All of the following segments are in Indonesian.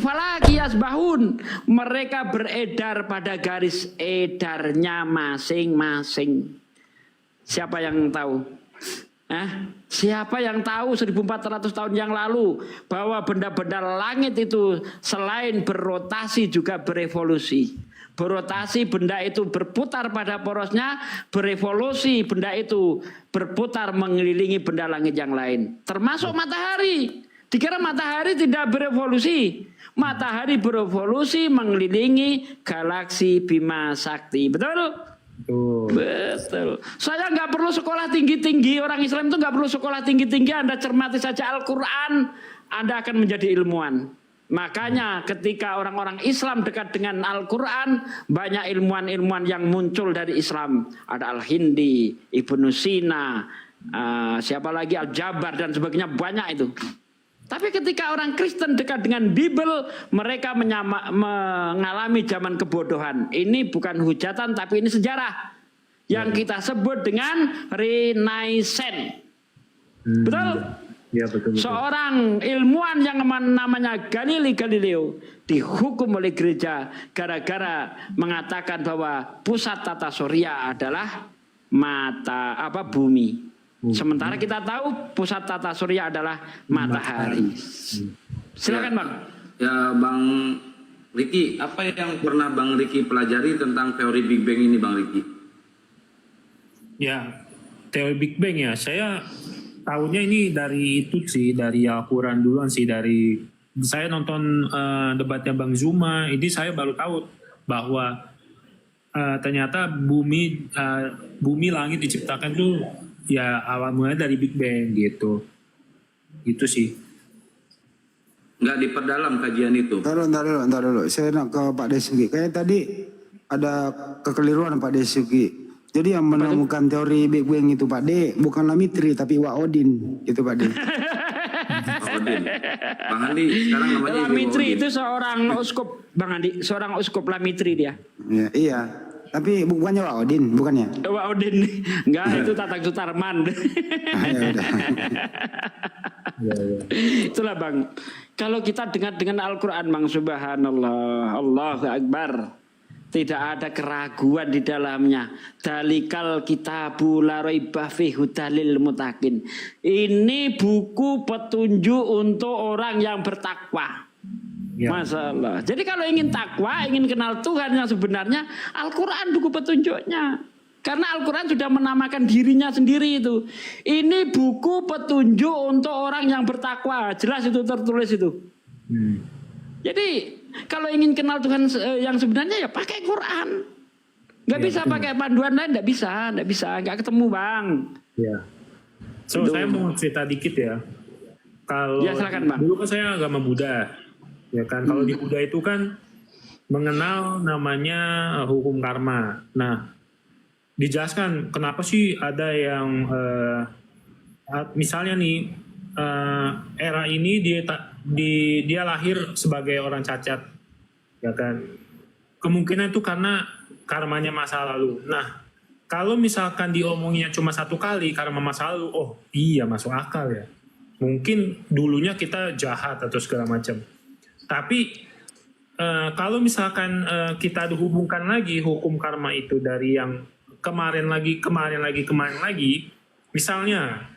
falaki yasbahun. Mereka beredar pada garis edarnya masing-masing. Siapa yang tahu? Siapa yang tahu 1400 tahun yang lalu bahwa benda-benda langit itu selain berrotasi juga berevolusi. Berotasi, benda itu berputar pada porosnya, berevolusi, benda itu berputar mengelilingi benda langit yang lain. Termasuk matahari. Dikira matahari tidak berevolusi. Matahari berevolusi mengelilingi galaksi Bima Sakti. Betul? Betul. Saya nggak perlu sekolah tinggi-tinggi. Orang Islam itu nggak perlu sekolah tinggi-tinggi. Anda cermati saja Al-Quran, Anda akan menjadi ilmuwan. Makanya ketika orang-orang Islam dekat dengan Al-Quran, banyak ilmuwan-ilmuwan yang muncul dari Islam. Ada Al-Hindi, Ibnu Sina, siapa lagi, Al-Jabar dan sebagainya, banyak itu. Tapi ketika orang Kristen dekat dengan Bible, mereka mengalami zaman kebodohan. Ini bukan hujatan, tapi ini sejarah. Yang kita sebut dengan Renaissance. Betul? Ya, betul. Seorang ilmuwan yang namanya Galileo dihukum oleh gereja gara-gara mengatakan bahwa pusat tata surya adalah bumi. Sementara kita tahu pusat tata surya adalah matahari. Silakan Bang. Ya Bang Riki, apa yang pernah Bang Riki pelajari tentang teori Big Bang ini Bang Riki? Ya, teori Big Bang ya, saya tahunya ini dari itu sih, dari Al-Quran duluan sih, dari saya nonton debatnya Bang Zuma, ini saya baru tahu bahwa ternyata bumi langit diciptakan tuh ya awal mulanya dari Big Bang gitu. Itu sih. Nggak diperdalam kajian itu. Ntar dulu. Saya nak ke Pak Desuki. Kayaknya tadi ada kekeliruan Pak Desuki. Jadi yang menemukan teori Big Bang itu Pak D bukan Lamitri tapi Wak Odin gitu Pak D. Wak Odin. Bang Andi sekarang namanya Lamitri itu seorang uskup Bang Andi, seorang uskup Lamitri dia. Ya, iya. Tapi bukannya Wak Odin, bukannya? Wak Odin. Enggak, itu Tatang Sutarman. Ya udah. Itulah Bang. Kalau kita dengar dengan Al-Quran Bang, subhanallah, Allahu Akbar. Tidak ada keraguan di dalamnya. Dalikal kitabu la raiba fihi hudalil muttaqin. Ini buku petunjuk untuk orang yang bertakwa. Ya. Masalah. Jadi kalau ingin takwa, ingin kenal Tuhan yang sebenarnya, Al-Quran buku petunjuknya. Karena Al-Quran sudah menamakan dirinya sendiri itu. Ini buku petunjuk untuk orang yang bertakwa. Jelas itu tertulis itu. Jadi kalau ingin kenal Tuhan yang sebenarnya ya pakai Quran. Nggak bisa pakai panduan lain, nggak bisa, nggak ketemu Bang. Ya. So saya mau cerita dikit ya. Kalau ya, silakan, Bang. Dulu kan saya agama Buddha, ya kan. Kalau di Buddha itu kan mengenal namanya hukum karma. Nah, dijelaskan kenapa sih ada yang misalnya nih era ini dia lahir sebagai orang cacat, ya kan. Kemungkinan itu karena karmanya masa lalu. Nah, kalau misalkan diomongnya cuma satu kali karma masa lalu, oh iya masuk akal ya. Mungkin dulunya kita jahat atau segala macam. Tapi kalau misalkan kita dihubungkan lagi hukum karma itu dari yang kemarin lagi, misalnya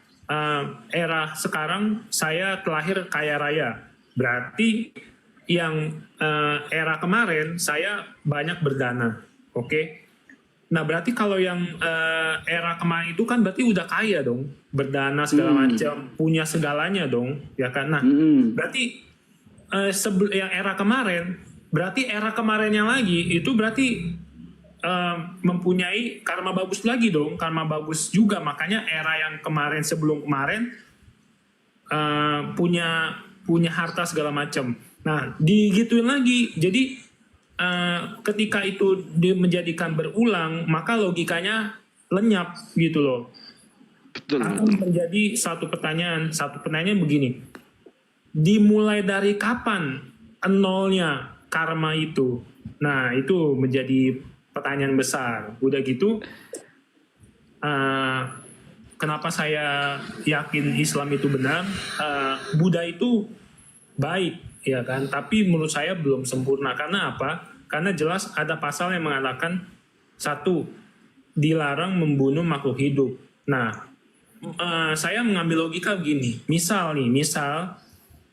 era sekarang saya terlahir kaya raya, berarti yang era kemarin saya banyak berdana, oke? Nah berarti kalau yang era kemarin itu kan berarti udah kaya dong, berdana segala macam, punya segalanya dong, ya kan? Nah berarti yang era kemarin, berarti era kemarinnya lagi itu berarti mempunyai karma bagus lagi dong, karma bagus juga, makanya era yang kemarin sebelum kemarin punya harta segala macam. Nah digituin lagi, jadi ketika itu menjadikan berulang, maka logikanya lenyap gitu loh. Betul. Akan menjadi satu pertanyaan begini, dimulai dari kapan nolnya karma itu? Nah itu menjadi pertanyaan besar. Udah gitu, kenapa saya yakin Islam itu benar? Buddha itu baik, ya kan? Tapi menurut saya belum sempurna. Karena apa? Karena jelas ada pasal yang mengatakan satu, dilarang membunuh makhluk hidup. Nah, saya mengambil logika begini. Misal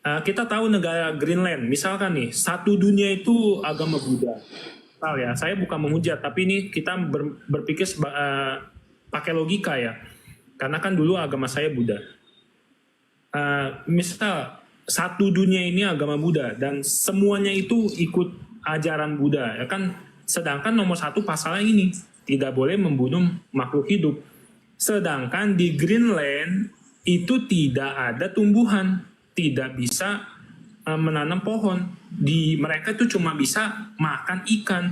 kita tahu negara Greenland, misalkan nih, satu dunia itu agama Buddha. Misal ya, saya bukan menghujat, tapi ini kita berpikir pakai logika ya. Karena kan dulu agama saya Buddha. Misal satu dunia ini agama Buddha dan semuanya itu ikut ajaran Buddha, ya kan? Sedangkan nomor satu pasalnya ini tidak boleh membunuh makhluk hidup. Sedangkan di Greenland itu tidak ada tumbuhan, tidak bisa menanam pohon. Di mereka itu cuma bisa makan ikan.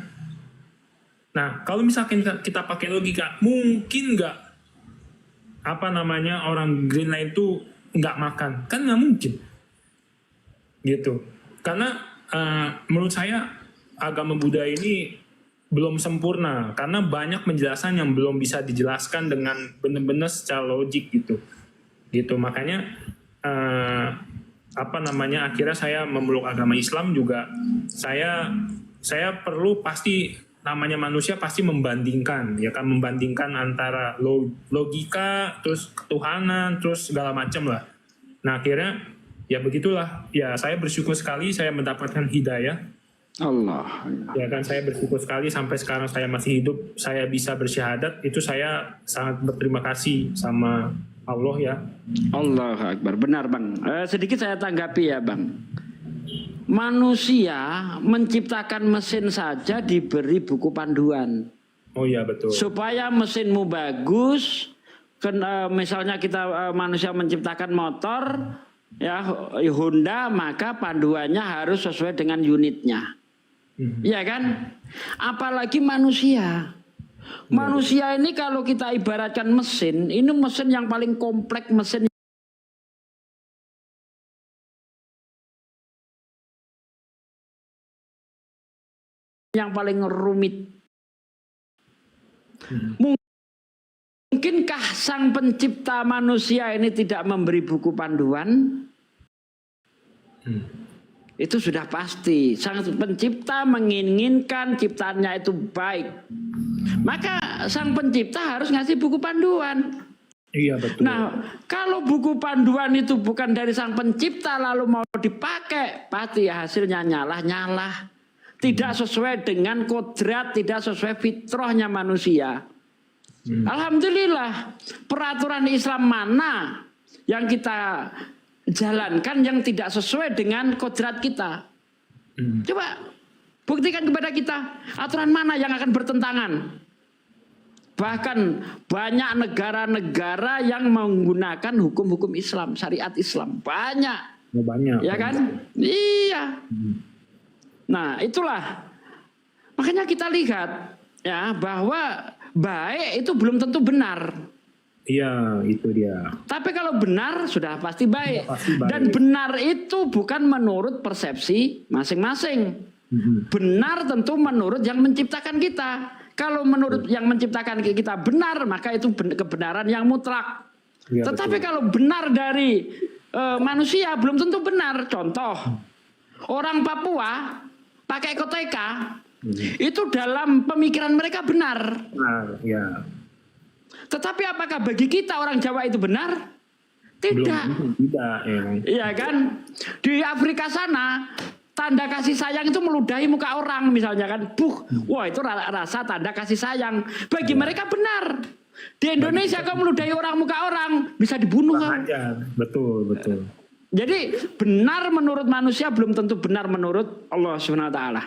Nah, kalau misalkan kita pakai logika, mungkin nggak orang Greenland itu nggak makan? Kan nggak mungkin, gitu. Karena menurut saya agama Buddha ini belum sempurna karena banyak penjelasan yang belum bisa dijelaskan dengan benar-benar secara logik gitu. Makanya akhirnya saya memeluk agama Islam juga. Saya perlu pasti, namanya manusia pasti membandingkan, ya kan, membandingkan antara logika, terus ketuhanan, terus segala macam lah. Nah akhirnya ya begitulah. Ya saya bersyukur sekali saya mendapatkan hidayah. Allah. Ya kan, saya bersyukur sekali sampai sekarang saya masih hidup, saya bisa bersyahadat, itu saya sangat berterima kasih sama Allah ya. Allah Akbar. Benar Bang. Sedikit saya tanggapi ya Bang. Manusia menciptakan mesin saja diberi buku panduan. Oh iya betul. Supaya mesinmu bagus, misalnya kita manusia menciptakan motor ya Honda, maka panduannya harus sesuai dengan unitnya. Iya kan? Apalagi manusia. Manusia ini kalau kita ibaratkan mesin, ini mesin yang paling kompleks, mesin yang paling rumit. Mungkinkah sang pencipta manusia ini tidak memberi buku panduan? Itu sudah pasti. Sang pencipta menginginkan ciptaannya itu baik. Maka sang pencipta harus ngasih buku panduan. Iya betul. Nah, kalau buku panduan itu bukan dari sang pencipta lalu mau dipakai, pasti hasilnya nyalah-nyalah. Tidak sesuai dengan kodrat, tidak sesuai fitrahnya manusia. Alhamdulillah, peraturan Islam mana yang kita jalankan yang tidak sesuai dengan kodrat kita? Coba buktikan kepada kita, aturan mana yang akan bertentangan? Bahkan banyak negara-negara yang menggunakan hukum-hukum Islam, syariat Islam. Banyak. Banyak. Ya kan? Iya. Nah, itulah. Makanya kita lihat ya bahwa baik itu belum tentu benar. Iya, itu dia. Tapi kalau benar sudah pasti baik. Pasti baik. Dan benar itu bukan menurut persepsi masing-masing. Benar tentu menurut yang menciptakan kita. Kalau menurut yang menciptakan kita benar, maka itu kebenaran yang mutlak. Ya, tetapi betul. kalau benar dari manusia belum tentu benar. Contoh, orang Papua pakai koteka, itu dalam pemikiran mereka benar. Nah, ya. Tetapi apakah bagi kita orang Jawa itu benar? Tidak. Tidak, ya. Iya kan? Di Afrika sana tanda kasih sayang itu meludahi muka orang misalnya kan. Wah itu rasa tanda kasih sayang. Bagi mereka benar. Di Indonesia kau meludahi orang muka orang bisa dibunuh kan? Betul, betul. Jadi benar menurut manusia belum tentu benar menurut Allah Subhanahu wa taala.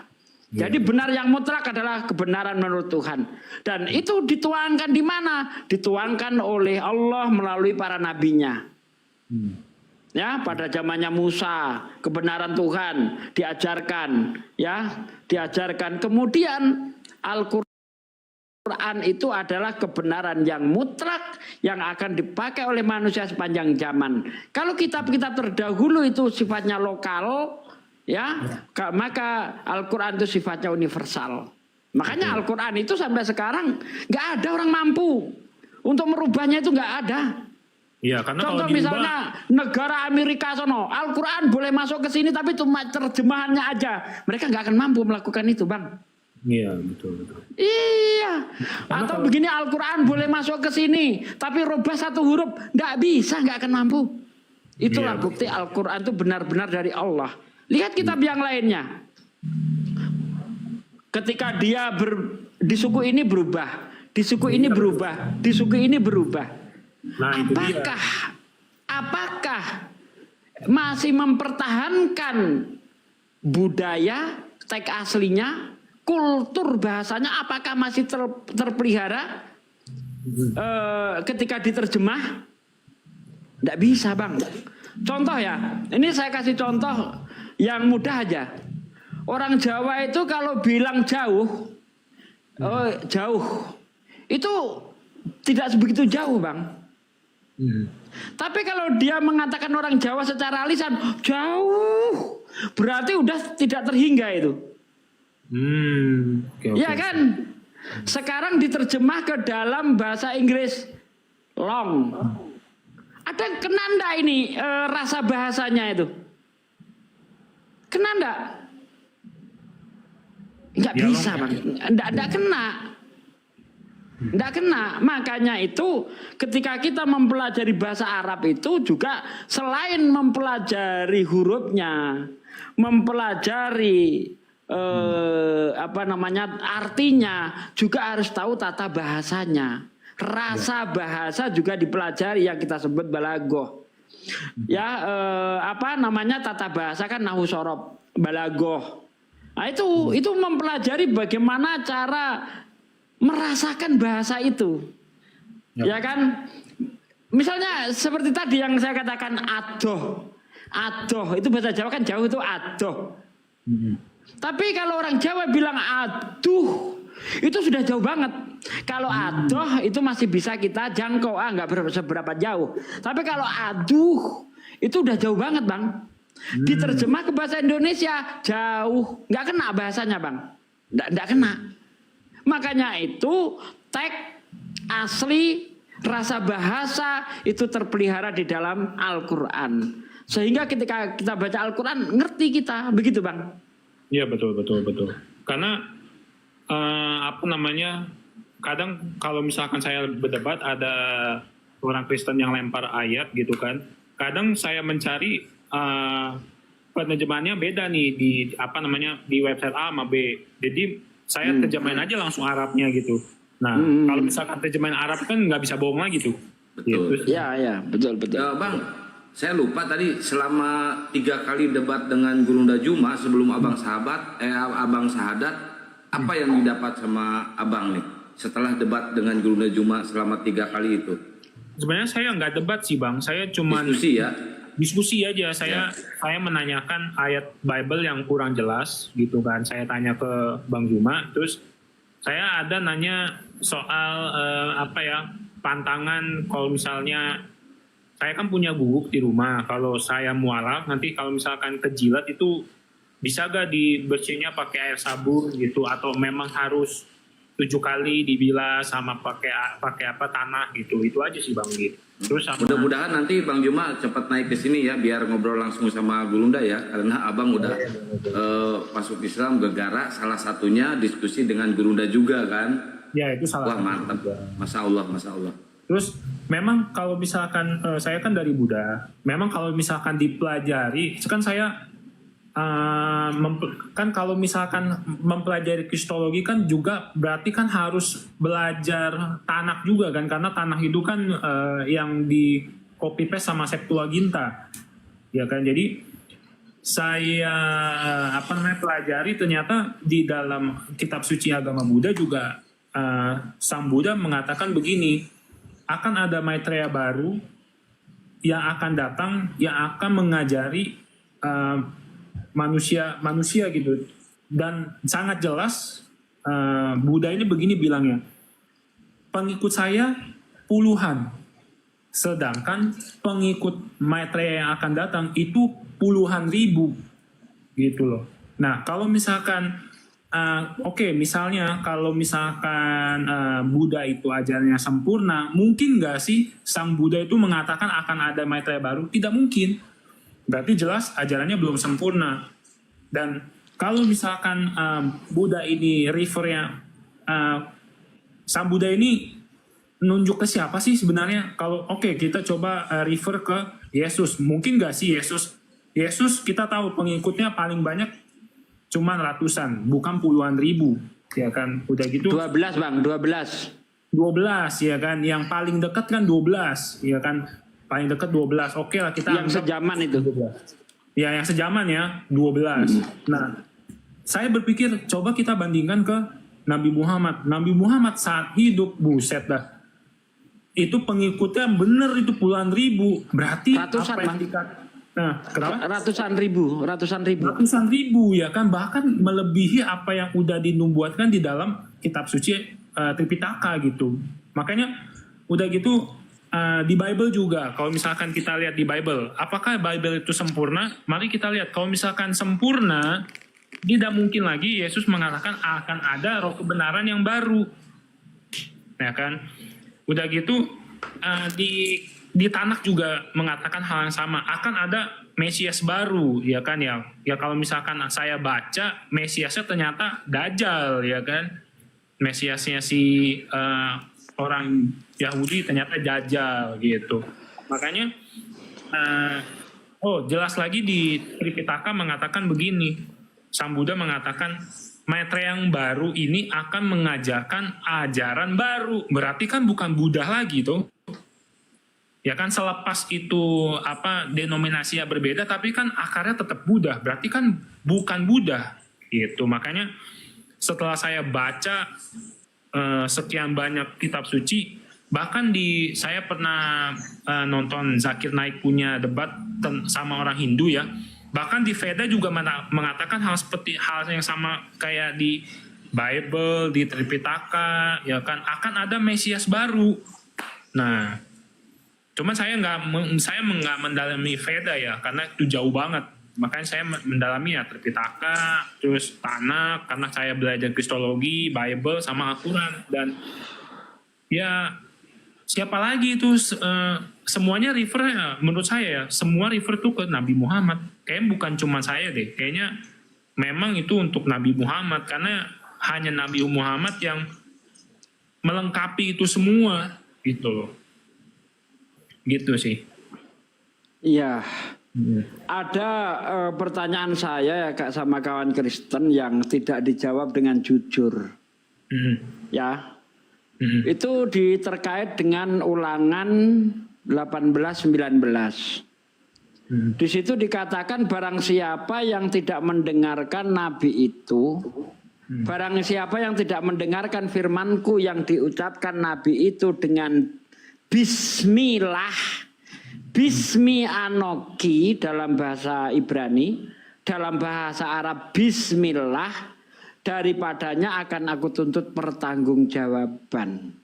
Jadi benar yang mutlak adalah kebenaran menurut Tuhan. Dan itu dituangkan di mana? Dituangkan oleh Allah melalui para nabinya. Ya, pada zamannya Musa, kebenaran Tuhan diajarkan, ya, diajarkan. Kemudian Al-Quran itu adalah kebenaran yang mutlak yang akan dipakai oleh manusia sepanjang zaman. Kalau kitab-kitab terdahulu itu sifatnya lokal, ya, maka Al-Quran itu sifatnya universal. Makanya Al-Quran itu sampai sekarang nggak ada orang mampu untuk merubahnya, itu nggak ada. Iya, karena Contoh kalau diubah, misalnya negara Amerika sono, Al-Quran boleh masuk ke sini tapi cuma terjemahannya aja. Mereka nggak akan mampu melakukan itu, Bang. iya betul. Iya. Atau begini, Al-Quran boleh masuk ke sini tapi rubah satu huruf, nggak bisa, nggak akan mampu. Itulah Iya, bukti Al-Quran itu benar-benar dari Allah. Lihat kitab yang lainnya. Ketika dia di suku ini berubah, di suku ini berubah, di suku ini berubah. Nah itu dia. Apakah masih mempertahankan budaya teks aslinya, kultur bahasanya, apakah masih terpelihara ketika diterjemah? Tidak bisa, Bang. Contoh ya, ini saya kasih contoh yang mudah aja. Orang Jawa itu kalau bilang jauh, jauh, itu tidak sebegitu jauh, Bang. Tapi kalau dia mengatakan orang Jawa secara lisan jauh, berarti udah tidak terhingga itu. Ya kan? Sekarang diterjemah ke dalam bahasa Inggris long. Ada kena ndak ini rasa bahasanya itu? Kena ndak? Nggak Ya, bisa, long. Bang. Nggak kena. Nggak kena. Makanya itu ketika kita mempelajari bahasa Arab itu juga selain mempelajari hurufnya, mempelajari artinya, juga harus tahu tata bahasanya. Rasa bahasa juga dipelajari yang kita sebut balagoh. Ya, tata bahasa kan nahu sorob, balagoh. Nah, itu mempelajari bagaimana cara merasakan bahasa itu, ya kan? Misalnya seperti tadi yang saya katakan adoh itu bahasa Jawa kan jauh itu adoh. Tapi kalau orang Jawa bilang aduh, itu sudah jauh banget. Kalau adoh itu masih bisa kita jangkau, nggak seberapa jauh. Tapi kalau aduh itu udah jauh banget, Bang. Diterjemah ke bahasa Indonesia jauh, nggak kena bahasanya, Bang. Nggak kena. Makanya itu teks asli, rasa bahasa itu terpelihara di dalam Al-Quran. Sehingga ketika kita baca Al-Quran ngerti kita, begitu, Bang. Iya betul. Karena kadang kalau misalkan saya berdebat ada orang Kristen yang lempar ayat gitu kan. Kadang saya mencari penerjemahannya beda nih di website A sama B. Jadi saya terjemahin aja langsung Arabnya gitu. Nah, kalau misalkan terjemahin Arab kan nggak bisa bohong lagi tuh. Betul. Gitu. Ya, betul. Bang, saya lupa tadi selama 3 kali debat dengan Gurunda Juma sebelum Abang Sahadat, apa yang didapat sama Abang nih setelah debat dengan Gurunda Juma selama 3 kali itu? Sebenarnya saya nggak debat sih, Bang. Saya cuma diskusi aja. Saya menanyakan ayat Bible yang kurang jelas gitu kan. Saya tanya ke Bang Juma, terus saya ada nanya soal pantangan kalau misalnya saya kan punya guguk di rumah. Kalau saya mualaf nanti kalau misalkan kejilat itu bisa gak dibersihnya pakai air sabun gitu, atau memang harus 7 kali dibilas sama pakai tanah gitu. Itu aja sih, Bang gitu. Terus mudah-mudahan nanti Bang Juma cepat naik ke sini ya biar ngobrol langsung sama Gurunda ya, karena Abang udah masuk Islam gegara, salah satunya diskusi dengan Gurunda juga kan. Ya itu salah. Wah mantap, Masya Allah. Terus memang kalau misalkan saya kan dari Buddha, memang kalau misalkan dipelajari, kan saya kan kalau misalkan mempelajari kristologi kan juga berarti kan harus belajar Tanakh juga kan, karena Tanakh itu kan yang di copy paste sama Septuaginta ya kan. Jadi saya pelajari ternyata di dalam kitab suci agama Buddha juga Sang Buddha mengatakan begini, akan ada Maitreya baru yang akan datang yang akan mengajari manusia gitu, dan sangat jelas Buddha ini begini bilangnya, pengikut saya puluhan, sedangkan pengikut Maitreya yang akan datang itu puluhan ribu gitu loh. Nah kalau misalkan Oke, misalnya kalau misalkan Buddha itu ajarannya sempurna, mungkin nggak sih sang Buddha itu mengatakan akan ada Maitreya baru? Tidak mungkin. Berarti jelas ajarannya belum sempurna. Dan kalau misalkan Buddha ini refernya, sang Buddha ini nunjuk ke siapa sih sebenarnya? Kalau kita coba refer ke Yesus, mungkin nggak sih Yesus kita tahu pengikutnya paling banyak cuman ratusan, bukan puluhan ribu, ya kan? Udah gitu 12 Bang, 12. 12 ya kan, yang paling dekat kan 12 ya kan, paling dekat 12. Oke lah kita Yang sejaman itu. 12. Ya yang sejaman ya 12. Nah, saya berpikir coba kita bandingkan ke Nabi Muhammad. Nabi Muhammad saat hidup, buset dah, itu pengikutnya bener itu puluhan ribu. Berarti Ratusan, apa yang Bang. Nah, kenapa? Ratusan ribu. Ratusan ribu ya kan, bahkan melebihi apa yang udah dinubuatkan di dalam kitab suci Tripitaka gitu. Makanya udah gitu di Bible juga, kalau misalkan kita lihat di Bible, apakah Bible itu sempurna? Mari kita lihat, kalau misalkan sempurna, tidak mungkin lagi Yesus mengatakan akan ada roh kebenaran yang baru, ya kan? Udah gitu di Tanakh juga mengatakan hal yang sama, akan ada Mesias baru, ya kan ya. Ya kalau misalkan saya baca, Mesiasnya ternyata Dajjal, ya kan. Mesiasnya si orang Yahudi ternyata Dajjal gitu. Makanya jelas lagi di Tripitaka mengatakan begini. Sang Buddha mengatakan Maitreya yang baru ini akan mengajarkan ajaran baru. Berarti kan bukan Buddha lagi tuh. Ya kan, selepas itu denominasinya berbeda tapi kan akarnya tetap Buddha. Berarti kan bukan Buddha gitu. Makanya setelah saya baca sekian banyak kitab suci, bahkan saya pernah nonton Zakir Naik punya debat sama orang Hindu ya. Bahkan di Veda juga mengatakan hal yang sama kayak di Bible, di Tripitaka, ya kan, akan ada Mesias baru. Nah, cuman saya nggak mendalami Veda ya, karena itu jauh banget. Makanya saya mendalami ya Tripitaka, terus Tanakh, karena saya belajar Kristologi, Bible, sama Al-Quran. Dan ya siapa lagi itu, semuanya refer menurut saya ya, semua refer tuh ke Nabi Muhammad. Kayaknya bukan cuma saya deh, kayaknya memang itu untuk Nabi Muhammad, karena hanya Nabi Muhammad yang melengkapi itu semua gitu loh. Gitu sih. Iya. Ada pertanyaan saya ya Kak sama kawan Kristen yang tidak dijawab dengan jujur. Ya. Itu terkait dengan Ulangan 18:19. Di situ dikatakan barang siapa yang tidak mendengarkan nabi itu, barang siapa yang tidak mendengarkan firmanku yang diucapkan nabi itu dengan Bismillah, Bismi Anoki dalam bahasa Ibrani, dalam bahasa Arab Bismillah, daripadanya akan aku tuntut pertanggungjawaban.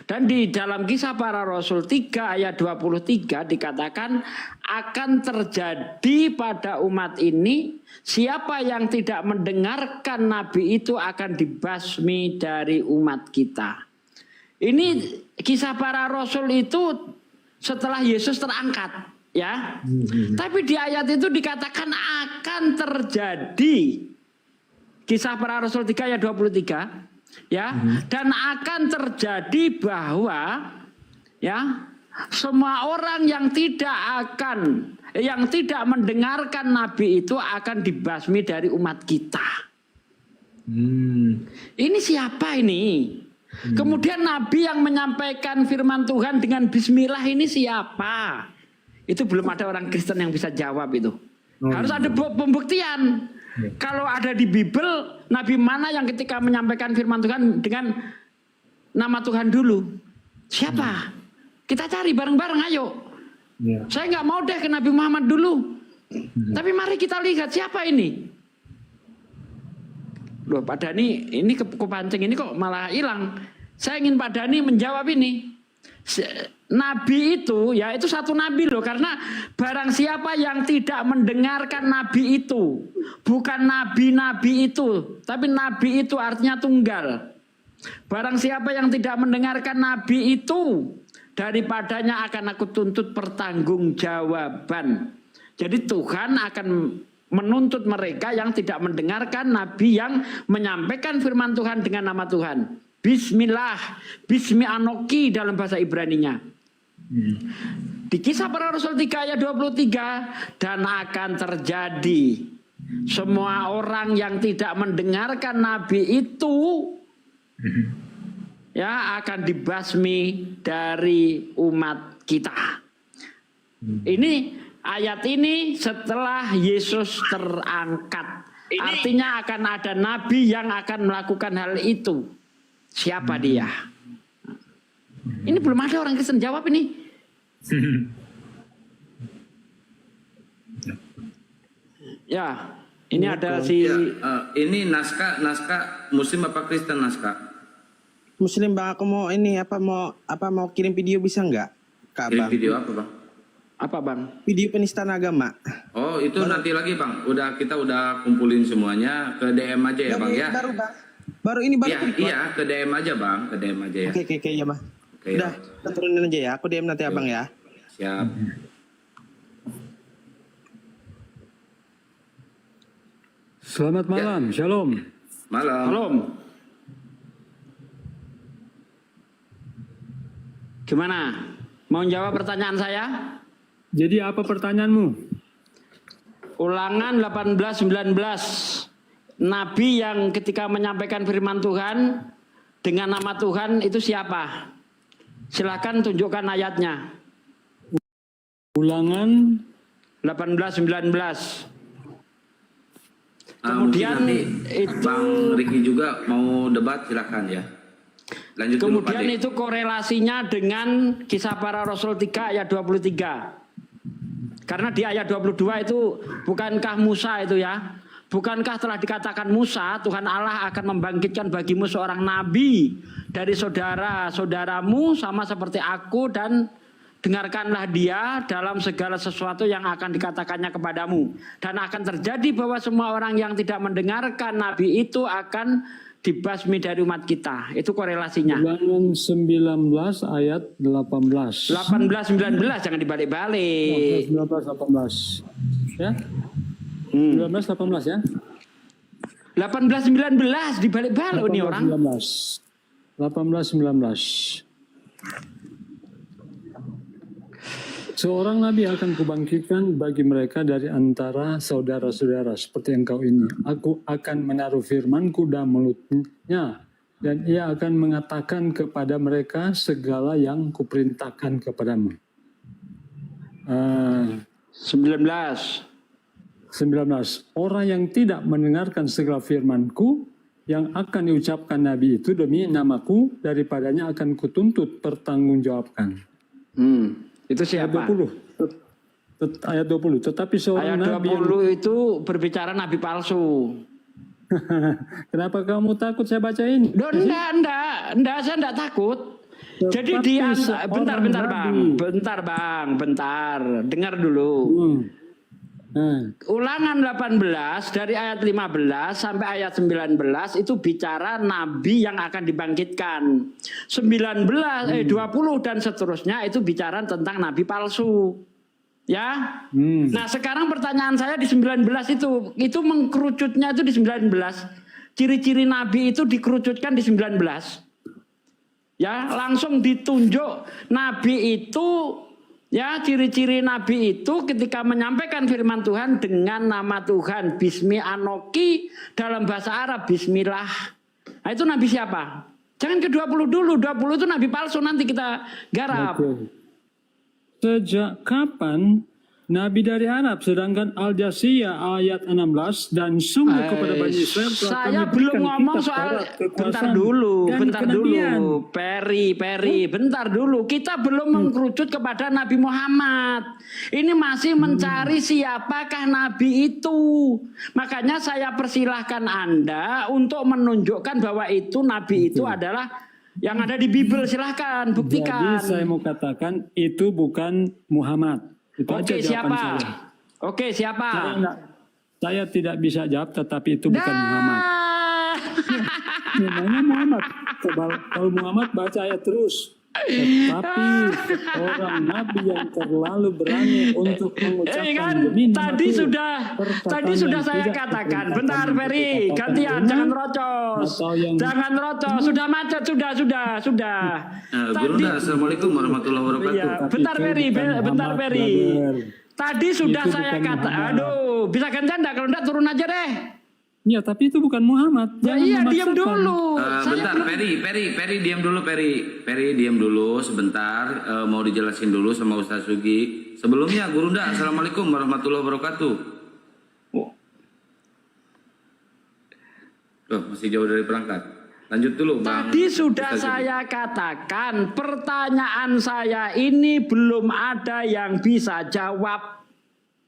Dan di dalam Kisah Para Rasul 3 ayat 23 dikatakan akan terjadi pada umat ini, siapa yang tidak mendengarkan nabi itu akan dibasmi dari umat kita. Ini Kisah Para Rasul itu setelah Yesus terangkat, ya. Tapi di ayat itu dikatakan akan terjadi. Kisah Para Rasul 3 ayat 23, ya. Dan akan terjadi bahwa ya, semua orang yang tidak mendengarkan nabi itu akan dibasmi dari umat kita. Ini siapa ini? Kemudian nabi yang menyampaikan firman Tuhan dengan bismillah ini siapa? Itu belum ada orang Kristen yang bisa jawab itu. Harus ada pembuktian. Kalau ada di Bible, nabi mana yang ketika menyampaikan firman Tuhan dengan nama Tuhan dulu? Siapa? Kita cari bareng-bareng, ayo. Saya nggak mau deh ke Nabi Muhammad dulu. Tapi mari kita lihat siapa ini. Loh, Pak Dhani ini kepancing ini kok malah hilang. Saya ingin Pak Dhani menjawab ini. nabi itu, ya itu satu nabi loh, karena barang siapa yang tidak mendengarkan nabi itu, bukan nabi-nabi itu, tapi nabi itu artinya tunggal. Barang siapa yang tidak mendengarkan nabi itu, daripadanya akan aku tuntut pertanggungjawaban. Jadi Tuhan akan menuntut mereka yang tidak mendengarkan nabi yang menyampaikan firman Tuhan dengan nama Tuhan. Bismillah, Bismi Anoki dalam bahasa Ibraninya. Di Kisah Para Rasul 3 ayat 23, dan akan terjadi semua orang yang tidak mendengarkan nabi itu ya akan dibasmi dari umat kita. Ini ayat ini setelah Yesus terangkat. Artinya akan ada nabi yang akan melakukan hal itu. Siapa dia? Ini belum ada orang Kristen jawab ini. Ya, ini ada si Ya, ini naskah Muslim apa Kristen naskah? Muslim bang, aku mau ini mau kirim video bisa nggak? Kak Kirim bang. video apa bang? apa bang? Video penistaan agama. Oh itu nanti lagi bang. Kita udah kumpulin semuanya ke DM aja ya bang ya. Baru bang. Baru ini baru. Iya ke DM aja bang, ke DM aja ya. Oke ya bang. Oke, Udah, kita turunin aja ya. Aku DM nanti abang ya. Siap. Selamat malam, shalom. Malam. Belum. Gimana? Mau jawab pertanyaan saya? Jadi apa pertanyaanmu? Ulangan 18:19. Nabi yang ketika menyampaikan firman Tuhan dengan nama Tuhan itu siapa? Silakan tunjukkan ayatnya. Ulangan 18:19. Kemudian Kemudian nanti itu- Bang Riki juga mau debat silakan ya. Lanjut dulu Pak Kemudian Dik. itu korelasinya dengan Kisah Para Rasul 3 ayat 23. Karena di ayat 22 itu bukankah Musa itu ya? Bukankah telah dikatakan Musa, Tuhan Allah akan membangkitkan bagimu seorang nabi dari saudara-saudaramu sama seperti aku, dan dengarkanlah dia dalam segala sesuatu yang akan dikatakannya kepadamu. Dan akan terjadi bahwa semua orang yang tidak mendengarkan nabi itu akan dibasmi dari umat kita. Itu korelasinya. Ulangan 19 ayat 18. 18-19 jangan dibalik-balik. 19 18. Ya? 19 18 ya? 18-19 dibalik-balik nih orang. 18 19. Seorang nabi akan kubangkitkan bagi mereka dari antara saudara-saudara seperti engkau ini. Aku akan menaruh firmanku dalam mulutnya, dan ia akan mengatakan kepada mereka segala yang kuperintahkan kepadamu. 19. 19. Orang yang tidak mendengarkan segala firmanku yang akan diucapkan nabi itu demi namaku, daripadanya akan kutuntut pertanggungjawabkan. Itu Ayat siapa? 20. Ayat 20. Tetapi seorang Ayat nabi 20 itu berbicara nabi palsu. Kenapa kamu takut saya baca ini? Loh, enggak, saya enggak takut. Jadi Tetapi dia seorang bentar nabi. bentar. Dengar dulu. Ulangan 18 dari ayat 15 sampai ayat 19 itu bicara nabi yang akan dibangkitkan. 20 dan seterusnya itu bicara tentang nabi palsu. Ya. Nah, sekarang pertanyaan saya di 19 itu mengkerucutnya itu di 19. Ciri-ciri nabi itu dikerucutkan di 19. Ya, langsung ditunjuk nabi itu. Ya, ciri-ciri nabi itu ketika menyampaikan firman Tuhan dengan nama Tuhan, Bismi Anoki, dalam bahasa Arab Bismillah. Nah, itu nabi siapa? Jangan ke 20 dulu, 20 itu nabi palsu, nanti kita garap. Oke. Sejak kapan nabi dari Arab, sedangkan Al-Jasiyah ayat 16, dan sungguh kepada Bani Israel telah Saya kami belum berikan ngomong kitab soal Taurat, bentar kekuasaan, dulu, dan kenabian. Peri, bentar dulu. Kita belum mengkerucut kepada Nabi Muhammad. Ini masih mencari siapakah Nabi itu. Makanya saya persilahkan Anda untuk menunjukkan bahwa itu Nabi itu adalah Yang ada di Bible silahkan Jadi buktikan. saya mau katakan itu bukan Muhammad. Itu aja Oke, jawaban siapa? saya. Oke, siapa? Saya tidak bisa jawab, tetapi itu bukan Muhammad. Namanya Muhammad. Kalau Muhammad baca ayat terus. Tetapi orang Nabi yang terlalu berani untuk mengucapkan kan demi tadi Nabi, tadi sudah perkataan yang saya tidak katakan. diperintahkan Bentar untuk Ferry, dikatakan gantian, benar, jangan rocos. atau yang Jangan rocos, sudah macet, sudah. Gurunda, assalamualaikum warahmatullahi wabarakatuh. Iya, bentar itu Ferry, bukan bentar Muhammad, Ferry. brother. Tadi sudah Itu saya bukan kata, Muhammad. aduh, bisa gantian enggak? Kalau enggak turun aja deh. Ya, tapi itu bukan Muhammad. Ya Jangan iya, diam memaksakan. dulu. Bentar, Ferry diam dulu, Ferry diam dulu sebentar. Mau dijelasin dulu sama Ustaz Sugi. Sebelumnya, Gurunda, assalamualaikum warahmatullahi wabarakatuh. Loh, masih jauh dari perangkat. Lanjut dulu, Bang. Tadi sudah Ustaz Sugi. saya katakan, pertanyaan saya ini belum ada yang bisa jawab.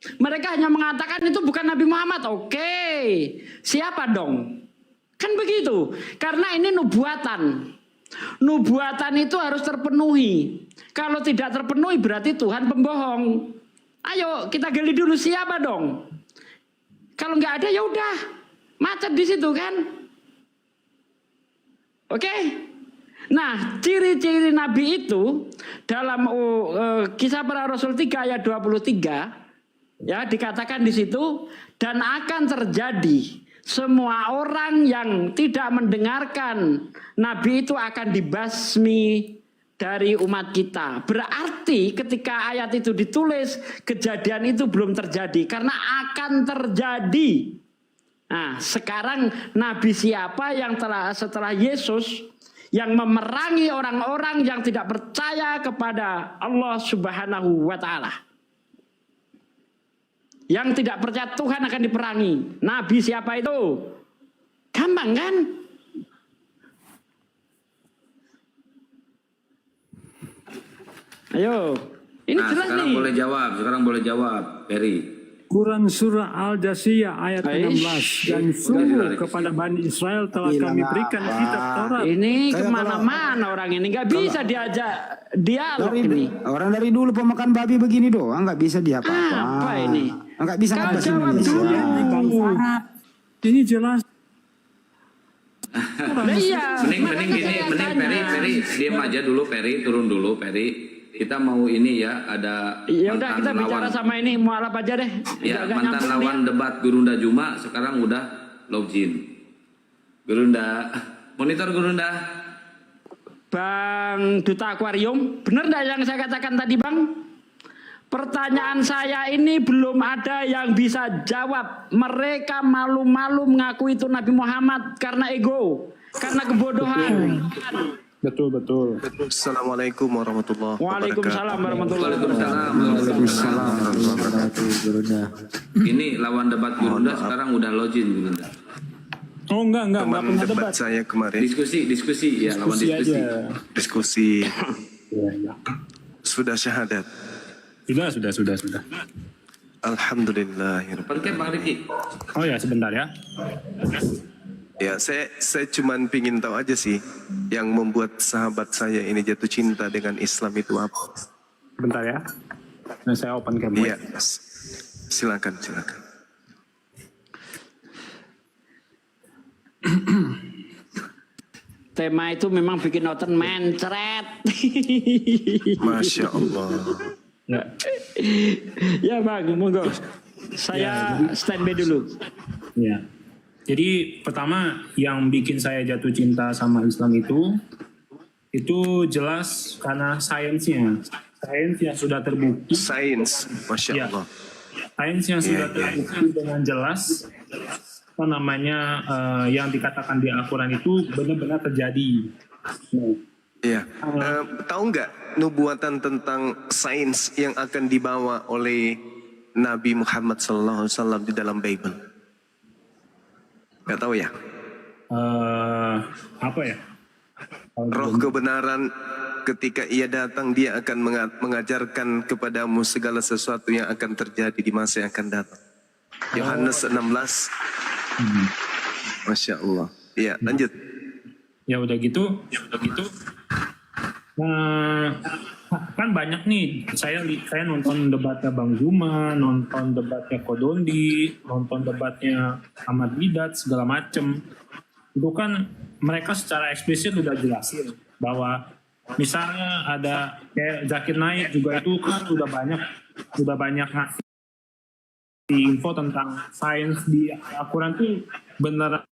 Mereka hanya mengatakan itu bukan Nabi Muhammad. Oke, siapa dong? Kan begitu. Karena ini nubuatan. Nubuatan itu harus terpenuhi. Kalau tidak terpenuhi berarti Tuhan pembohong. Ayo kita gali dulu siapa dong? Kalau nggak ada ya udah macet di situ kan? Oke. Nah, ciri-ciri Nabi itu dalam Kisah Para Rasul 3 ayat 23 ya dikatakan di situ, dan akan terjadi semua orang yang tidak mendengarkan Nabi itu akan dibasmi dari umat kita. Berarti ketika ayat itu ditulis, kejadian itu belum terjadi karena akan terjadi. Nah, sekarang Nabi siapa yang setelah Yesus yang memerangi orang-orang yang tidak percaya kepada Allah Subhanahu wa taala? Yang tidak percaya Tuhan akan diperangi. Nabi siapa itu? Gampang kan? Ayo. Ini jelas sekarang nih. sekarang boleh jawab, Ferry. Quran surah Al-Jasiyah ayat Aish. 16, dan sungguh kepada Bani Israel telah kami berikan kitab Taurat. Ini Saya kemana-mana orang ini. Nggak bisa diajak dialog ini. Orang dari dulu pemakan babi begini doang, nggak bisa dia apa-apa. Apa ini? Nggak bisa Kau bahasa jawab Indonesia. dulu. Ini jelas. Nah, iya. Mending Ferry diam aja dulu, Ferry turun dulu, Ferry. Kita mau ini ya, ada Ya udah kita mantan bicara lawan. sama ini mualaf aja deh. Ya, Agak mantan nyambung lawan dia. debat Gurunda Juma sekarang udah login. Gurunda, monitor Gurunda. Bang Duta Akuarium, benar enggak yang saya katakan tadi, Bang? Pertanyaan saya ini belum ada yang bisa jawab. Mereka malu-malu mengaku itu Nabi Muhammad karena ego, karena kebodohan. Betul. Assalamualaikum warahmatullahi Waalaikumsalam warahmatullahi wabarakatuh. Waalaikumsalam. Ini lawan debat Gurunda sekarang udah login Gurunda. Oh enggak Teman pernah debat debat. saya kemarin Diskusi ya, lawan diskusi. aja. diskusi sudah syahadat. Sudah. Alhamdulillah. Pencet Bang Riki. Oh ya, sebentar ya. Ya, saya cuman pingin tahu aja sih yang membuat sahabat saya ini jatuh cinta dengan Islam itu apa? Sebentar ya. Nah, saya open cam. Iya, silakan. Tema itu memang bikin nonton mencret. Masya Allah. Ya Bang, monggo. Saya standby dulu. Ya. Jadi pertama yang bikin saya jatuh cinta sama Islam itu jelas karena sainsnya. Sains yang sudah terbukti. Sains, Masya Ya. Allah. Sains yang sudah terbukti dengan jelas yang dikatakan di Al-Quran itu benar-benar terjadi. Iya. Tahu nggak nubuatan tentang sains yang akan dibawa oleh Nabi Muhammad SAW di dalam Bible? Nggak tahu ya? Apa ya? Roh kebenaran ketika ia datang dia akan mengajarkan kepadamu segala sesuatu yang akan terjadi di masa yang akan datang. Yohanes 16. Masya Allah. Iya, lanjut. Ya udah gitu. Kan banyak nih, saya nonton debatnya Bang Zuma, nonton debatnya Kodondi, nonton debatnya Ahmad Didat, segala macem. Itu kan mereka secara eksplisit udah jelasin bahwa misalnya ada kayak Zakir Naik juga itu kan udah banyak ngasih info tentang sains di Al-Quran tuh bener.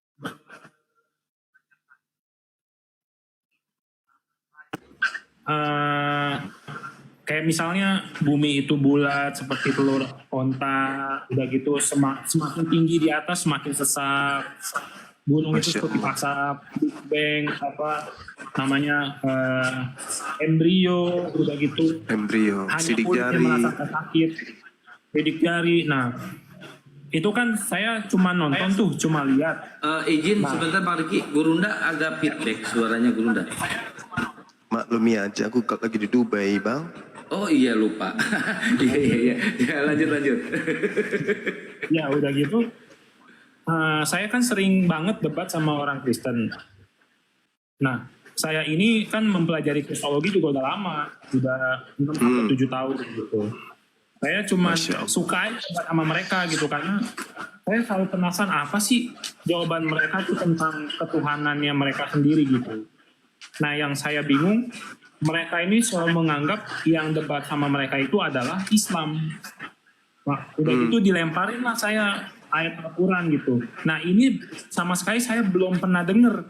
Kayak misalnya bumi itu bulat seperti telur onta, udah gitu semakin tinggi di atas semakin sesak, gunung itu seperti asap, Big Bang, embrio, udah gitu hanya sidik kulitnya jari. merasakan sakit, sidik jari. Nah itu kan saya cuma nonton tuh, cuma lihat. Izin sebentar Pak Riki, Gurunda agak feedback suaranya Gurunda. Maklumi aja, aku lagi di Dubai, Bang. Oh iya lupa. Iya. Ya, lanjut. Ya udah gitu. Saya kan sering banget debat sama orang Kristen. Nah, saya ini kan mempelajari kristologi juga udah lama, udah 6-7 tahun gitu. Saya cuma suka aja debat sama mereka gitu, karena saya selalu penasaran apa sih jawaban mereka itu tentang ketuhanannya mereka sendiri gitu. Nah, yang saya bingung, mereka ini selalu menganggap yang debat sama mereka itu adalah Islam. Nah, udah gitu dilemparin lah saya ayat Al-Quran gitu. Nah, ini sama sekali saya belum pernah dengar.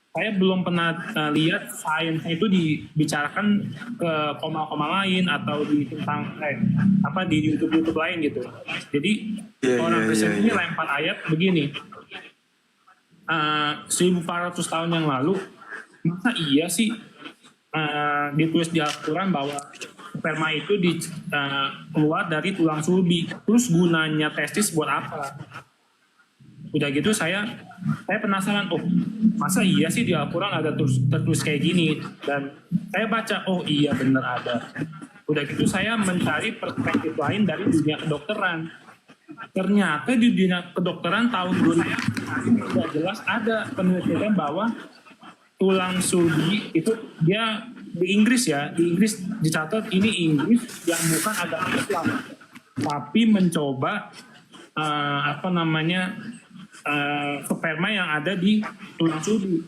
Saya belum pernah lihat sainsnya itu dibicarakan ke koma-koma lain atau di tentang di YouTube lain gitu. Jadi orang Kristen ini lempar ayat begini. 1400 tahun yang lalu, masa iya sih ditulis di Al-Quran bahwa sperma itu keluar dari tulang sulbi, terus gunanya testis buat apa? Udah gitu saya penasaran, masa iya sih di Al-Quran ada tertulis kayak gini? Dan saya baca, oh iya bener ada. Udah gitu saya mencari perspektif lain dari dunia kedokteran. Ternyata di dunia kedokteran tahun 2000 sudah jelas ada penelitian bahwa tulang sulbi itu dia di Inggris dicatat ini Inggris yang bukan agama Islam, tapi mencoba sperma yang ada di tulang sulbi.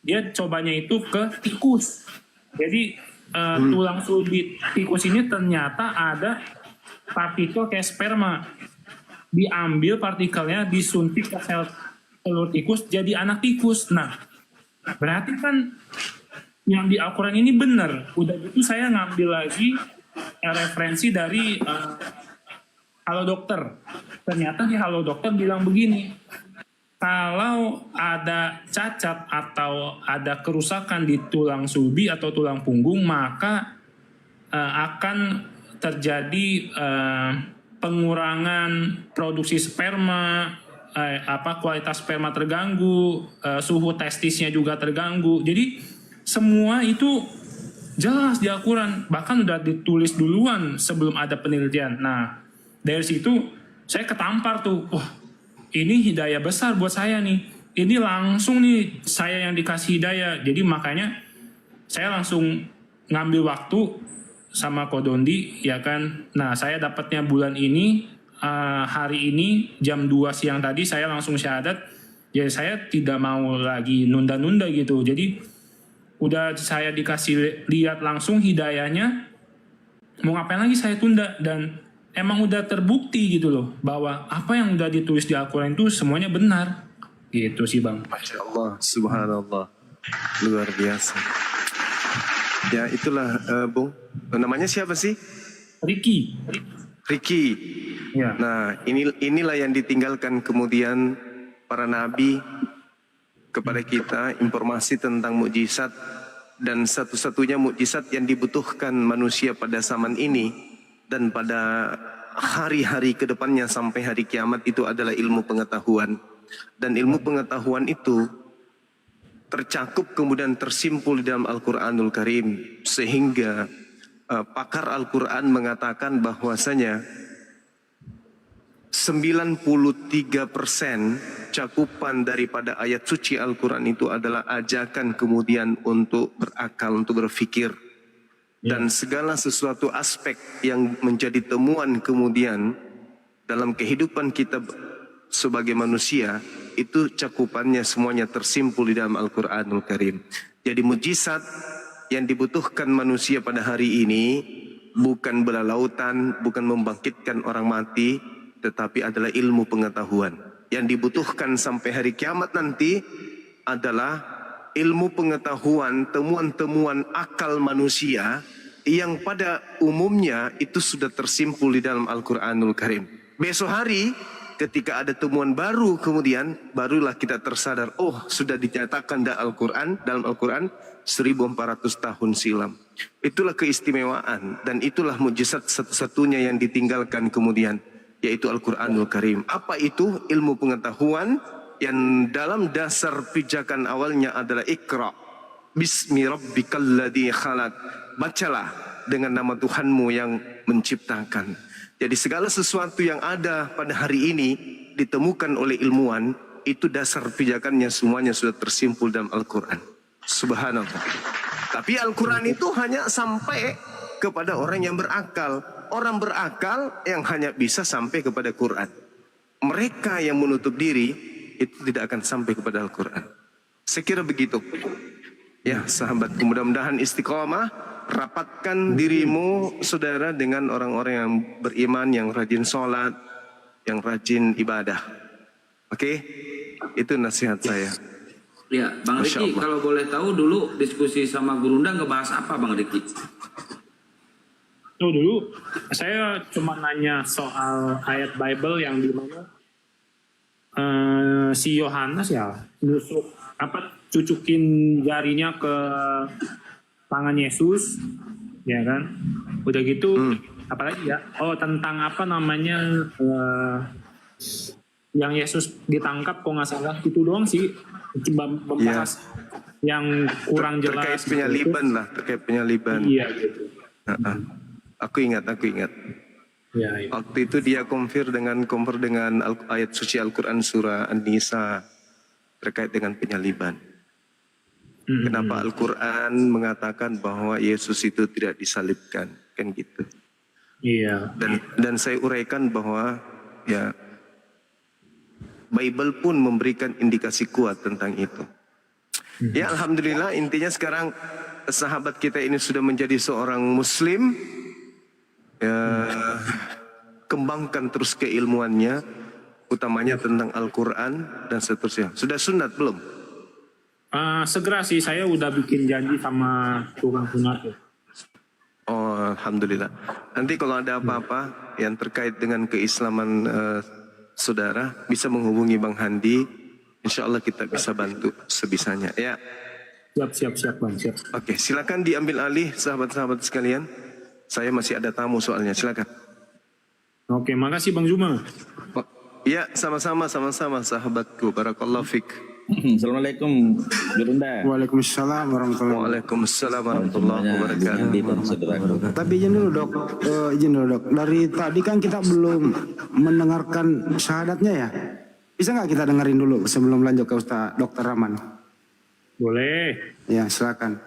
Dia cobanya itu ke tikus. Jadi tulang sulbi tikus ini ternyata ada partikel kayak sperma. Diambil partikelnya, disuntik ke sel telur tikus, jadi anak tikus. Nah, berarti kan yang di Al-Quran ini benar. Udah gitu saya ngambil lagi referensi dari Halo Dokter. Ternyata di Halo Dokter bilang begini, kalau ada cacat atau ada kerusakan di tulang sulbi atau tulang punggung, maka akan terjadi pengurangan produksi sperma, kualitas sperma terganggu, suhu testisnya juga terganggu. Jadi semua itu jelas di Al-Quran, bahkan udah ditulis duluan sebelum ada penelitian. Nah, dari situ saya ketampar tuh, wah ini hidayah besar buat saya nih. Ini langsung nih saya yang dikasih hidayah. Jadi makanya saya langsung ngambil waktu sama Kodondi, ya kan. Nah, saya dapatnya bulan ini, hari ini jam 2 siang tadi saya langsung syahadat. Ya saya tidak mau lagi nunda-nunda gitu. Jadi udah saya dikasih lihat langsung hidayahnya, mau ngapain lagi saya tunda? Dan emang udah terbukti gitu loh, bahwa apa yang udah ditulis di Al-Quran itu semuanya benar. Gitu sih Bang. Masya Allah, subhanallah. Luar biasa. Ya itulah Bung. Namanya siapa sih? Riki. Ya. Nah inilah yang ditinggalkan kemudian para nabi kepada kita, informasi tentang mukjizat, dan satu-satunya mukjizat yang dibutuhkan manusia pada zaman ini dan pada hari-hari kedepannya sampai hari kiamat itu adalah ilmu pengetahuan. Dan ilmu pengetahuan itu tercakup kemudian tersimpul di dalam Al-Quranul Karim, sehingga pakar Al-Quran mengatakan bahwasanya 93% cakupan daripada ayat suci Al-Quran itu adalah ajakan kemudian untuk berakal, untuk berfikir. Dan segala sesuatu aspek yang menjadi temuan kemudian dalam kehidupan kita sebagai manusia, itu cakupannya semuanya tersimpul di dalam Al-Quranul Karim. Jadi mujizat yang dibutuhkan manusia pada hari ini bukan bela lautan, bukan membangkitkan orang mati, tetapi adalah ilmu pengetahuan. Yang dibutuhkan sampai hari kiamat nanti adalah ilmu pengetahuan, temuan-temuan akal manusia yang pada umumnya itu sudah tersimpul di dalam Al-Quranul Karim. Besok hari ketika ada temuan baru kemudian barulah kita tersadar, oh sudah dinyatakan dalam Al-Quran 1400 tahun silam. Itulah keistimewaan dan itulah mujizat satu-satunya yang ditinggalkan kemudian, yaitu Al-Quranul Karim. Apa itu? Ilmu pengetahuan yang dalam dasar pijakan awalnya adalah Iqra bismi rabbikal ladzi khalaq. Bacalah dengan nama Tuhanmu yang menciptakan. Jadi segala sesuatu yang ada pada hari ini ditemukan oleh ilmuwan, itu dasar pijakannya semuanya sudah tersimpul dalam Al-Quran. Subhanallah. Tapi Al-Quran itu hanya sampai kepada orang yang berakal. Orang berakal yang hanya bisa sampai kepada Quran. Mereka yang menutup diri itu tidak akan sampai kepada Al-Quran. Saya kira begitu. Ya sahabatku, mudah-mudahan istiqomah. Rapatkan dirimu saudara dengan orang-orang yang beriman, yang rajin sholat, yang rajin ibadah. Oke? Itu nasihat saya. Ya, Bang Riki, kalau boleh tahu dulu diskusi sama Gurunda ngebahas apa, Bang Riki? Dulu saya cuma nanya soal ayat Bible yang di mana si Yohanes ya nusuk cucukin jarinya ke tangan Yesus, ya kan? Udah gitu, apalagi ya? Oh, tentang apa namanya yang Yesus ditangkap, kok nggak salah itu doang sih. Coba membahas yang kurang jelas. Terkait penyaliban gitu. Terkait penyaliban. Iya gitu. Aku ingat. Ya. Waktu itu dia compare dengan ayat suci Al-Quran surah An-Nisa terkait dengan penyaliban. Kenapa Al-Quran mengatakan bahwa Yesus itu tidak disalibkan, kan gitu. Iya. Dan saya uraikan bahwa ya Bible pun memberikan indikasi kuat tentang itu. Ya alhamdulillah, intinya sekarang sahabat kita ini sudah menjadi seorang Muslim. Ya, kembangkan terus keilmuannya, utamanya tentang Al-Quran dan seterusnya. Sudah sunat belum? Segera sih, saya udah bikin janji sama tukang sunat. Oh, alhamdulillah. Nanti kalau ada apa-apa yang terkait dengan keislaman saudara, bisa menghubungi Bang Handi. Insya Allah kita bisa bantu sebisanya. Ya. Siap Bang, siap. Oke, silakan diambil alih sahabat-sahabat sekalian. Saya masih ada tamu soalnya, silakan. Oke, makasih Bang Juma. Ya, sama-sama sahabatku. Barakallahu fik. Assalamualaikum, Gurunda. Waalaikumsalam warahmatullahi wabarakatuh. Tapi izin dulu dok, dari tadi kan kita belum mendengarkan syahadatnya ya. Bisa nggak kita dengerin dulu sebelum lanjut ke Ustaz Dr. Rahman? Boleh. Ya silakan.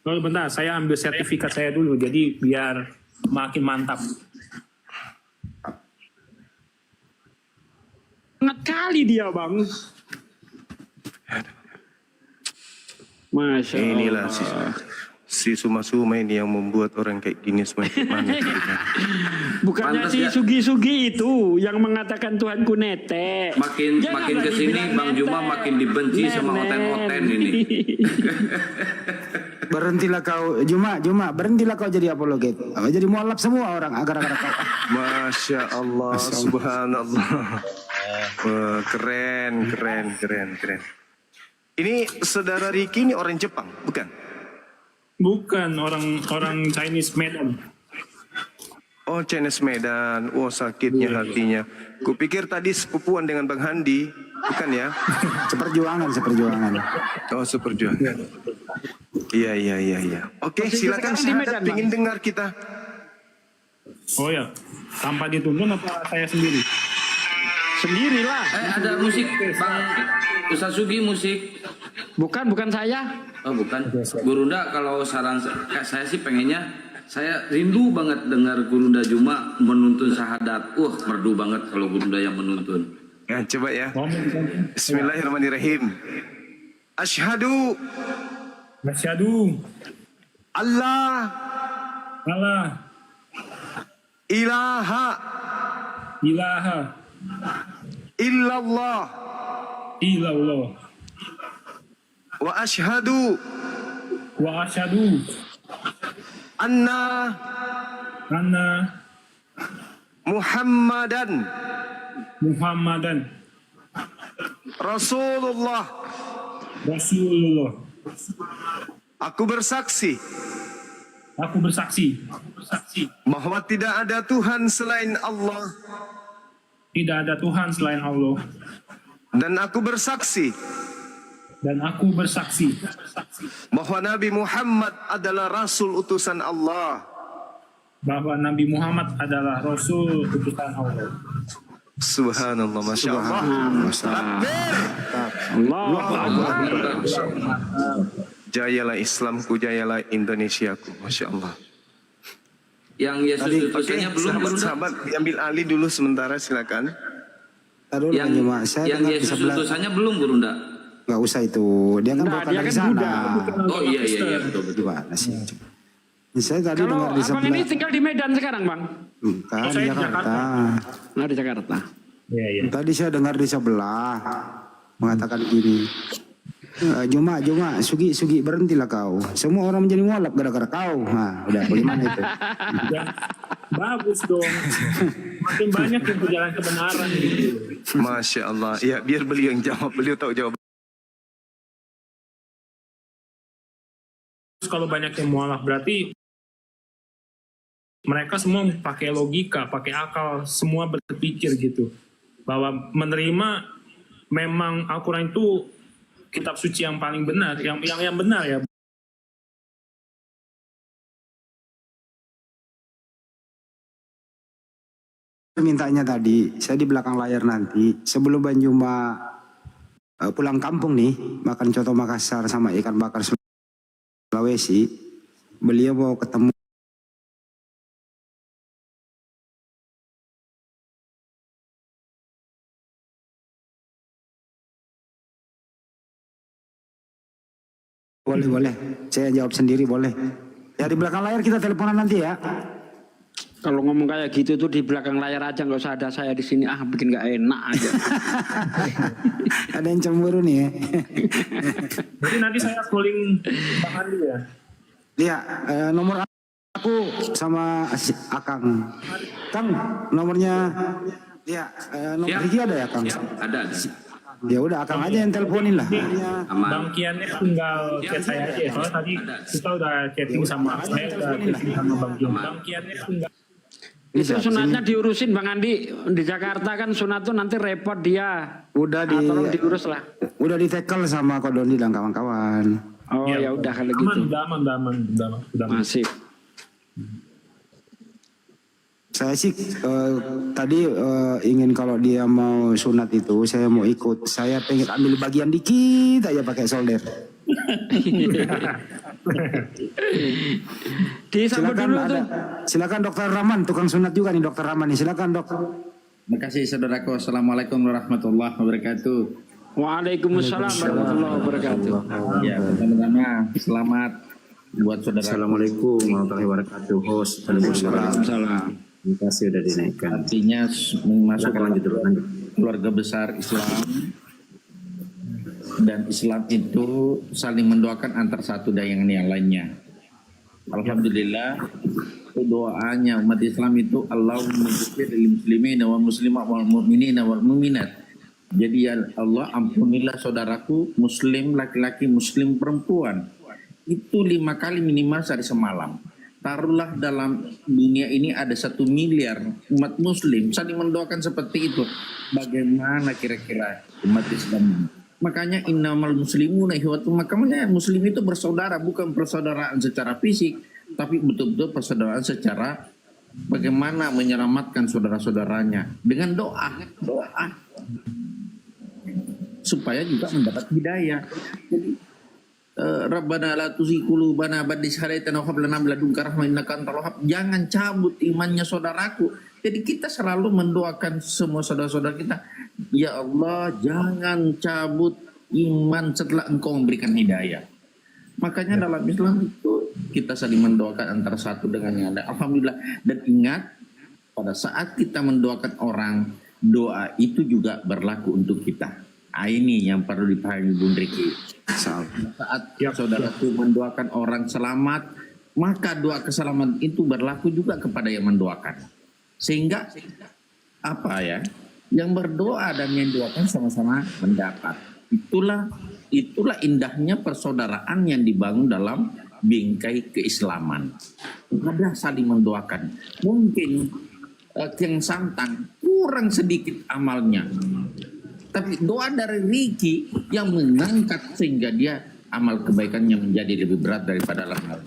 Oh, bentar, saya ambil sertifikat saya dulu, jadi biar makin mantap. Sangat kali dia bang. Masya Allah. Inilah si Suma-Suma ini yang membuat orang kayak gini semakin manis. Bukannya Pantes si ya. Sugi-Sugi itu yang mengatakan Tuhanku nete. Makin kesini dibilang Bang Juma nete. makin dibenci sama oten-oten ini. Berhentilah kau Juma, berhentilah kau jadi apologet. Jadi mualaf semua orang agar-agar kau. Masya Allah, subhanallah. Wah, keren. Ini saudara Riki ini orang Jepang, bukan? Bukan, orang Chinese Medan. Oh, Chinese Medan. Oh, sakitnya hatinya. Kupikir tadi sepupuan dengan Bang Handi, bukan ya? Seperjuangan. Oh, seperjuangan. Iya. Oke, silakan syahadat, ingin dengar kita. Oh ya, tanpa dituntun apa saya sendiri? Sendirilah. Ada musik, Bang Ustaz Sugi musik. Bukan saya. Oh bukan. Gurunda kalau saran saya sih pengennya, saya rindu banget dengar Gurunda Juma menuntun syahadat. Merdu banget kalau Gurunda yang menuntun. Ya, coba ya. Bismillahirrahmanirrahim. Asyhadu Allah ilaha illallah wa asyhadu anna Muhammadan Rasulullah. Aku bersaksi bahwa tidak ada Tuhan selain Allah. Dan aku bersaksi bahwa Nabi Muhammad adalah Rasul utusan Allah. Subhanallah, Masya Allah. Takbir. Allahu Akbar. Jayalah Islamku, jayalah Indonesiaku. Masya Allah. Yang Yesus utusannya belum Gurunda. Sahabat, ambil alih dulu sementara, silakan. Yang Yesus utusannya belum Gurunda. Nggak usah itu, dia kan bukan dari sana. Oh iya betul. Gimana sih? Saya tadi Kalau dengar di abang sebelah. ini tinggal di Medan sekarang, Bang? Bukan, di Jakarta. Nah, di Jakarta. Tadi saya dengar di sebelah mengatakan gini. Juma, Sugi berhentilah kau. Semua orang menjadi mualaf gara-gara kau. Nah, udah bagaimana itu? Bagus dong. Makin banyak yang berjalan kebenaran gitu. Masya Allah. Ya, biar beliau yang jawab. Beliau tahu jawaban. Kalau banyak yang mualaf berarti mereka semua pakai logika, pakai akal, semua berpikir gitu. Bahwa menerima memang Al-Quran itu kitab suci yang paling benar, yang benar ya. Mintanya tadi, saya di belakang layar nanti, sebelum Bang Juma pulang kampung nih, makan coto Makassar sama ikan bakar Sulawesi, beliau mau ketemu. Boleh. Saya jawab sendiri boleh. Ya di belakang layar kita teleponan nanti ya. Kalau ngomong kayak gitu tuh di belakang layar aja, nggak usah ada saya di sini. Bikin nggak enak aja. Ada yang cemburu nih ya. Jadi nanti saya calling Bang Andi ya. Iya, nomor aku sama Akang. Kang, nomornya. Iya, nomor Riki ada ya Kang? Ada. Ya udah Akang aja yang teleponin lah. Bang Kiannya tinggal chat saya aja. Soalnya tadi kita udah chatting sama saya, udah chatting sama Bang Kian. Bang Kiannya tinggal. Itu sunatnya diurusin Bang Andi. Di Jakarta kan sunat tuh nanti repot dia. Udah tolong diurus lah. Udah di tackle sama Kodoni dan kawan-kawan. Oh ya udah kalau gitu. Aman. Masih. Saya sih tadi ingin kalau dia mau sunat itu saya mau ikut. Saya pengen ambil bagian dikit aja pakai solder. Silakan Dokter Rahman, tukang sunat juga nih Dokter Rahman nih. Silakan Dok. Terima kasih saudaraku. Assalamualaikum warahmatullahi wabarakatuh. Waalaikumsalam warahmatullahi wabarakatuh. Ya, pertama-tama selamat buat saudara. Assalamualaikum warahmatullahi wabarakatuh. Host. Waalaikumsalam. Terima kasih sudah dinaikkan. Artinya masuk Lanjut. keluarga besar Islam, dan Islam itu saling mendoakan antar satu dengan yang lainnya. Alhamdulillah, doanya umat Islam itu Allahumma ighfir lil muslimina wal muslimat wal mu'minina wal mu'minat. Jadi ya Allah, ampunilah saudaraku muslim laki-laki, muslim perempuan. Itu 5 kali minimal sehari semalam. Taruhlah dalam dunia ini ada 1 miliar umat muslim saling mendoakan seperti itu. Bagaimana kira-kira umat Islam ini? Makanya innamal muslimuna ikhwatun, makanya muslim itu bersaudara, bukan persaudaraan secara fisik, tapi betul-betul persaudaraan secara bagaimana menyelamatkan saudara-saudaranya dengan doa supaya juga mendapat hidayah. Jadi Rabbana la tuzigh qulubana ba'da idh hadaytana wa hab lana min ladunka rahmah innaka antal wahhab. Jangan cabut imannya saudaraku. Jadi kita selalu mendoakan semua saudara-saudara kita, ya Allah, jangan cabut iman setelah Engkau memberikan hidayah. Makanya dalam Islam itu kita saling mendoakan antara satu dengan yang lain. Alhamdulillah. Dan ingat, pada saat kita mendoakan orang, doa itu juga berlaku untuk kita. Ini yang perlu dipahami Bung Riki. Saat saudara itu mendoakan orang selamat, maka doa keselamatan itu berlaku juga kepada yang mendoakan. Sehingga apa ya? Yang berdoa dan yang doakan sama-sama mendapat. Itulah indahnya persaudaraan yang dibangun dalam bingkai keislaman. Ada saling mendoakan. Mungkin yang santang kurang sedikit amalnya, tapi doa dari Riki yang mengangkat sehingga dia amal kebaikannya menjadi lebih berat daripada amal.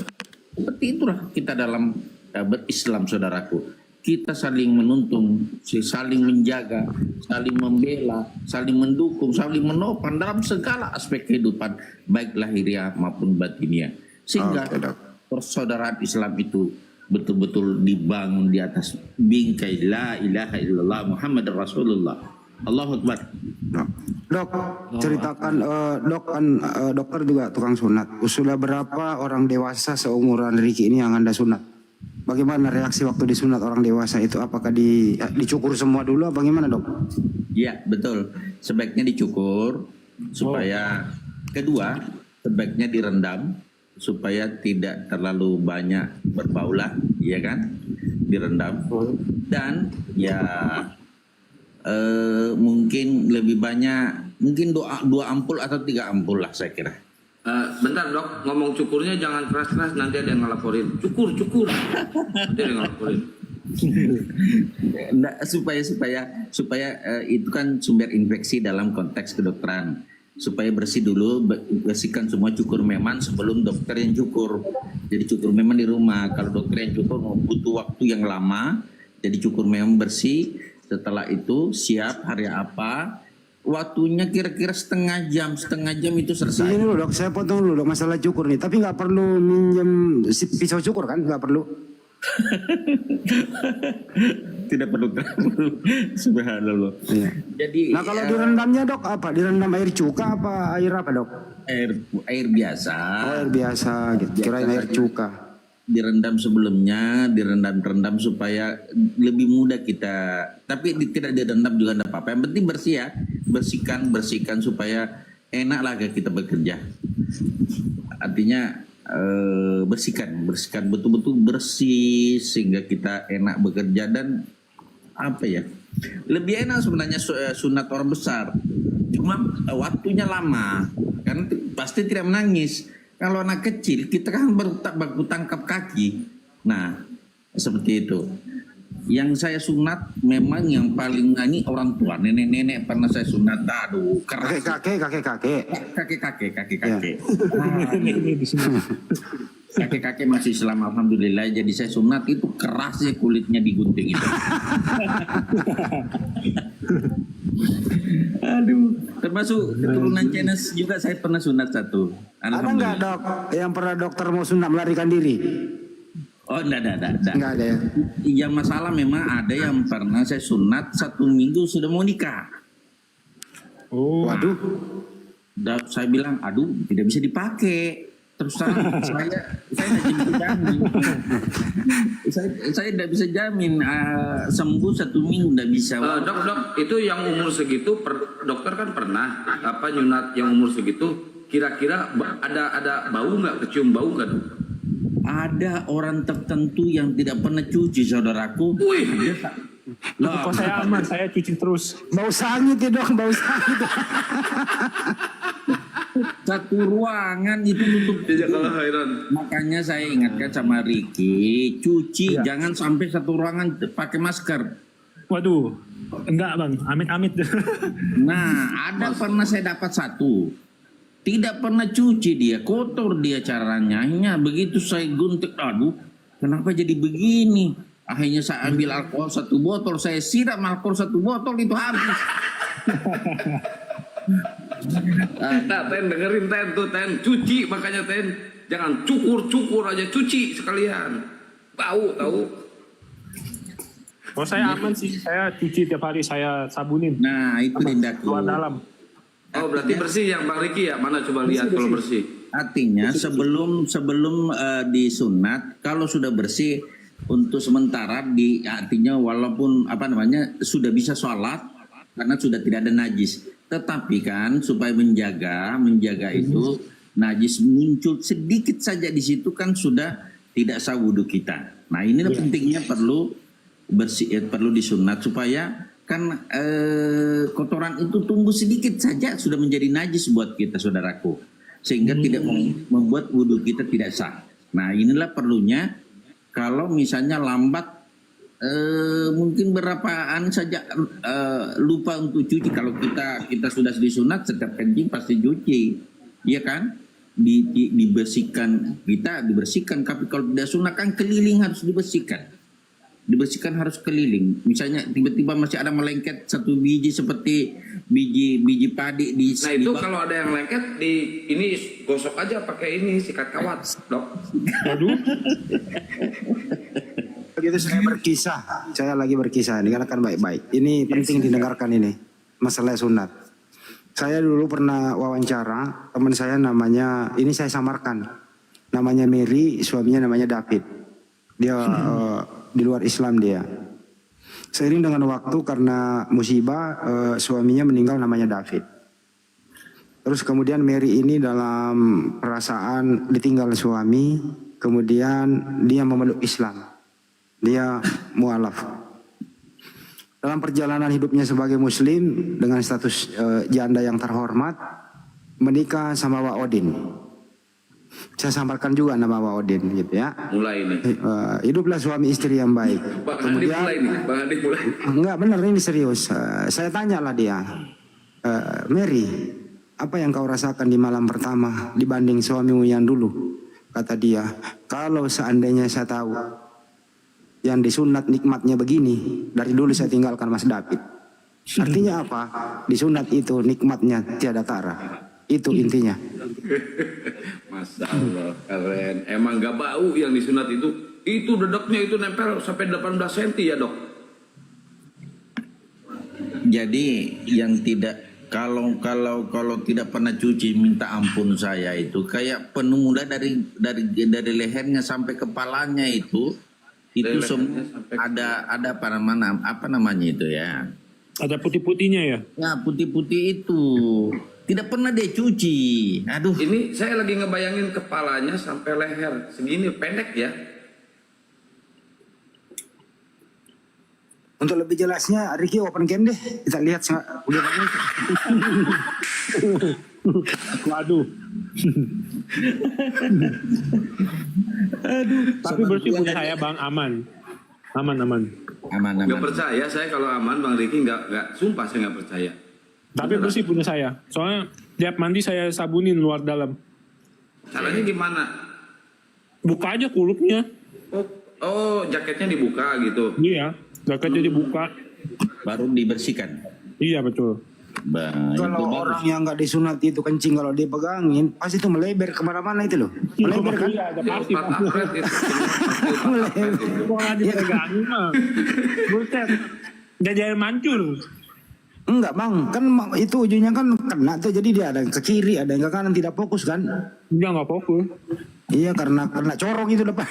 Seperti itulah kita dalam berislam, saudaraku. Kita saling menuntun, saling menjaga, saling membela, saling mendukung, saling menopang dalam segala aspek kehidupan, baik lahiriah maupun batiniah. Sehingga persaudaraan Islam itu betul-betul dibangun di atas bingkai la ilaha illallah Muhammad Rasulullah. Allahu Akbar. Dok, ceritakan dok kan dokter juga tukang sunat. Sudah berapa orang dewasa seumuran Riki ini yang Anda sunat? Bagaimana reaksi waktu disunat orang dewasa itu? Apakah dicukur semua dulu? Bagaimana dok? Ya betul. Sebaiknya dicukur supaya kedua sebaiknya direndam supaya tidak terlalu banyak berbaulah, ya kan? Direndam dan ya. Mungkin lebih banyak, mungkin 2 ampul atau 3 ampul lah saya kira. Bentar dok, ngomong cukurnya jangan keras-keras, nanti ada yang ngelaporin. Cukur. Nanti ada yang ngelaporin. Nggak, supaya itu kan sumber infeksi dalam konteks kedokteran. Supaya bersih dulu, bersihkan semua cukur memang sebelum dokter yang cukur. Jadi cukur memang di rumah. Kalau dokter yang cukur butuh waktu yang lama, jadi cukur memang bersih. Setelah itu siap hari apa, waktunya kira-kira setengah jam itu selesai. Ini dulu dok, saya potong dulu dok masalah cukur nih. Tapi nggak perlu minjem pisau cukur kan? Nggak perlu. Tidak perlu. Subhanallah. Iya. Jadi nah kalau direndamnya dok apa? Direndam air cuka apa air apa dok? Air biasa. Oh, air biasa gitu. Kirain air cuka. Direndam sebelumnya, direndam supaya lebih mudah kita. Tapi tidak direndam juga tidak apa-apa. Yang penting bersih ya, bersihkan supaya enak lah kita bekerja. Artinya bersihkan betul-betul bersih sehingga kita enak bekerja dan apa ya? Lebih enak sebenarnya sunat orang besar. Cuma waktunya lama karena pasti tidak menangis. Kalau anak kecil kita kan baru tangkap kaki. Nah, seperti itu. Yang saya sunat memang yang paling nyanyi orang tua, nenek-nenek pernah saya sunat. Aduh, keras. Kakek. Kakek masih Islam alhamdulillah. Jadi saya sunat itu kerasnya kulitnya digunting itu. Aduh, termasuk keturunan Chinese juga saya pernah sunat satu. Ada nggak dok yang pernah dokter mau sunat melarikan diri? Oh, enggak. Nggak ada ya? Yang masalah memang ada yang pernah saya sunat 1 minggu sudah mau nikah. Oh, Waduh. Dan saya bilang, aduh tidak bisa dipakai. Terus saya tidak bisa jamin. saya tidak bisa jamin sembuh 1 minggu tidak bisa. Dok, itu yang umur segitu, dokter kan pernah nyunat yang umur segitu, kira-kira ada bau nggak, kecium bau nggak dok? Ada orang tertentu yang tidak pernah cuci, saudaraku. Wih. kok saya aman, saya cuci terus. Bau sangit ya dok, bau sangit. Satu ruangan itu tutup. Makanya saya ingatkan sama Riki, cuci jangan sampai satu ruangan pakai masker. Waduh, enggak bang, amit-amit. Nah, ada pernah saya dapat satu, tidak pernah cuci dia, kotor dia caranya. Begitu saya gunting, aduh, kenapa jadi begini? Akhirnya saya ambil alkohol 1 botol, saya siram alkohol 1 botol itu habis. Nah, Ten, dengerin Ten tuh, Ten. Cuci makanya, Ten. Jangan cukur aja, cuci sekalian. Bau, tahu. Oh, saya aman sih. Saya cuci tiap hari, saya sabunin. Nah, itu tindaku. Luar dalam. Oh, berarti bersih yang Bang Riki ya? Mana coba lihat kalau bersih. Artinya sebelum disunat, kalau sudah bersih untuk sementara artinya walaupun sudah bisa sholat karena sudah tidak ada najis. Tetapi kan supaya menjaga itu najis muncul sedikit saja di situ kan sudah tidak sah wudhu kita. Nah, ini pentingnya perlu bersih, perlu disunat supaya kan kotoran itu tumbuh sedikit saja sudah menjadi najis buat kita, saudaraku, sehingga tidak membuat wudhu kita tidak sah. Nah, inilah perlunya kalau misalnya lambat mungkin berapaan saja lupa untuk cuci. Kalau kita sudah disunat setiap kencing pasti cuci, ya kan? Dibersihkan, kita dibersihkan. Tapi kalau tidak sunat kan keliling harus dibersihkan harus keliling. Misalnya tiba-tiba masih ada melengket 1 biji seperti biji padi di. Nah, itu kalau ada yang lengket ini gosok aja pakai ini sikat kawat, Dok. Waduh. Begitu saya lagi berkisah, dengarkan baik-baik. Ini penting didengarkan ini, masalah sunat. Saya dulu pernah wawancara teman saya namanya, ini saya samarkan, namanya Mary, suaminya namanya David. Dia di luar Islam dia. Seiring dengan waktu karena musibah suaminya meninggal namanya David. Terus kemudian Mary ini dalam perasaan ditinggal suami, kemudian dia memeluk Islam. Dia mualaf. Dalam perjalanan hidupnya sebagai muslim dengan status janda yang terhormat, menikah sama Wak Odin. Saya samarkan juga nama Wak Odin gitu ya. Mulai nih. Hiduplah suami istri yang baik. Bang Andi mulai. Enggak benar, ini serius. Saya tanyalah dia, Mary, apa yang kau rasakan di malam pertama dibanding suamimu yang dulu? Kata dia, kalau seandainya saya tahu yang disunat nikmatnya begini, dari dulu saya tinggalkan Mas David. Artinya apa? Disunat itu nikmatnya tiada tara. Itu intinya. Masya Allah, keren. Emang gak bau yang disunat itu. Itu dedeknya itu nempel sampai 18 cm ya, Dok. Jadi yang tidak kalau tidak pernah cuci minta ampun saya itu kayak penuh dari lehernya sampai kepalanya itu semua ada apa namanya itu ya. Ada putih-putihnya ya? Ya, putih-putih itu. Tidak pernah dia cuci. Aduh. Ini saya lagi ngebayangin kepalanya sampai leher. Segini pendek ya. Untuk lebih jelasnya, Ricky open cam deh. Kita lihat udah banyak. Waduh. Tapi bersih punya saya, Bang, aman. Gak percaya saya kalau aman, Bang Riki nggak sumpah saya nggak percaya. Tapi bersih punya saya. Soalnya tiap mandi saya sabunin luar dalam. Caranya gimana? Buka aja kulupnya. Oh, jaketnya dibuka gitu. Iya, jaketnya dibuka. Baru dibersihkan. Iya, betul. Kalau orang yang nggak disunat itu kencing kalau dia pegangin pasti itu melebar kemana-mana itu loh. Melebar kan? Iya, ada pasti. Itu. Kalau dipegangin mah. Buset. Jadi mancur. Enggak bang, kan itu ujungnya kan kena tuh, jadi dia ada yang ke kiri, ada yang ke kanan, tidak fokus kan? Dia nggak fokus. Iya karena corong itu depan.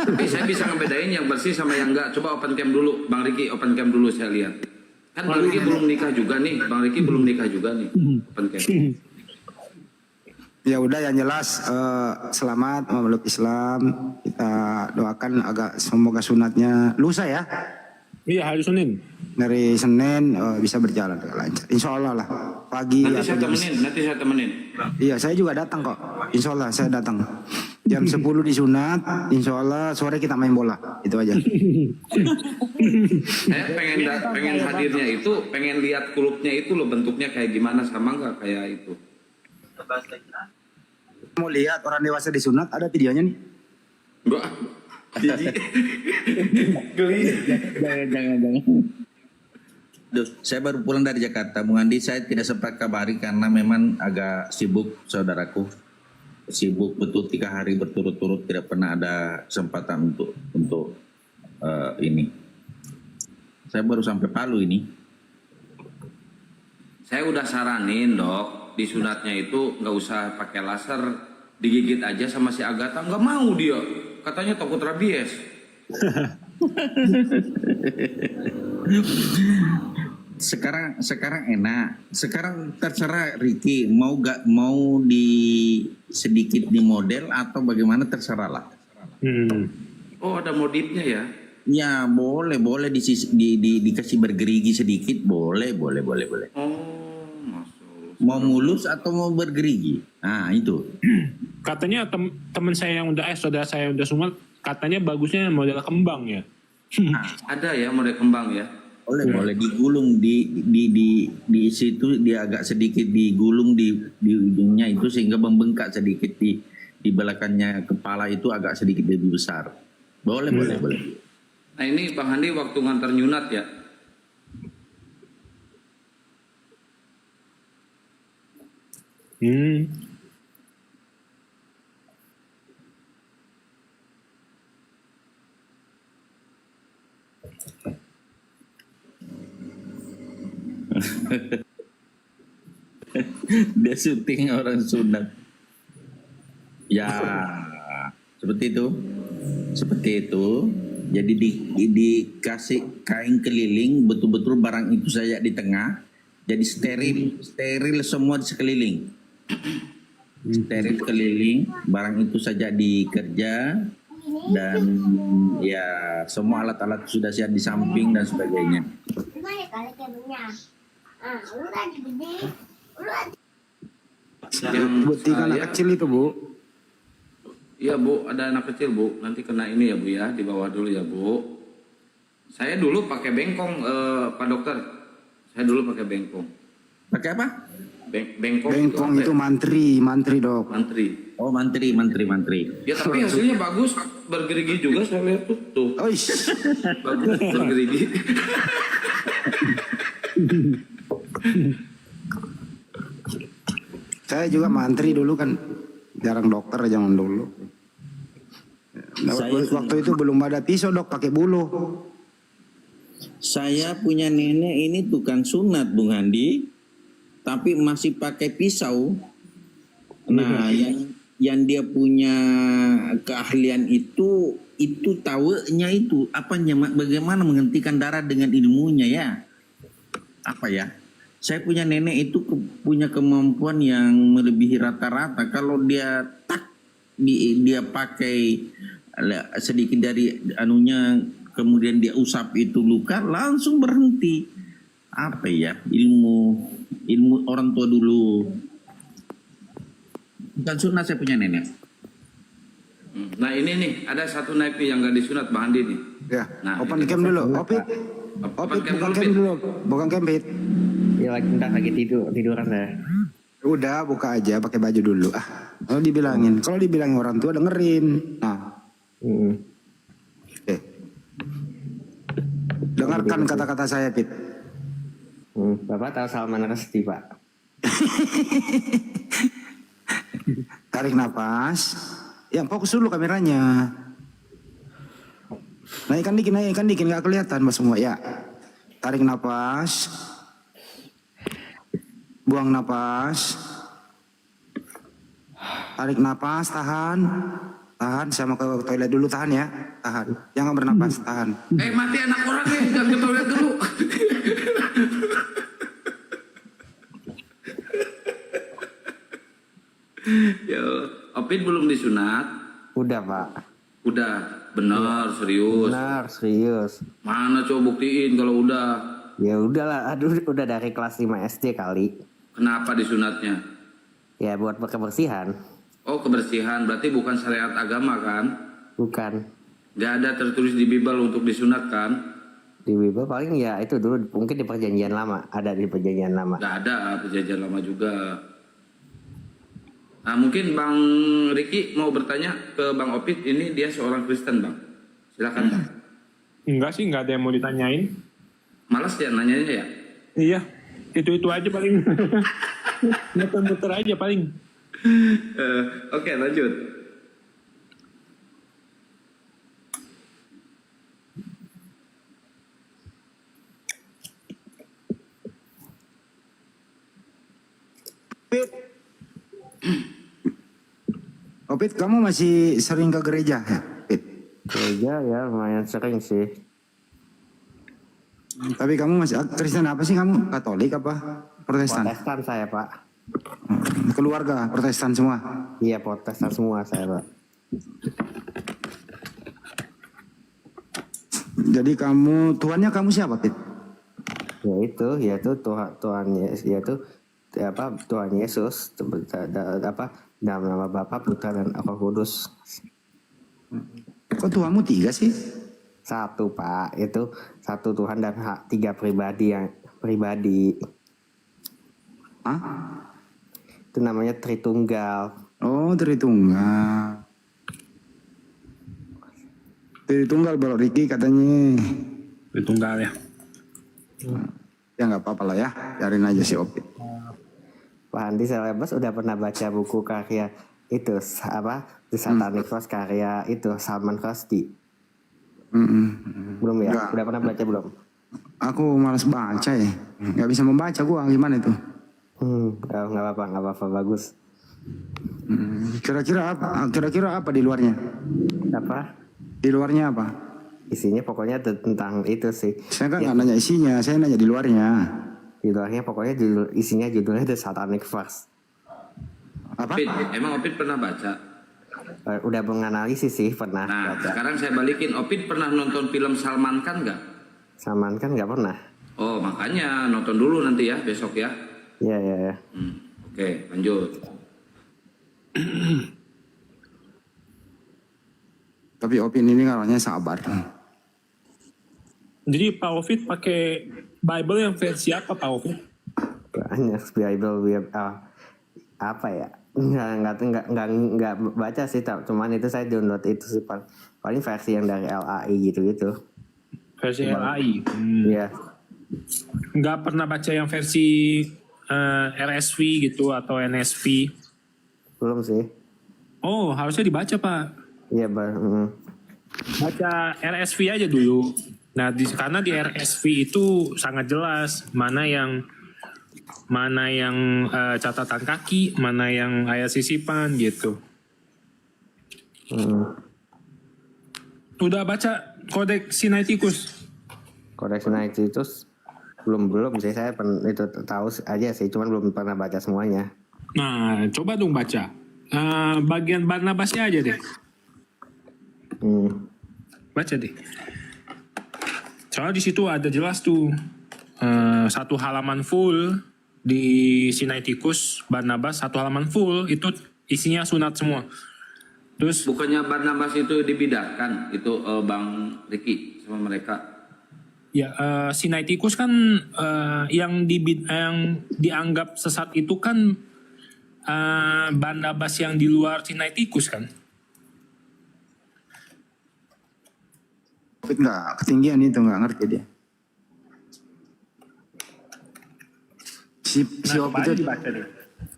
Tapi saya bisa ngebedain yang bersih sama yang enggak. Coba open cam dulu, Bang Riki open cam dulu saya lihat. Kan Bang Riki belum nikah juga nih, open cam. Ya udah, yang jelas selamat memeluk Islam. Kita doakan semoga sunatnya lusa ya. Iya, hari Senin. Dari Senin bisa berjalan dengan lancar. Insya Allah lah pagi. Nanti saya temenin. Iya, saya juga datang kok. Insya Allah saya datang. Jam 10 disunat. Insya Allah sore kita main bola. Itu aja. Saya pengen hadirnya itu, pengen lihat kulupnya itu loh, bentuknya kayak gimana, sama nggak kayak itu. Mau lihat orang dewasa disunat, ada videonya nih. Enggak. Jadi geli. Jangan. Duh, saya baru pulang dari Jakarta, Bung Andi. Saya tidak sempat kabari karena memang agak sibuk, saudaraku. Sibuk betul 3 hari berturut-turut, tidak pernah ada kesempatan untuk ini. Saya baru sampai Palu ini. Saya udah saranin dok, di sunatnya itu nggak usah pakai laser, digigit aja sama si Agatha. Nggak mau dia, katanya takut rabies. Sekarang enak. Sekarang terserah Ricky mau sedikit di model atau bagaimana, terserah lah. Oh ada modifnya ya? Ya boleh dikasih bergerigi sedikit, boleh. Oh masuk. Mau mulus atau mau bergerigi? Nah itu. Katanya teman saya yang udah saudara saya yang udah sunat, katanya bagusnya model kembang ya. Ada ya model kembang ya? Boleh digulung di situ, dia agak sedikit digulung di ujungnya itu sehingga membengkak sedikit di belakangnya kepala itu agak sedikit lebih besar. Boleh. Nah ini Bang Handi waktu ngantar nyunat ya? Dia syuting orang sunat. Ya, seperti itu. Jadi dikasih kain keliling, betul-betul barang itu saja di tengah. Jadi steril semua di sekeliling. Steril keliling, barang itu saja dikerja dan ya semua alat-alat sudah siap di samping dan sebagainya. Yang Butik anak kecil itu Bu. Iya Bu, ada anak kecil Bu, nanti kena ini ya Bu ya, di bawah dulu ya Bu. Saya dulu pakai bengkong Pak Dokter. Saya dulu pakai bengkong. Pakai apa? Bengkong Itu mantri Dok. Mantri. Oh mantri. Ya tapi hasilnya bagus, bergerigi juga saya lihat tuh. Bagus bergerigi. Saya juga mantri dulu kan, jarang dokter zaman dulu. Waktu itu belum ada pisau Dok, pakai bulu. Saya punya nenek ini tukang sunat Bung Handi, tapi masih pakai pisau. Nah, yang dia punya keahlian itu taunya itu bagaimana menghentikan darah dengan ilmunya ya. Apa ya? Saya punya nenek itu punya kemampuan yang melebihi rata-rata. Kalau dia dia pakai sedikit dari anunya, kemudian dia usap itu luka, langsung berhenti. Apa ya, ilmu orang tua dulu. Bukan sunat, saya punya nenek. Nah ini nih, ada satu napi yang gak disunat Bang Handi nih. Ya, Nah, open cam dulu. Opit bukan cam dulu. Bukan cam Pit. Ya lagi tiduran saya. Udah buka aja pakai baju dulu. Kalau dibilangin orang tua dengerin. Nah. Oke. Dengarkan kata-kata saya, Pit. Bapak tahu Salman Rushdie, Pak? Tarik nafas. Yang fokus dulu kameranya. Naikkan dikit, nggak kelihatan mas semua ya. Tarik nafas. Buang nafas. Tarik nafas, tahan. Sama ke toilet dulu, tahan ya. Tahan. Jangan bernapas, tahan. Mati anak orang ya, jangan ke toilet dulu. Ya, Opit belum disunat? Udah, Pak. Udah, benar, serius. Benar, serius. Mana coba buktiin kalau udah? Ya udahlah, udah dari kelas 5 SD kali. Kenapa disunatnya? Ya buat kebersihan. Oh kebersihan, berarti bukan syariat agama kan? Bukan. Gak ada tertulis di Bible untuk disunat kan? Di Bible paling ya itu dulu mungkin di perjanjian lama. Ada di perjanjian lama. Gak ada perjanjian lama juga. Nah mungkin Bang Ricky mau bertanya ke Bang Opit, ini dia seorang Kristen Bang. Silakan Pak. Enggak sih, nggak ada yang mau ditanyain. Malas ya nanyanya ya? Iya, itu aja paling. Muter-muter aja paling. Oke, lanjut. Opit, kamu masih sering ke gereja? Pit? Gereja ya lumayan sering sih. Tapi kamu masih Kristen apa sih kamu? Katolik apa? Protestan? Protestan saya Pak. Keluarga Protestan semua? Iya Protestan semua saya Pak. Jadi Tuhannya kamu siapa, Pit? Yaitu Tuhan Yesus dalam nama Bapa, Putra dan Roh Kudus. Kok Tuhanmu 3 sih? Satu Pak, itu satu Tuhan dan 3 pribadi. Hah? Itu namanya Tritunggal. Oh, Tritunggal. Tritunggal Bro Riki katanya. Tritunggal ya. Ya nggak apa-apa lah ya, cariin aja si Opit. Pak Andi Selebes udah pernah baca buku karya itu The Satanic Force karya itu Salman Rushdie? Belum ya? Enggak. Udah pernah baca belum? Aku malas baca ya, nggak bisa membaca gua, gimana itu? Nggak apa-apa, bagus. Kira-kira apa di luarnya? Apa? Di luarnya apa? Isinya pokoknya tentang itu sih. Saya kan nggak nanya isinya, saya nanya di luarnya. Di luarnya pokoknya isinya judulnya The Satanic Force. Apa? Opit, emang Opit pernah baca? Udah menganalisis sih, pernah Nah, baca. sekarang saya balikin. Opit pernah nonton film Salman Khan nggak? Salman kan nggak pernah. Oh, makanya nonton dulu nanti ya, besok ya. Iya. Oke, lanjut. Tapi Opin ini orangnya sabar. Jadi Pak Ovid pakai Bible yang versi apa Pak Ovid? Banyak Bible apa ya? Nggak baca sih, cuman itu saya download itu sih paling versi yang dari LAI gitu. Versi LAI. Iya. Nggak pernah baca yang versi RSV gitu atau NSV? Belum sih. Oh, harusnya dibaca Pak. Iya, Baca RSV aja dulu. Nah, karena di RSV itu sangat jelas mana yang catatan kaki, mana yang ayat sisipan gitu. Udah baca Kodeks Sinaiticus? Kodeks Sinaiticus belum sih, saya itu tahu aja sih, cuman belum pernah baca semuanya. Nah, coba dong baca. Bagian Barnabasnya aja deh. Baca deh. Soalnya di situ ada jelas tuh 1 halaman full di Sinaiticus Barnabas, 1 halaman full itu isinya sunat semua. Terus Bukannya Barnabas itu dibidarkan, itu Bang Riki sama mereka. ya Sinaiticus kan yang dianggap sesat itu kan Barnabas yang di luar Sinaiticus kan. Opit nggak ketinggian itu, nggak ngerti dia.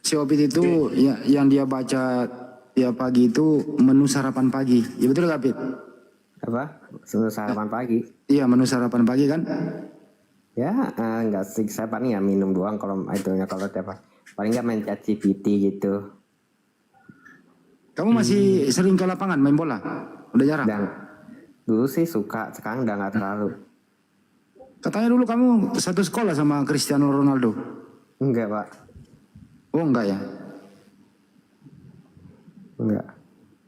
Si Opit itu ya, yang dia baca tiap pagi itu menu sarapan pagi. Ya betul nggak, Pit? Apa? Sarapan pagi? Iya, menu sarapan pagi kan? Ya, enggak sih, saya paling ya minum doang kalau tiap hari. Paling nggak main ChatGPT gitu. Kamu masih sering ke lapangan main bola? Udah jarang? Dulu sih suka, sekarang udah nggak terlalu. Katanya dulu kamu satu sekolah sama Cristiano Ronaldo. Enggak Pak. Oh enggak ya? Enggak.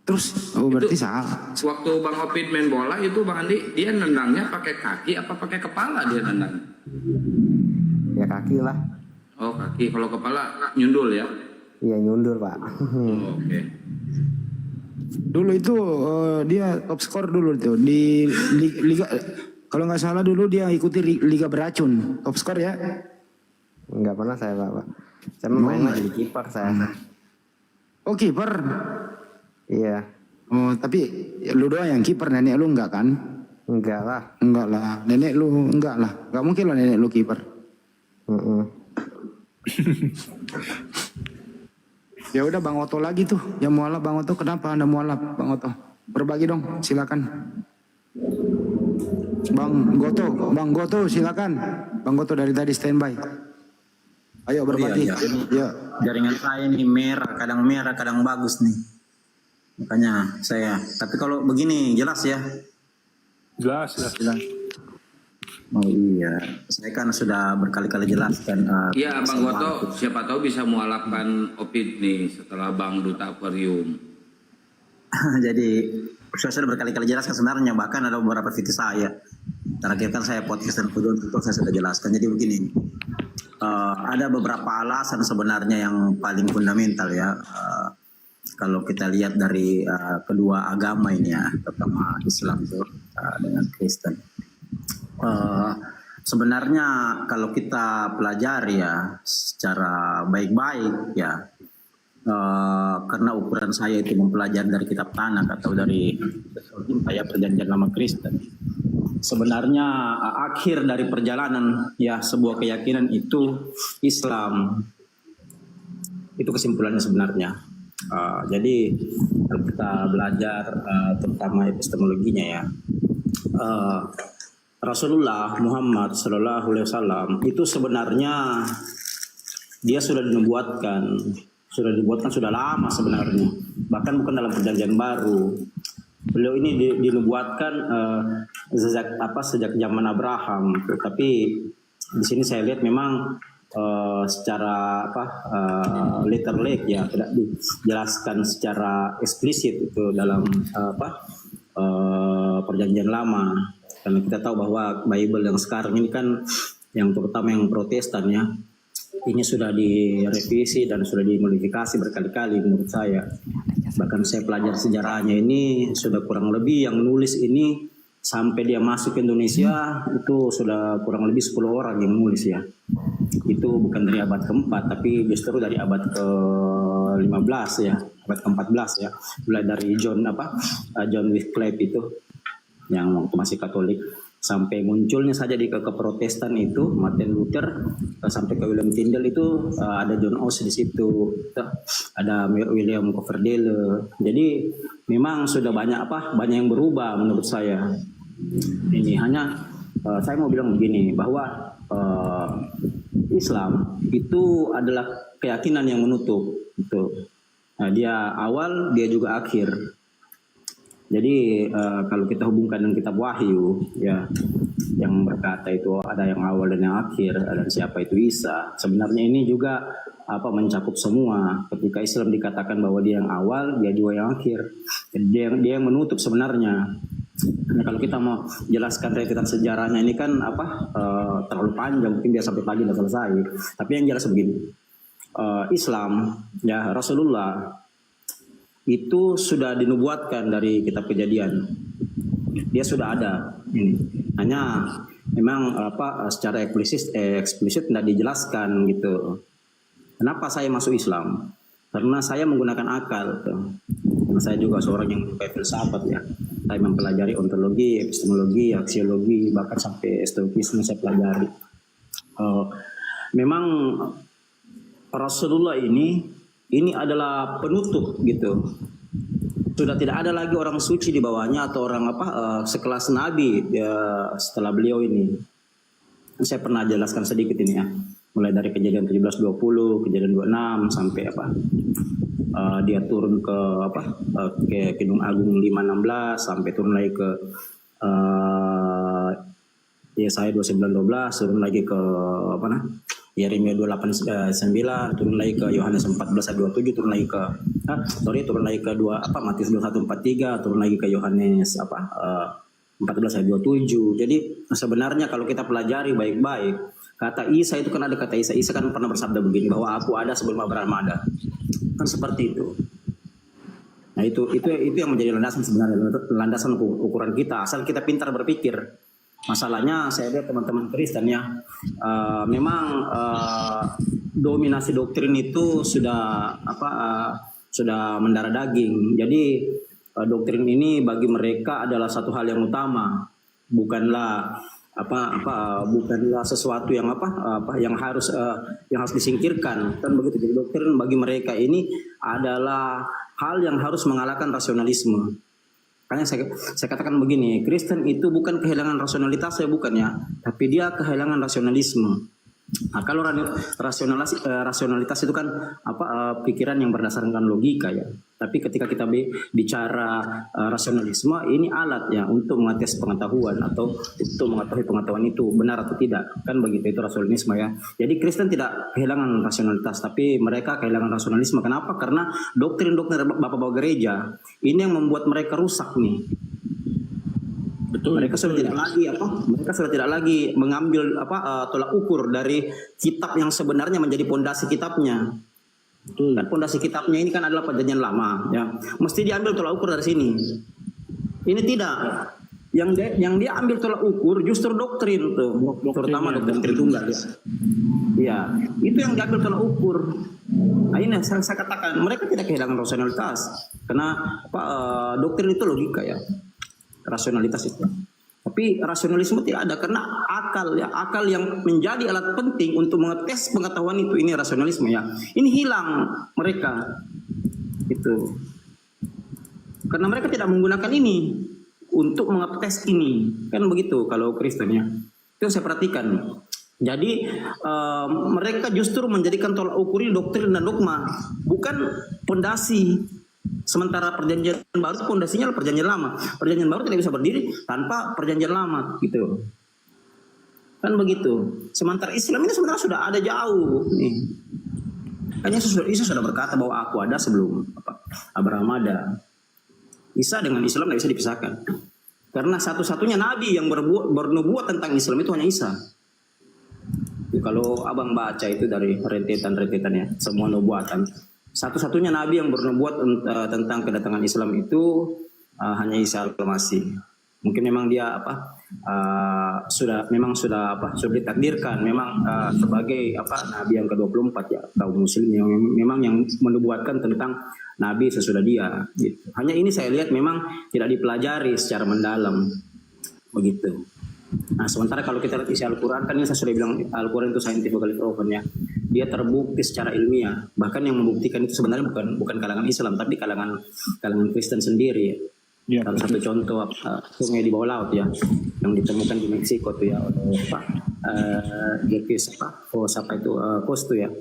Terus, berarti salah. Waktu Bang Opit main bola itu Bang Andi, dia nendangnya pakai kaki apa pakai kepala dia nendang? Ya kaki lah. Oh kaki, kalau kepala nyundul ya? Iya nyundur Pak. Oh, oke. Dulu itu dia top skor dulu tuh di liga, kalau nggak salah dulu dia ikuti liga beracun, top skor ya? Nggak pernah saya Pak. Saya main jadi kiper saya. Oh kiper? Iya. Oh, tapi lu doang yang kiper, nenek lu enggak kan? Enggak lah. Enggak lah, nenek lu enggak lah. Enggak mungkin lah nenek lu kiper. Ya udah Bang Oto lagi tuh, yang mualaf Bang Oto. Kenapa Anda mualaf Bang Oto? Berbagi dong, silakan. Bang Goto silakan. Bang Goto dari tadi standby. Ayo berbagi. Iya. Jaringan saya ini merah, kadang bagus nih. Makanya saya. Tapi kalau begini jelas ya. Jelas. Oh iya, saya kan sudah berkali-kali jelaskan. Iya Bang Goto, siapa tahu bisa mualafkan opini setelah Bang Duta Aquarium. Jadi saya sudah berkali-kali jelaskan sebenarnya, bahkan ada beberapa video saya. Terakhir kan saya podcast dan video itu saya sudah jelaskan. Jadi begini, ada beberapa alasan sebenarnya yang paling fundamental ya. Kalau kita lihat dari kedua agama ini ya, terutama Islam itu dengan Kristen. Sebenarnya kalau kita pelajari ya secara baik-baik ya, karena ukuran saya itu mempelajari dari kitab Tanakh atau dari perjanjian lama Kristen. Sebenarnya akhir dari perjalanan ya sebuah keyakinan itu Islam. Itu kesimpulannya sebenarnya. Jadi kalau kita belajar terutama epistemologinya ya, Rasulullah Muhammad Sallallahu Alaihi Wasallam itu sebenarnya dia sudah dinubuatkan sudah lama sebenarnya, bahkan bukan dalam perjanjian baru. Beliau ini dinubuatkan sejak zaman Abraham, tapi di sini saya lihat memang secara literally ya tidak dijelaskan secara eksplisit itu dalam perjanjian lama. Karena kita tahu bahwa Bible yang sekarang ini kan yang terutama yang Protestan ya, ini sudah direvisi dan sudah dimodifikasi berkali-kali menurut saya. Bahkan saya pelajari sejarahnya ini sudah kurang lebih yang nulis ini sampai dia masuk ke Indonesia itu sudah kurang lebih 10 orang yang nulis ya. Itu bukan dari abad ke-4 tapi justru dari abad ke-15 ya, abad ke-14 ya. Mulai dari John Wycliffe itu yang waktu masih Katolik sampai munculnya saja di ke Protestan itu Martin Luther sampai ke William Tyndale itu ada John Oz di situ, ada William Coverdale. Jadi memang sudah banyak yang berubah menurut saya. Ini hanya saya mau bilang begini bahwa Islam itu adalah keyakinan yang menutup itu. Nah, dia awal, dia juga akhir. Jadi kalau kita hubungkan dengan kitab Wahyu ya, yang berkata itu ada yang awal dan yang akhir, dan siapa itu Isa. Sebenarnya ini juga mencakup semua. Ketika Islam dikatakan bahwa dia yang awal, dia juga yang akhir. Jadi dia yang menutup sebenarnya. Nah, kalau kita mau jelaskan rentetan sejarahnya ini kan terlalu panjang, mungkin dia sampai pagi tidak selesai. Tapi yang jelas begini, Islam ya Rasulullah itu sudah dinubuatkan dari kitab Kejadian. Dia sudah ada ini. Hanya memang secara eksplisit tidak dijelaskan gitu. Kenapa saya masuk Islam? Karena saya menggunakan akal. Karena saya juga seorang yang menyukai filsafat ya. Saya mempelajari ontologi, epistemologi, aksiologi, bahkan sampai stoikisme saya pelajari. Memang Rasulullah ini adalah penutup gitu. Sudah tidak ada lagi orang suci di bawahnya atau orang sekelas nabi setelah beliau ini. Saya pernah jelaskan sedikit ini ya. Mulai dari Kejadian 17:20, Kejadian 26 sampai dia turun ke Kidung Agung 5:16 sampai turun lagi ke Yesaya 29:12, turun lagi ke Yeremia 28:9, turun lagi ke Yohanes 14:27, turun lagi ke Matius 21:43, turun lagi ke Yohanes 14:27. Jadi sebenarnya kalau kita pelajari baik-baik, kata Isa itu kan ada kata Isa. Isa kan pernah bersabda begini bahwa aku ada sebelum Abraham ada. Kan seperti itu. Nah itu yang menjadi landasan sebenarnya, landasan ukuran kita asal kita pintar berpikir. Masalahnya saya lihat teman-teman Kristen ya, memang dominasi doktrin itu sudah mendarah daging. Jadi doktrin ini bagi mereka adalah satu hal yang utama, bukanlah bukanlah sesuatu yang yang harus disingkirkan, kan begitu. Jadi doktrin bagi mereka ini adalah hal yang harus mengalahkan rasionalisme. Makanya saya katakan begini, Kristen itu bukan kehilangan rasionalitas, bukan ya, tapi dia kehilangan rasionalisme. Nah, kalau rasionalitas itu kan pikiran yang berdasarkan logika ya. Tapi ketika kita bicara rasionalisme, ini alat ya untuk mengetes pengetahuan atau untuk mengetahui pengetahuan itu benar atau tidak, kan begitu, itu rasionalisme ya. Jadi Kristen tidak kehilangan rasionalitas, tapi mereka kehilangan rasionalisme. Kenapa? Karena doktrin-doktrin bapak-bapak gereja ini yang membuat mereka rusak nih. Betul. Mereka sudah tidak lagi mengambil tolak ukur dari kitab yang sebenarnya menjadi pondasi kitabnya. Betul. Dan pondasi kitabnya ini kan adalah perjanjian lama ya. Mesti diambil tolak ukur dari sini. Ini tidak. Yang dia ambil tolak ukur justru doktrin tuh, terutama doktrin Tritunggal ya. Ya, itu yang diambil tolak ukur. Nah, ini saya katakan mereka tidak kehilangan rasionalitas karena doktrin itu logika ya. Rasionalitas itu. Tapi rasionalisme tidak ada karena akal yang menjadi alat penting untuk mengetes pengetahuan itu, ini rasionalisme ya. Ini hilang mereka itu. Karena mereka tidak menggunakan ini untuk mengetes ini. Kan begitu kalau Kristen ya. Itu saya perhatikan. Jadi mereka justru menjadikan tolak ukur ini doktrin dan dogma, bukan pondasi. Sementara perjanjian baru itu pondasinya adalah perjanjian lama. Perjanjian baru tidak bisa berdiri tanpa perjanjian lama, gitu. Kan begitu. Sementara Islam ini sebenarnya sudah ada jauh nih. Kan Yesus sudah berkata bahwa aku ada sebelum Abraham ada. Isa dengan Islam tidak bisa dipisahkan. Karena satu-satunya nabi yang bernubuat tentang Islam itu hanya Isa. Kalau abang baca itu dari rentetan-rentetannya, semua nubuatan. Satu-satunya nabi yang bernubuat tentang kedatangan Islam itu hanya Isa Al-Masih. Mungkin memang dia sudah ditakdirkan memang sebagai nabi yang ke-24 ya, kaum muslim yang memang yang menubuatkan tentang nabi sesudah dia gitu. Hanya ini saya lihat memang tidak dipelajari secara mendalam begitu. Nah, sementara kalau kita lihat isi Al-Quran, kan ini saya sudah bilang Al-Quran itu scientifically proven ya. Dia terbukti secara ilmiah. Bahkan yang membuktikan itu sebenarnya bukan kalangan Islam, tapi kalangan Kristen sendiri. Ya. Salah satu contoh sungai di bawah laut ya, yang ditemukan di Meksiko tuh ya, oleh Costo ya.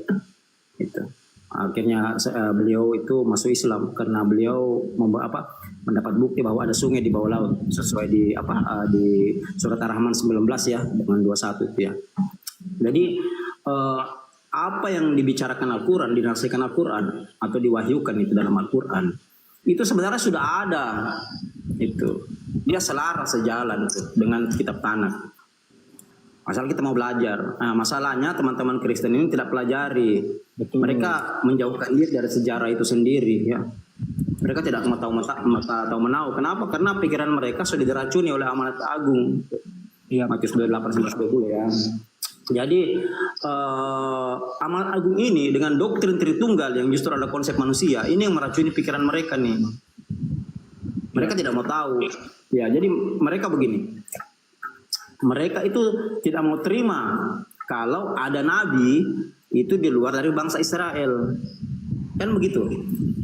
Itu. Akhirnya beliau itu masuk Islam karena beliau mendapat bukti bahwa ada sungai di bawah laut sesuai di surat Ar-Rahman 19 ya dengan 21 itu ya. Jadi apa yang dibicarakan Al-Quran, dinarasikan Al-Quran atau diwahyukan itu dalam Al-Quran itu sebenarnya sudah ada itu. Dia selaras sejalan tuh dengan kitab Tanakh. Asal kita mau belajar. Nah, masalahnya teman-teman Kristen ini tidak pelajari. Betul. Mereka menjauhkan diri dari sejarah itu sendiri ya. Mereka tidak mau tahu menau. Kenapa? Karena pikiran mereka sudah diracuni oleh amanat agung. Ya. Matius 28-20 ya. Jadi amanat agung ini dengan doktrin Tritunggal yang justru ada konsep manusia, ini yang meracuni pikiran mereka nih. Mereka tidak mau tahu. Ya, jadi mereka begini. Mereka itu tidak mau terima kalau ada nabi itu di luar dari bangsa Israel. Kan begitu.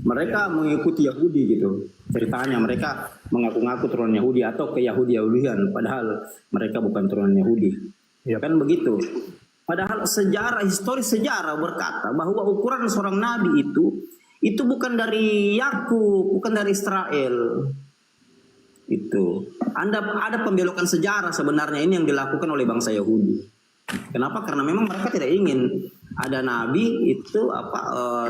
Mereka mengikuti Yahudi gitu. Ceritanya mereka mengaku-ngaku turunan Yahudi atau ke Yahudi-Yahudian padahal mereka bukan turunan Yahudi. Ya kan begitu. Padahal historis sejarah berkata bahwa ukuran seorang nabi itu bukan dari Yakub, bukan dari Israel. Itu. Ada pembelokan sejarah sebenarnya ini yang dilakukan oleh bangsa Yahudi. Kenapa? Karena memang mereka tidak ingin ada nabi itu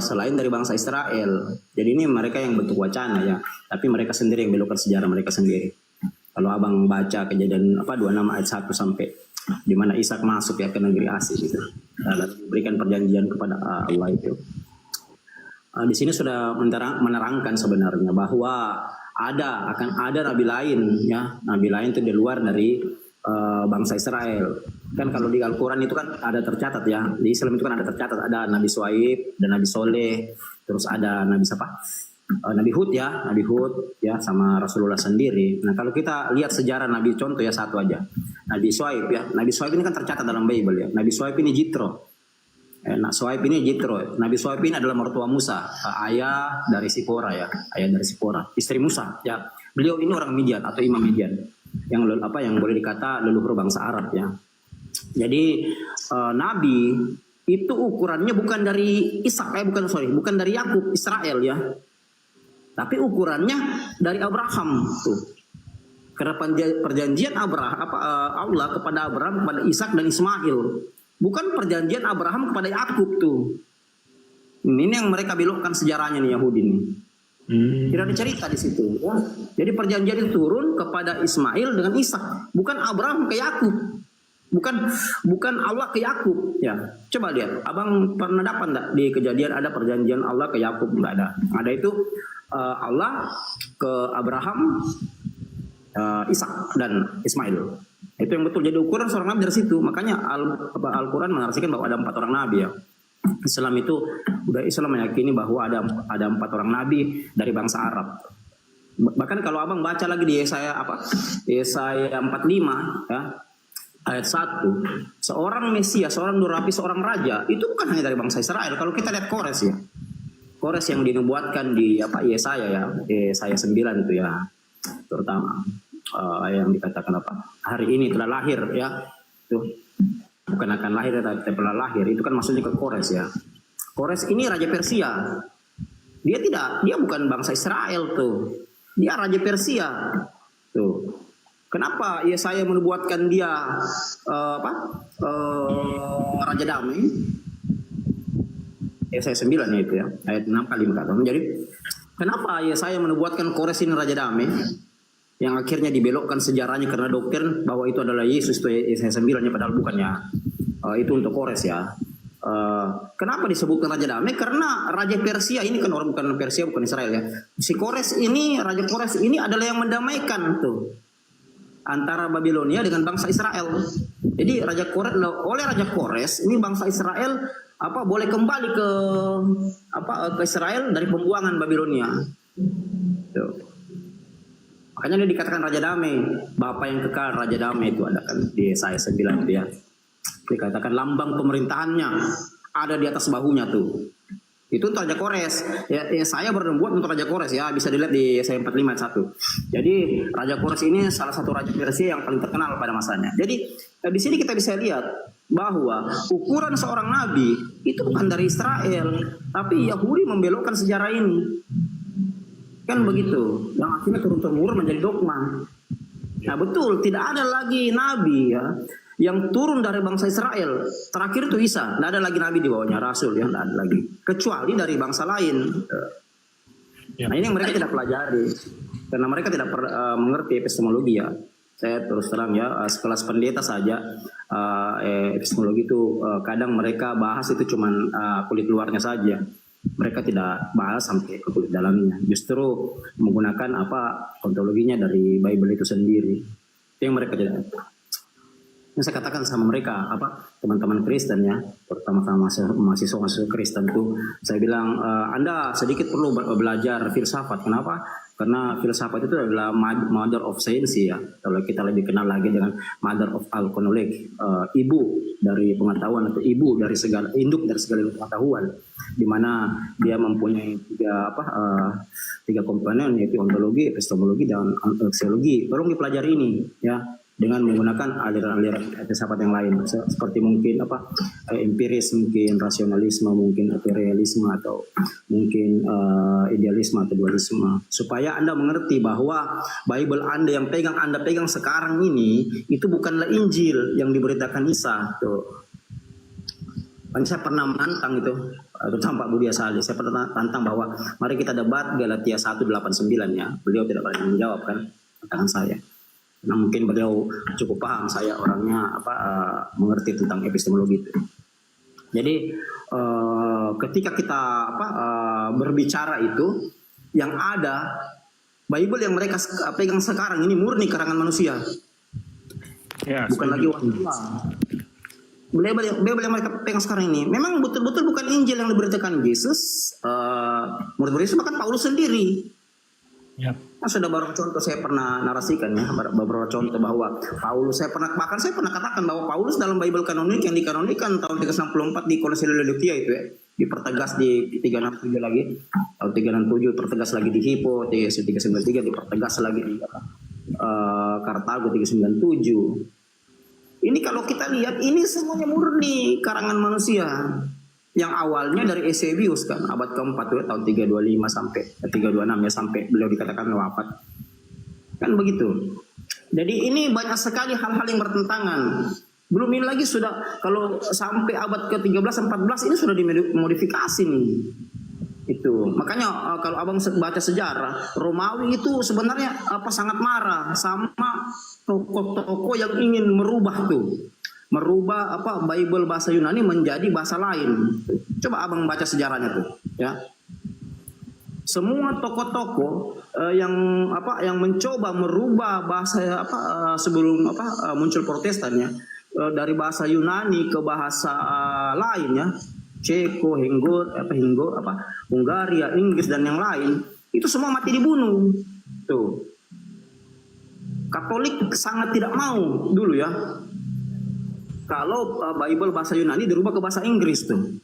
selain dari bangsa Israel. Jadi ini mereka yang bentuk wacana ya, tapi mereka sendiri yang belokkan sejarah mereka sendiri. Kalau abang baca Kejadian 26 ayat 1 sampai di mana Ishak masuk ya ke negeri asing gitu. Lalu berikan perjanjian kepada Allah itu. Di sini sudah menerangkan sebenarnya bahwa akan ada nabi lain ya, nabi lain itu di luar dari bangsa Israel. Kan kalau di Al-Quran itu kan ada tercatat ya, di Islam itu kan ada tercatat, ada Nabi Shu'aib dan Nabi Soleh, terus ada Nabi siapa? Nabi Hud ya sama Rasulullah sendiri. Nah kalau kita lihat sejarah Nabi, contoh ya satu aja, Nabi Shuaib ya. Nabi Shuaib ini kan tercatat dalam Bible ya. Nabi Shuaib ini Jitro. Nabi Shuaib ini adalah mertua Musa, ayah dari Sipora ya, istri Musa ya. Beliau ini orang Midian atau imam Midian yang boleh dikata leluhur bangsa Arab ya. Jadi Nabi itu ukurannya bukan dari bukan dari Yakub Israel ya, tapi ukurannya dari Abraham tuh. Karena perjanjian Allah kepada Abraham, kepada Ishak dan Ismail, bukan perjanjian Abraham kepada Yakub tuh. Ini yang mereka belokkan sejarahnya nih Yahudi nih. Tidak ada cerita di situ. Ya. Jadi perjanjian itu turun kepada Ismail dengan Ishak, bukan Abraham ke Yakub. Bukan Allah ke Yakub ya. Coba lihat, abang pernah dapat enggak di Kejadian ada perjanjian Allah ke Yakub? Enggak ada. Ada itu Allah ke Abraham, Ishak dan Ismail. Itu yang betul. Jadi ukuran seorang nabi dari situ. Makanya Al-Quran menarasikan bahwa ada 4 orang nabi ya. Islam meyakini bahwa ada 4 orang nabi dari bangsa Arab. Bahkan kalau abang baca lagi di Yesaya 45 ya, ayat 1, seorang Mesias, seorang Nurapi, seorang raja itu bukan hanya dari bangsa Israel. Kalau kita lihat Kores ya, Kores yang dinubuatkan di Yesaya ya, Yesaya 9 itu ya, terutama yang dikatakan hari ini telah lahir ya, tuh bukan akan lahir tapi telah lahir, itu kan maksudnya ke Kores ya. Kores ini raja Persia, dia bukan bangsa Israel tuh, dia raja Persia tuh. Kenapa Yesaya menubuatkan dia raja damai? Yesaya 9 itu ya, ayat 6 kali berkata. Jadi kenapa Yesaya menubuatkan Kores ini raja damai? Yang akhirnya dibelokkan sejarahnya karena doktrin bahwa itu adalah Yesus, itu Yesaya 9-nya, padahal bukannya. Itu untuk Kores ya. Kenapa disebutkan raja damai? Karena raja Persia ini kan orang bukan Persia, bukan Israel ya. Si Kores ini, raja Kores ini adalah yang mendamaikan tuh antara Babilonia dengan bangsa Israel. Jadi oleh raja Kores ini bangsa Israel boleh kembali ke Israel dari pembuangan Babilonia. Tuh. Makanya dia dikatakan raja damai, Bapa yang kekal, raja damai itu ada kan di Yesaya 9 dia. Dikatakan lambang pemerintahannya ada di atas bahunya tuh. Itu untuk Raja Kores. Ya, saya bernubuat untuk Raja Kores ya, bisa dilihat di Yesaya 45 ayat 1. Jadi Raja Kores ini salah satu raja Persia yang paling terkenal pada masanya. Jadi di sini kita bisa lihat bahwa ukuran seorang nabi itu bukan dari Israel, tapi Yahudi membelokkan sejarah ini. Kan begitu. Yang akhirnya turun-temurun menjadi dogma. Nah, betul, tidak ada lagi nabi ya yang turun dari bangsa Israel. Terakhir itu Isa, tidak ada lagi nabi di bawahnya, rasul yang tidak ada lagi, kecuali dari bangsa lain. Nah ini yang mereka tidak pelajari karena mereka tidak mengerti epistemologi ya. Saya terus terang ya, sekelas pendeta saja epistemologi itu kadang mereka bahas itu cuman kulit luarnya saja. Mereka tidak bahas sampai ke kulit dalamnya. Justru menggunakan ontologinya dari Bible itu sendiri. Itu yang mereka tidak. Yang saya katakan sama mereka, teman-teman Kristen ya, terutama mahasiswa Kristen tuh, saya bilang Anda sedikit perlu belajar filsafat. Kenapa? Karena filsafat itu adalah mother of science ya. Kalau kita lebih kenal lagi dengan mother of all knowledge, ibu dari pengetahuan atau ibu dari segala induk dari segala pengetahuan, di mana dia mempunyai tiga komponen yaitu ontologi, epistemologi dan aksiologi. Baru dipelajari ini ya, dengan menggunakan aliran-aliran filsafat yang lain seperti mungkin empiris, mungkin rasionalisme, mungkin realisme, atau mungkin idealisme atau dualisme, supaya Anda mengerti bahwa Bible Anda yang Anda pegang sekarang ini itu bukanlah Injil yang diberitakan Isa tuh. Saya pernah menantang itu, terutama Pak Budi Asali, saya pernah tantang bahwa mari kita debat Galatia 1:8-9 ya. Beliau tidak berani menjawab kan tantangan saya. Nah, mungkin beliau cukup paham saya orangnya mengerti tentang epistemologi itu. Jadi ketika kita berbicara itu, yang ada Bible yang mereka pegang sekarang ini murni karangan manusia, bukan lagi wanita. Bible yang mereka pegang sekarang ini memang betul-betul bukan Injil yang diberitakan Yesus, murid-murid Yesus, bahkan Paulus sendiri. Ya. Nah, sudah beberapa contoh saya pernah narasikan ya, beberapa contoh bahwa Paulus, saya pernah katakan bahwa Paulus dalam Bible kanonik yang dikanonikan tahun 364 di Konsil Laodikia itu ya, dipertegas di 367 lagi, tahun 367 pertegas lagi di Hippo, 393 dipertegas lagi di Kartago 397. Ini kalau kita lihat ini semuanya murni karangan manusia. Yang awalnya dari Eusebius kan abad keempat ya, tahun 325 sampai 326 ya, sampai beliau dikatakan wafat. Kan begitu. Jadi ini banyak sekali hal-hal yang bertentangan. Belum ini lagi sudah kalau sampai abad ke-13 14 ini sudah dimodifikasi nih. Itu. Makanya kalau Abang baca sejarah, Romawi itu sebenarnya sangat marah sama tokoh-tokoh yang ingin merubah Bible bahasa Yunani menjadi bahasa lain. Coba Abang baca sejarahnya tuh, ya. Semua tokoh-tokoh yang mencoba merubah bahasa sebelum muncul Protestan ya, dari bahasa Yunani ke bahasa lain ya, Ceko, Hungaria, Inggris dan yang lain, itu semua mati dibunuh. Tuh. Katolik sangat tidak mau dulu ya. Kalau Bible bahasa Yunani dirubah ke bahasa Inggris tuh.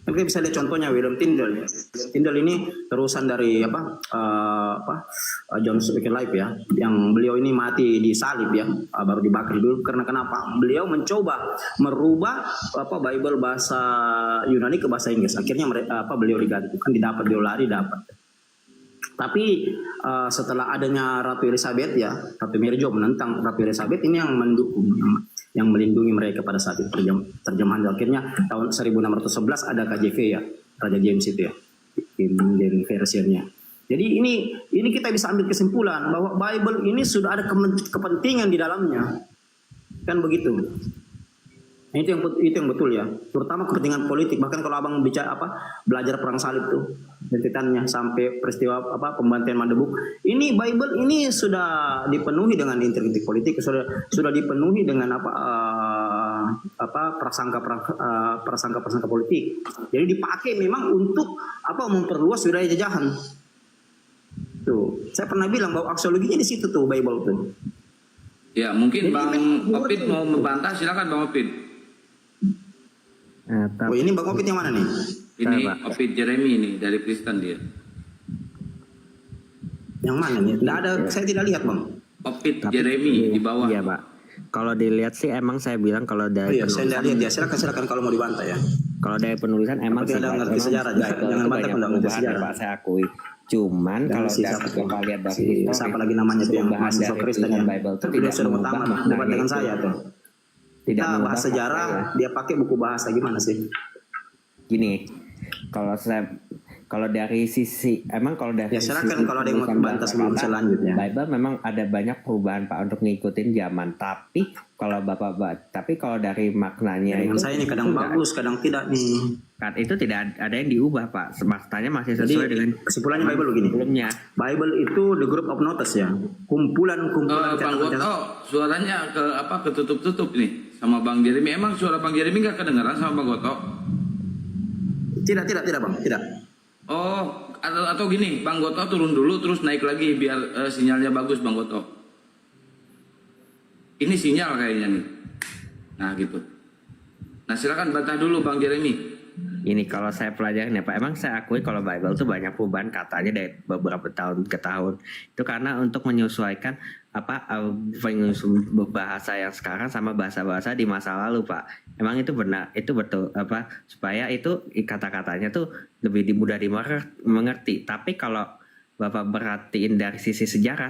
Kita bisa lihat contohnya William Tyndale. Ya. William Tyndale ini terusan dari John Wycliffe ya, yang beliau ini mati di salib ya, baru dibakar dulu. Karena kenapa? Beliau mencoba merubah Bible bahasa Yunani ke bahasa Inggris. Akhirnya beliau diganti, kan didapat, beliau lari dapat. Tapi setelah adanya Ratu Elizabeth ya, Ratu Mary Jo menentang Ratu Elizabeth ini yang mendukung, yang melindungi mereka pada saat itu terjemahan. Akhirnya tahun 1611 ada KJV ya, Raja James itu ya, Indian versionnya. Jadi ini kita bisa ambil kesimpulan bahwa Bible ini sudah ada kepentingan di dalamnya, kan begitu. Nah, itu yang betul ya, terutama kepentingan politik. Bahkan kalau Abang bicara belajar perang salib tuh, rentetannya sampai peristiwa pembantaian Magdeburg, ini Bible ini sudah dipenuhi dengan intrik politik, sudah dipenuhi dengan prasangka politik. Jadi dipakai memang untuk memperluas wilayah jajahan. Tuh, saya pernah bilang bahwa aksiologinya di situ tuh Bible tuh. Ya, mungkin Jadi, Bang Opit mau membantah, silakan Bang Opit. Ini Bang Opit yang mana nih? Ini Opit Jeremy ini dari Kristen dia. Yang mana nih? Tidak ada, saya tidak lihat Bang. Opit Jeremy di bawah. Iya Pak. Kalau dilihat sih emang saya bilang kalau dari saya tidak lihat ya. Silakan kalau mau dibantah ya. Kalau dari penulisan emang tidak ngerti sejarah, jangan bantah kalau ngerti sejarah. Pak, saya akui. Cuman kalau kita lihat dari siapa lagi namanya tuh yang mahasiswa Kristen yang Bible itu tidak sudah pertama debat dengan saya tuh. Kita bahas sejarah, dia pakai buku bahasa gimana sih? Gini, kalau dari sisi ya silakan kalau ada yang mau bantah sebelum selanjutnya. Bible memang ada banyak perubahan Pak untuk ngikutin zaman, tapi kalau kalau dari maknanya itu saya ini kadang bagus, kadang tidak nih. Kan itu tidak ada yang diubah Pak, maknanya masih sesuai dengan kesimpulannya Bible begini. Sebelumnya. Bible itu the group of notes ya, kumpulan Bang Goto, suaranya ketutup-tutup nih sama Bang Jeremy. Emang suara Bang Jeremy nggak kedengaran sama Bang Goto? Tidak Bang, tidak. Oh, atau gini, Bang Goto turun dulu terus naik lagi biar sinyalnya bagus Bang Goto. Ini sinyal kayaknya nih. Nah gitu. Nah silakan bantah dulu Bang Jeremy. Ini kalau saya pelajarin ya Pak, emang saya akui kalau Bible itu banyak perubahan katanya dari beberapa tahun ke tahun. Itu karena untuk menyesuaikan bahasa yang sekarang sama bahasa-bahasa di masa lalu Pak. Emang itu benar, itu betul supaya itu kata-katanya tuh lebih mudah dimengerti. Tapi kalau Bapak perhatiin dari sisi sejarah,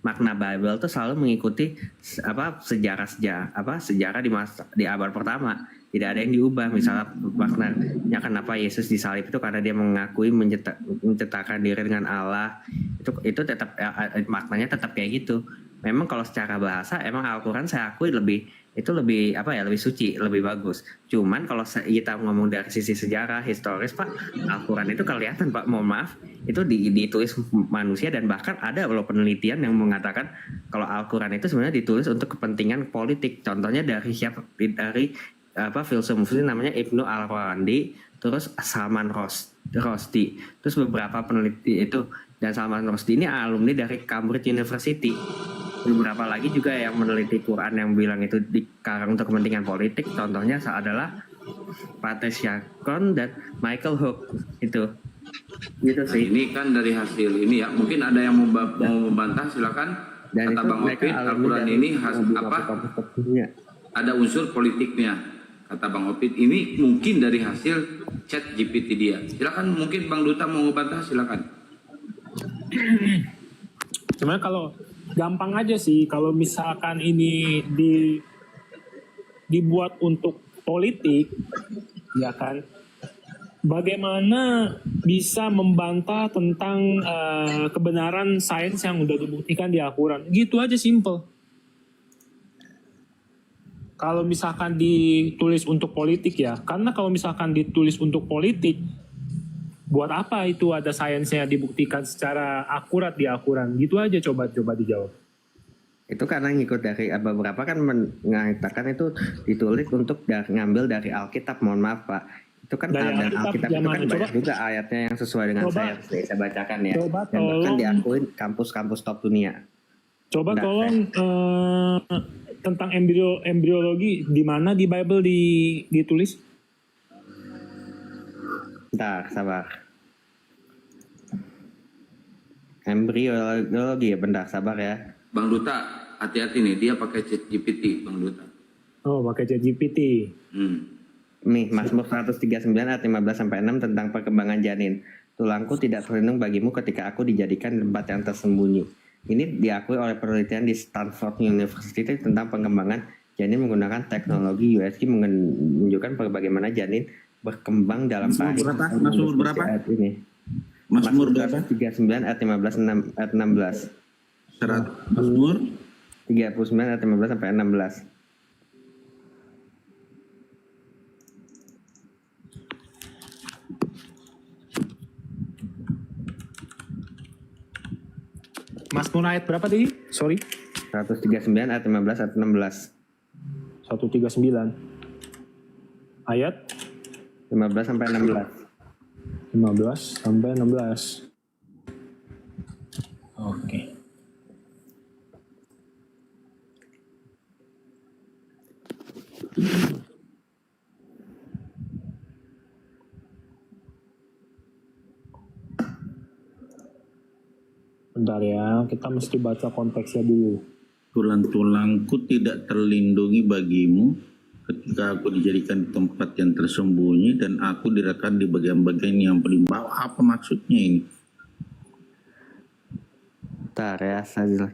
makna Bible tuh selalu mengikuti sejarah di abad pertama. Tidak ada yang diubah. Misalnya maknanya kenapa Yesus disalib itu karena dia mengakui mencetakkan diri dengan Allah. Itu tetap maknanya tetap kayak gitu. Memang kalau secara bahasa emang Al-Quran saya akui lebih itu lebih lebih suci, lebih bagus. Cuman kalau kita ngomong dari sisi sejarah historis Pak, Al-Quran itu kelihatan Pak, mohon maaf, itu ditulis manusia, dan bahkan ada loh penelitian yang mengatakan kalau Al-Quran itu sebenarnya ditulis untuk kepentingan politik. Contohnya dari filsuf muslim namanya Ibnu Al-Farandi, terus Salman Rushdie, terus beberapa peneliti itu, dan Salman Rushdie ini alumni dari Cambridge University. Beberapa lagi juga yang meneliti Quran yang bilang itu dikarang untuk kepentingan politik, contohnya adalah Fateh Syakron dan Michael Hook itu. Gitu Nah, sih. ini kan dari hasil ini ya. Mungkin ada yang mau membantah, silakan. Dan Kata itu Bang mereka Opit, alumni Al-Quran dari ini kampus-kampus dunia. ada unsur politiknya. Kata Bang Opit, ini mungkin dari hasil chat GPT dia. Silakan, mungkin Bang Duta mau membantah, silakan. Sebenarnya kalau gampang aja sih, kalau misalkan ini dibuat untuk politik, ya kan, bagaimana bisa membantah tentang kebenaran sains yang udah dibuktikan di Al-Quran? Gitu aja, simple. Kalau misalkan ditulis untuk politik ya, karena kalau misalkan ditulis untuk politik, buat apa itu ada sainsnya dibuktikan secara akurat di Al-Quran? Gitu aja, coba dijawab. Itu karena ngikut dari beberapa kan mengatakan itu ditulis untuk ngambil dari Alkitab, mohon maaf Pak. Itu kan Dari ada Alkitab itu kan banyak juga ayatnya yang sesuai dengan saya bacakan ya. Dan bahkan diakuin kampus-kampus top dunia. Coba tolong tentang embriologi, di mana di Bible ditulis? Bentar, sabar. Embriologi ya, bentar, sabar ya. Bang Duta, hati-hati nih, dia pakai chat GPT, Bang Duta. Oh, pakai ChatGPT. Nih, Mazmur 139 ayat 15-6 tentang perkembangan janin. Tulangku tidak terlindung bagimu ketika aku dijadikan tempat yang tersembunyi. Ini diakui oleh penelitian di Stanford University tentang pengembangan janin menggunakan teknologi USG, menunjukkan bagaimana janin berkembang dalam Mazmur berapa? Ayat ini. Mazmur berapa? 39 ayat 15-16. Mazmur 39 ayat 15-16. Mazmur ayat berapa tadi? Sorry. 139 ayat 15 ayat 16. 139. Ayat 15 sampai 16. 15 sampai 16. Oke. Bentar ya, kita mesti baca konteksnya dulu. tulang-tulangku tidak terlindungi bagimu ketika aku dijadikan di tempat yang tersembunyi dan aku diletakkan di bagian-bagian yang paling bawah. Apa maksudnya ini? Bentar ya, saya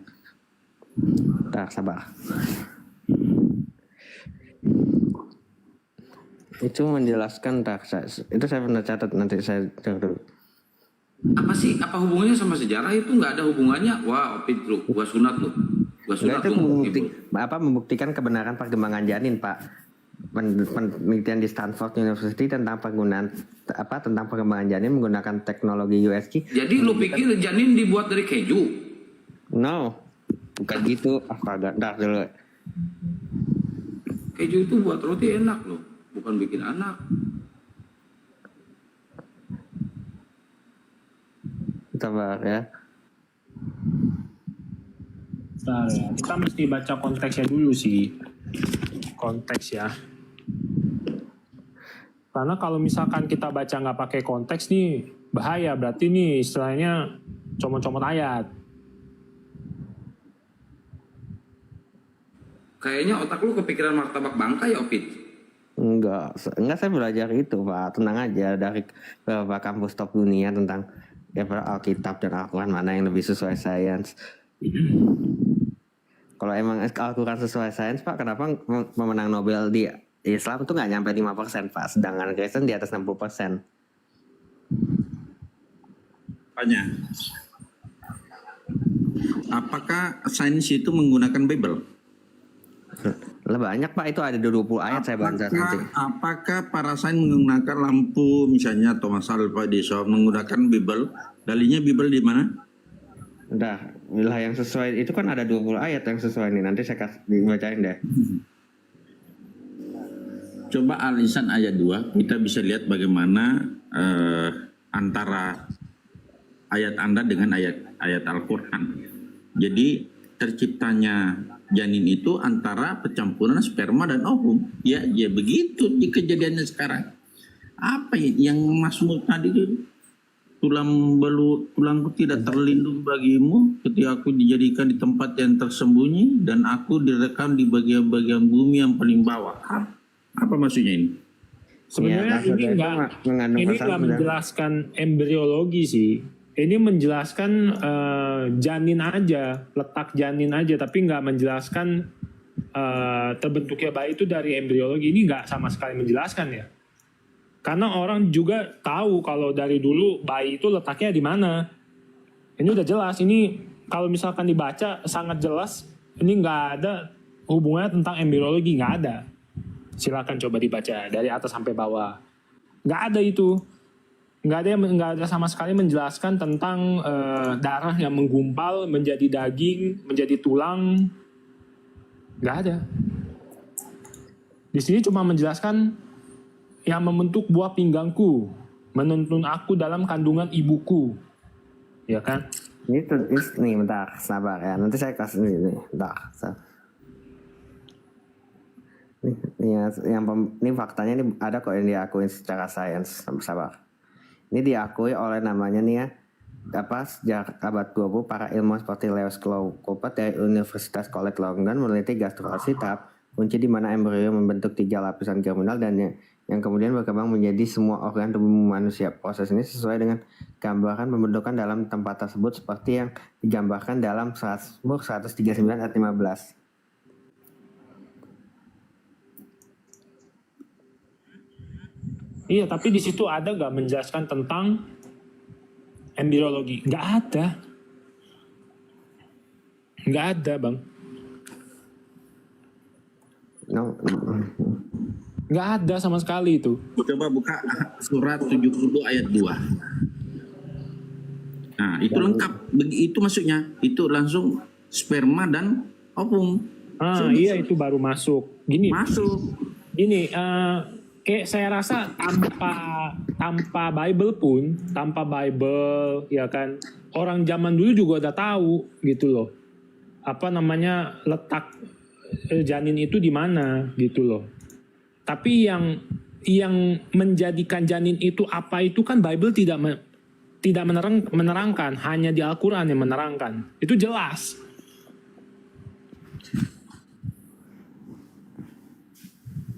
bentar, sabar. Itu menjelaskan itu saya pernah catat, nanti saya cek dulu. Apa sih? Apa hubungannya sama sejarah? Itu nggak ada hubungannya. Wah, Opit lu, gua sunat lu. Gua sunat lu. Membuktikan kebenaran perkembangan janin, Pak. Penelitian di Stanford University tentang penggunaan tentang perkembangan janin menggunakan teknologi USG. Jadi lu pikir janin dibuat dari keju? No, bukan gitu. Bentar dulu. Keju itu buat roti enak loh, bukan bikin anak. Sabar ya. Bentar ya, kita mesti baca konteksnya dulu sih. Konteks ya. Karena kalau misalkan kita baca nggak pakai konteks nih, bahaya. Berarti nih istilahnya comot-comot ayat. Kayaknya otak lu kepikiran martabak bangka ya, Opit? Enggak, saya belajar itu, Pak. Tenang aja, dari beberapa kampus top dunia tentang Alkitab dan Al-Quran mana yang lebih sesuai sains. Kalau emang Al-Quran sesuai sains, Pak, kenapa pemenang Nobel di Islam itu nggak nyampe 5%, Pak, sedangkan Kristen di atas 60%. Tanya. Apakah sains itu menggunakan Bible? Banyak Pak, itu ada 20 ayat saya baca nanti. Apakah para sains menggunakan lampu misalnya Thomas Alva Edison menggunakan Bible? Dalilnya Bible di mana? Udah, wilayah yang sesuai itu kan ada 20 ayat yang sesuai nih. Nanti saya kasih dibacain deh. Coba alisan ayat 2, kita bisa lihat bagaimana antara ayat Anda dengan ayat Al-Quran. Jadi terciptanya janin itu antara percampuran sperma dan ovum. Ya begitu di kejadiannya sekarang. Apa yang Mazmur tadi itu? Tulangku tidak terlindung bagimu ketika aku dijadikan di tempat yang tersembunyi dan aku direkam di bagian-bagian bumi yang paling bawah. Apa maksudnya ini? Sebenarnya Ya, ini nggak menjelaskan embriologi sih. Ini menjelaskan janin aja, letak janin aja, tapi nggak menjelaskan terbentuknya bayi itu dari embriologi. Ini nggak sama sekali menjelaskan ya. Karena orang juga tahu kalau dari dulu bayi itu letaknya di mana. Ini udah jelas. Ini kalau misalkan dibaca sangat jelas. Ini nggak ada hubungannya tentang embriologi, nggak ada. Silakan coba dibaca dari atas sampai bawah. Nggak ada itu. Nggak ada sama sekali menjelaskan tentang darah yang menggumpal menjadi daging, menjadi tulang. Nggak ada. Di sini cuma menjelaskan yang membentuk buah pinggangku, menuntun aku dalam kandungan ibuku, ya kan? Ini bentar, sabar ya. Nanti saya kasih ini, bentar. Ini faktanya ini ada kok yang diakui secara sains, sabar. Ini diakui oleh namanya nih ya, sejak abad 20 para ilmuwan seperti Lewis Coulthard dari Universitas College London meneliti gastrulasi tahap kunci di mana embrio membentuk 3 lapisan germinal dan yang kemudian berkembang menjadi semua organ tubuh manusia. Proses ini sesuai dengan gambaran pembentukan dalam tempat tersebut seperti yang digambarkan dalam Mazmur 139 ayat 15. Iya, tapi di situ ada nggak menjelaskan tentang embriologi? Nggak ada. Nggak ada, Bang. No. Nggak ada sama sekali itu. Coba buka surat 70 ayat 2. Nah, itu lengkap. Itu maksudnya. Itu langsung sperma dan ovum. Iya, itu baru masuk. Gini. Kayak saya rasa tanpa Bible pun, tanpa Bible, ya kan, orang zaman dulu juga udah tahu gitu loh. Apa namanya, letak janin itu di mana gitu loh. Tapi yang menjadikan janin itu apa itu kan Bible tidak menerangkan, hanya di Al-Quran yang menerangkan. Itu jelas.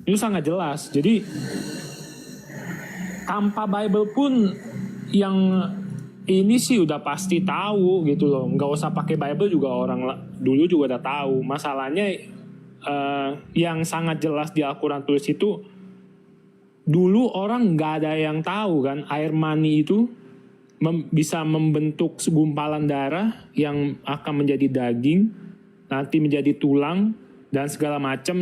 Itu sangat jelas. Jadi tanpa Bible pun yang ini sih udah pasti tahu gitu loh. Nggak usah pakai Bible juga orang dulu juga udah tahu. Masalahnya yang sangat jelas di Al-Quran tulis itu dulu orang nggak ada yang tahu kan air mani itu bisa membentuk segumpalan darah yang akan menjadi daging, nanti menjadi tulang dan segala macam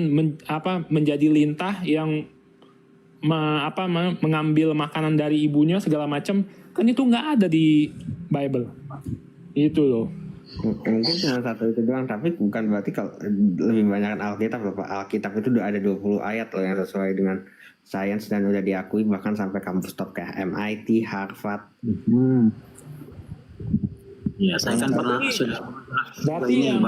menjadi lintah yang mengambil makanan dari ibunya segala macam, kan itu nggak ada di Bible. Itu loh. Mungkin cuma satu itu doang, tapi bukan berarti kalau lebih banyak Alkitab loh Pak. Alkitab itu udah ada 20 ayat loh yang sesuai dengan sains dan udah diakui bahkan sampai kampus top kayak MIT, Harvard. Ya, saya kan pernah berarti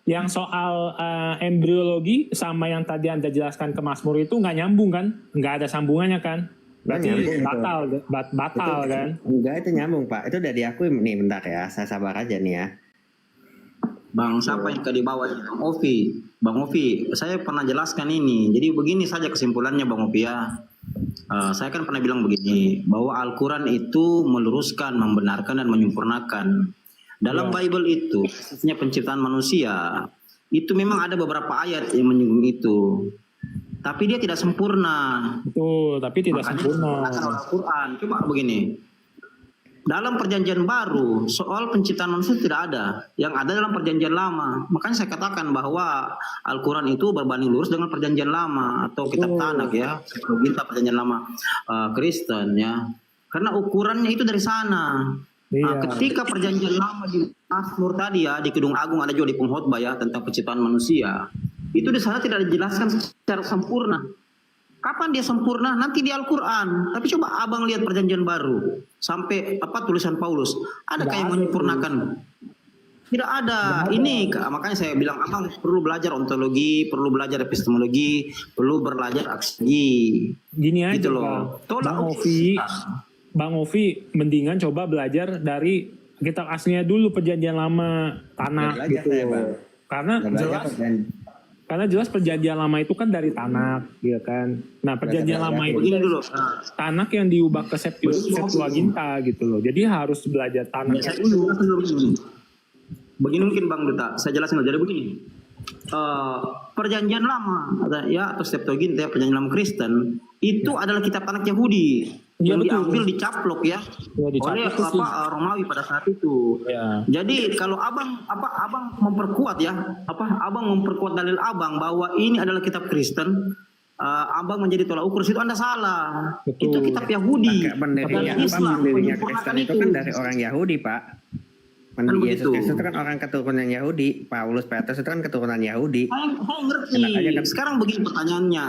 yang soal embriologi sama yang tadi Anda jelaskan ke Mazmur itu nggak nyambung kan? Nggak ada sambungannya kan? Berarti batal kan? Enggak, itu nyambung Pak. Itu udah diakui nih, bentar ya. Saya sabar aja nih ya. Bang, siapa yang tadi bawa ini? Bang Ovi, saya pernah jelaskan ini. Jadi begini saja kesimpulannya Bang Ovi ya. Saya kan pernah bilang begini, bahwa Al-Quran itu meluruskan, membenarkan, dan menyempurnakan. Dalam Bible itu, khususnya penciptaan manusia, itu memang ada beberapa ayat yang menyinggung itu. Tapi dia tidak sempurna. Betul, tapi tidak sempurna. Al-Quran, coba begini. dalam perjanjian baru soal penciptaan manusia tidak ada. Yang ada dalam perjanjian lama. Makanya saya katakan bahwa Al-Quran itu berbanding lurus dengan perjanjian lama atau kitab Tanak ya, kita perjanjian lama Kristen ya. Karena ukurannya itu dari sana. Ketika perjanjian lama di Mazmur tadi ya, di Kidung Agung ada juga di pengkhotbah ya tentang penciptaan manusia. Itu di sana tidak dijelaskan secara sempurna. Kapan dia sempurna? Nanti di Al-Quran. Tapi coba abang lihat perjanjian baru. Sampai tulisan Paulus. Adakah yang menyempurnakan? Tidak ada. Ini makanya saya bilang abang perlu belajar ontologi, perlu belajar epistemologi, perlu belajar aksi. Gini aja gitu loh. Bang Ovi mendingan coba belajar dari kitab aslinya dulu perjanjian lama Tanakh gitu. Karena jelas perjanjian lama itu kan dari Tanak, ya kan. Nah perjanjian lama itu dulu Tanak yang diubah ke Septuaginta gitu loh. Jadi harus belajar Tanak dulu. Begini mungkin Bang Duta, saya jelasin dulu. Jadi begini, perjanjian lama ya atau Septuaginta, perjanjian lama Kristen itu adalah kitab Tanak Yahudi. Yang diambil dicaplok ya oleh Romawi pada saat itu. Jadi kalau abang memperkuat ya, abang memperkuat dalil abang bahwa ini adalah kitab Kristen, abang menjadi tolak ukur, itu Anda salah. Itu kitab Yahudi. Pendirinya Kristen itu kan dari orang Yahudi, Pak. Yesus Kristus itu kan orang keturunan Yahudi. Paulus, Petrus itu kan keturunan Yahudi. Saya ngerti. Sekarang begini pertanyaannya.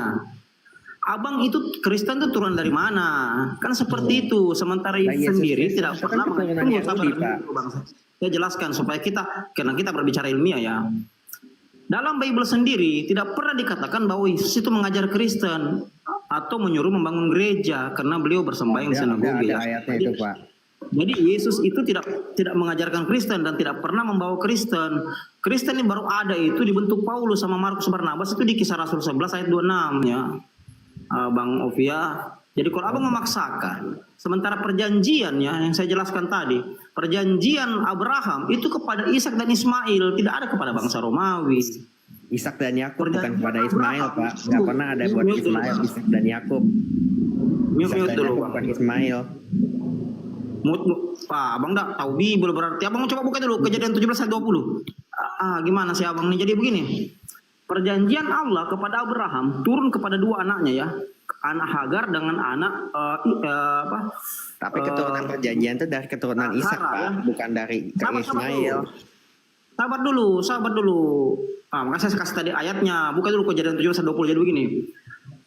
Abang itu Kristen itu turun dari mana? Kan seperti itu. Sementara Yesus sendiri tidak pernah mengatakan. Saya jelaskan supaya karena kita berbicara ilmiah ya. Dalam Bible sendiri tidak pernah dikatakan bahwa Yesus itu mengajar Kristen atau menyuruh membangun gereja karena beliau bersembahyang di sinagoga. Ada ayatnya itu, Pak. Jadi Yesus itu tidak mengajarkan Kristen dan tidak pernah membawa Kristen. Kristen yang baru ada itu dibentuk Paulus sama Markus Barnabas itu di Kisah Rasul 11 ayat 26 ya. Bang Ovia. Jadi kalau abang memaksakan, sementara perjanjian ya yang saya jelaskan tadi, perjanjian Abraham itu kepada Ishak dan Ismail, tidak ada kepada bangsa Romawi. Ishak dan Yakub bukan kepada Ismail, Pak. Nggak pernah ada buat Ismail, Ishak dan Yakub. Ishak dan Yakub bukan Ismail. Pak, abang enggak tahu Bible berarti. Abang coba buka dulu Kejadian 17 ayat 20. Gimana sih abang nih? Jadi begini. Perjanjian Allah kepada Abraham turun kepada dua anaknya ya, anak Hagar dengan anak Tapi keturunan perjanjian itu dari keturunan Ishak, Pak, ya? Bukan dari Ismail. Sabar dulu. Makanya saya kasih tadi ayatnya. Buka dulu Kejadian 17 ayat 20. Jadi begini.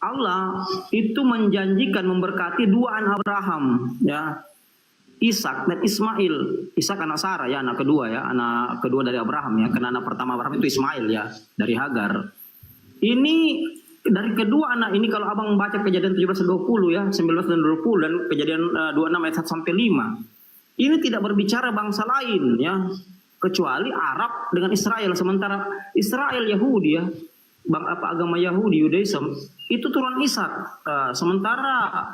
Allah itu menjanjikan memberkati dua anak Abraham ya. Ishak dan Ismail. Ishak anak Sarah ya, anak kedua dari Abraham ya. Karena anak pertama Abraham itu Ismail ya, dari Hagar. Ini dari kedua anak ini kalau abang baca Kejadian 17-20 ya, 19 dan 20 dan Kejadian 26 ayat 1 sampai 5. Ini tidak berbicara bangsa lain ya, kecuali Arab dengan Israel. Sementara Israel Yahudi ya, agama Yahudi Yudaism itu turunan Ishak. Sementara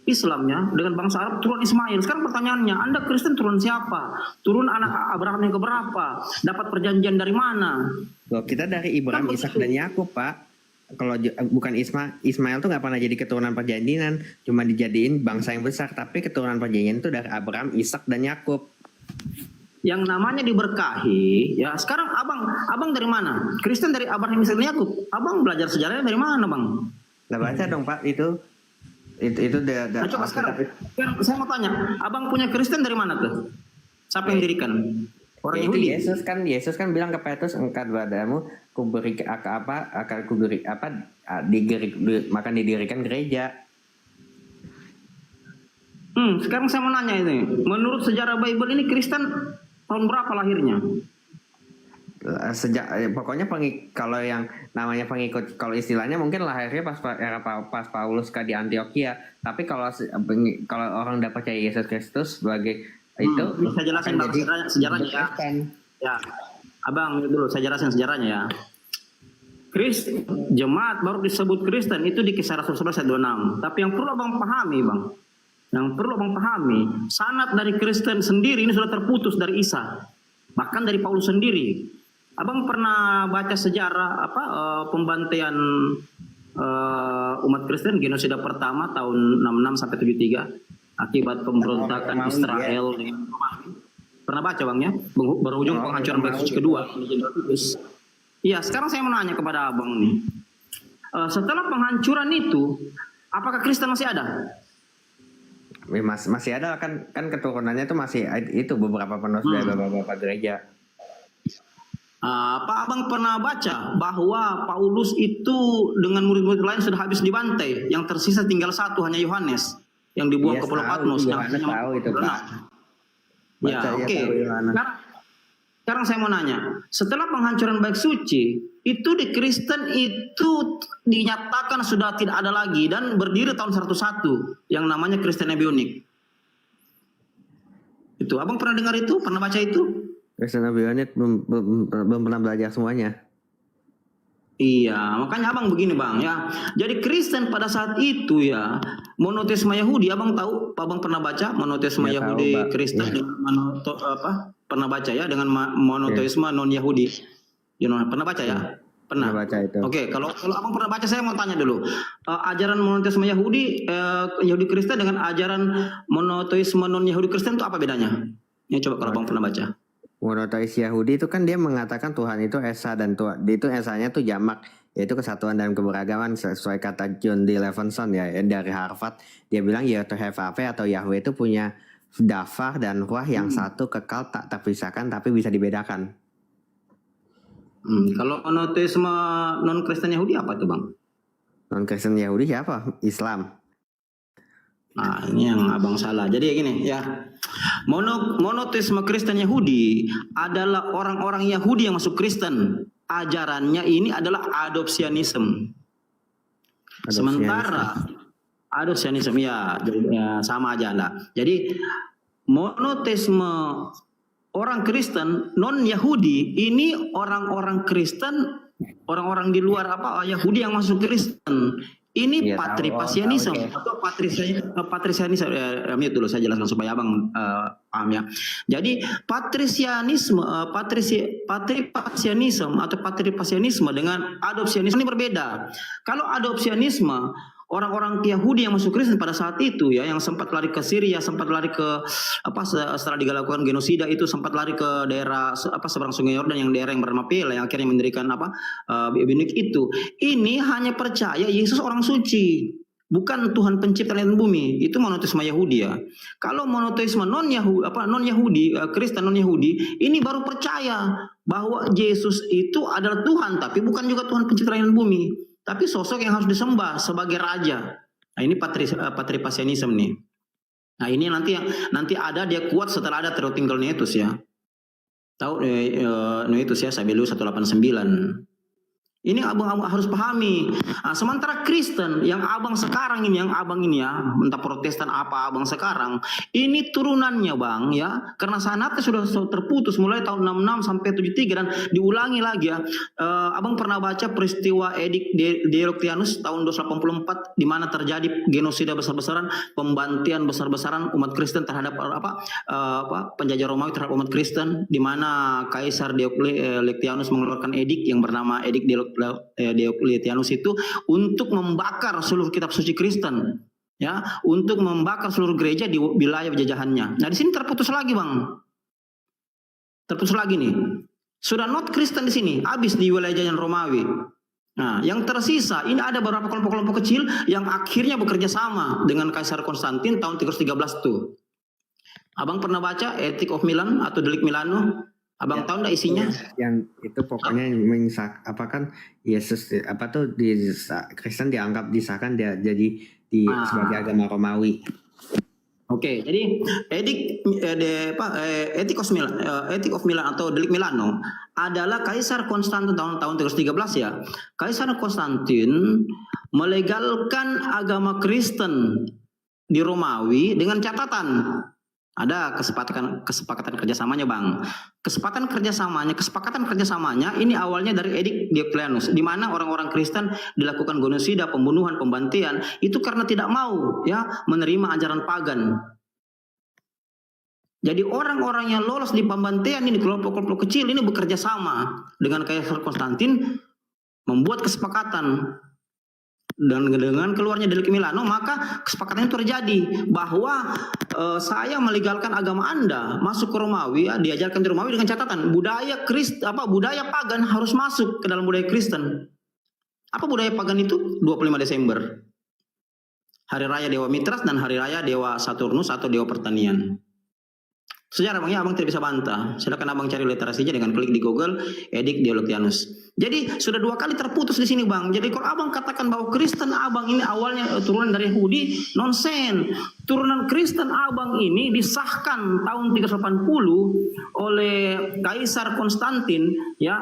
Islamnya dengan bangsa Arab turun Ismail. Sekarang pertanyaannya, Anda Kristen turun siapa? Turun anak Abraham yang keberapa? Dapat perjanjian dari mana? Loh, kita dari Ibrahim, Ishak dan Yakub, Pak. Kalau bukan Ismail tuh nggak pernah jadi keturunan perjanjian, cuma dijadiin bangsa yang besar. Tapi keturunan perjanjian itu dari Abraham, Ishak dan Yakub. Yang namanya diberkahi, ya sekarang abang dari mana? Kristen dari Abraham, Ishak dan Yakub. Abang belajar sejarahnya dari mana, bang? Nggak baca dong, Pak, itu coba sekarang saya mau tanya, abang punya Kristen dari mana tuh? Siapa yang dirikan? Orang Yahudi. Yesus kan bilang ke Petrus, engkau padamu maka didirikan gereja. Sekarang saya mau nanya ini, menurut sejarah Bible ini Kristen tahun berapa lahirnya? Pokoknya kalau yang namanya pengikut, kalau istilahnya mungkin lahirnya pas Paulus di Antioquia. Tapi kalau orang udah percaya Yesus Kristus sebagai itu, saya jelasin sejarahnya ya. Ya, abang dulu saya jelasin sejarahnya ya. Jemaat baru disebut Kristen itu di Kisah Rasul 11 ayat 26. Tapi yang perlu abang pahami, sanad dari Kristen sendiri ini sudah terputus dari Isa, bahkan dari Paulus sendiri. Abang pernah baca sejarah pembantaian umat Kristen genosida pertama tahun 66 sampai 73? akibat pemberontakan Israel dengan Romawi. Pernah baca Bang ya? Berujung penghancuran Bait Suci kedua oleh Jenderal Titus. Iya, sekarang saya mau nanya kepada Abang nih. Setelah penghancuran itu, apakah Kristen masih ada? Masih ada kan keturunannya itu masih itu beberapa penerus dari beberapa gereja. Pak Abang pernah baca bahwa Paulus itu dengan murid-murid lain sudah habis dibantai, yang tersisa tinggal satu, hanya Yohanes yang dibuang ke Pulau Patmos. Tahu itu Pak. Ya, oke. Sekarang saya mau nanya, setelah penghancuran Bait Suci, itu di Kristen itu dinyatakan sudah tidak ada lagi dan berdiri tahun 101 yang namanya Kristen Ebionik. Itu Abang pernah dengar itu? Pernah baca itu? Kristen Ebionik belum pernah belajar semuanya. Iya, makanya Abang begini Bang ya. Jadi Kristen pada saat itu ya, monoteisme Yahudi, Abang tahu? Abang pernah baca monoteisme Yahudi tahu, Kristen dengan pernah baca ya dengan monoteisme non Yahudi. Pernah baca ya? Pernah baca itu. Oke, kalau Abang pernah baca, saya mau tanya dulu. Ajaran monoteisme Yahudi Kristen dengan ajaran monoteisme non Yahudi Kristen itu apa bedanya? Ya coba kalau Abang pernah baca. Monoteis Yahudi itu kan dia mengatakan Tuhan itu esa dan Tuhan itu esanya itu jamak, yaitu kesatuan dan keberagaman sesuai kata John D. Levenson ya dari Harvard. Dia bilang Yehovah atau Yahweh itu punya dafar dan ruah yang satu, kekal, tak terpisahkan tapi bisa dibedakan. Kalau monoteisme non Kristen Yahudi apa tuh Bang? Non Kristen Yahudi siapa? Islam. Nah, ini yang Abang salah. Jadi gini ya. Monoteisme Kristen Yahudi adalah orang-orang Yahudi yang masuk Kristen. Ajarannya ini adalah adopsianisme. Sementara adopsianisme ya sama aja lah. Jadi monoteisme orang Kristen non Yahudi ini orang-orang Kristen, orang-orang di luar Yahudi yang masuk Kristen. Ini patripasianisme atau patrisianisme. Mute dulu saya jelaskan supaya Abang paham ya. Jadi patrisianisme, patripasianisme atau patripasianisme dengan adopsianisme ini berbeda. Kalau adopsianisme orang-orang Yahudi yang masuk Kristen pada saat itu ya, yang sempat lari ke Syria, sempat lari ke setelah dilakukan genosida itu sempat lari ke daerah seberang Sungai Yordan yang daerah yang bernama Pela yang akhirnya mendirikan Ebionik itu. Ini hanya percaya Yesus orang suci, bukan Tuhan pencipta langit dan bumi. Itu monoteisme Yahudi ya. Kalau monoteisme non Yahudi, Kristen non Yahudi, ini baru percaya bahwa Yesus itu adalah Tuhan, tapi bukan juga Tuhan pencipta langit dan bumi, tapi sosok yang harus disembah sebagai raja. Nah, ini patripasianisme nih. Nah, ini nanti ada dia kuat setelah ada Theotinggal Noetus ya. Tahu Noetus ya, Sabellius 189. Ini abang harus pahami. Nah, sementara Kristen yang abang sekarang ini, entah Protestan apa abang sekarang, ini turunannya Bang ya, karena sanatnya sudah terputus mulai tahun 66 sampai 73 dan diulangi lagi ya. Abang pernah baca peristiwa Edik Diocletianus tahun 284 di mana terjadi genosida besar-besaran, pembantian besar-besaran umat Kristen terhadap penjajah Romawi terhadap umat Kristen, di mana Kaisar Diocletianus mengeluarkan edik yang bernama Edik Diocletianus itu untuk membakar seluruh kitab suci Kristen ya, untuk membakar seluruh gereja di wilayah penjajahannya. Nah, di sini terputus lagi Bang. Terputus lagi nih. Sudah not Kristen di sini, habis di wilayah jajahan Romawi. Nah, yang tersisa ini ada beberapa kelompok-kelompok kecil yang akhirnya bekerja sama dengan Kaisar Konstantin tahun 313 tuh. Abang pernah baca Ethic of Milan atau Delik Milano? Abang tahu nggak isinya? Yang itu pokoknya kan Yesus di Kristen dianggap disahkan dia jadi sebagai agama Romawi. Oke, jadi Ethic of Milan atau Delik Milano adalah Kaisar Konstantin tahun 313 ya. Kaisar Konstantin melegalkan agama Kristen di Romawi dengan catatan ada kesepakatan kerjasamanya Bang. Kesepakatan kerjasamanya ini awalnya dari Edik Diocletianus, di mana orang-orang Kristen dilakukan genosida, pembunuhan, pembantian itu karena tidak mau ya menerima ajaran pagan. Jadi orang-orang yang lolos di pembantian ini, kelompok-kelompok kecil ini bekerja sama dengan Kaisar Konstantin membuat kesepakatan. Dan dengan keluarnya Delik Milano, maka kesepakatan itu terjadi bahwa saya melegalkan agama Anda masuk ke Romawi, ya, diajarkan di Romawi dengan catatan budaya budaya pagan harus masuk ke dalam budaya Kristen. Apa budaya pagan itu? 25 Desember. Hari raya Dewa Mitras dan hari raya Dewa Saturnus atau Dewa Pertanian. Sejarah Bang, ya Abang tidak bisa bantah. Silakan Abang cari literasinya dengan klik di Google Edict Diocletianus. Jadi sudah 2 kali terputus di sini Bang. Jadi kalau Abang katakan bahwa Kristen Abang ini awalnya turunan dari Yahudi, nonsen. Turunan Kristen Abang ini disahkan tahun 380 oleh Kaisar Konstantin, ya,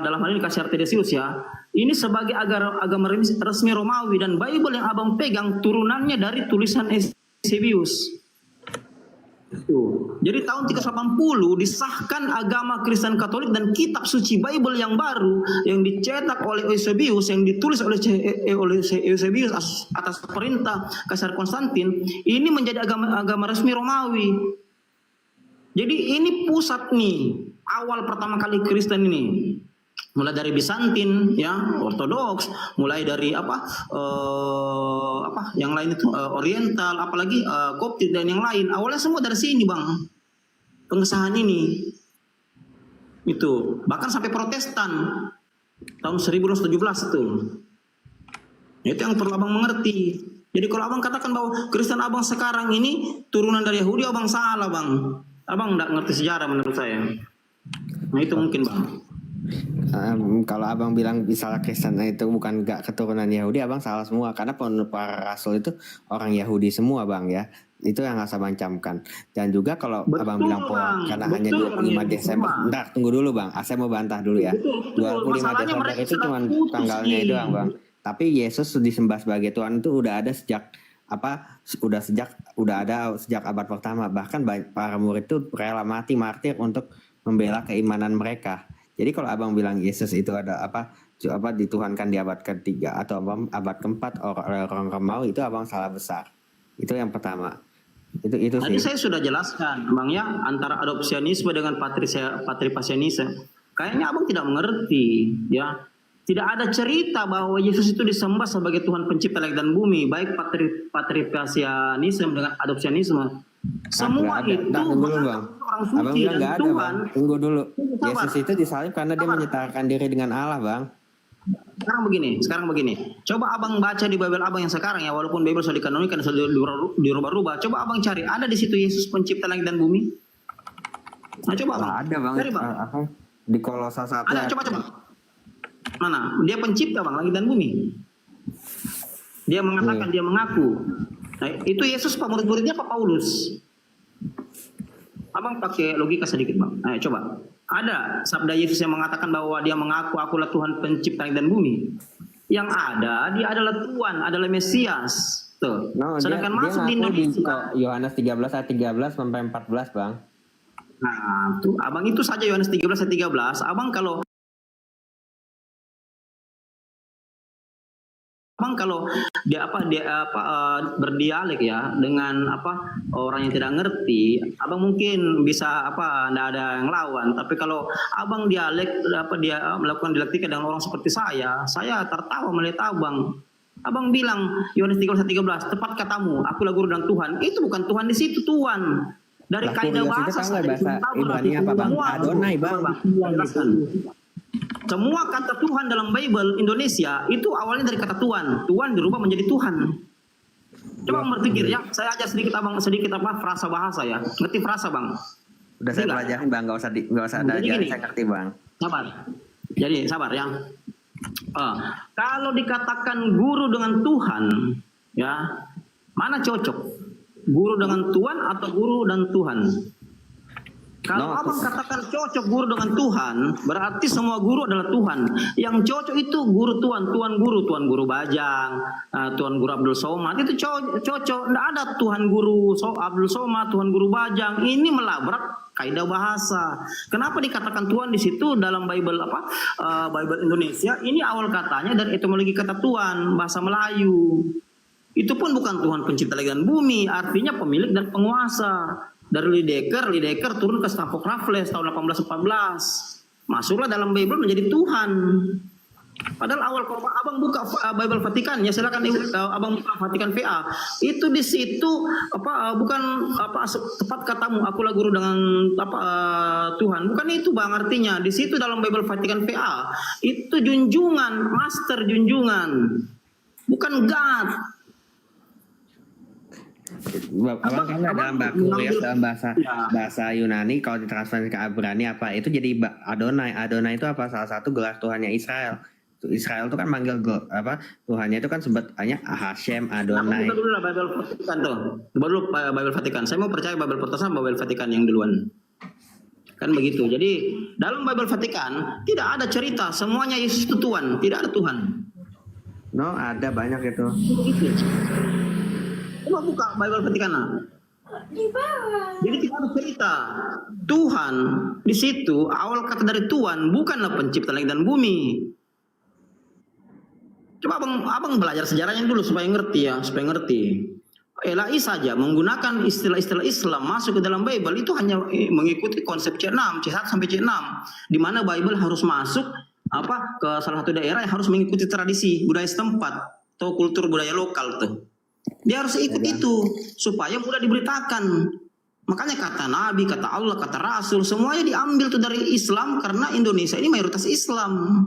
dalam hal ini Kaisar Theodosius, ya. Ini sebagai agama resmi Romawi, dan Bible yang Abang pegang turunannya dari tulisan Eusebius. Jadi tahun 380 disahkan agama Kristen Katolik, dan kitab suci Bible yang baru yang dicetak oleh Eusebius, yang ditulis oleh Eusebius atas perintah Kaisar Konstantin, ini menjadi agama resmi Romawi. Jadi ini pusat nih awal pertama kali Kristen ini. Mulai dari Bizantin, ya, Ortodoks, mulai dari yang lain itu Oriental, apalagi Koptik dan yang lain. Awalnya semua dari sini Bang, pengesahan ini. Itu bahkan sampai Protestan tahun 1917 itu. Itu yang perlu Abang mengerti. Jadi kalau Abang katakan bahwa Kristen Abang sekarang ini turunan dari Yahudi, Abang salah Bang. Abang nggak ngerti sejarah menurut saya. Nah itu mungkin Bang. Kalau Abang bilang misalnya Kristen itu bukan gak keturunan Yahudi, Abang salah semua, karena para rasul itu orang Yahudi semua Bang, ya. Itu yang harus Abang camkan. Dan juga kalau Abang bilang karena hanya 25 Desember, bentar tunggu dulu Bang, saya mau bantah dulu ya. 25 Desember itu cuma tanggalnya itu Bang. Tapi Yesus disembah sebagai Tuhan itu udah ada sejak sejak abad pertama. Bahkan para murid itu rela mati martir untuk membela keimanan mereka. Jadi kalau Abang bilang Yesus itu ada dituhankan di abad ketiga atau abad keempat oleh orang Romawi, itu Abang salah besar. Itu yang pertama. Itu Tadi sih. saya sudah jelaskan Bang, ya, antara adopsionisme dengan patripasianisme. Kayaknya Abang tidak mengerti, ya. Tidak ada cerita bahwa Yesus itu disembah sebagai Tuhan pencipta langit dan bumi, baik patripasianisme dengan adopsionisme. Semua itu tunggu dulu Bang. Abang bilang nggak ada Bang. Tunggu dulu. Yesus itu disalib karena dia menyetarkan diri dengan Allah Bang. Sekarang begini. Coba Abang baca di Bible Abang yang sekarang, ya, walaupun Bible sudah dikanonikan, sudah dirubah-rubah. Coba Abang cari, ada di situ Yesus pencipta langit dan bumi? Nah coba Abang. Ada Bang. Cari Bang. Di Kolose 1. Ada, coba. Mana? Dia pencipta Bang langit dan bumi. Dia mengatakan, dia mengaku. Nah, itu Yesus Pak, murid-muridnya Pak Paulus. Abang pakai logika sedikit Bang. Ayo coba. Ada sabda Yesus yang mengatakan bahwa dia mengaku akulah Tuhan pencipta langit dan bumi. Yang ada, dia adalah Tuhan, adalah Mesias. Tuh. Sedangkan masuk di Indonesia. Yohanes 13 ayat 13 sampai 14 Bang. Nah, tuh Abang itu saja Yohanes 13 ayat 13. Abang kalau dia berdialek, ya, dengan orang yang tidak ngerti, Abang mungkin bisa tidak ada yang lawan. Tapi kalau Abang dia melakukan dialektika dengan orang seperti saya tertawa melihat Abang. Abang bilang Yohanes 13:13, tepat katamu, akulah guru dan Tuhan. Itu bukan Tuhan di situ, Tuhan. Dari kaidah bahasa Ibrani apa Bang? Adonai Bang. Semua kata Tuhan dalam Bible Indonesia itu awalnya dari kata Tuhan. Tuhan dirubah menjadi Tuhan. Coba berpikir, ya. Saya ajar sedikit frasa bahasa, ya. Ngerti frasa Bang? Udah saya pelajarin Bang, nggak usah ada ajaran, saya ngerti Bang. Sabar. Jadi sabar, ya. Kalau dikatakan guru dengan Tuhan, ya, mana cocok? Guru dengan Tuhan atau guru dan Tuhan? Kalau Abang katakan cocok guru dengan Tuhan, berarti semua guru adalah Tuhan. Yang cocok itu guru Tuhan guru Bajang, Tuhan guru Abdul Somad, itu cocok. Tidak ada Tuhan guru Abdul Somad, Tuhan guru Bajang. Ini melabrak kaidah bahasa. Kenapa dikatakan Tuhan di situ dalam Bible Bible Indonesia? Ini awal katanya dari etimologi kata Tuhan, bahasa Melayu. Itu pun bukan Tuhan pencipta langit dan bumi, artinya pemilik dan penguasa. Dari Lydekker turun ke Stafford Raffles tahun 1814. Masuklah dalam Bible menjadi Tuhan. Padahal awal kalau abang buka Bible Vatikan, ya silakan abang buka Vatikan VA. Itu di situ bukan tepat katamu akulah guru dengan Tuhan. Bukan itu bang artinya. Di situ dalam Bible Vatikan VA itu junjungan, master junjungan, bukan God. Abang kan dalam bahasa Yunani kalau ditransfer ke Ibrani apa itu jadi Adonai. Adonai itu apa? Salah satu gelar Tuhannya Israel. Israel itu kan manggil Tuhannya itu kan sebetulnya Hashem, Adonai. Buka dulu lah Bible Vatikan tuh. Baru Bible Vatikan. Saya mau percaya Bible Protestan sama Bible Vatikan yang duluan. Kan begitu. Jadi dalam Bible Vatikan tidak ada cerita semuanya Yesus itu Tuhan, tidak ada Tuhan. No, ada banyak itu. Coba buka Bible Vatikan. Jadi tidak ada cerita Tuhan di situ. Awal kata dari Tuhan bukanlah pencipta langit dan bumi. Coba abang belajar sejarahnya dulu supaya ngerti ya, supaya ngerti. Elai saja menggunakan istilah-istilah Islam masuk ke dalam Bible itu hanya mengikuti konsep C6, C1 sampai C6, di mana Bible harus masuk ke salah satu daerah yang harus mengikuti tradisi budaya setempat atau kultur budaya lokal tuh. Dia harus ikut itu supaya mudah diberitakan. Makanya kata Nabi, kata Allah, kata Rasul semuanya diambil tuh dari Islam karena Indonesia ini mayoritas Islam.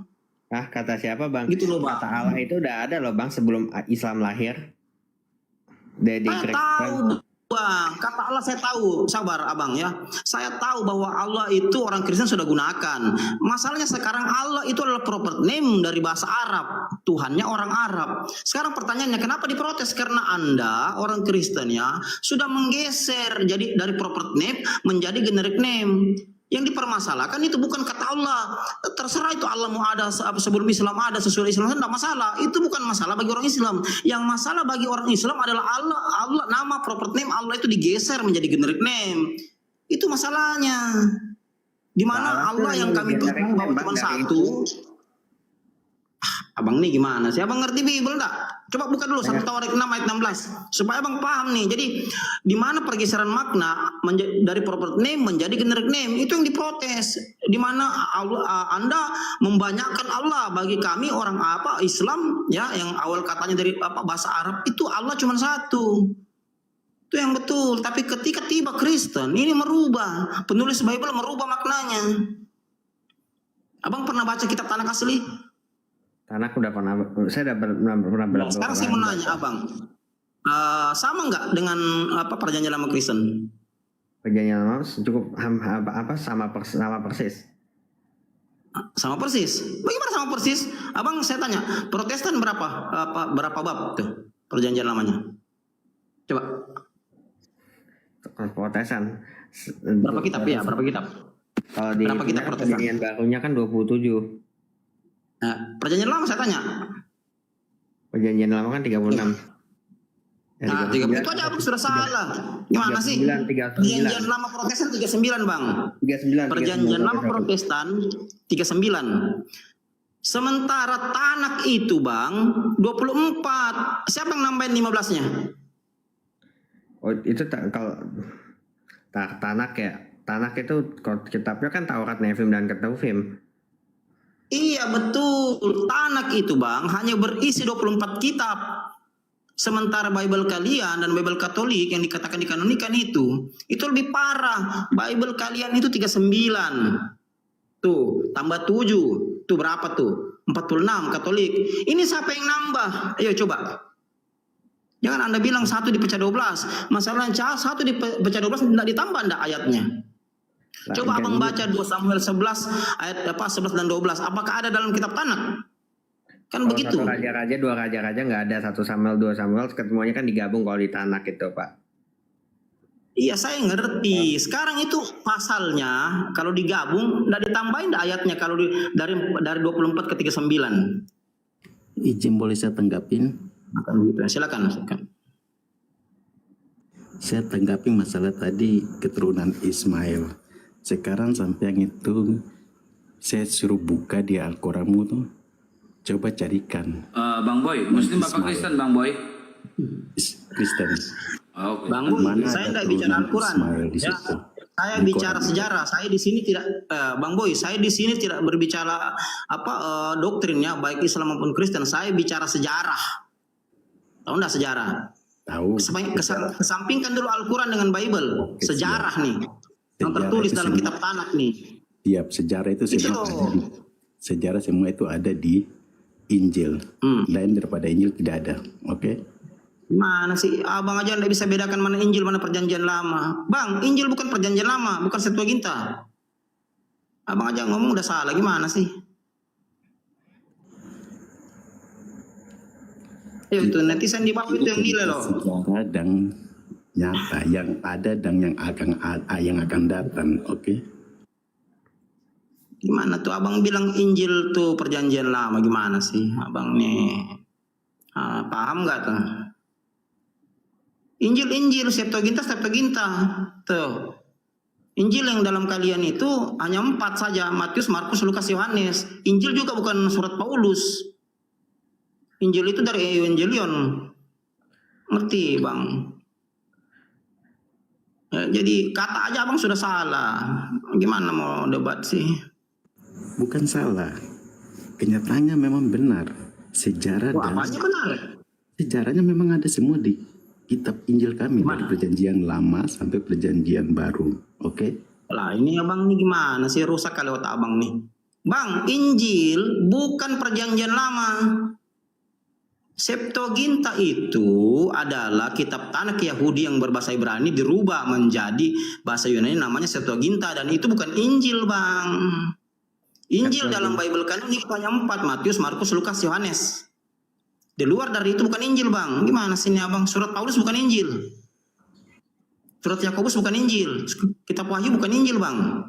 Ah, kata siapa bang? Gitu loh bang. Kata Allah itu udah ada loh bang sebelum Islam lahir. Saya tahu bang, kata Allah saya tahu. Sabar abang ya. Saya tahu bahwa Allah itu orang Kristen sudah gunakan. Masalahnya sekarang Allah itu adalah proper name dari bahasa Arab. Tuhannya orang Arab. Sekarang pertanyaannya kenapa diprotes? Karena Anda orang Kristen ya sudah menggeser jadi dari proper name menjadi generic name. Yang dipermasalahkan itu bukan kata Allah. Terserah itu Allah mau ada sebelum Islam ada, sesudah Islam tidak masalah. Itu bukan masalah bagi orang Islam. Yang masalah bagi orang Islam adalah Allah nama proper name Allah itu digeser menjadi generic name. Itu masalahnya. Di mana Allah yang kami tuh bahwa cuma satu. Abang nih gimana sih? Abang ngerti Bible enggak? Coba buka dulu 1 Tawarik 6 ayat 16 supaya abang paham nih. Jadi di mana pergeseran makna dari proper name menjadi generic name itu yang diprotes. Di mana Anda membanyakkan Allah bagi kami orang Islam ya yang awal katanya dari bahasa Arab itu Allah cuma satu. Itu yang betul. Tapi ketika tiba Kristen ini merubah, penulis Bible merubah maknanya. Abang pernah baca kitab Tanakh asli? Tanakh udah pernah, saya udah pernah Nah, sekarang saya mau nanya abang, sama nggak dengan perjanjian lama Kristen? Perjanjian lama cukup sama persis. Sama persis. Bagaimana sama persis? Abang saya tanya, Protestan berapa bab tuh perjanjian lamanya? Coba. Protestan. Berapa kitab ya? Berapa kitab? Kalau di berapa kitab Protestan? Perjanjian barunya kan 27. Nah, perjanjian lama saya tanya. Perjanjian lama kan 36. Ya, nah, 30 itu aja abang sudah salah. Gimana sih? 39. Perjanjian lama Protestan 39 bang. 39. Perjanjian lama Protestan 39. Sementara Tanakh itu bang 24. Siapa yang nambahin 15-nya? Oh itu kalau Tanakh ya. Tanakh itu kitabnya kan Taurat, Nehemia dan Ketuvim. Iya betul. Tanakh itu bang hanya berisi 24 kitab. Sementara Bible kalian dan Bible Katolik yang dikatakan dikanonikan itu lebih parah. Bible kalian itu 39. Tuh, tambah 7. Tuh berapa tuh? 46 Katolik. Ini siapa yang nambah? Ayo coba. Jangan Anda bilang 1 dipecah 12. Masalahnya 1 dipecah 12 tidak ditambah enggak ayatnya. Coba abang baca 2 Samuel 11 ayat 11 dan 12. Apakah ada dalam kitab Tanakh? Kan begitu. Satu raja-raja, 2 raja-raja nggak ada, 1 Samuel, 2 Samuel, ketemuannya kan digabung kalau di Tanakh itu, Pak. Iya, saya ngerti. Sekarang itu pasalnya kalau digabung nggak ditambahin enggak ayatnya kalau dari 24 ke 39. Izin boleh saya tanggapin? Silakan. Saya tanggapin masalah tadi keturunan Ismail. Sekarang sampai yang itu saya suruh buka di Al-Quranmu tuh. Coba carikan. Bang Boy, Muslim Bapak Kristen Bang Boy? Kristen. Okay. Bang Boy, saya tidak bicara Al-Quran. Ismail di situ. Saya bicara sejarah. Saya di sini tidak, Bang Boy. Saya di sini tidak berbicara doktrinnya baik Islam maupun Kristen. Saya bicara sejarah. Tahu nggak sejarah? Tahu. Kesampingkan dulu Al-Quran dengan Bible. Sejarah nih. Yang tertulis dalam kitab Tanakh nih. Tiap sejarah itu sejarah semua itu ada di Injil. Lain daripada Injil tidak ada. Oke? Mana sih abang aja nggak bisa bedakan mana Injil mana perjanjian lama. Bang, Injil bukan perjanjian lama, bukan Septuaginta. Abang aja ngomong udah salah, gimana sih? Itu netizen di bawah itu yang nilai loh. Sejarah dan nyata yang ada dan yang akan datang. Oke? Gimana tuh abang bilang Injil tuh perjanjian lama, gimana sih abang nih? Paham nggak tuh? Injil, Septuaginta. Tuh. Injil yang dalam kalian itu hanya 4 saja, Matius, Markus, Lukas, Yohanes. Injil juga bukan surat Paulus. Injil itu dari Evangelion. Ngerti, Bang? Ya, jadi kata aja abang sudah salah. Gimana mau debat sih? Bukan salah. Kenyataannya memang benar. Sejarahnya memang ada semua di kitab Injil kami dari perjanjian lama sampai perjanjian baru. Oke? Lah ini abang nih gimana sih, rusak kali otak abang nih. Bang, Injil bukan perjanjian lama. Septuaginta itu adalah kitab Tanakh Yahudi yang berbahasa Ibrani dirubah menjadi bahasa Yunani, namanya Septuaginta, dan itu bukan Injil, Bang. Injil dalam Bible kan ini hanya 4, Matius, Markus, Lukas, Yohanes. Di luar dari itu bukan Injil, Bang. Gimana sih ini abang? Surat Paulus bukan Injil. Surat Yakobus bukan Injil. Kitab Wahyu bukan Injil, Bang.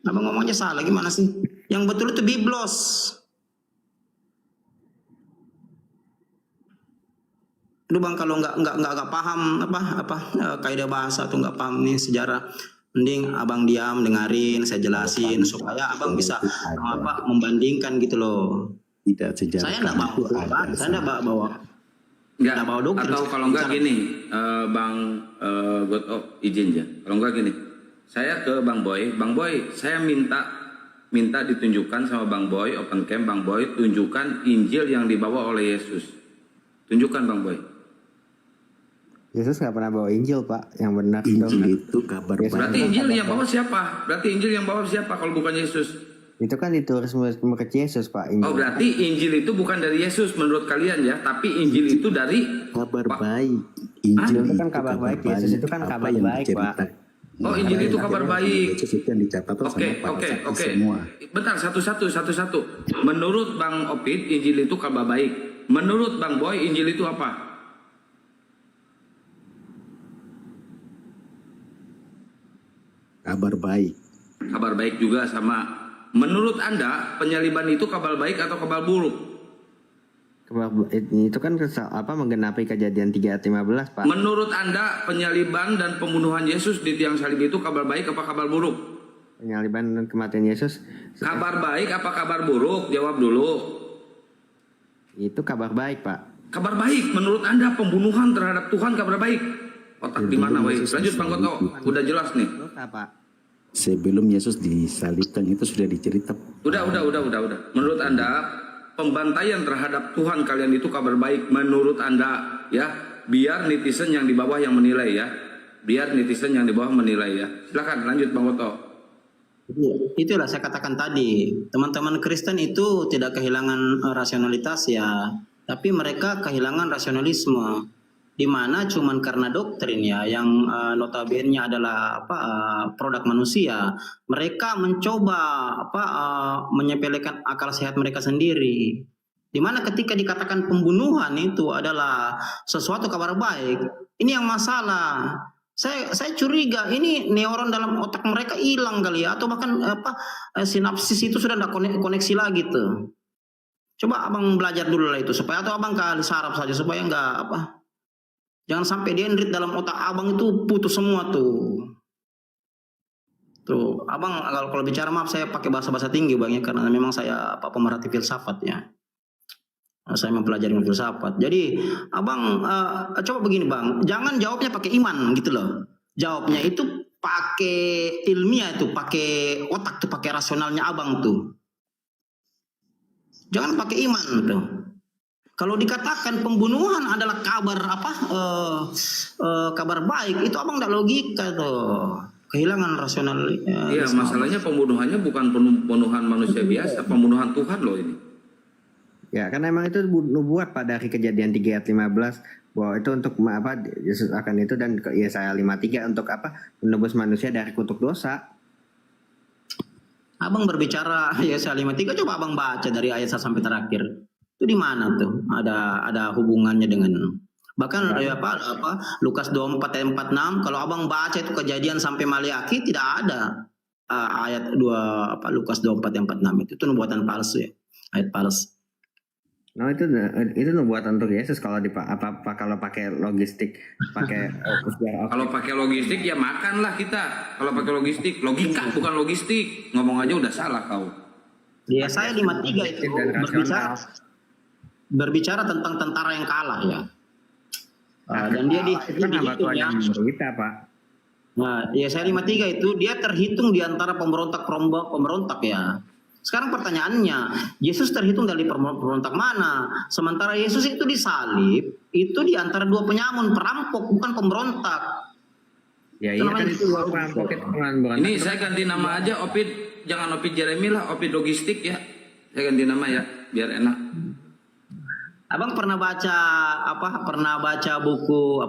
Abang ngomongnya salah, gimana sih? Yang betul itu Biblos. Aduh Bang, kalau nggak paham kaidah bahasa atau nggak paham nih sejarah, mending abang diam dengerin, saya jelasin supaya abang bisa membandingkan gitu loh. Tidak sejarah. Saya nggak bawa doktrin. Atau kalau nggak gini, Bang Goto izin ya. Kalau nggak gini, saya ke Bang Boy, saya minta ditunjukkan sama Bang Boy, open camp Bang Boy, tunjukkan Injil yang dibawa oleh Yesus. Tunjukkan Bang Boy. Yesus nggak pernah bawa Injil, Pak. Yang benar Injil itu kabar baik. Berarti Injil yang bawa siapa? Kalau bukan Yesus? Itu kan ditulis murid Yesus, Pak. Injil. Oh, berarti Injil itu bukan dari Yesus menurut kalian ya, tapi Injil itu dari kabar baik. Injil itu kan kabar baik. Yesus itu kan kabar baik, Pak. Oh, Injil itu kabar baik. Oke. Bentar, satu-satu. Menurut Bang Opit, Injil itu kabar baik. Menurut Bang Boy, Injil itu apa? Kabar baik. Kabar baik juga sama. Menurut Anda, penyaliban itu kabar baik atau kabar buruk? Itu kan menggenapi Kejadian 3:15, Pak. Menurut Anda, penyaliban dan pembunuhan Yesus di tiang salib itu kabar baik apa kabar buruk? Penyaliban dan kematian Yesus. Kabar baik apa kabar buruk? Jawab dulu. Itu kabar baik, Pak. Kabar baik. Menurut Anda, pembunuhan terhadap Tuhan kabar baik? Otak di mana, woi? Lanjut Bang Goto. Udah jelas nih. Pak. Sebelum Yesus disalibkan itu sudah diceritakan. Udah. Menurut Anda, pembantaian terhadap Tuhan kalian itu kabar baik menurut Anda ya? Biar netizen yang di bawah yang menilai ya. Silakan lanjut Bang Goto. Itulah saya katakan tadi, teman-teman Kristen itu tidak kehilangan rasionalitas ya, tapi mereka kehilangan rasionalisme. Di mana cuman karena doktrin ya yang notabene adalah produk manusia, mereka mencoba menyepelekan akal sehat mereka sendiri. Di mana ketika dikatakan pembunuhan itu adalah sesuatu kabar baik, ini yang masalah. Saya curiga ini neuron dalam otak mereka hilang kali ya, atau bahkan sinapsis itu sudah tidak koneksi lagi tuh. Coba abang belajar dulu lah itu supaya, atau abang kali sarap saja supaya nggak jangan sampai dendrit dalam otak abang itu putus semua tuh. Tuh, abang kalau bicara maaf saya pakai bahasa tinggi Bang ya, karena memang saya pemerhati filsafat ya. Saya mempelajari filsafat. Jadi abang coba begini Bang, jangan jawabnya pakai iman gitu loh. Jawabnya itu pakai ilmiah itu, pakai otak tuh, pakai rasionalnya abang tuh. Jangan pakai iman tuh. Kalau dikatakan pembunuhan adalah kabar kabar baik, itu abang tidak logika tuh. Kehilangan rasional. Iya, masalahnya pembunuhannya bukan pembunuhan manusia biasa, pembunuhan Tuhan loh ini. Ya, karena emang itu nubuat pada hari Kejadian 3 ayat 15 bahwa itu untuk apa Yesus akan itu, dan ke Yesaya 53 untuk apa menebus manusia dari kutuk dosa. Abang berbicara Yesaya 53, coba abang baca dari ayat 1 sampai terakhir. Itu di mana tuh? Ada hubungannya dengan bahkan Lukas 24 ayat 46, kalau abang baca itu Kejadian sampai Maliaki tidak ada ayat 2 Lukas 24 ayat 46 itu nubuatan palsu ya, ayat palsu. No, itu nubuatan untuk Yesus kalau kalau pakai logistik, pakai kalau pakai logistik ya makanlah kita. Kalau pakai logistik, logika bukan logistik. Ngomong aja udah salah kau. Yesaya 53 itu berbicara tentang tentara yang kalah ya. Dan dia dihitung ya. Pak. Nah, Yesaya 53 itu dia terhitung di antara pemberontak ya. Sekarang pertanyaannya, Yesus terhitung dari pemberontak mana? Sementara Yesus itu disalib, itu di antara dua penyamun, perampok, bukan pemberontak. Ya iya kan itu perampok. Ini saya ganti nama aja, Opid. Jangan Opid Jeremy lah, Opid Logistik ya. Saya ganti nama ya, biar enak. Abang pernah baca buku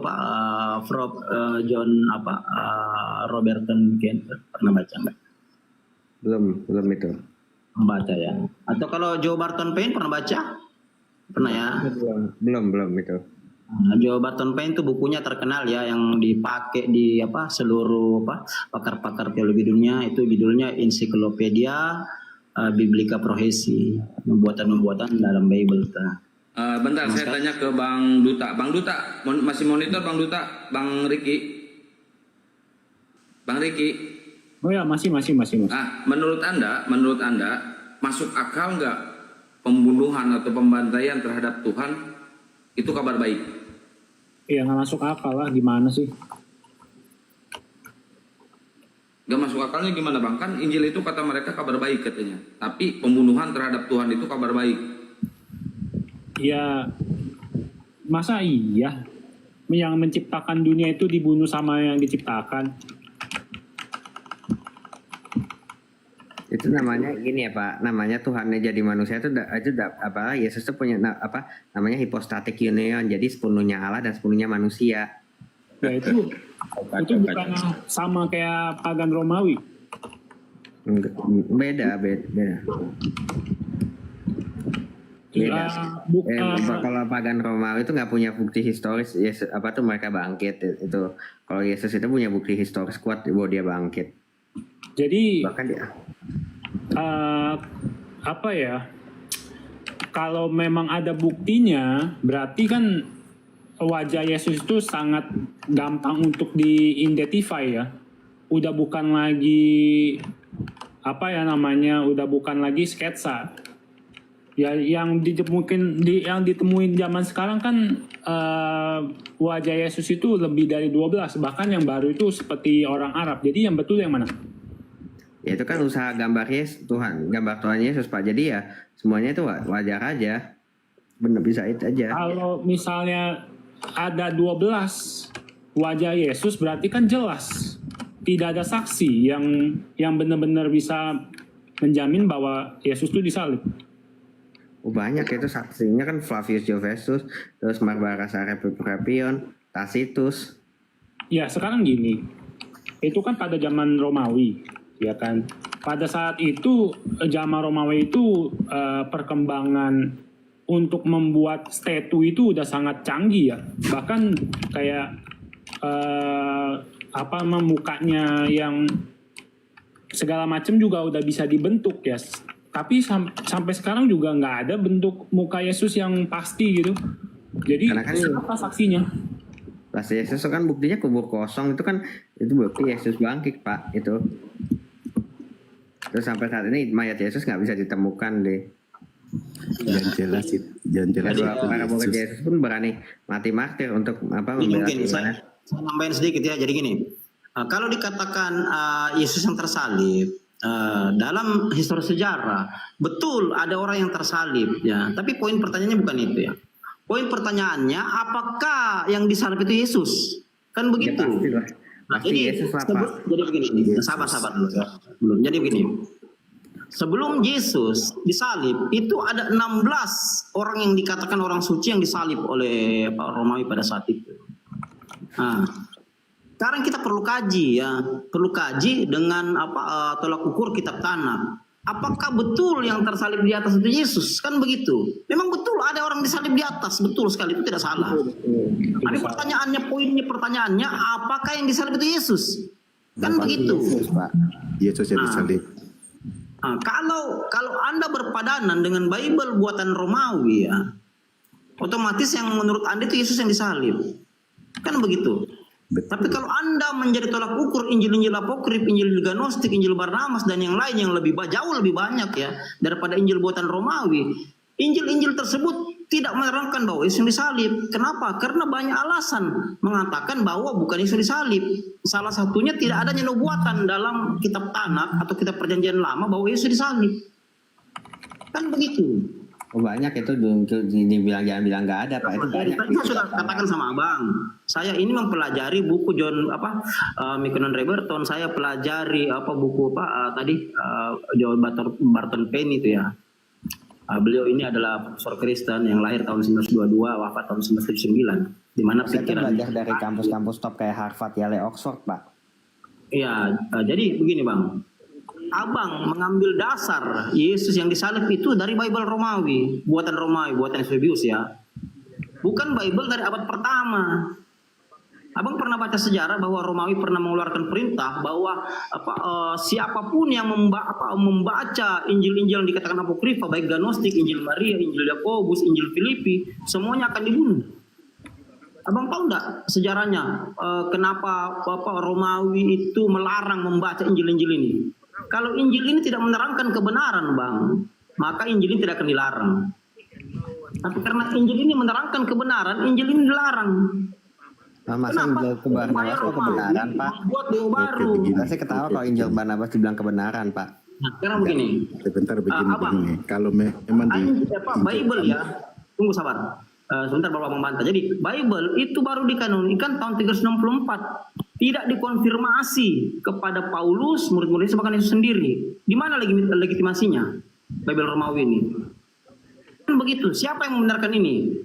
John Robertson Kent, pernah baca enggak? Belum itu. Membaca ya. Atau kalau Joe Barton Payne pernah baca? Pernah ya? Belum itu. Joe Barton Payne itu bukunya terkenal ya, yang dipakai di seluruh pakar-pakar teologi dunia, itu judulnya Ensiklopedia Biblica Prohesi, nubuatan-nubuatan dalam Bible. Bentar, saya tanya ke Bang Duta. Bang Duta, masih monitor Bang Duta? Bang Riki? Oh ya, masih. Nah, menurut anda masuk akal nggak pembunuhan atau pembantaian terhadap Tuhan itu kabar baik? Iya, nggak masuk akal lah, gimana sih? Nggak masuk akalnya gimana Bang? Kan Injil itu kata mereka kabar baik katanya, tapi pembunuhan terhadap Tuhan itu kabar baik. Ya, masa iya yang menciptakan dunia itu dibunuh sama yang diciptakan? Itu namanya gini ya Pak, namanya Tuhannya jadi manusia itu Yesus itu punya namanya hypostatic union, jadi sepenuhnya Allah dan sepenuhnya manusia. Ya itu bukan sama kayak pagan Romawi. Beda. Kalau pagan Romawi itu nggak punya bukti historis Yesus mereka bangkit itu. Kalau Yesus itu punya bukti historis kuat bahwa dia bangkit. Jadi bahkan dia kalau memang ada buktinya, berarti kan wajah Yesus itu sangat gampang untuk di-identify ya. Udah bukan lagi udah bukan lagi sketsa. Ya yang ditemuin zaman sekarang kan wajah Yesus itu lebih dari 12, bahkan yang baru itu seperti orang Arab. Jadi yang betul yang mana? Ya itu kan usaha gambar Tuhan Yesus Pak. Jadi ya semuanya itu wajar aja. Benar, bisa itu aja. Kalau misalnya ada 12 wajah Yesus, berarti kan jelas tidak ada saksi yang benar-benar bisa menjamin bahwa Yesus itu disalib. Banyak itu saksinya kan, Flavius Josephus, terus Barbaras Arepion, Tacitus. Ya sekarang gini, itu kan pada zaman Romawi, ya kan. Pada saat itu zaman Romawi itu perkembangan untuk membuat statu itu udah sangat canggih ya. Bahkan kayak mukanya yang segala macam juga udah bisa dibentuk ya. Tapi sampai sekarang juga nggak ada bentuk muka Yesus yang pasti gitu. Jadi apa saksinya? Pas Yesus kan buktinya kubur kosong, itu kan itu bukti Yesus bangkit Pak itu. Terus sampai saat ini mayat Yesus nggak bisa ditemukan deh. Jangan jelas. Para murid Yesus pun berani mati martir untuk membela Mungkin saya nambahin sedikit ya. Jadi gini, Kalau dikatakan Yesus yang tersalib, dalam histori sejarah betul ada orang yang tersalib, ya. Tapi poin pertanyaannya bukan itu, ya. Poin pertanyaannya, apakah yang disalib itu Yesus? Kan begitu. Ya, Nah, jadi begini, sabar dulu ya. Belum. Jadi begini. Sebelum Yesus disalib, itu ada 16 orang yang dikatakan orang suci yang disalib oleh Pak Romawi pada saat itu. Nah, sekarang kita perlu kaji, ya. Perlu kaji dengan tolak ukur kitab Tanakh. Apakah betul yang tersalib di atas itu Yesus? Kan begitu. Memang betul ada orang disalib di atas, betul sekali, itu tidak salah. Tapi pertanyaannya, apakah yang disalib itu Yesus? Kan begitu. Yesus, Pak. Yesus yang disalib. Nah, kalau Anda berpadanan dengan Bible buatan Romawi, ya, otomatis yang menurut Anda itu Yesus yang disalib. Kan begitu. Tapi kalau Anda menjadi tolak ukur Injil-Injil apokrif, Injil Gnostik, Injil Barnabas dan yang lain yang jauh lebih banyak, ya, daripada Injil buatan Romawi, Injil-Injil tersebut tidak menerangkan bahwa Yesus disalib. Kenapa? Karena banyak alasan mengatakan bahwa bukan Yesus disalib. Salah satunya tidak adanya nubuatan dalam kitab Tanakh atau kitab Perjanjian Lama bahwa Yesus disalib. Kan begitu. Oh, banyak itu dibilang jangan bilang nggak ada, Pak. Itu banyak. Tadi saya sudah katakan sama Abang, saya ini mempelajari buku John Mikonon Reberton, saya pelajari buku John Barton Payne itu, ya. Beliau ini adalah profesor Kristen yang lahir tahun 1922, wafat tahun 1979. Di mana pikiran belajar dari kampus-kampus top kayak Harvard, Yale, Oxford, Pak. Iya, jadi begini, Bang. Abang mengambil dasar Yesus yang disalib itu dari Bible Romawi, buatan Eusebius, ya. Bukan Bible dari abad pertama. Abang pernah baca sejarah bahwa Romawi pernah mengeluarkan perintah bahwa siapapun yang membaca Injil-Injil yang dikatakan apokrifa, baik Gnostik, Injil Maria, Injil Yakobus, Injil Filipi, semuanya akan dibunuh. Abang tahu enggak sejarahnya kenapa Romawi itu melarang membaca Injil-Injil ini? Kalau Injil ini tidak menerangkan kebenaran, Bang, maka Injil ini tidak akan dilarang. Tapi karena Injil ini menerangkan kebenaran, Injil ini dilarang. Nah, masa Injil Barnabas itu kebenaran, Pak? Buat Dewa baru. Kita sih ketawa kalau Injil Barnabas dibilang kebenaran, Pak. Nah, sekarang begini. Sebentar begini. Kalau memang Bible, ya, tunggu sabar. Sebentar baru Abang bantah. Jadi Bible itu baru dikanonikan tahun 364. Tidak dikonfirmasi kepada Paulus, murid-muridnya, bahkan Yesus sendiri. Di mana legitimasinya Bible Romawi ini? Kan begitu. Siapa yang membenarkan ini?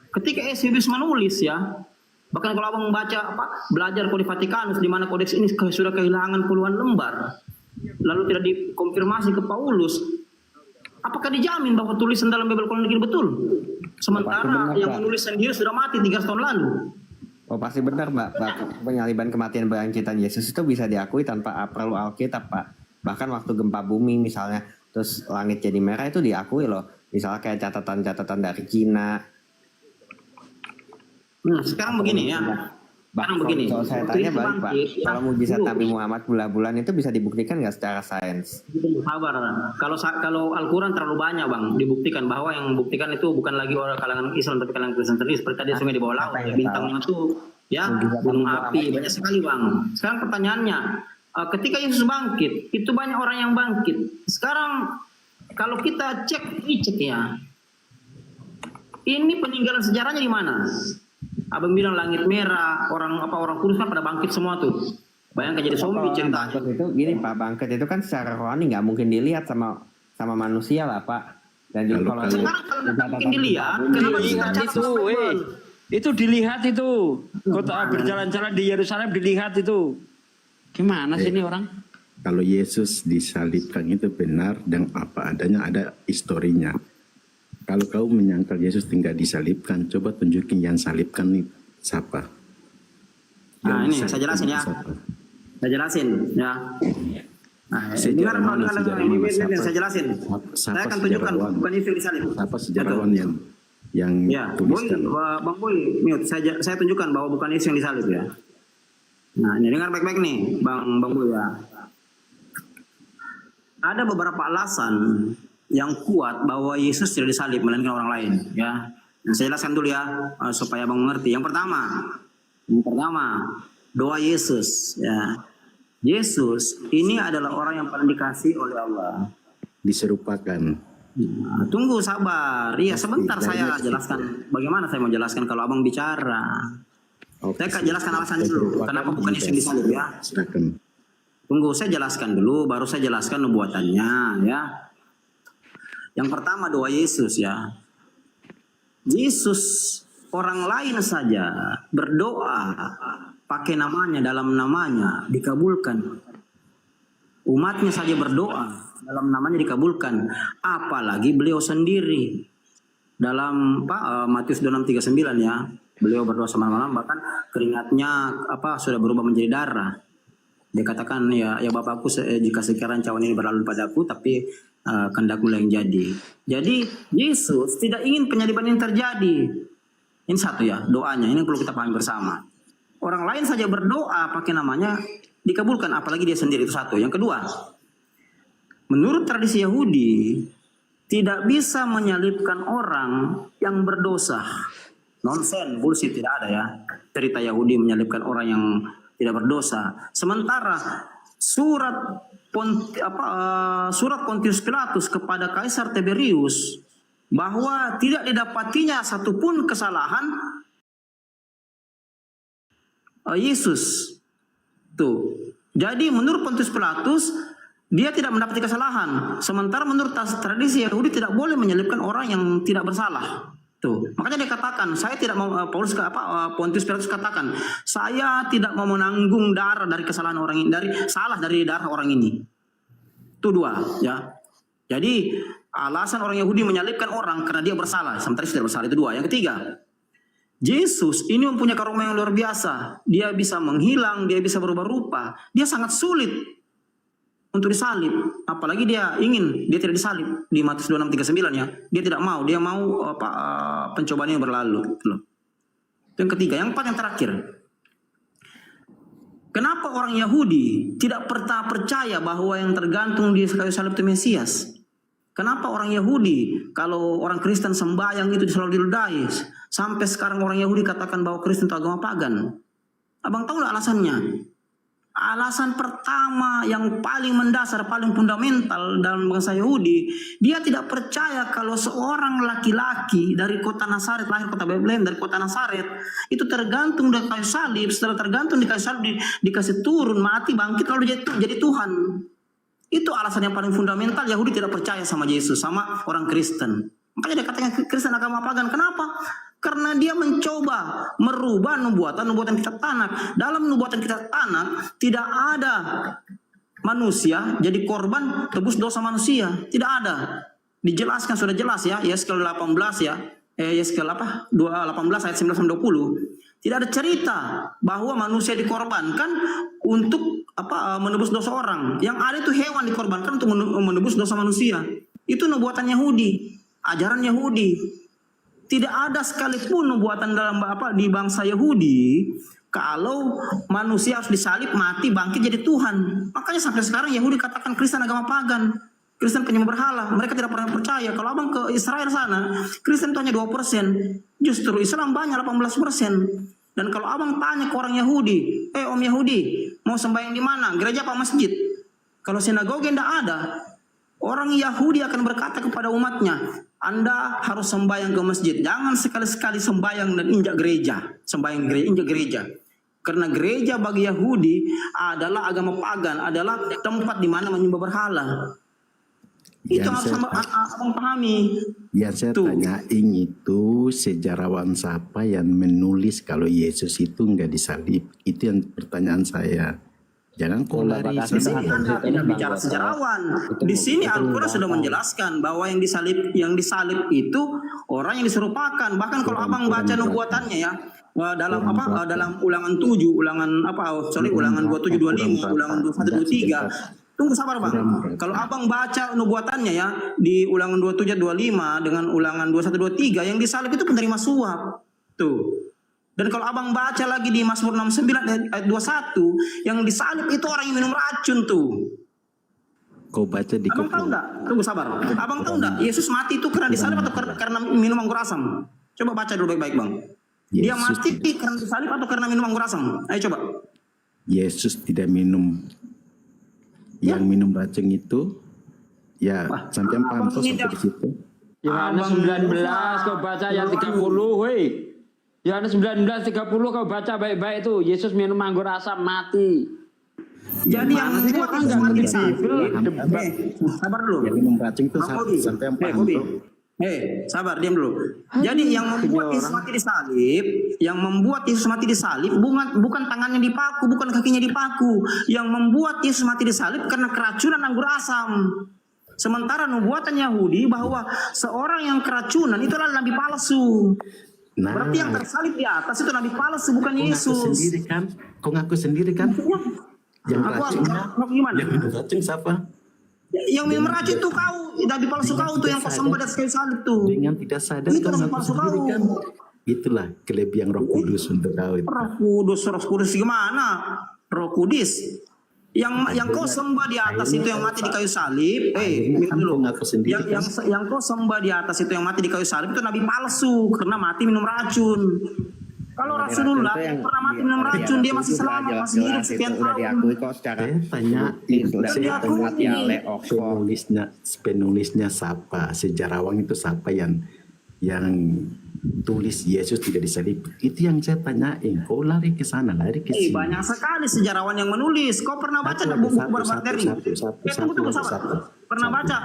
Ketika Eusebius menulis, ya, bahkan kalau Abang membaca belajar Kode Vatikanus, di mana kodeks ini sudah kehilangan puluhan lembar, lalu tidak dikonfirmasi ke Paulus, apakah dijamin bahwa tulisan dalam Bible kanonik ini betul? Sementara yang menulis sendiri sudah mati 3 tahun lalu. Oh, pasti benar, Pak. Penyaliban, kematian, bangkitan Yesus itu bisa diakui tanpa perlu Alkitab, Pak. Bahkan waktu gempa bumi misalnya, terus langit jadi merah itu diakui loh. Misalnya kayak catatan-catatan dari Cina. Nah, sekarang begini, ya. Sekarang begini. Kalau saya tanya balik, Pak, kalau mujizat Nabi Muhammad bulan-bulan itu bisa dibuktikan nggak secara sains? Sabar. Kalau Al-Quran terlalu banyak, Bang, dibuktikan bahwa yang membuktikan itu bukan lagi orang kalangan Islam tapi kalangan Kristen sendiri. Seperti tadi sungai di bawah laut, bintangnya itu, ya, gunung api, banyak sekali, Bang. Sekarang pertanyaannya, ketika Yesus bangkit, itu banyak orang yang bangkit. Sekarang kalau kita cek, ya, ini peninggalan sejarahnya di mana? Abang bilang langit merah, orang kudus kan pada bangkit semua tuh. Bayangkan jadi zombie cerita. Bangkit itu gini, Pak, bangkit itu kan secara rohani nggak mungkin dilihat sama manusia lah, Pak. Dan kalau nggak mungkin dilihat, kenapa itu dilihat itu. Kota berjalan-jalan di Yerusalem dilihat itu. Gimana sih ini orang? Kalau Yesus disalibkan itu benar dan apa adanya, ada historinya. Kalau kau menyangkal Yesus tinggal disalibkan, coba tunjukin yang salibkan nih siapa? Nah, ini saya jelasin, ya. Saya jelasin, ya. Nah, sejarawan mana sejarawan siapa? Saya jelasin. Saya akan tunjukkan bukan Yesus disalib. Siapa sejarawan yang ya, tuliskan? Bang Boy, mute. Saya tunjukkan bahwa bukan Yesus yang disalib, ya. Nah, ini dengar baik-baik nih, Bang Boy, ya. Ada beberapa alasan yang kuat bahwa Yesus tidak disalib melainkan orang lain, ya. Nah, saya jelaskan dulu, ya, supaya Abang mengerti. Yang pertama, Doa Yesus, ya. Yesus ini adalah orang yang paling dikasih oleh Allah. Diserupakan. Nah, tunggu sabar. Iya, sebentar saya jelaskan. Bagaimana saya mau jelaskan kalau abang bicara? Saya akan jelaskan alasannya dulu. Kenapa bukan Yesus yang disalib ya? Silakan. Tunggu, saya jelaskan dulu. Baru saya jelaskan nubuatannya ya. Yang pertama doa Yesus ya. Yesus orang lain saja berdoa pakai namanya, dalam namanya dikabulkan. Umatnya saja berdoa dalam namanya dikabulkan. Apalagi beliau sendiri. Dalam Matius 26:39 ya. Beliau berdoa semalam-malam, bahkan keringatnya sudah berubah menjadi darah. Dia katakan ya Bapakku, jika sekiranya cawan ini berlalu padaku, tapi kehendakmu yang jadi. Jadi Yesus tidak ingin penyaliban ini terjadi. Ini satu ya doanya, ini perlu kita pahami bersama. Orang lain saja berdoa pakai namanya dikabulkan, apalagi dia sendiri, itu satu. Yang kedua, menurut tradisi Yahudi tidak bisa menyalibkan orang yang berdosa. Nonsen, bullshit, tidak ada ya cerita Yahudi menyalibkan orang yang tidak berdosa. Sementara surat Pontius Pilatus kepada Kaisar Tiberius bahwa tidak didapatinya satupun kesalahan Yesus. Tuh. Jadi menurut Pontius Pilatus dia tidak mendapati kesalahan. Sementara menurut tradisi Yahudi tidak boleh menyalibkan orang yang tidak bersalah. Tuh, makanya dia katakan, saya tidak mau Pontius Pilatus katakan, saya tidak mau menanggung darah dari kesalahan orang ini, dari darah orang ini. Itu dua, ya. Jadi alasan orang Yahudi menyalibkan orang karena dia bersalah, sementara tidak bersalah, itu dua. Yang ketiga, Yesus ini mempunyai karunia yang luar biasa. Dia bisa menghilang, dia bisa berubah rupa. Dia sangat sulit untuk disalib, apalagi dia tidak disalib di Matius 26:39 ya. Dia tidak mau, dia mau pencobaannya berlalu. Yang ketiga, yang empat, yang terakhir. Kenapa orang Yahudi tidak pernah percaya bahwa yang tergantung di kayu salib itu Mesias? Kenapa orang Yahudi kalau orang Kristen sembahyang itu selalu diludahi? Sampai sekarang orang Yahudi katakan bahwa Kristen itu agama pagan. Abang tahu nggak alasannya? Alasan pertama yang paling mendasar, paling fundamental dalam bangsa Yahudi, dia tidak percaya kalau seorang laki-laki dari kota Nazaret, lahir kota Bethlehem, dari kota Nazaret, itu tergantung di kayu salib. Setelah tergantung di kayu salib, dikasih turun, mati, bangkit, lalu jadi Tuhan. Itu alasan yang paling fundamental. Yahudi tidak percaya sama Yesus, sama orang Kristen. Makanya dia katakan Kristen agama pagan. Kenapa? Karena dia mencoba merubah nubuatan kitab Tanak. Dalam nubuatan kitab Tanak tidak ada manusia jadi korban tebus dosa manusia. Tidak ada. Dijelaskan sudah jelas ya. Yeskel 18 ya. Yeskel 18 ayat 19-20. Tidak ada cerita bahwa manusia dikorbankan untuk menebus dosa orang. Yang ada itu hewan dikorbankan untuk menebus dosa manusia. Itu nubuatan Yahudi, ajaran Yahudi. Tidak ada sekalipun nubuatan dalam di bangsa Yahudi kalau manusia harus disalib, mati, bangkit jadi Tuhan. Makanya sampai sekarang Yahudi katakan Kristen agama pagan, Kristen penyembah berhala. Mereka tidak pernah percaya. Kalau abang ke Israel sana, Kristen itu hanya 2%. Justru Islam banyak 18%. Dan kalau abang tanya ke orang Yahudi, Om Yahudi, mau sembahyang di mana? Gereja apa masjid? Kalau sinagoga tidak ada. Orang Yahudi akan berkata kepada umatnya, Anda harus sembahyang ke masjid. Jangan sekali-sekali sembahyang dan injak gereja. Sembahyang gereja, injak gereja. Karena gereja bagi Yahudi adalah agama pagan, adalah tempat di mana menyembah berhala. Itu harus abang pahami. Yang saya tanyain itu sejarawan siapa yang menulis kalau Yesus itu enggak disalib? Itu yang pertanyaan saya. Jangan polarisasi. Anda tidak bicara sejarawan. Di sini Al-Quran sudah menjelaskan bahwa yang disalib itu orang yang diserupakan. Bahkan kalau abang baca nubuatannya ya, dalam dalam ulangan 7, ulangan 27, 25, ulangan 21, 23. Tunggu sabar bang. Kalau abang baca nubuatannya ya di ulangan 27, 25 dengan ulangan 21, 23, yang disalib itu penerima suap. Tuh. Dan kalau abang baca lagi di Mazmur 69 ayat 21, yang disalib itu orang yang minum racun tuh. Kau baca di abang tahu enggak? Tunggu sabar. Abang tahu enggak Yesus mati itu karena disalib atau karena minum anggur asam? Coba baca dulu baik-baik bang. Dia mati karena disalib atau karena minum anggur asam? Ayo coba. Yesus tidak minum. Yang minum racun itu, ya sampai paham tuh sampai di situ. Yohanes 19 kau baca yang 30, woi. Yohanes 19:30 kau baca baik-baik itu. Yesus minum anggur asam mati. Jadi yang membuat Yesus mati disalib, sabar dulu. Yang minum racun itu sampai paham tuh. Sabar, diam dulu. Jadi yang membuat Yesus mati disalib, bukan tangannya dipaku, bukan kakinya dipaku. Yang membuat Yesus mati disalib karena keracunan anggur asam. Sementara nubuatan Yahudi bahwa seorang yang keracunan itu adalah nabi palsu. Berarti yang tersalib di atas itu nabi palsu, bukan Yesus. Kau ngaku sendiri kan? Yang racunnya, gimana? yang minum racun siapa? Yang minum racun itu kau, nabi palsu kau tuh yang kau sembah di atas kayu salib tuh. Dengan tidak sadar itu kau nabi ngaku palsu sendiri kau. kan? Itulah kelebihan Roh Kudus untuk kau itu. Roh Kudus gimana? Roh Kudus. Yang kau sembah di atas itu yang mati di kayu salib. Dulu. Yang kau sembah di atas itu yang mati di kayu salib itu nabi palsu karena mati minum racun. Kalau Rasulullah pernah mati minum racun, dia masih selamat, masih hidup sekian tahun. Diakui kok secara penulisnya siapa, sejarawan itu siapa yang tulis Yesus tidak disalib. Itu yang saya tanyain. Kau lari ke sana, lari ke sini. Banyak sekali sejarawan yang menulis. Kau pernah baca buku Barbara Tering? Tunggu, sabar. Pernah baca?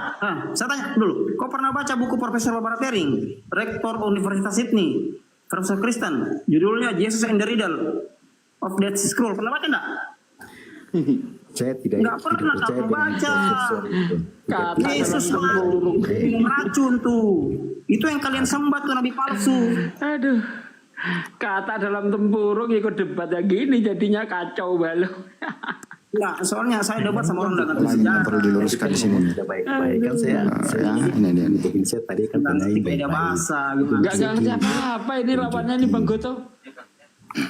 Saya tanya dulu. Kau pernah baca buku Profesor Barbara Tering, Rektor Universitas Sydney, Profesor Kristen, judulnya Jesus and the Riddle of Dead Scroll? Pernah baca enggak? Saya tidak pernah percaya baca. Kata Yesus minum racun tuh. Itu yang kalian sembah tuh nabi palsu. Aduh. Kata dalam tempurung ikut debat yang gini jadinya kacau balu. Enggak, soalnya saya debat sama orang dengan sejarah. Perlu diluruskan di sini. Baik-baik kan saya ini. bikin saya tadi kan tanyain beda bahasa gitu. Gak ngerti apa-apa ini lawannya nih Bang Goto.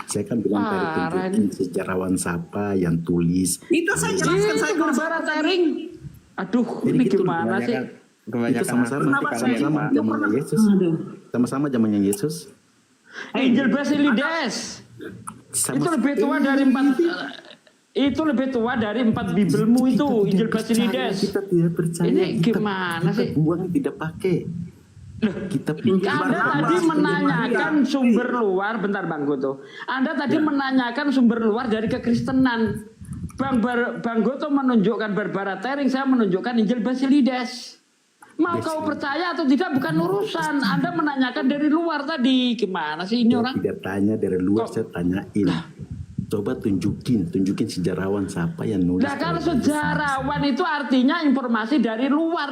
Saya kan bilang tadi tunjukin sejarawan siapa yang tulis. Itu saya jelaskan saya kalau Barbara Tering. Aduh, ini gimana sih? Itu sama-sama zamannya Yesus. Sama-sama zamannya Yesus. Injil Basilides. Itu lebih tua dari 4 Bibelmu itu, Injil Basilides. Kita tidak percaya. Ini gimana sih? Buang tidak pakai. Kita Anda tadi menanyakan sumber luar, bentar Bang Goto. Anda tadi menanyakan sumber luar dari kekristenan. Bang Goto menunjukkan Barbara Tering, saya menunjukkan Injil Basilides. Mau kau percaya atau tidak bukan urusan. Anda menanyakan dari luar tadi. Gimana sih ini orang? Tidak tanya dari luar, saya tanyain. Coba tunjukin sejarawan siapa yang nulis. Nah kalau sejarawan itu artinya informasi dari luar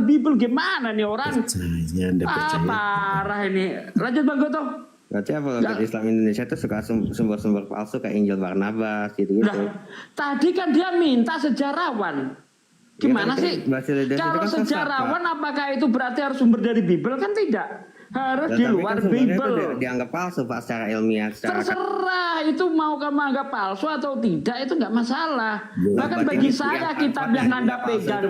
Bible. Gimana nih orang? Percaya. Parah ini. Lanjut Bang Goto. Berarti apologet Islam Indonesia itu suka sumber-sumber palsu kayak Injil Barnabas gitu-gitu. Nah, tadi kan dia minta sejarawan. Gimana sih? Kalau sejarawan apakah itu berarti harus sumber dari Bible? Kan tidak. Harus di luar Bible. Dianggap palsu Pak secara ilmiah. Terserah itu mau kamu anggap palsu atau tidak itu nggak masalah. Bahkan bagi saya kitab yang Anda pegang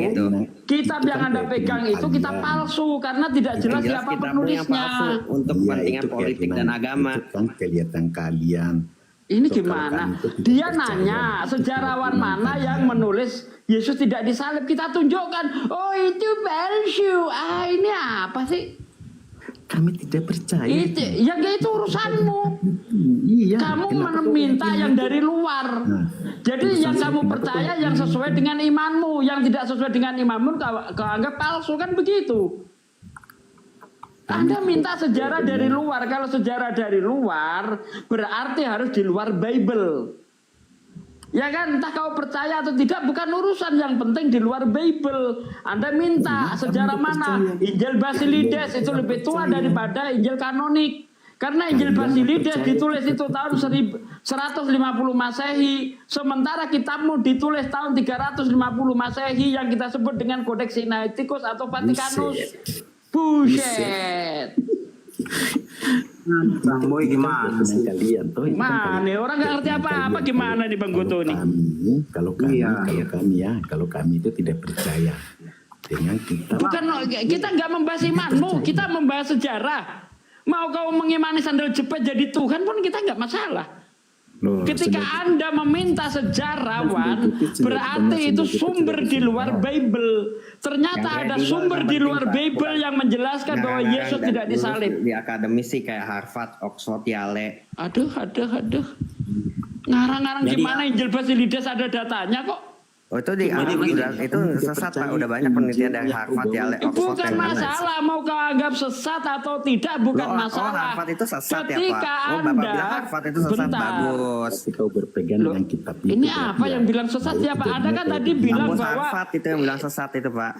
itu, kitab yang Anda pegang itu kita palsu karena tidak jelas siapa penulisnya. Untuk kepentingan politik dan agama. Itu kan kelihatan kalian. Ini gimana? Dia nanya sejarawan mana yang menulis Yesus tidak disalib, kita tunjukkan. Oh itu palsu. Ini apa sih? Kami tidak percaya. Ya itu urusanmu. Iya. Kamu meminta yang dari luar. Jadi yang kamu percaya yang sesuai dengan imanmu, yang tidak sesuai dengan imanmu kau anggap palsu kan begitu. Anda minta sejarah dari luar. Kalau sejarah dari luar berarti harus di luar Bible. Ya kan, entah kau percaya atau tidak bukan urusan, yang penting di luar Bible. Anda minta sejarah mana? Injil Basilides itu lebih tua daripada Injil kanonik. Karena Injil Basilides ditulis itu tahun 150 Masehi, sementara kitabmu ditulis tahun 350 Masehi yang kita sebut dengan Codex Sinaiticus atau Vaticanus. Buset. Bang Boy gimana sih kalian tuh? Mana orang nggak ngerti apa-apa gimana nih Bang Goto nih? Kalau kami itu tidak percaya dengan kita. Bukan kita nggak membahas imanmu, kita membahas sejarah. Mau kau mengimani sandal jepit jadi Tuhan pun kita nggak masalah. Loh, Ketika Anda meminta sejarawan, berarti itu sumber di luar Bible. Ternyata ada sumber di luar Bible yang menjelaskan bahwa Yesus tidak disalib. Di akademisi kayak Harvard, Oxford, Yale. Aduh. Ngarang-ngarang gimana Injil Basilides ada datanya kok. Oh itu itu sesat Pak. Udah banyak penelitian dari Harvard, Yale, Oxford. Bukan masalah mau kau anggap sesat atau tidak, bukan masalah. Harvard itu sesat Ketika ya Pak. Bapak bilang Harvard itu sesat, bagus. Kau berpegang dengan kitab itu. Ini apa yang bilang sesat ya Pak? Anda kan tadi bilang bahwa Harvard itu yang bilang sesat itu Pak.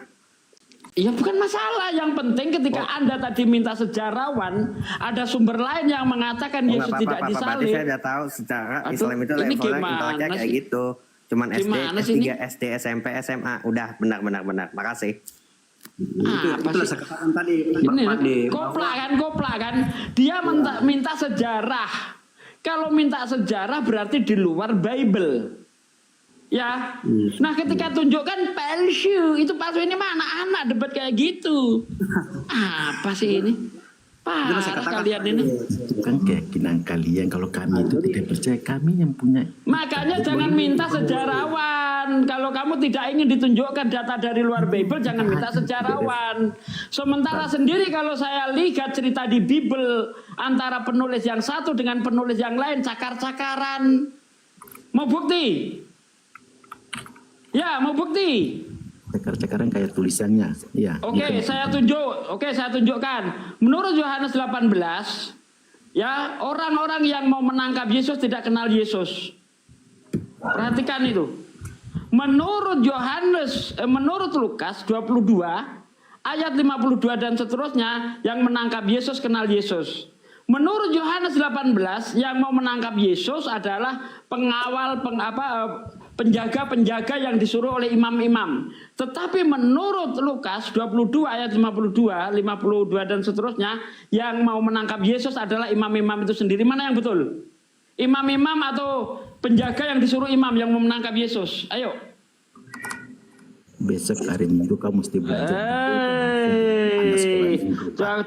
Iya bukan masalah. Yang penting ketika Anda tadi minta sejarawan, ada sumber lain yang mengatakan Yesus tidak disalib. Berarti saya udah tahu secara Islam itu levelnya inteleknya kayak gitu. Cuman SD, S3, SD, SMP, SMA. Udah benar. Makasih. Itulah saya katakan tadi. Ini kopla kan. Dia minta sejarah. Kalau minta sejarah berarti di luar Bible. Ya. Nah ketika tunjukkan palsu, itu palsu ini mana anak debat kayak gitu. Apa sih ini? Parah kalian ini. Itu kan keyakinan kalian. Kalau kami itu tidak percaya, kami yang punya. Makanya jangan minta sejarawan. Kalau kamu tidak ingin ditunjukkan data dari luar Bible, jangan minta sejarawan. Sementara sendiri kalau saya lihat cerita di Bible antara penulis yang satu dengan penulis yang lain cakar-cakaran. Mau bukti? Ya, mau bukti. Cakar-cakaran kayak tulisannya. Ya. Oke, saya tunjukkan. Menurut Yohanes 18, ya, orang-orang yang mau menangkap Yesus tidak kenal Yesus. Perhatikan itu. Menurut Lukas 22 ayat 52 dan seterusnya, yang menangkap Yesus kenal Yesus. Menurut Yohanes 18, yang mau menangkap Yesus adalah penjaga-penjaga yang disuruh oleh imam-imam. Tetapi menurut Lukas 22 ayat 52 dan seterusnya, yang mau menangkap Yesus adalah imam-imam itu sendiri. Mana yang betul? Imam-imam atau penjaga yang disuruh imam yang mau menangkap Yesus? Ayo. Besok hari Minggu kamu mesti belajar.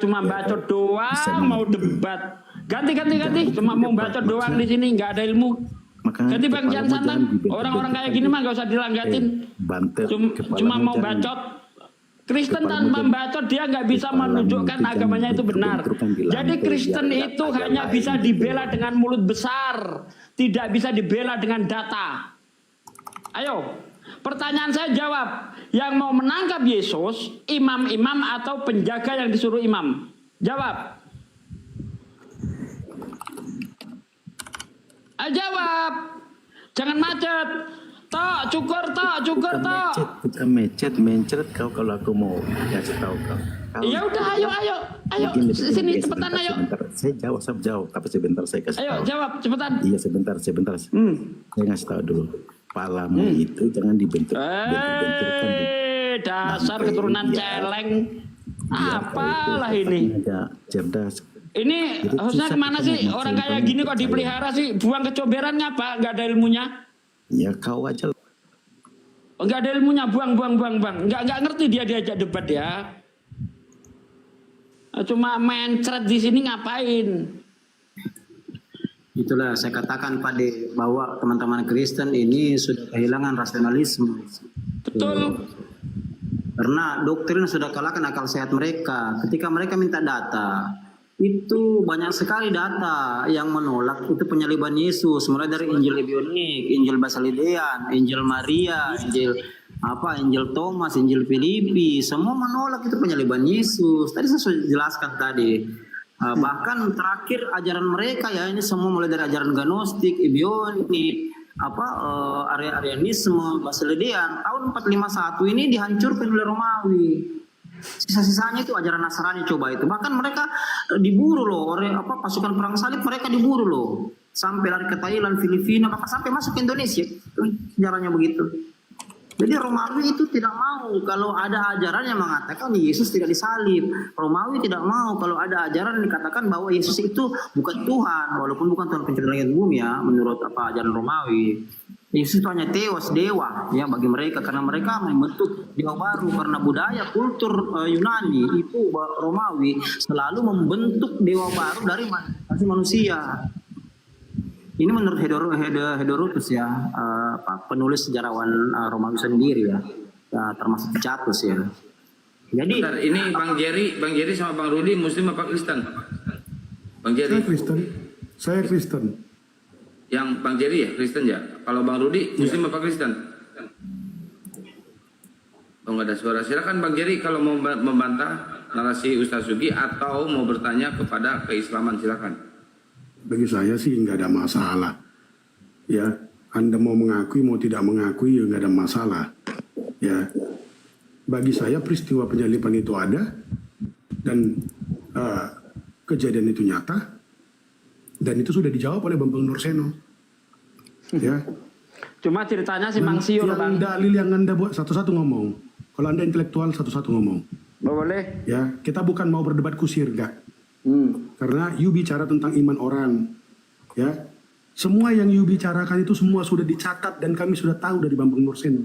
Cuma bacot doang, mau debat. Ganti. Cuma mau bacot doang di sini, nggak ada ilmu. Ganti Bang Jan Santang. Orang-orang kayak gini mah nggak usah dilanggatin. Cuma mau bacot. Kristen tanpa bacot dia nggak bisa menunjukkan agamanya itu benar. Jadi Kristen itu hanya bisa dibela dengan mulut besar, tidak bisa dibela dengan data. Ayo. Pertanyaan saya jawab, yang mau menangkap Yesus, imam-imam atau penjaga yang disuruh imam? Jawab. Jawab. Jangan macet. Cukur. Bukan mencet kau kalau aku mau kasih tahu kau. Ya udah, ayo. Sini cepetan ayo. Saya jawab, tapi sebentar saya kasih tahu. Ayo jawab cepetan. Iya sebentar. Saya ngasih tahu dulu. Palamu itu jangan dibentuk. Dasar keturunan celeng. Apalah ini? Cerdas. Ini harusnya kemana sih? Orang kayak gini kok dipelihara sih? Buang kecomberan ngapa? Nggak ada ilmunya? Ya kau aja. Nggak ada ilmunya, buang. Nggak ngerti dia diajak debat ya. Cuma mencret di sini ngapain? Itulah saya katakan Pak bahwa teman-teman Kristen ini sudah kehilangan rasionalisme. Betul. Karena doktrin sudah kalahkan akal sehat mereka. Ketika mereka minta data, itu banyak sekali data yang menolak itu penyaliban Yesus, mulai dari Injil Ebionik, Injil Basilidean, Injil Maria, Injil Thomas, Injil Filipi, semua menolak itu penyaliban Yesus. Tadi saya sudah jelaskan tadi. Bahkan terakhir ajaran mereka ya ini semua mulai dari ajaran Gnostik, Ebionik, Arianisme, Basilidean tahun 451 ini dihancurkan oleh Romawi. Sisa-sisanya itu ajaran Nasrani coba itu. Bahkan mereka diburu loh oleh pasukan perang salib, mereka diburu loh. Sampai lari ke Thailand, Filipina, bahkan sampai masuk ke Indonesia. Sejarahnya begitu. Jadi Romawi itu tidak mau kalau ada ajaran yang mengatakan Yesus tidak disalib. Romawi tidak mau kalau ada ajaran yang dikatakan bahwa Yesus itu bukan Tuhan, walaupun bukan Tuhan pencipta langit bumi ya, menurut ajaran Romawi. Yesus itu hanya teos, dewa ya bagi mereka, karena mereka membentuk dewa baru karena budaya kultur Yunani itu Romawi selalu membentuk dewa baru dari manusia. Ini menurut Herodotus ya, penulis sejarawan Romawi sendiri ya, termasuk Picatus ya. Jadi Bentar, ini Bang Jerry sama Bang Rudi Muslim apa Kristen? Bang Jerry. Saya Kristen. Yang Bang Jerry ya Kristen ya. Kalau Bang Rudi Muslim apa Kristen? Oh nggak ada suara. Silakan Bang Jerry kalau mau membantah narasi Ustaz Sugi atau mau bertanya kepada keislaman silakan. Bagi saya sih nggak ada masalah. Ya, Anda mau mengakui mau tidak mengakui ya nggak ada masalah. Ya, bagi saya peristiwa penyaliban itu ada dan kejadian itu nyata dan itu sudah dijawab oleh Bambang Nurseno. Ya. Cuma ceritanya si Mang Siur, Bang. Dalil yang Anda buat satu-satu ngomong. Kalau Anda intelektual satu-satu ngomong. Boleh. Ya, kita bukan mau berdebat kusir, enggak. Karena you bicara tentang iman orang. Ya. Semua yang you bicarakan itu semua sudah dicatat dan kami sudah tahu dari Bambang Nurseno.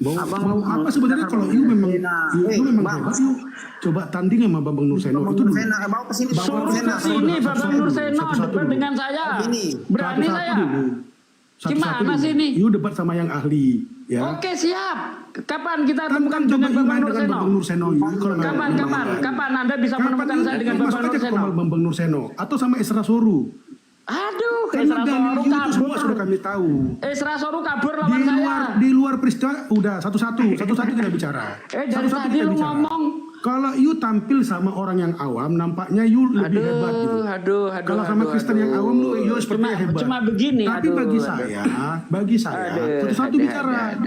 Mau apa sebenarnya kalau you memang hebat, you coba tanding sama Bambang Nurseno itu dulu. Suruh ke sini Bambang Nurseno debat dengan saya. Berani saya. Gimana sih ini? You debat sama yang ahli, ya. Oke, siap. Kapan kita temukan dengan Bambang Nurseno? Kapan Anda bisa menemukan saya dengan Bambang Nurseno? Bambang Nurseno atau sama Esra Soru? Aduh, karena Esra Soru kabur. Semua sudah kami tahu. Esra Soru kabur lawan saya. Di luar peristiwa udah satu-satu kita bicara. Dari tadi lu ngomong. Kalau you tampil sama orang yang awam, nampaknya you lebih hebat gitu. Kalau sama Kristen yang awam, you sepertinya hebat. Cuma begini. Tapi bagi saya, satu-satu bicara.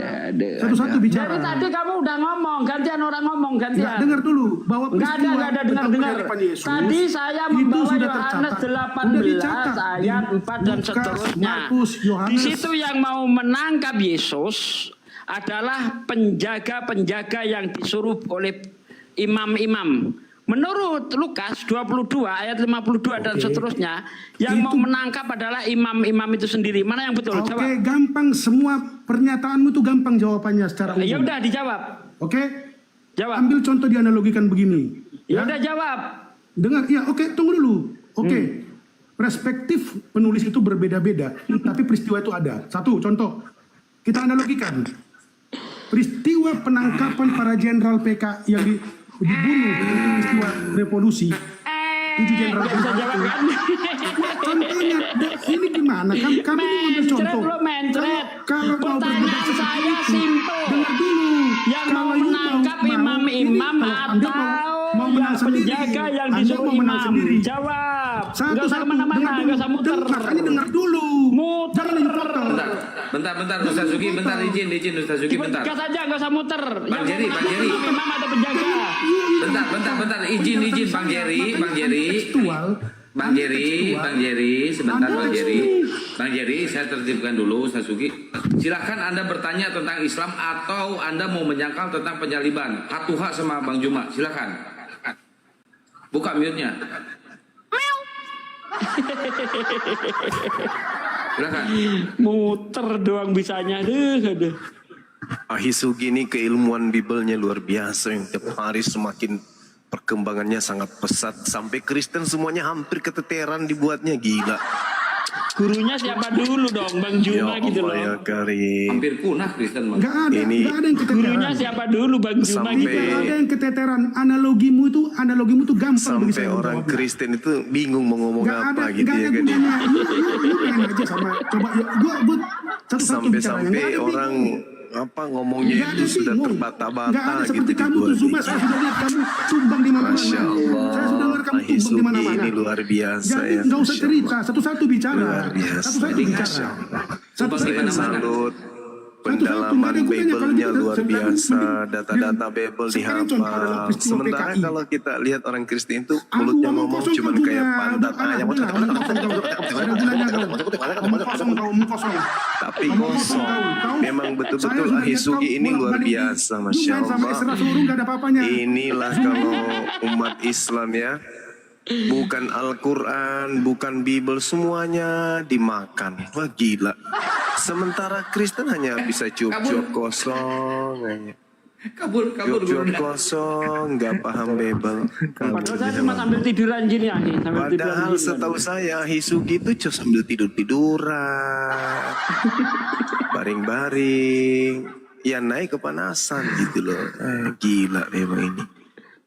Satu-satu bicara. Dari tadi kamu udah ngomong, gantian orang ngomong, gantian. Ya, dengar dulu bahwa peristiwa nggak ada dengar. Tadi saya membawa Yohanes 18 ayat 4 dan seterusnya. Di situ yang mau menangkap Yesus adalah penjaga-penjaga yang disuruh oleh imam-imam. Menurut Lukas 22 ayat 52 dan seterusnya, yang mau menangkap adalah imam-imam itu sendiri. Mana yang betul? Oke, Jawab. gampang, semua pernyataanmu itu gampang jawabannya secara umum. Ya udah dijawab. Oke? Jawab. Ambil contoh dianalogikan begini. Ya udah jawab. Dengar, ya oke, tunggu dulu. Oke. Perspektif penulis itu berbeda-beda, tapi peristiwa itu ada. Satu contoh, kita analogikan. Peristiwa penangkapan para jenderal PK yang dibunuh peristiwa revolusi. 7 jenderal PK. Contohnya, ini gimana? Kami ini ngambil contoh. Kalau mau pertanyaan saya simpel. Dengar dulu. Yang mau menangkap imam-imam atau yang penjaga yang disuruh imam? Jawab. Nggak usah kemana-mana, nggak usah muter. Makanya dengar dulu. Muter. Bentar, Ustaz Sugi, bentar, izin Ustaz Sugi, bentar. Gas aja, nggak usah muter. Bang Jerry. Imam atau penjaga? Bentar, izin Bang Jerry, sebentar Bang Jerry, saya tertibkan dulu Ustaz Sugi. Silakan Anda bertanya tentang Islam atau Anda mau menyangkal tentang penyaliban. Hatuha sama Bang Juma, silakan. Buka mute-nya. Silakan. Muter doang bisanya. Aduh. Ahisugi ini keilmuan Bibelnya luar biasa yang tiap hari semakin perkembangannya sangat pesat sampai Kristen semuanya hampir keteteran dibuatnya, gila. Gurunya siapa dulu dong, Bang Juma gitu loh. Ya Karim. Hampir punah Kristen. Nggak ada yang keteteran. Gurunya siapa dulu, Bang Juma gitu. Tidak ada yang keteteran. Analogimu itu gampang. Sampai orang Kristen itu bingung mau ngomong apa gitu ya kan. Lu main aja sama coba gua satu-satu bicaranya. Sampai orang ngomongnya itu sudah terbata-bata gitu. Nggak ada seperti gitu. kamu tuh Zuma, saya sudah lihat kamu tumbang di mana-mana. Masya Allah. Saya sudah dengar kamu tumbang di mana-mana. Ini luar biasa. Jadi nggak usah cerita, satu-satu bicara. Satu-satu bicara. Saya salut. Pendalaman Bible-nya luar biasa, data-data Bible dihafal. Sementara kalau kita lihat orang Kristen itu mulutnya ngomong cuma kayak pantat ayam. Tapi kosong. Memang betul-betul Ahisugi ini luar biasa, Masya Allah. Inilah kalau umat Islam ya. Bukan Al-Quran, bukan Bible, semuanya dimakan. Wah gila. Sementara Kristen hanya bisa cuap-cuap kosong. Kabur Cuap Gurunda. kosong, nggak paham bebel. Padahal saya cuma sambil tiduran gini ya, nih, sambil tiduran Padahal gini. setahu saya Hisugi itu cuma sambil tiduran, baring-baring, ya naik kepanasan gitu loh. Gila memang ini.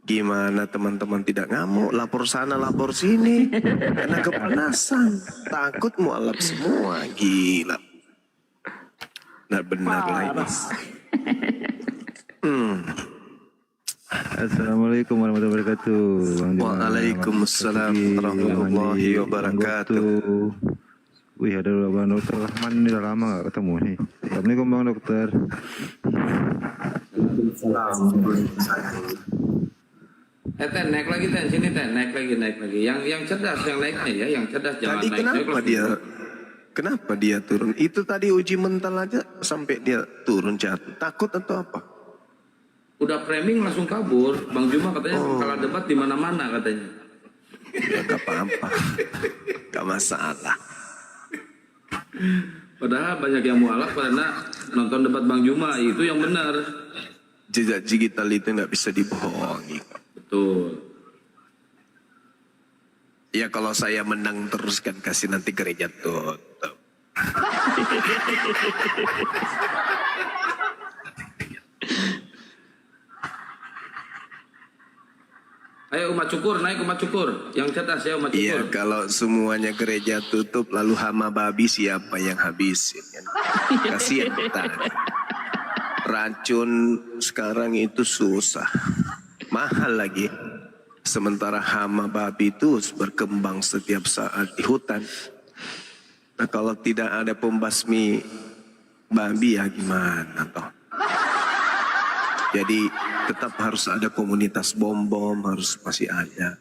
Gimana teman-teman tidak ngamuk, lapor sana lapor sini, karena kepanasan, takut mualaf semua, gila. Benar-benar lah ini. Assalamualaikum warahmatullahi wabarakatuh. Waalaikumsalam warahmatullahi wabarakatuh. Wih, ada Bang Dokter Rahman, ini udah lama gak ketemu nih. Assalamualaikum Bang Dokter. Ten, naik lagi Ten, sini Ten, naik lagi. Yang cerdas yang naiknya ya, yang cerdas jangan Tadi naik. kenapa dia turun? Itu tadi uji mental aja sampai dia turun jatuh. Takut atau apa? Udah framing langsung kabur. Bang Juma katanya kalah debat di mana-mana katanya. Ya, gak apa-apa, gak masalah. Padahal banyak yang mualaf karena nonton debat Bang Juma itu yang benar. Jejak digital itu nggak bisa dibohongi. Betul. Ya kalau saya menang terus kan kasih nanti gereja tutup. Ayo umat cukur, naik umat cukur. Yang cerdas ya umat cukur. Iya, kalau semuanya gereja tutup lalu hama babi siapa yang habisin? Kasihan kita. Racun sekarang itu susah, mahal lagi. Sementara hama babi itu berkembang setiap saat di hutan. Nah, kalau tidak ada pembasmi babi ya gimana toh? Jadi tetap harus ada komunitas bom-bom, harus masih ada.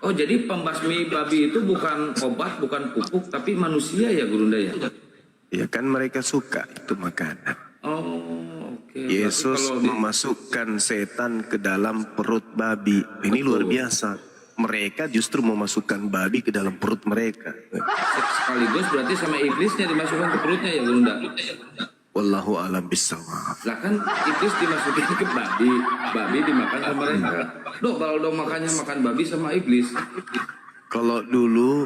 Oh jadi pembasmi babi itu bukan obat, bukan pupuk, tapi manusia ya Gurunda ya? Ya kan mereka suka itu makanan. Oh oke. Yesus memasukkan setan ke dalam perut babi. Ini luar biasa. Mereka justru memasukkan babi ke dalam perut mereka. Sekaligus berarti sama iblisnya dimasukkan ke perutnya ya Gurunda? Wallahu alam bisawab. Lah kan iblis dimasukin ke babi, babi dimakan sama mereka. Loh kalau dong makannya makan babi sama iblis. Kalau dulu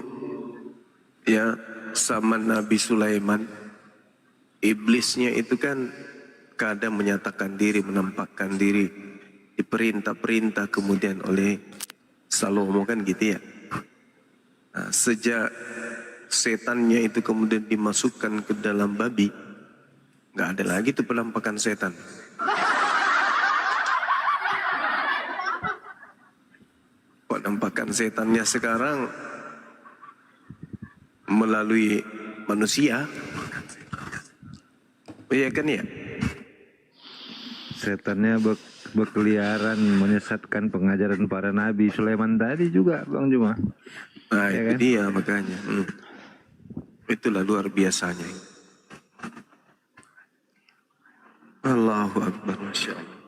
ya sama Nabi Sulaiman, iblisnya itu kan kadang menyatakan diri, menampakkan diri, diperintah-perintah kemudian oleh Salomo kan gitu ya. Nah, sejak setannya itu kemudian dimasukkan ke dalam babi, nggak ada lagi tuh penampakan setan. Penampakan setannya sekarang melalui manusia. Iya kan ya? Setannya berkeliaran menyesatkan pengajaran para nabi. Sulaiman tadi juga Bang Juma. Nah Ya itu kan? dia makanya. Itulah luar biasanya. Allahu Akbar, Masya Allah.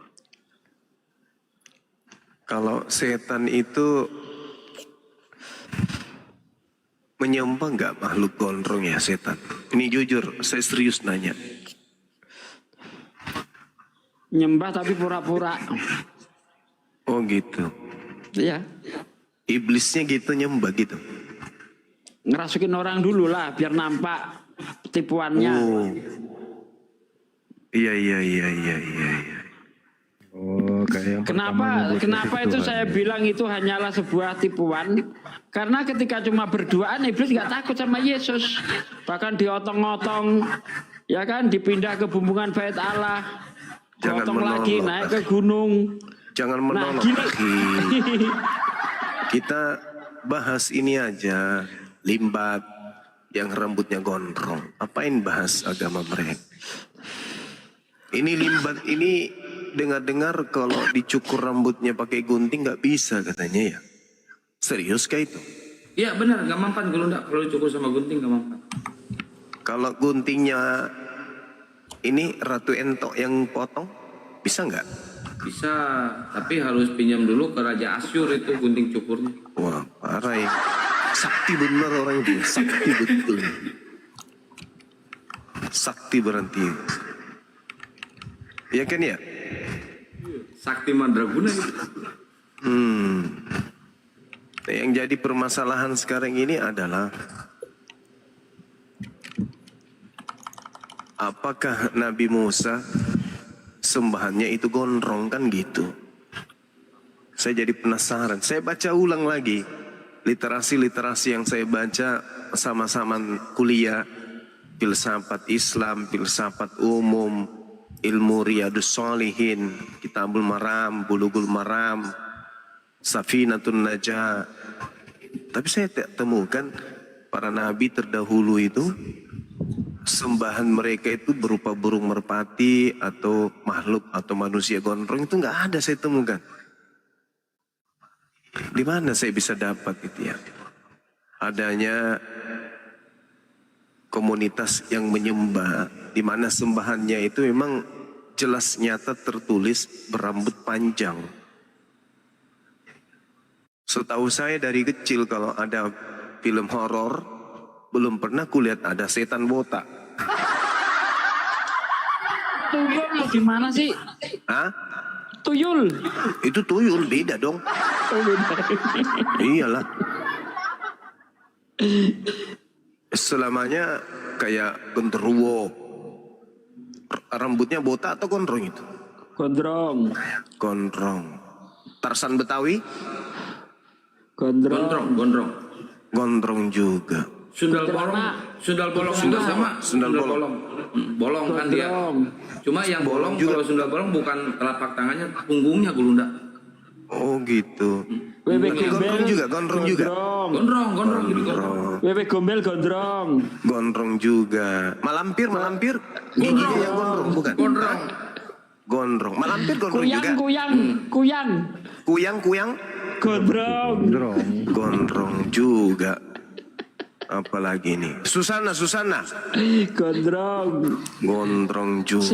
Kalau setan itu menyembah nggak makhluk gondrong ya setan? Ini jujur, saya serius nanya. Nyembah tapi pura-pura. Oh gitu. Ya. Iblisnya gitu nyembah gitu. Ngerasukin orang dulu lah biar nampak tipuannya. Oh. Iya. Oh, kayak yang Kenapa itu saya bilang itu hanyalah sebuah tipuan? Karena ketika cuma berduaan iblis nggak takut sama Yesus, bahkan diotong-otong, ya kan, dipindah ke bumbungan bait Allah, diotong lagi naik ke gunung. Jangan menolak. Kita bahas ini aja, limbat yang rambutnya gondrong. Apain bahas agama mereka? Ini limbat ini dengar-dengar kalau dicukur rambutnya pakai gunting nggak bisa katanya ya. Serius kah itu? Iya benar, nggak mempan Gurunda kalau dicukur sama gunting nggak mempan. Kalau guntingnya ini Ratu Entok yang potong, bisa nggak? Bisa, tapi harus pinjam dulu ke Raja Asyur itu gunting cukurnya. Wah parah ya. Sakti benar orang itu, sakti betul. Sakti berhenti. Iya kan ya? Sakti Mandraguna itu. Yang jadi permasalahan sekarang ini adalah apakah Nabi Musa sembahannya itu gondrong kan gitu. Saya jadi penasaran. Saya baca ulang lagi literasi-literasi yang saya baca sama-sama kuliah, filsafat Islam, filsafat umum, ilmu Riyadus Shalihin, Kitabul Maram, Bulughul Maram, Safinatun Najah. Tapi saya tidak temukan para nabi terdahulu itu sembahan mereka itu berupa burung merpati atau makhluk atau manusia gondrong, itu nggak ada saya temukan. Di mana saya bisa dapat itu ya? Adanya komunitas yang menyembah di mana sembahannya itu memang jelas nyata tertulis berambut panjang. Setahu saya dari kecil kalau ada film horor belum pernah kulihat ada setan botak. Tuyul gimana sih? Hah? Tuyul. Itu tuyul beda dong. Iyalah. Selamanya kayak genderuwo. Rambutnya botak atau gondrong itu? Gondrong. Gondrong. Tarsan Betawi? Gondrong. Gondrong juga. Sundal bolong juga sama. Sundal bolong. Bolong kan dia. Cuma yang bolong juga. Kalau sundal bolong bukan telapak tangannya, punggungnya Gulunda. Oh gitu. Gondrong juga, gondrong juga. Gondrong gitu. Wewe gombel gondrong. Gondrong juga. Malampir. Giginya yang gondrong bukan? Gondrong. Malampir gondrong juga. Kuyang. Gondrong juga. Apalagi nih? Susana. Gondrong juga.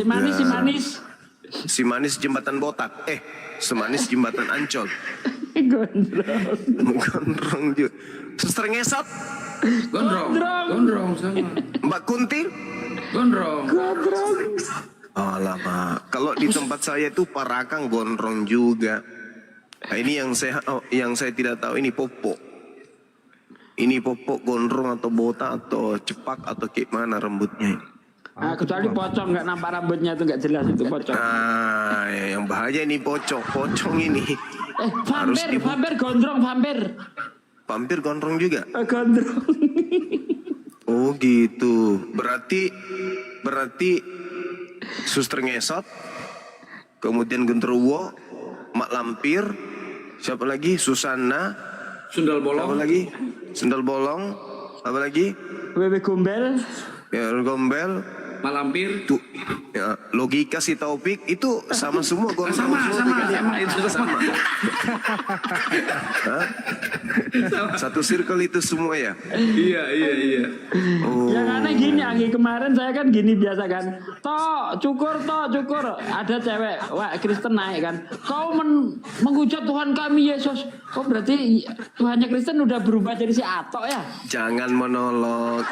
Si manis jembatan botak. Semanis jembatan Ancol. Gondrong juga. Suster ngesot. Gondrong sama. Mbak Kunti. Gondrong. Alamak. Kalau di tempat saya itu Parakang gondrong juga. Nah, ini yang saya tidak tahu ini popok. Ini popok gondrong atau botak atau cepak atau kayak mana rambutnya. Kecuali pocong nggak nampak rambutnya itu nggak jelas itu pocong. Yang bahaya ini pocong ini. Vampir gondrong. Vampir gondrong juga. Gondrong. Oh gitu. Berarti suster ngesot, kemudian genderuwo, mak lampir, siapa lagi? Susana, sundal bolong. Apa lagi? Sundal bolong. Apa lagi? Wewe gombel. Ya, gombel. Malampir. Tuh, ya, logika si Taufik itu sama semua gondrong. Sama. Satu circle itu semua ya? Iya. Oh. Yang aneh gini, Anggi, kemarin saya kan gini biasa kan. Cukur. Ada cewek, wah Kristen naik kan. Kau menghujat Tuhan kami Yesus. Oh berarti Tuhannya Kristen udah berubah jadi si Atok ya? Jangan monolog,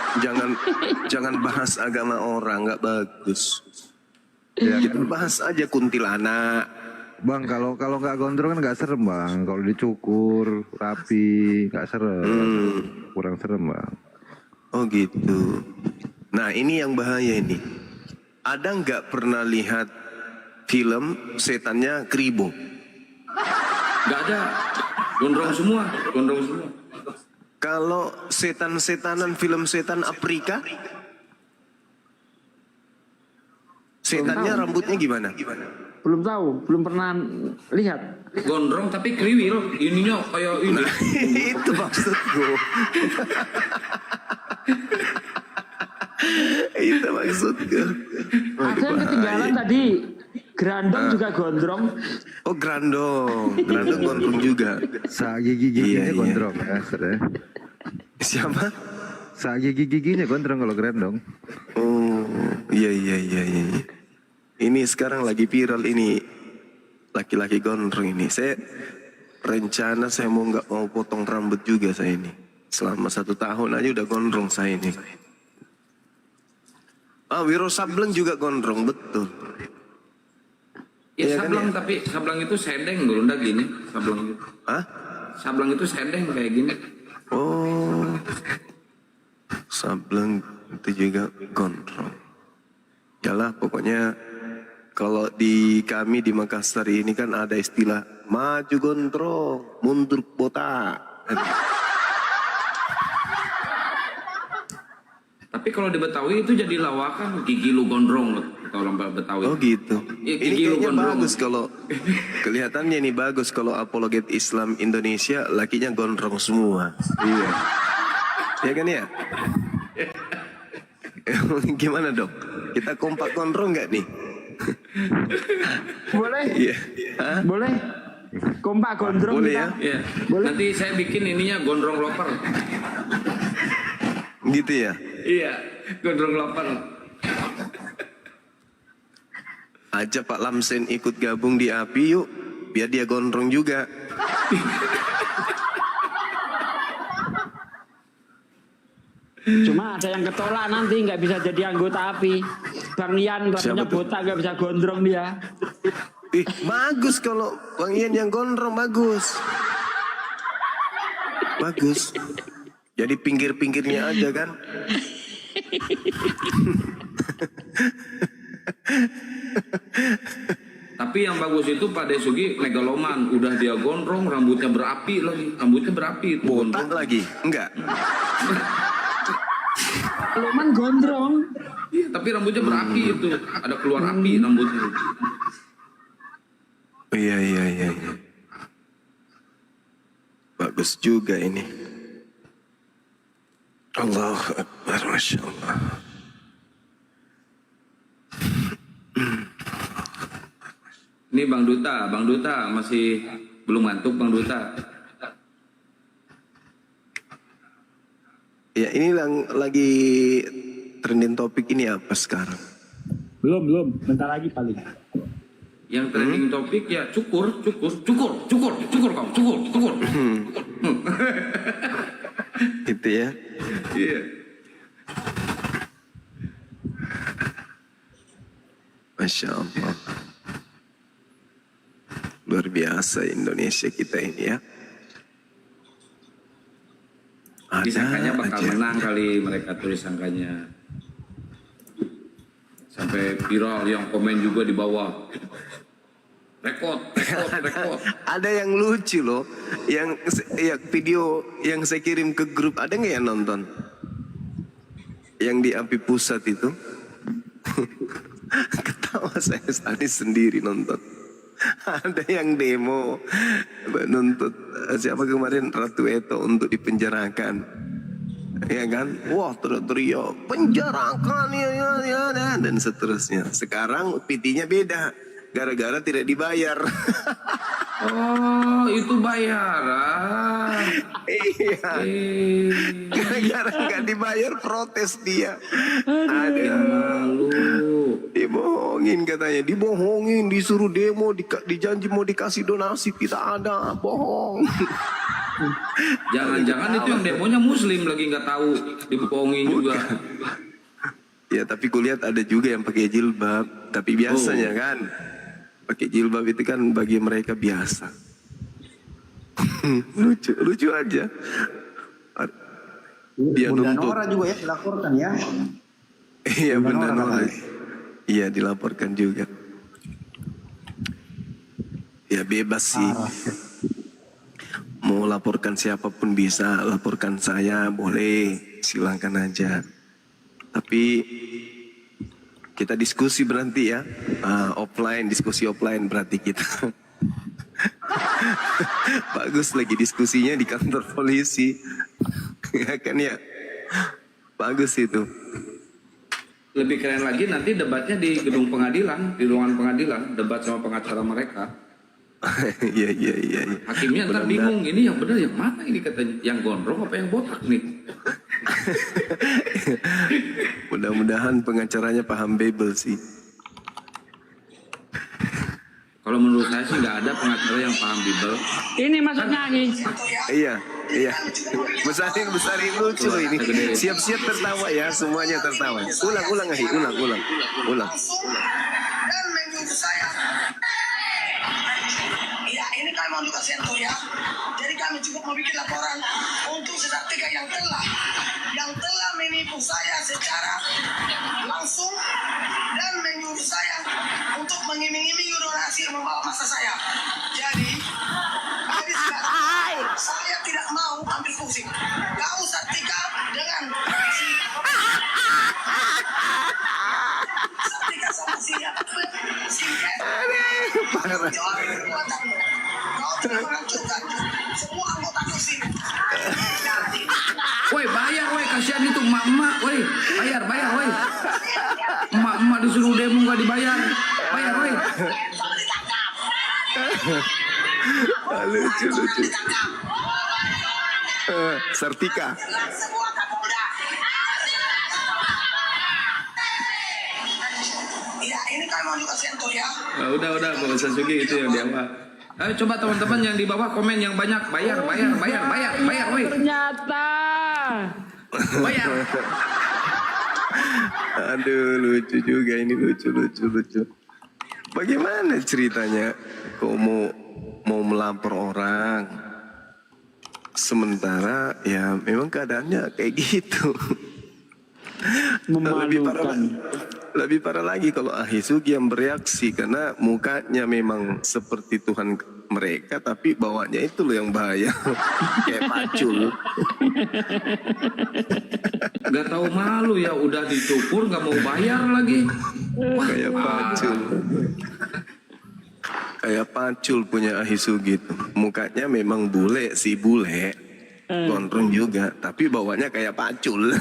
jangan bahas agama orang, nggak bagus. Ya, kita bahas aja kuntilanak. Bang, kalau nggak gondrong kan nggak serem bang. Kalau dicukur rapi nggak serem, kurang serem bang. Oh gitu. Nah ini yang bahaya ini. Ada nggak pernah lihat film setannya Kribo? Nggak ada. Gondrong semua. Kalau setan-setanan film setan Afrika, setannya rambutnya gimana? Belum tahu, belum pernah lihat. Gondrong tapi kriwil, ininya kayak ini. Itu maksudku. Itu maksudku. Ada yang ketinggalan tadi. Grandong juga gondrong. Oh grandong gondrong juga. Sak gigi-giginya gondrong ya, Siapa? Sak gigi-giginya gondrong kalau grandong. Oh iya. Ini sekarang lagi viral ini laki-laki gondrong ini. Saya rencana saya nggak mau potong rambut juga saya ini. Selama 1 tahun aja udah gondrong saya ini. Wiro Sableng juga gondrong betul. Iya kan sablang ya? tapi sablang itu sedeng dulu, ndak gini sablang itu. Hah? Sablang itu sedeng kayak gini. Oh, sableng itu juga gondrong. Yalah, pokoknya kalau di kami di Makassar ini kan ada istilah maju gondrong, mundur botak. Tapi kalau di Betawi itu jadi lawakan gigi lu gondrong kalau orang Betawi. Oh gitu. Iya, Ini gigi lu kayaknya gondrong. bagus kalau kelihatannya ini bagus kalau apologet Islam Indonesia lakinya gondrong semua. Iya. Ya kan ya? Gimana dok? Kita kompak gondrong nggak nih? Boleh? Iya. Hah? Boleh? Kompak gondrong Boleh kita. ya? Iya. Nanti saya bikin ininya gondrong loper. Gitu ya? Iya, gondrong loper. Ajak Pak Lamsen ikut gabung di API yuk, biar dia gondrong juga. Cuma ada yang ketolak nanti nggak bisa jadi anggota API. Bang Ian rambutnya botak nggak bisa gondrong dia. Ih, bagus kalau Bang Ian yang gondrong, bagus. Bagus. Jadi pinggir-pinggirnya aja kan. Tapi yang bagus itu Pak Desugi megaloman, udah dia gondrong, rambutnya berapi lagi, rambutnya berapi itu. Botak lagi, enggak. Megaloman gondrong. Iya, tapi rambutnya berapi itu, ada keluar api rambutnya. Iya. Bagus juga ini. Allahu Akbar, Masya Allah. Ini Bang Duta masih belum ngantuk Bang Duta. Ya ini lagi trending topik ini apa sekarang? Belum, bentar lagi paling. Yang trending topik ya cukur. Gitu ya. Iya. Masya Allah. Luar biasa Indonesia kita ini ya. Disangkanya bakal menang kali mereka tuh disangkanya. Sampai viral yang komen juga di bawah. Rekod. Ada yang lucu loh, yang video yang saya kirim ke grup, ada nggak yang nonton? Yang di API Pusat itu, ketawa saya tadi sendiri nonton. Ada yang demo menuntut siapa kemarin Ratu Eto untuk dipenjarakan, ya kan? Wah teriak penjarakan ya dan seterusnya. Sekarang PT-nya beda. Gara-gara tidak dibayar. Oh, itu bayaran. Iya. Gara-gara nggak dibayar protes dia. Ada. Dibohongin katanya, dibohongin, disuruh demo, dijanji mau dikasih donasi, tidak ada, bohong. Jangan-jangan itu yang demonya Muslim lagi nggak tahu, dibohongin juga. Ya tapi kulihat ada juga yang pakai jilbab, tapi biasanya kan pakai jilbab itu kan bagi mereka biasa. lucu aja. Dia Bunda nuntut. Nora juga ya dilaporkan ya. Iya Bunda Nora. kan? Iya dilaporkan juga. Ya bebas sih. Mau laporkan siapapun bisa, laporkan saya boleh, silakan aja. Tapi kita diskusi berarti ya, diskusi offline berarti kita. Bagus lagi diskusinya di kantor polisi, ya kan ya, bagus itu. Lebih keren lagi nanti debatnya di gedung pengadilan, di ruangan pengadilan, debat sama pengacara mereka. Iya. Hakimnya ntar bingung, ini yang benar yang mana ini katanya, yang gondrong apa yang botak nih? Mudah-mudahan pengacaranya paham Bible sih. Kalau menurut saya sih nggak ada pengacara yang paham Bible. Ini maksudnya ini. Iya. Besarin lucu loh ini. Siap-siap tertawa ya, semuanya tertawa. Ulang. Dan menyuruh saya mau juga sentuh ya. Jadi kami cukup membuat laporan untuk Seartika yang telah menipu saya secara langsung dan menyuruh saya untuk mengiming-iming donasi membawa masa saya. Jadi sekarang saya tidak mau ambil pusing. Kau Seartika dengan Seartika sama singkat jawab perbuatanmu. Kau telah menghancurkan semua anggota sini. Woi bayar woi, kasihan itu emak-emak woi. Bayar woi. Emak-emak disuruh demo nggak dibayar. Bayar woi. Lucu. Seartika. Ya, ini kami mau juga sentuh ya. Nah, udah Pak Ustaz Sugi itu yang di awal. Ayo coba teman-teman yang di bawah komen yang banyak bayar woi. Ternyata. Bayar. Aduh, lucu juga ini, lucu. Bagaimana ceritanya? Kok mau melapor orang, sementara ya memang keadaannya kayak gitu. Lebih parah lagi kalau Ahisugi yang bereaksi, karena mukanya memang seperti Tuhan mereka, tapi bawanya itu loh yang bahaya. Kayak pacul. Gak tahu malu ya, udah dicukur gak mau bayar lagi. Wah, kayak pacul. Kayak pacul punya Ahisugi tuh. Mukanya memang bule. Gondrong juga, tapi bawanya kayak pacul.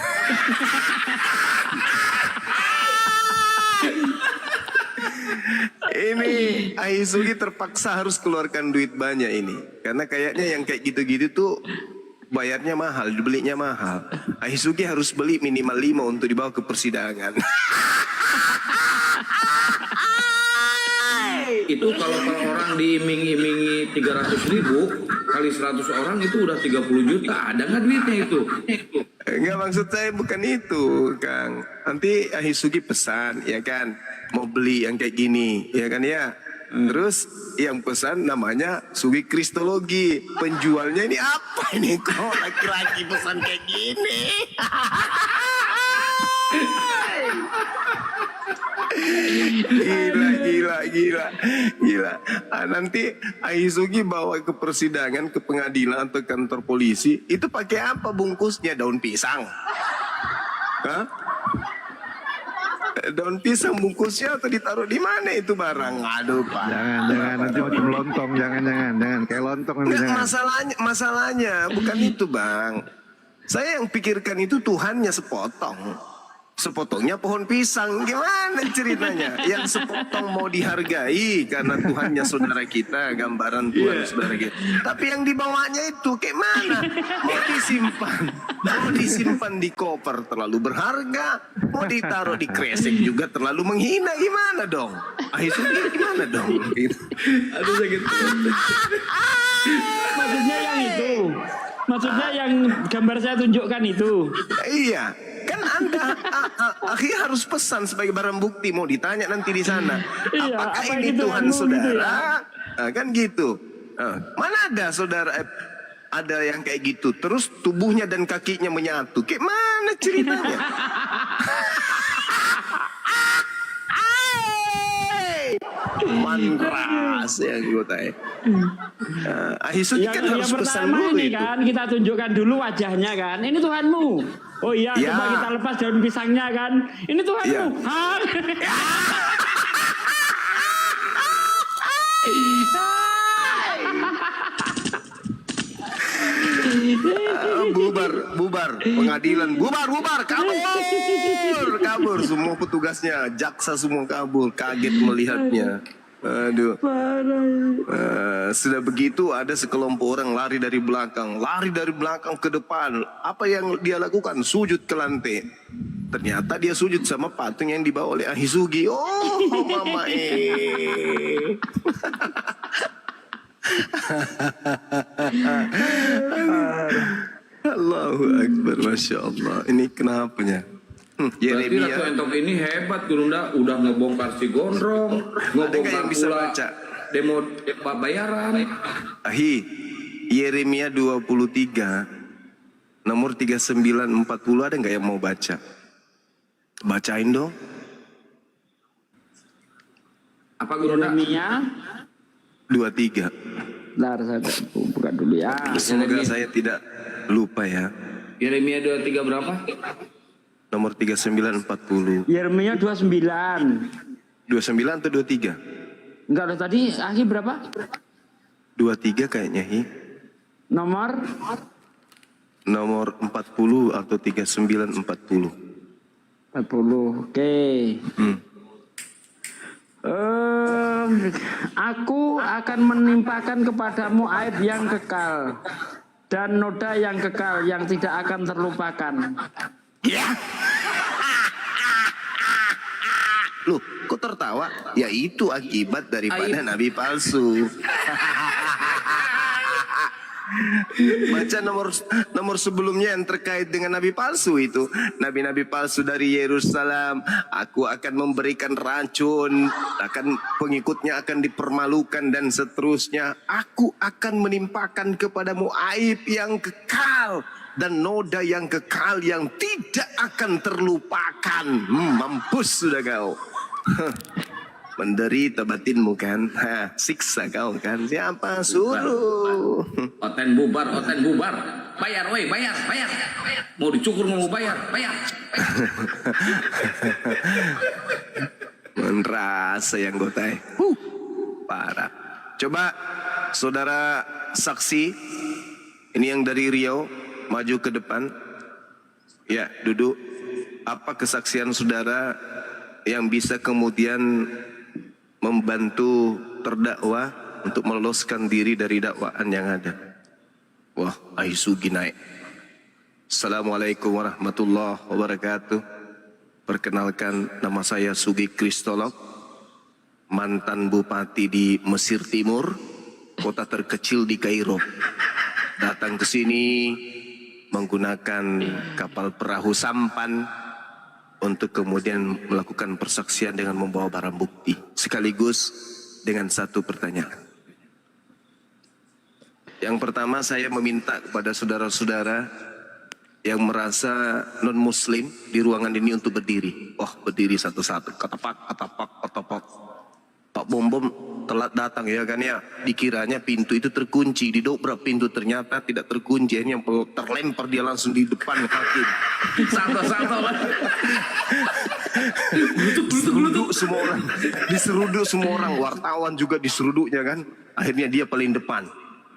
Ini Ahisugi terpaksa harus keluarkan duit banyak ini, karena kayaknya yang kayak gitu-gitu tuh bayarnya mahal, dibelinya mahal. Ahisugi harus beli minimal 5 untuk dibawa ke persidangan. itu kalau per orang diiming-imingi 300.000 kali 100 orang itu udah 30 juta. Ada nggak duitnya itu? Enggak, maksud saya bukan itu, Kang. Nanti Ahisugi pesan, ya kan, mau beli yang kayak gini, ya kan ya. Terus yang pesan namanya Sugi Kristologi. Penjualnya ini apa ini, kok laki-laki pesan kayak gini? Gila. Nanti Ahisugi bawa ke persidangan, ke pengadilan atau kantor polisi, itu pakai apa bungkusnya? Daun pisang? Hah? Daun pisang bungkusnya atau ditaruh di mana itu barang? Aduh Pak. Jangan nanti macam lontong, jangan kayak lontong nanti. Masalahnya bukan itu Bang. Saya yang pikirkan itu Tuhannya sepotongnya pohon pisang. Gimana ceritanya? Yang sepotong mau dihargai karena Tuhannya saudara kita, gambaran Tuhan saudara kita. Tapi yang dibawanya itu kayak mana? Mau disimpan di koper terlalu berharga, mau ditaruh di kresek juga terlalu menghina. Gimana dong? Ahisugi gimana dong? Aduh sakit. Maksudnya yang itu. Maksudnya yang gambar saya tunjukkan itu. Iya. Kan Anda harus pesan sebagai barang bukti, mau ditanya nanti di sana. Apakah ini Tuhan saudara? Kan gitu. Mana ada saudara ada yang kayak gitu, terus tubuhnya dan kakinya menyatu. Kayak mana ceritanya? Manras yang gue tanya. Ahisugi kan harus pesan dulu ini itu. kan kita tunjukkan dulu wajahnya kan. Ini Tuhanmu. Oh iya, ya. Coba kita lepas daun pisangnya kan. Ini Tuhanmu. Ya. Bubar pengadilan, bubar kabur semua petugasnya, jaksa semua kabur, kaget melihatnya. Aduh. Sudah begitu ada sekelompok orang lari dari belakang ke depan. Apa yang dia lakukan? Sujud ke lantai. Ternyata dia sujud sama patung yang dibawa oleh Ahisugi. Oh, mama Allahu Akbar, Masya Allah. Ini kenapanya? Berarti Ratu Entok ini hebat, Gurunda. Udah ngebongkar si Gondrong, ngebongkar yang bisa pula baca. demo bayaran. Yeremia 23 nomor 3940 ada nggak yang mau baca? Bacain dong. Apa Guru? Yeremia 23. Bentar, saya buka dulu ya. Semoga saya tidak lupa ya. Yeremia 23 berapa? Nomor 3940. Yeremia 29. 29 atau 23? Enggak ada tadi, Ahi berapa? 23 kayaknya, Hi. Nomor 40 atau 3940. 40, oke. Aku akan menimpakan kepadamu aib yang kekal dan noda yang kekal yang tidak akan terlupakan. Ya. Loh, kok tertawa? Ya itu akibat daripada nabi palsu. Baca nomor sebelumnya yang terkait dengan nabi palsu itu. Nabi-nabi palsu dari Yerusalem, aku akan memberikan racun, pengikutnya akan dipermalukan dan seterusnya. Aku akan menimpakan kepadamu aib yang kekal dan noda yang kekal yang tidak akan terlupakan. Mampus sudah kau. Menderita batinmu kan, siksa kau kan. Siapa suruh? Oten bubar. Bayar, woi, bayar. Mau dicukur mau bayar. Merasa yang gotai. Parah. Coba saudara saksi, ini yang dari Riau, maju ke depan. Ya, duduk. Apa kesaksian saudara yang bisa kemudian membantu terdakwa untuk meloloskan diri dari dakwaan yang ada? Wah, Aisugi naik. Assalamualaikum warahmatullahi wabarakatuh. Perkenalkan, nama saya Sugi Kristolog, mantan bupati di Mesir Timur, kota terkecil di Kairo. Datang ke sini menggunakan kapal perahu sampan untuk kemudian melakukan persaksian dengan membawa barang bukti, sekaligus dengan satu pertanyaan. Yang pertama, saya meminta kepada saudara-saudara yang merasa non-muslim di ruangan ini untuk berdiri. Berdiri satu-satu. Katapak. Pak Bom telat datang ya kan ya. Dikiranya pintu itu terkunci, didobrak pintu, ternyata tidak terkunci. Ini yang terlempar dia langsung di depan hakim. Satu-satu. Diseruduk semua orang, wartawan juga diseruduknya kan. Akhirnya dia paling depan.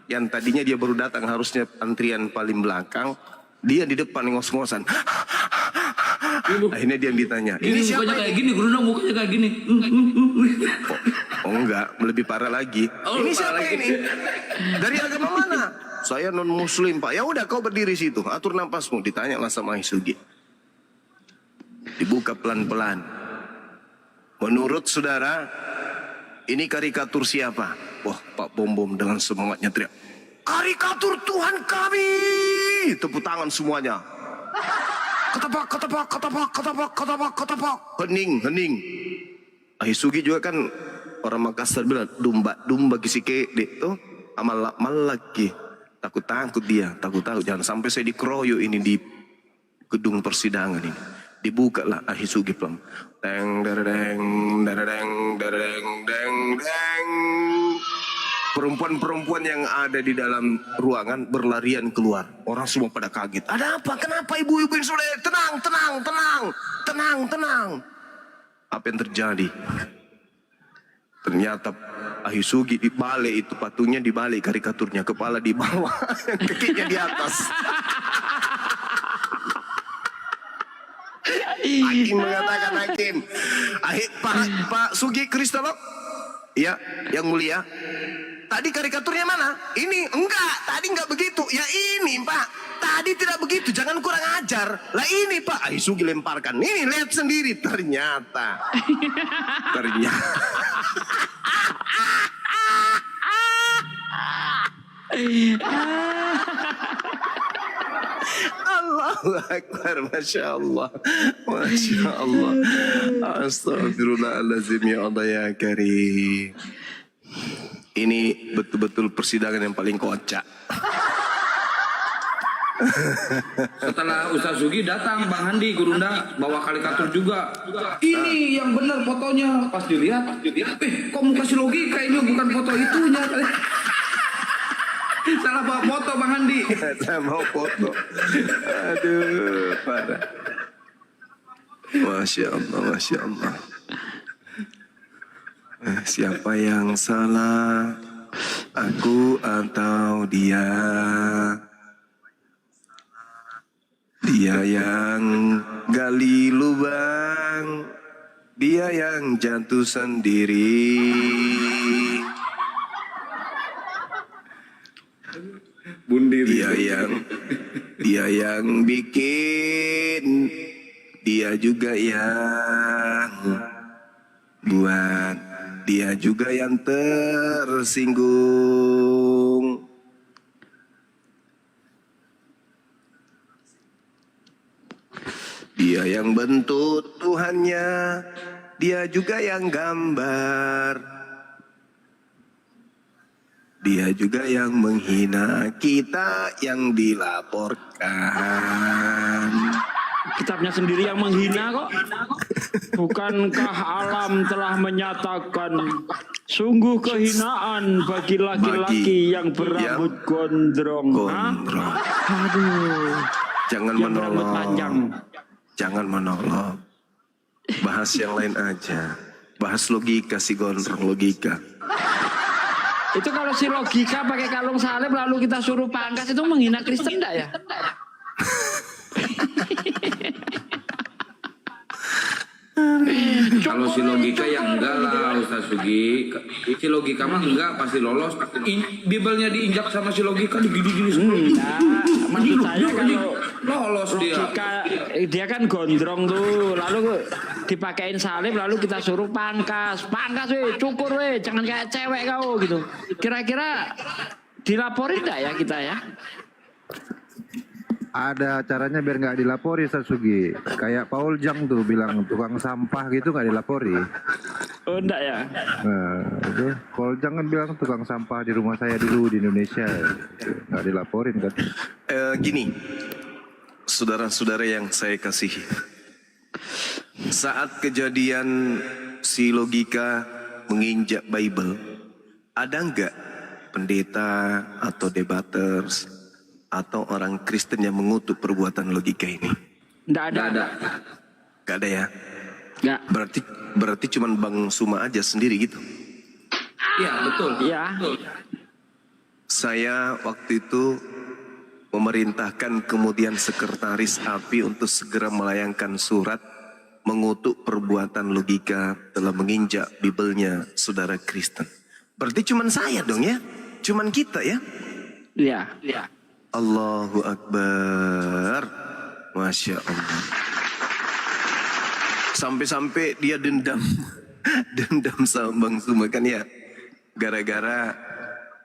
Yang tadinya dia baru datang harusnya antrian paling belakang, dia di depan ngos-ngosan. Akhirnya dia yang ditanya, ini siapa kayak gini, Guru, mukanya kayak gini. Oh enggak, lebih parah lagi. Ini siapa ini? Dari agama mana? Saya non muslim Pak. Ya udah kau berdiri situ, atur napasmu. Ditanyalah sama Aisugi. Dibuka pelan-pelan. Menurut saudara, ini karikatur siapa? Wah, Pak Bom dengan semangatnya teriak, karikatur Tuhan kami. Tepuk tangan semuanya. Katapak. Hening. Aisugi juga kan orang Makassar bilang domba kisike dek tuh amal lagi. Takut dia, takut jangan sampai saya dikeroyok ini di gedung persidangan ini. Dibuka lah Aisugi pelan. Deng. Perempuan-perempuan yang ada di dalam ruangan berlarian keluar. Orang semua pada kaget. Ada apa? Kenapa ibu-ibu yang sudah tenang. Apa yang terjadi? Ternyata Aisugi dibalik itu, patungnya dibalik karikaturnya, kepala di bawah, kakinya di atas. Hakim mengatakan, Pak Sugi Kristolog, ya, yang mulia. Tadi karikaturnya mana? Ini enggak, tadi enggak begitu. Ya ini Pak, tadi tidak begitu, jangan kurang ajar. Lah ini Pak, Aisugi lemparkan. Ini lihat sendiri, ternyata. Allahu Akbar, Masya Allah. Astagfirullahaladzim, ya Allah ya Karim. Ini betul-betul persidangan yang paling kocak. Setelah Ustaz Sugi datang Bang Handi Gurunda bawa karikatur juga. Ini yang benar fotonya. Pas dilihat, kok mau kasih logika ini bukan foto itunya. Salah bawa foto Bang Handi. Saya mau foto. Aduh, parah. Masya Allah, Masya Allah. Siapa yang salah? Aku atau dia? Dia yang gali lubang, dia yang jatuh sendiri. Bundir. Dia yang bikin, dia juga yang buat, dia juga yang tersinggung. Dia yang bentuk Tuhannya, dia juga yang gambar. Dia juga yang menghina kita yang dilaporkan. Kitabnya sendiri yang menghina kok. Bukankah alam telah menyatakan sungguh kehinaan bagi laki-laki yang berambut gondrong. Aduh. Jangan menolong. Jangan menolong. Bahas yang lain aja. Bahas logika si gondrong, logika. Itu kalau si logika pakai kalung salib lalu kita suruh pangkas itu menghina Kristen enggak ya? Kalau si logika yang enggak lah Ustaz Sugi. Si logika mah enggak pasti lolos. Bibelnya diinjak sama si logika digini-gini semua. Maksud saya kalau lolos logika, dia kan gondrong tuh, lalu dipakein salib lalu kita suruh pangkas cukur jangan kayak cewek kau gitu. Kira-kira dilaporin enggak ya kita ya? Ada caranya biar nggak dilapori, Satsugi. Kayak Paul Jang tuh bilang tukang sampah gitu nggak dilapori. Oh enggak ya? Nah, itu Paul Jang kan bilang tukang sampah di rumah saya dulu di Indonesia, nggak dilaporin kan? Gini, saudara-saudara yang saya kasihi, saat kejadian si logika menginjak Bible, ada nggak pendeta atau debaters atau orang Kristen yang mengutuk perbuatan logika ini? Nggak ada. Nggak ada ya? Nggak. Berarti cuman Bang Suma aja sendiri gitu? Iya betul. Iya. Saya waktu itu memerintahkan kemudian sekretaris API untuk segera melayangkan surat mengutuk perbuatan logika telah menginjak Bibelnya saudara Kristen. Berarti cuman saya dong ya? Cuman kita ya? Iya. Allahu Akbar. Masya Allah. Sampai-sampai dia dendam sama Bang Suma kan ya. Gara-gara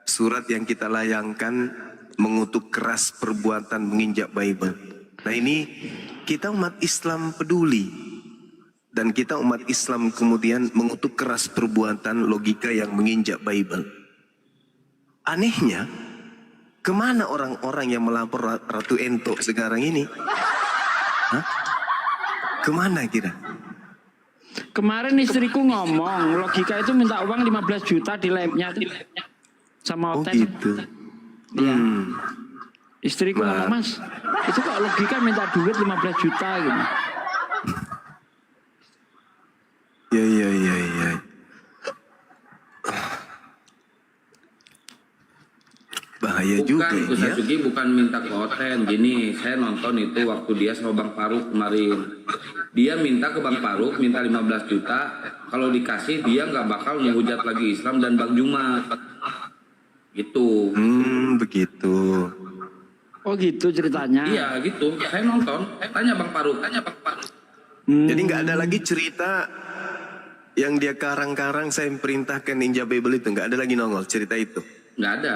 surat yang kita layangkan mengutuk keras perbuatan menginjak Bible. Nah ini kita umat Islam peduli. Dan kita umat Islam kemudian mengutuk keras perbuatan logika yang menginjak Bible. Anehnya, kemana orang-orang yang melapor Ratu Ento sekarang ini? Hah? Kemana kira? Kemarin istriku ngomong, logika itu minta uang 15 juta di labnya sama hotel. Gitu. Ya. Istriku ngomong, Mas, itu kok logika minta duit 15 juta gitu. Ya. Bahaya juga bukan, Ustaz Sugi bukan minta konten. Gini, saya nonton itu waktu dia sama Bang Faruk kemarin. Dia minta ke Bang Faruk, minta 15 juta. Kalau dikasih, dia nggak bakal menghujat lagi Islam dan Bang Juma. Gitu. Begitu. Oh gitu ceritanya. Iya gitu. Saya nonton. Tanya Bang Faruk. Jadi nggak ada lagi cerita yang dia karang-karang saya perintahkan ninja Bible itu. Nggak ada lagi nongol cerita itu. Nggak ada.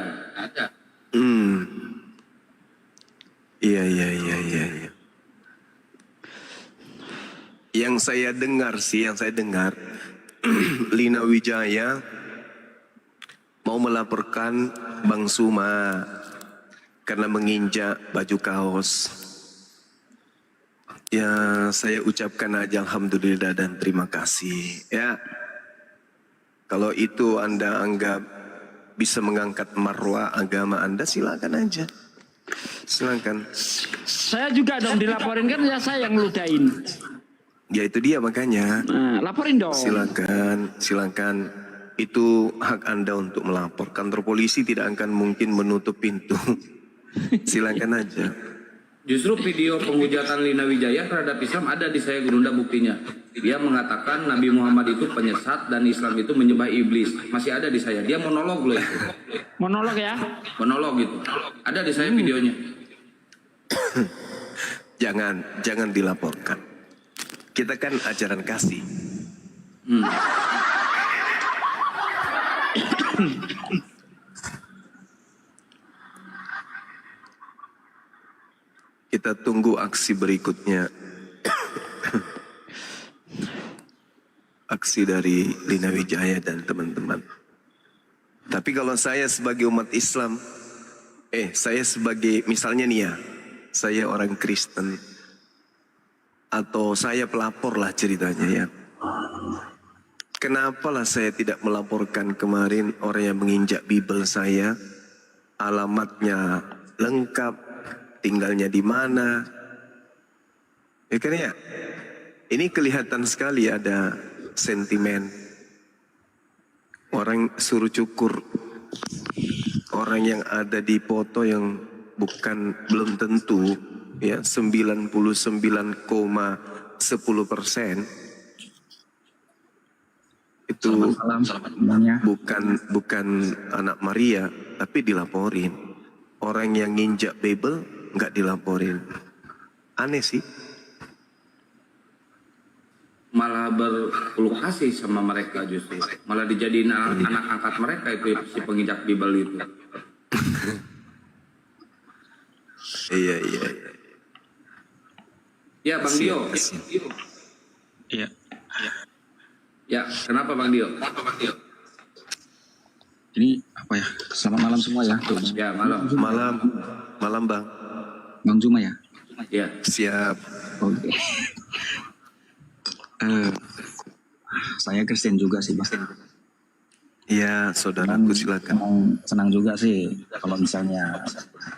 Iya. Yang saya dengar Lina Wijaya mau melaporkan Bang Suma karena menginjak baju kaos. Ya, saya ucapkan aja alhamdulillah dan terima kasih. Ya, kalau itu Anda anggap bisa mengangkat marwah agama Anda, silakan aja. Silakan. Saya juga dong dilaporin, kan ya saya yang ludahin. Ya itu dia makanya. Nah, laporin dong. Silakan. Itu hak Anda untuk melapor. Kantor polisi tidak akan mungkin menutup pintu. Silakan aja. Justru video penghujatan Lina Wijaya terhadap Islam ada di saya Gurunda buktinya. Dia mengatakan Nabi Muhammad itu penyesat dan Islam itu menyembah iblis. Masih ada di saya. Dia monolog loh itu. Monolog ya? Monolog gitu. Ada di saya videonya. Jangan dilaporkan. Kita kan ajaran kasih. Kita tunggu aksi berikutnya. Aksi dari Lina Wijaya dan teman-teman. Tapi kalau saya sebagai umat Islam, saya sebagai misalnya nih ya, saya orang Kristen, atau saya pelapor lah ceritanya ya. Kenapalah saya tidak melaporkan kemarin orang yang menginjak Bible saya, alamatnya lengkap, tinggalnya di mana. Ya kan ya? Ini kelihatan sekali ada sentimen. Orang suruh cukur orang yang ada di foto yang belum tentu ya 99,10% itu bukan anak Maria, tapi dilaporin. Orang yang nginjak Bible nggak dilaporin. Aneh sih. Malah berpeluk kasih sama mereka justru. Malah dijadiin anak angkat mereka itu si penginjak Bible itu. Iya. Ya Bang Dio. Iya. Ya, kenapa Bang Dio? Ini apa ya? Selamat malam semua ya. Ya, malam. Malam Bang. Bang Juma ya? Ya. Siap. Oke. Saya Kristen juga sih, Bang. Iya, saudaraku silakan. Senang juga sih kalau misalnya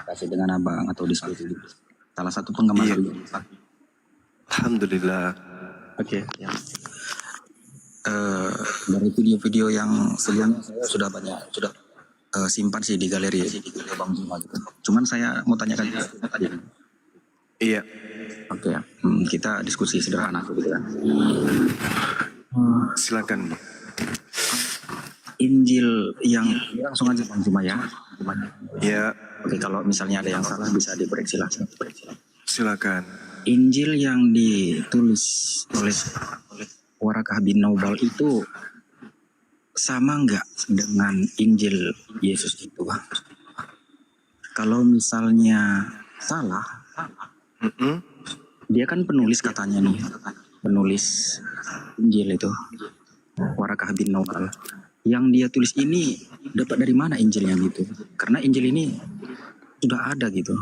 kasih dengan abang atau diskusi. Salah satu penggemar juga. Alhamdulillah. Oke. Ya. Dari video-video yang sebelumnya saya sudah simpan sih di galeri Bang Juma gitu. Cuman saya mau tanyakan tadi. Iya. Oke. Kita diskusi sederhana gitu kan. Silakan. Injil yang langsung aja Bang Juma ya. Ya. Oke, kalau misalnya ada yang salah bisa dikoreksi lah. Silakan. Injil yang ditulis oleh Warakah bin Naubal itu sama nggak dengan Injil Yesus itu, Bang? Kalau misalnya salah, dia kan penulis katanya nih, penulis Injil itu Warakah bin Naubal. Yang dia tulis ini dapat dari mana Injilnya gitu? Karena Injil ini sudah ada gitu.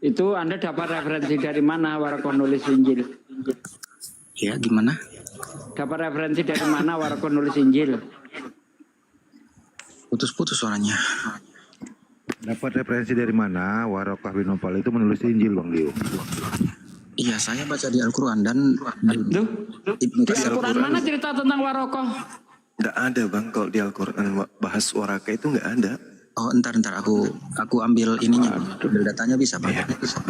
Itu Anda dapat referensi dari mana Warakah nulis Injil? Ya, gimana? Dapat referensi dari mana Warakah nulis Injil? Putus-putus suaranya. Dapat referensi dari mana Warakah bin Naubal itu menulis Injil, Bang Dio? Iya, saya baca di Al-Quran dan di Al-Quran mana cerita tentang Warakah? Nggak ada Bang, kalau di Al-Quran bahas Warakah itu nggak ada. Oh, entar aku ambil ininya, ambil datanya bisa, Bang?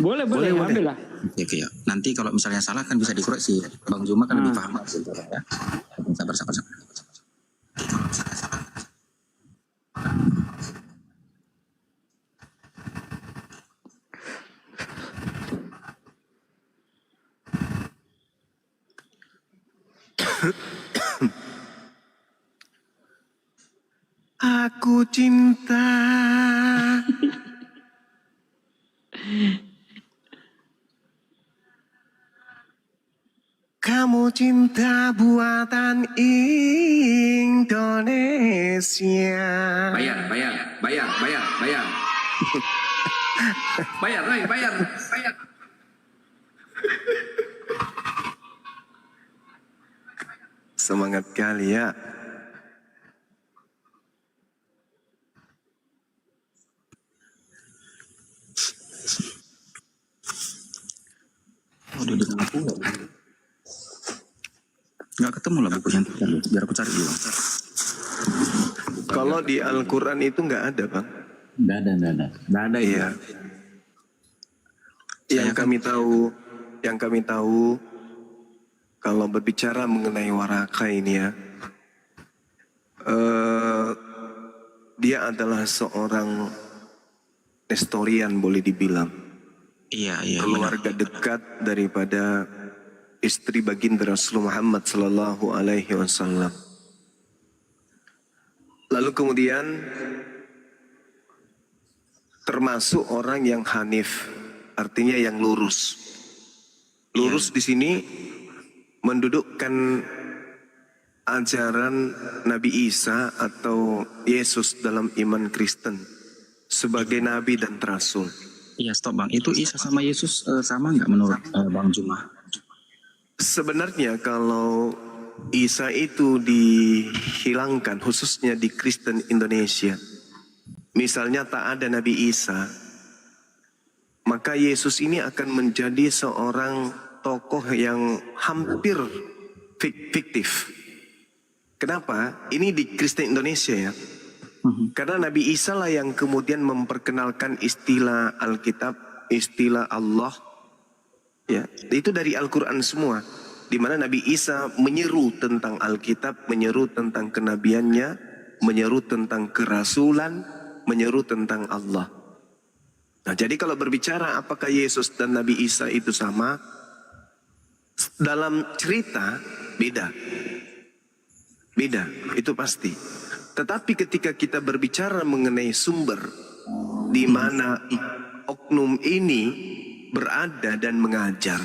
Boleh, ambil lah. Oke, ya. Nanti kalau misalnya salah kan bisa dikoreksi. Bang Juma kan lebih paham ya. Sabar. Aku cinta. Kamu cinta buatan ingin. Indonesia. Bayar. bayar. Semangat kali ya. Oh, dia di mana pula? Nggak ketemu lah bukunya. Biar aku cari dulu. Kalau di Al-Quran itu nggak ada, Bang. Nggak ada. Iya. Yang kami tahu, kalau berbicara mengenai waraka ini ya, dia adalah seorang nestorian boleh dibilang. Iya. Keluarga dekat daripada istri baginda Rasulullah Muhammad Sallallahu Alaihi Wasallam. Lalu kemudian termasuk orang yang hanif, artinya yang lurus. Lurus di sini mendudukkan ajaran Nabi Isa atau Yesus dalam iman Kristen sebagai nabi dan rasul. Iya, stop Bang. Itu Isa sama Yesus sama nggak menurut Bang Juma? Sebenarnya kalau Isa itu dihilangkan khususnya di Kristen Indonesia, misalnya tak ada Nabi Isa, maka Yesus ini akan menjadi seorang tokoh yang hampir fiktif. Kenapa? Ini di Kristen Indonesia ya. Karena Nabi Isa lah yang kemudian memperkenalkan istilah Alkitab, istilah Allah. Ya, itu dari Al-Quran semua. Di mana Nabi Isa menyeru tentang Alkitab, menyeru tentang kenabiannya, menyeru tentang kerasulan, menyeru tentang Allah. Nah, jadi kalau berbicara apakah Yesus dan Nabi Isa itu sama, dalam cerita beda, itu pasti. Tetapi ketika kita berbicara mengenai sumber di mana oknum ini berada dan mengajar,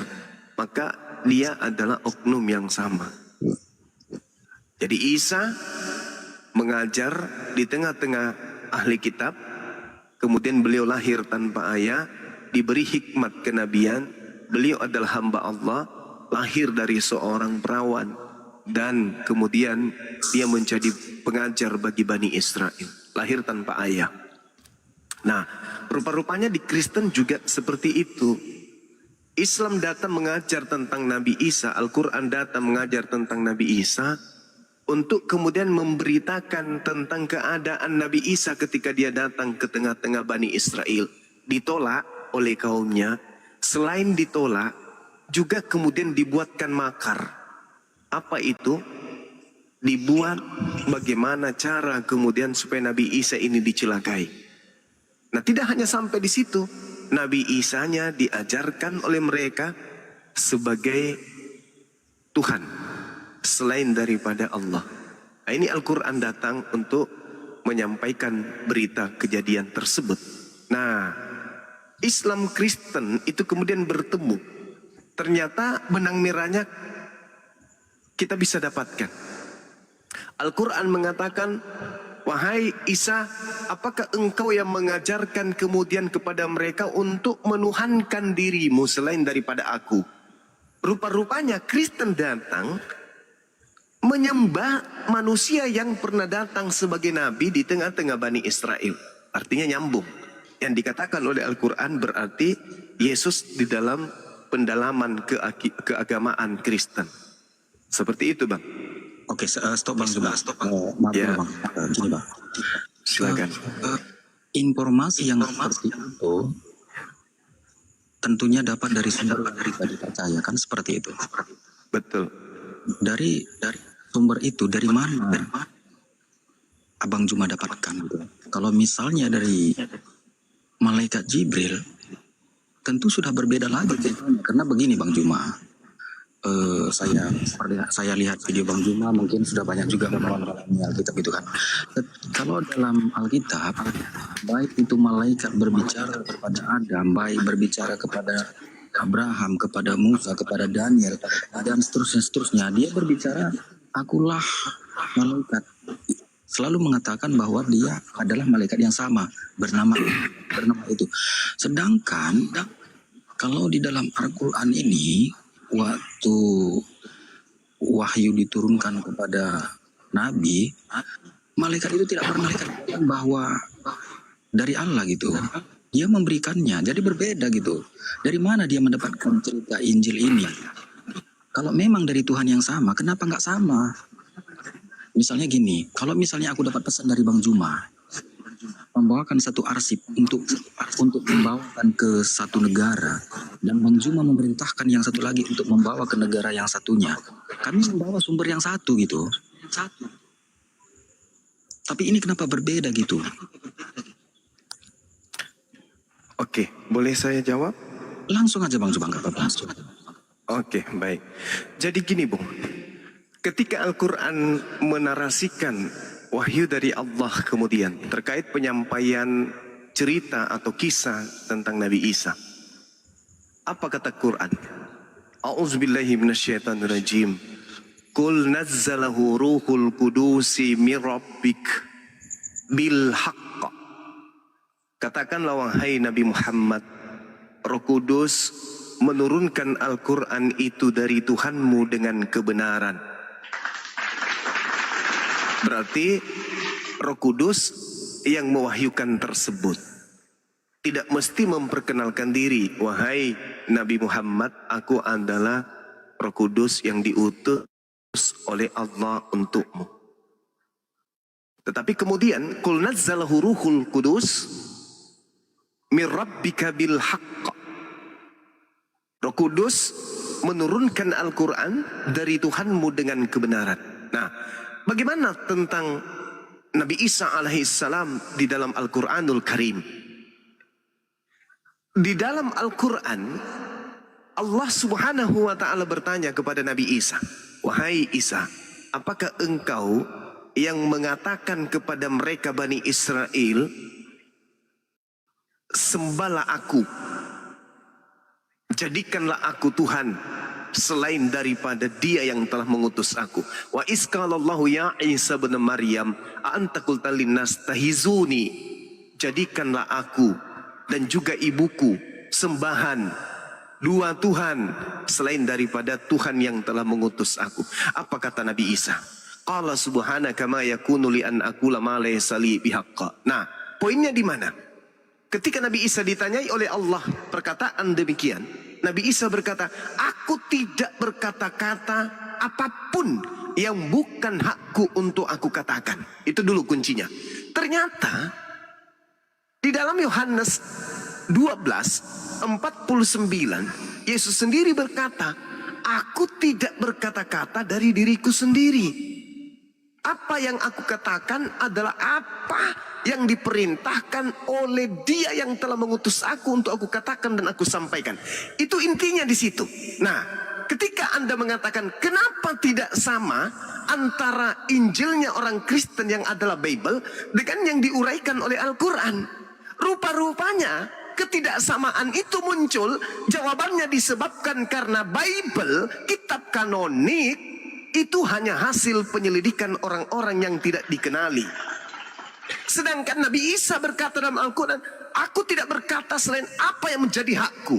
maka dia adalah oknum yang sama. Jadi Isa mengajar di tengah-tengah ahli kitab, kemudian beliau lahir tanpa ayah, diberi hikmat kenabian, beliau adalah hamba Allah, lahir dari seorang perawan, dan kemudian dia menjadi pengajar bagi Bani Israel, lahir tanpa ayah. Nah, rupa-rupanya di Kristen juga seperti itu. Islam datang mengajar tentang Nabi Isa, Al-Quran datang mengajar tentang Nabi Isa, untuk kemudian memberitakan tentang keadaan Nabi Isa ketika dia datang ke tengah-tengah Bani Israel. Ditolak oleh kaumnya, selain ditolak, juga kemudian dibuatkan makar. Apa itu? Dibuat bagaimana cara kemudian supaya Nabi Isa ini dicelakai. Nah, tidak hanya sampai di situ. Nabi Isanya diajarkan oleh mereka sebagai Tuhan selain daripada Allah. Nah, ini Al-Quran datang untuk menyampaikan berita kejadian tersebut. Nah, Islam Kristen itu kemudian bertemu. Ternyata benang merahnya kita bisa dapatkan. Al-Quran mengatakan, wahai Isa, apakah engkau yang mengajarkan kemudian kepada mereka untuk menuhankan dirimu selain daripada aku? Rupa-rupanya Kristen datang menyembah manusia yang pernah datang sebagai nabi di tengah-tengah Bani Israel. Artinya nyambung. Yang dikatakan oleh Al-Quran berarti Yesus di dalam pendalaman keagamaan Kristen. Seperti itu, Bang. Oke, stop Bang juga. Maaf ya. Bang. Gini Bang. Silakan. Informasi yang seperti itu tentunya dapat dari sumber pribadi percaya, kan seperti itu. Betul. Dari sumber itu dari mana Abang Juma dapatkan gitu. Kalau misalnya dari malaikat Jibril, tentu sudah berbeda lagi ceritanya. Karena begini Bang Juma, saya lihat video Bang Juma, mungkin sudah banyak juga mengalami Alkitab itu kan. Kalau dalam Alkitab, baik itu malaikat berbicara kepada Adam, baik berbicara kepada Abraham, kepada Musa, kepada Daniel, dan seterusnya, dia berbicara, akulah malaikat selalu mengatakan bahwa dia adalah malaikat yang sama bernama itu. Sedangkan kalau di dalam Al-Quran ini waktu wahyu diturunkan kepada Nabi, malaikat itu tidak pernah dikatakan bahwa dari Allah gitu. Dia memberikannya, jadi berbeda gitu. Dari mana dia mendapatkan cerita Injil ini? Kalau memang dari Tuhan yang sama, kenapa nggak sama? Misalnya gini, kalau misalnya aku dapat pesan dari Bang Juma, membawakan satu arsip untuk membawakan ke satu negara, dan Bang Juma memerintahkan yang satu lagi untuk membawa ke negara yang satunya, kami membawa sumber yang satu gitu. Tapi ini kenapa berbeda gitu? Oke, boleh saya jawab? Langsung aja Bang Juma, nggak apa-apa. Oke, baik. Jadi gini Bung, ketika Al-Quran menarasikan wahyu dari Allah kemudian terkait penyampaian cerita atau kisah tentang Nabi Isa, apa kata Quran? A'udzubillahi minasyaitonirrajim. Qul nazzalahu ruhul qudusi mir rabbik bil haqq. Katakanlah wahai Nabi Muhammad, Roh Kudus menurunkan Al-Quran itu dari Tuhanmu dengan kebenaran. Berarti Roh Kudus yang mewahyukan tersebut tidak mesti memperkenalkan diri, wahai Nabi Muhammad, aku adalah Roh Kudus yang diutus oleh Allah untukmu. Tetapi kemudian qul nazzalahu ruhul qudus mir rabbika bil haqq. Roh Kudus menurunkan Al-Quran dari Tuhanmu dengan kebenaran. Nah, bagaimana tentang Nabi Isa alaihissalam di dalam Al-Quranul Karim? Di dalam Al-Quran, Allah subhanahu wa ta'ala bertanya kepada Nabi Isa, wahai Isa, apakah engkau yang mengatakan kepada mereka Bani Israel, sembahlah aku, jadikanlah aku Tuhan selain daripada Dia yang telah mengutus aku. Wa isqalallahu ya Isa bin Maryam anta qulta linnas tahizuni, jadikanlah aku dan juga ibuku sembahan dua Tuhan selain daripada Tuhan yang telah mengutus aku. Apa kata Nabi Isa? Qala subhanaka ma yakunu li an aqula ma laysa li bihaqqa. Nah, poinnya di mana? Ketika Nabi Isa ditanyai oleh Allah perkataan demikian, Nabi Isa berkata, aku tidak berkata-kata apapun yang bukan hakku untuk aku katakan. Itu dulu kuncinya. Ternyata di dalam Yohanes 12:49, Yesus sendiri berkata, aku tidak berkata-kata dari diriku sendiri. Apa yang aku katakan adalah apa yang diperintahkan oleh Dia yang telah mengutus aku untuk aku katakan dan aku sampaikan. Itu intinya di situ. Nah, ketika Anda mengatakan kenapa tidak sama antara Injilnya orang Kristen yang adalah Bible dengan yang diuraikan oleh Al-Quran, rupa-rupanya ketidaksamaan itu muncul. Jawabannya disebabkan karena Bible, kitab kanonik, itu hanya hasil penyelidikan orang-orang yang tidak dikenali. Sedangkan Nabi Isa berkata dalam Al-Quran, aku tidak berkata selain apa yang menjadi hakku.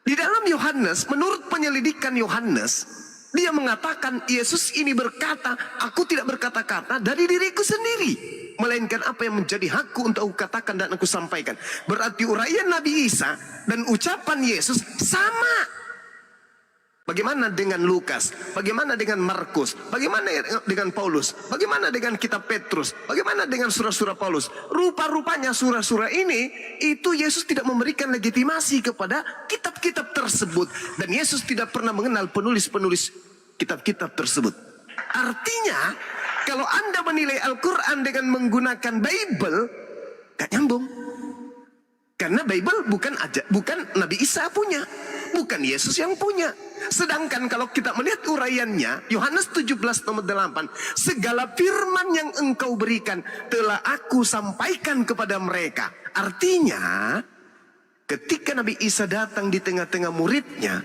Di dalam Yohanes, menurut penyelidikan Yohanes, dia mengatakan Yesus ini berkata, aku tidak berkata-kata dari diriku sendiri, melainkan apa yang menjadi hakku untuk aku katakan dan aku sampaikan. Berarti uraian Nabi Isa dan ucapan Yesus sama. Bagaimana dengan Lukas? Bagaimana dengan Markus? Bagaimana dengan Paulus? Bagaimana dengan kitab Petrus? Bagaimana dengan surah-surah Paulus? Rupa-rupanya surah-surah ini, itu Yesus tidak memberikan legitimasi kepada kitab-kitab tersebut. Dan Yesus tidak pernah mengenal penulis-penulis kitab-kitab tersebut. Artinya, kalau Anda menilai Al-Quran dengan menggunakan Bible, gak nyambung. Karena Bible bukan Nabi Isa punya, bukan Yesus yang punya. Sedangkan kalau kita melihat uraiannya, Yohanes 17:8, segala firman yang engkau berikan telah aku sampaikan kepada mereka. Artinya, ketika Nabi Isa datang di tengah-tengah muridnya,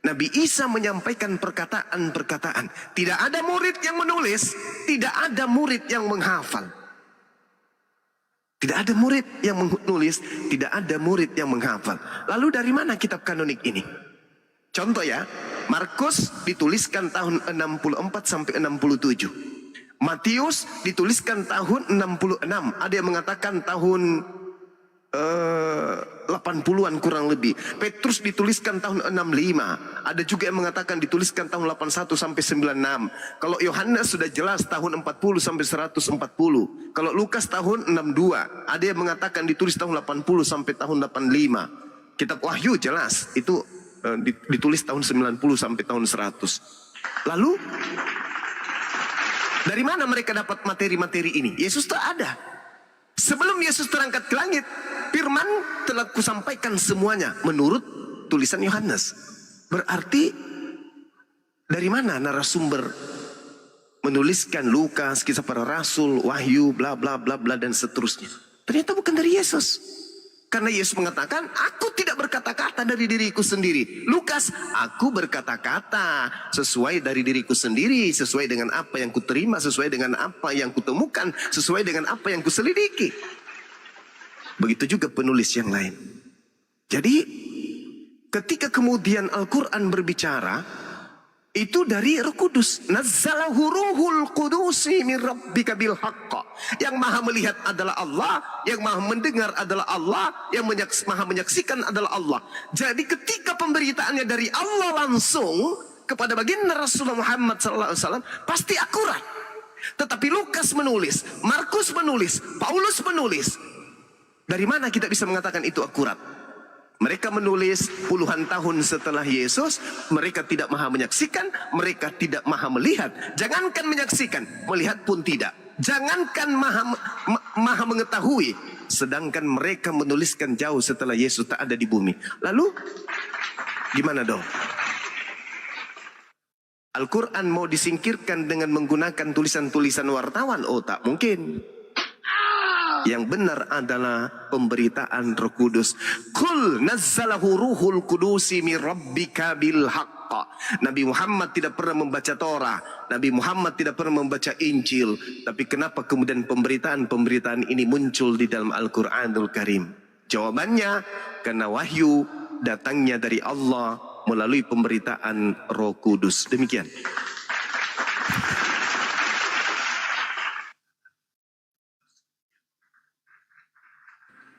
Nabi Isa menyampaikan perkataan-perkataan. Tidak ada murid yang menulis, tidak ada murid yang menghafal. Tidak ada murid yang menulis, tidak ada murid yang menghafal. Lalu dari mana kitab kanonik ini? Contoh ya, Markus dituliskan tahun 64 sampai 67. Matius dituliskan tahun 66. Ada yang mengatakan tahun 80-an kurang lebih. Petrus dituliskan tahun 65. Ada juga yang mengatakan dituliskan tahun 81 sampai 96. Kalau Yohanes sudah jelas tahun 40 sampai 140. Kalau Lukas tahun 62. Ada yang mengatakan ditulis tahun 80 sampai tahun 85. Kitab Wahyu jelas itu ditulis tahun 90 sampai tahun 100. Lalu dari mana mereka dapat materi-materi ini? Yesus tak ada. Sebelum Yesus terangkat ke langit, firman telah kusampaikan semuanya menurut tulisan Yohanes. Berarti dari mana narasumber menuliskan Lukas, kisah para rasul, Wahyu, bla bla bla bla dan seterusnya? Ternyata bukan dari Yesus. Karena Yesus mengatakan, aku tidak berkata-kata dari diriku sendiri. Lukas, aku berkata-kata sesuai dari diriku sendiri, sesuai dengan apa yang kuterima, sesuai dengan apa yang kutemukan, sesuai dengan apa yang kuselidiki. Begitu juga penulis yang lain. Jadi, ketika kemudian Al-Quran berbicara, itu dari Roh Kudus. Nazzalahu ruhul qudusi min rabbika bil haqq. Yang maha melihat adalah Allah, yang maha mendengar adalah Allah, yang maha menyaksikan adalah Allah. Jadi ketika pemberitaannya dari Allah langsung kepada baginda Rasulullah Muhammad SAW, pasti akurat. Tetapi Lukas menulis, Markus menulis, Paulus menulis. Dari mana kita bisa mengatakan itu akurat? Mereka menulis puluhan tahun setelah Yesus. Mereka tidak maha menyaksikan, mereka tidak maha melihat. Jangankan menyaksikan, melihat pun tidak. Jangankan maha mengetahui, sedangkan mereka menuliskan jauh setelah Yesus tak ada di bumi. Lalu gimana dong? Al-Quran mau disingkirkan dengan menggunakan tulisan-tulisan wartawan? Oh, tak mungkin. Yang benar adalah pemberitaan Roh Kudus. Kul nazzalahu ruhul qudusi min rabbika bil haqq. Nabi Muhammad tidak pernah membaca Torah, Nabi Muhammad tidak pernah membaca Injil. Tapi kenapa kemudian pemberitaan-pemberitaan ini muncul di dalam Al-Quranul Karim? Jawabannya, karena wahyu datangnya dari Allah melalui pemberitaan Roh Kudus. Demikian.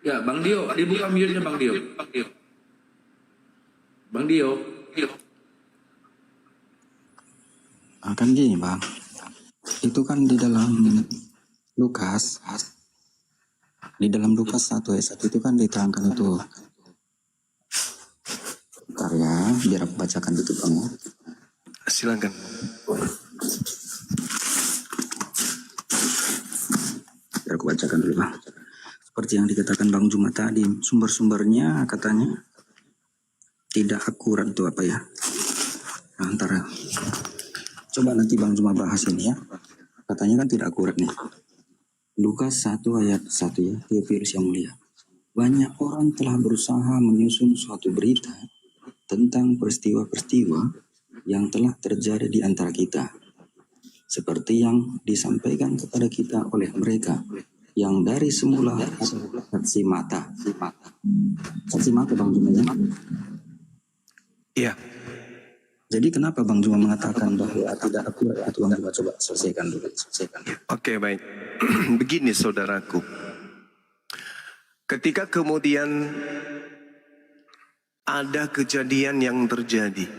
Ya, Bang Dio, dibuka mute-nya Bang Dio. Bang Dio. Kan gini Bang, itu kan di dalam Lukas, di dalam Lukas 1 ayat 1 itu kan diterangkan itu. Bentar ya, biar aku bacakan itu Bang. Silakan. Biar aku bacakan dulu Bang. Seperti yang dikatakan Bang Juma tadi, sumber-sumbernya katanya tidak akurat itu apa ya? Nah, antara coba nanti Bang Juma bahas ini ya. Katanya kan tidak akurat nih. Lukas 1 ayat 1 ya, Theophilus yang mulia. Banyak orang telah berusaha menyusun suatu berita tentang peristiwa-peristiwa yang telah terjadi di antara kita. Seperti yang disampaikan kepada kita oleh mereka yang dari semula saksi mata. Saksi mata Bang Juma ya? Iya. Jadi kenapa Bang Juma mengatakan bahwa tidak akurat? Bang Juma coba selesaikan dulu. Oke, baik. Begini saudaraku. Ketika kemudian ada kejadian yang terjadi,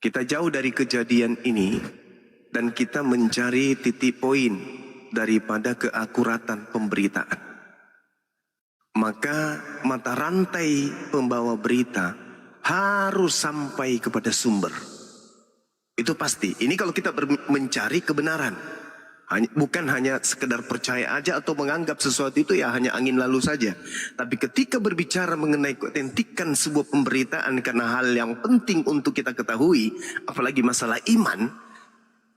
kita jauh dari kejadian ini dan kita mencari titik poin daripada keakuratan pemberitaan. Maka mata rantai pembawa berita harus sampai kepada sumber. Itu pasti. Ini kalau kita mencari kebenaran. Bukan hanya sekedar percaya aja atau menganggap sesuatu itu ya hanya angin lalu saja. Tapi ketika berbicara mengenai keautentikan sebuah pemberitaan karena hal yang penting untuk kita ketahui, apalagi masalah iman,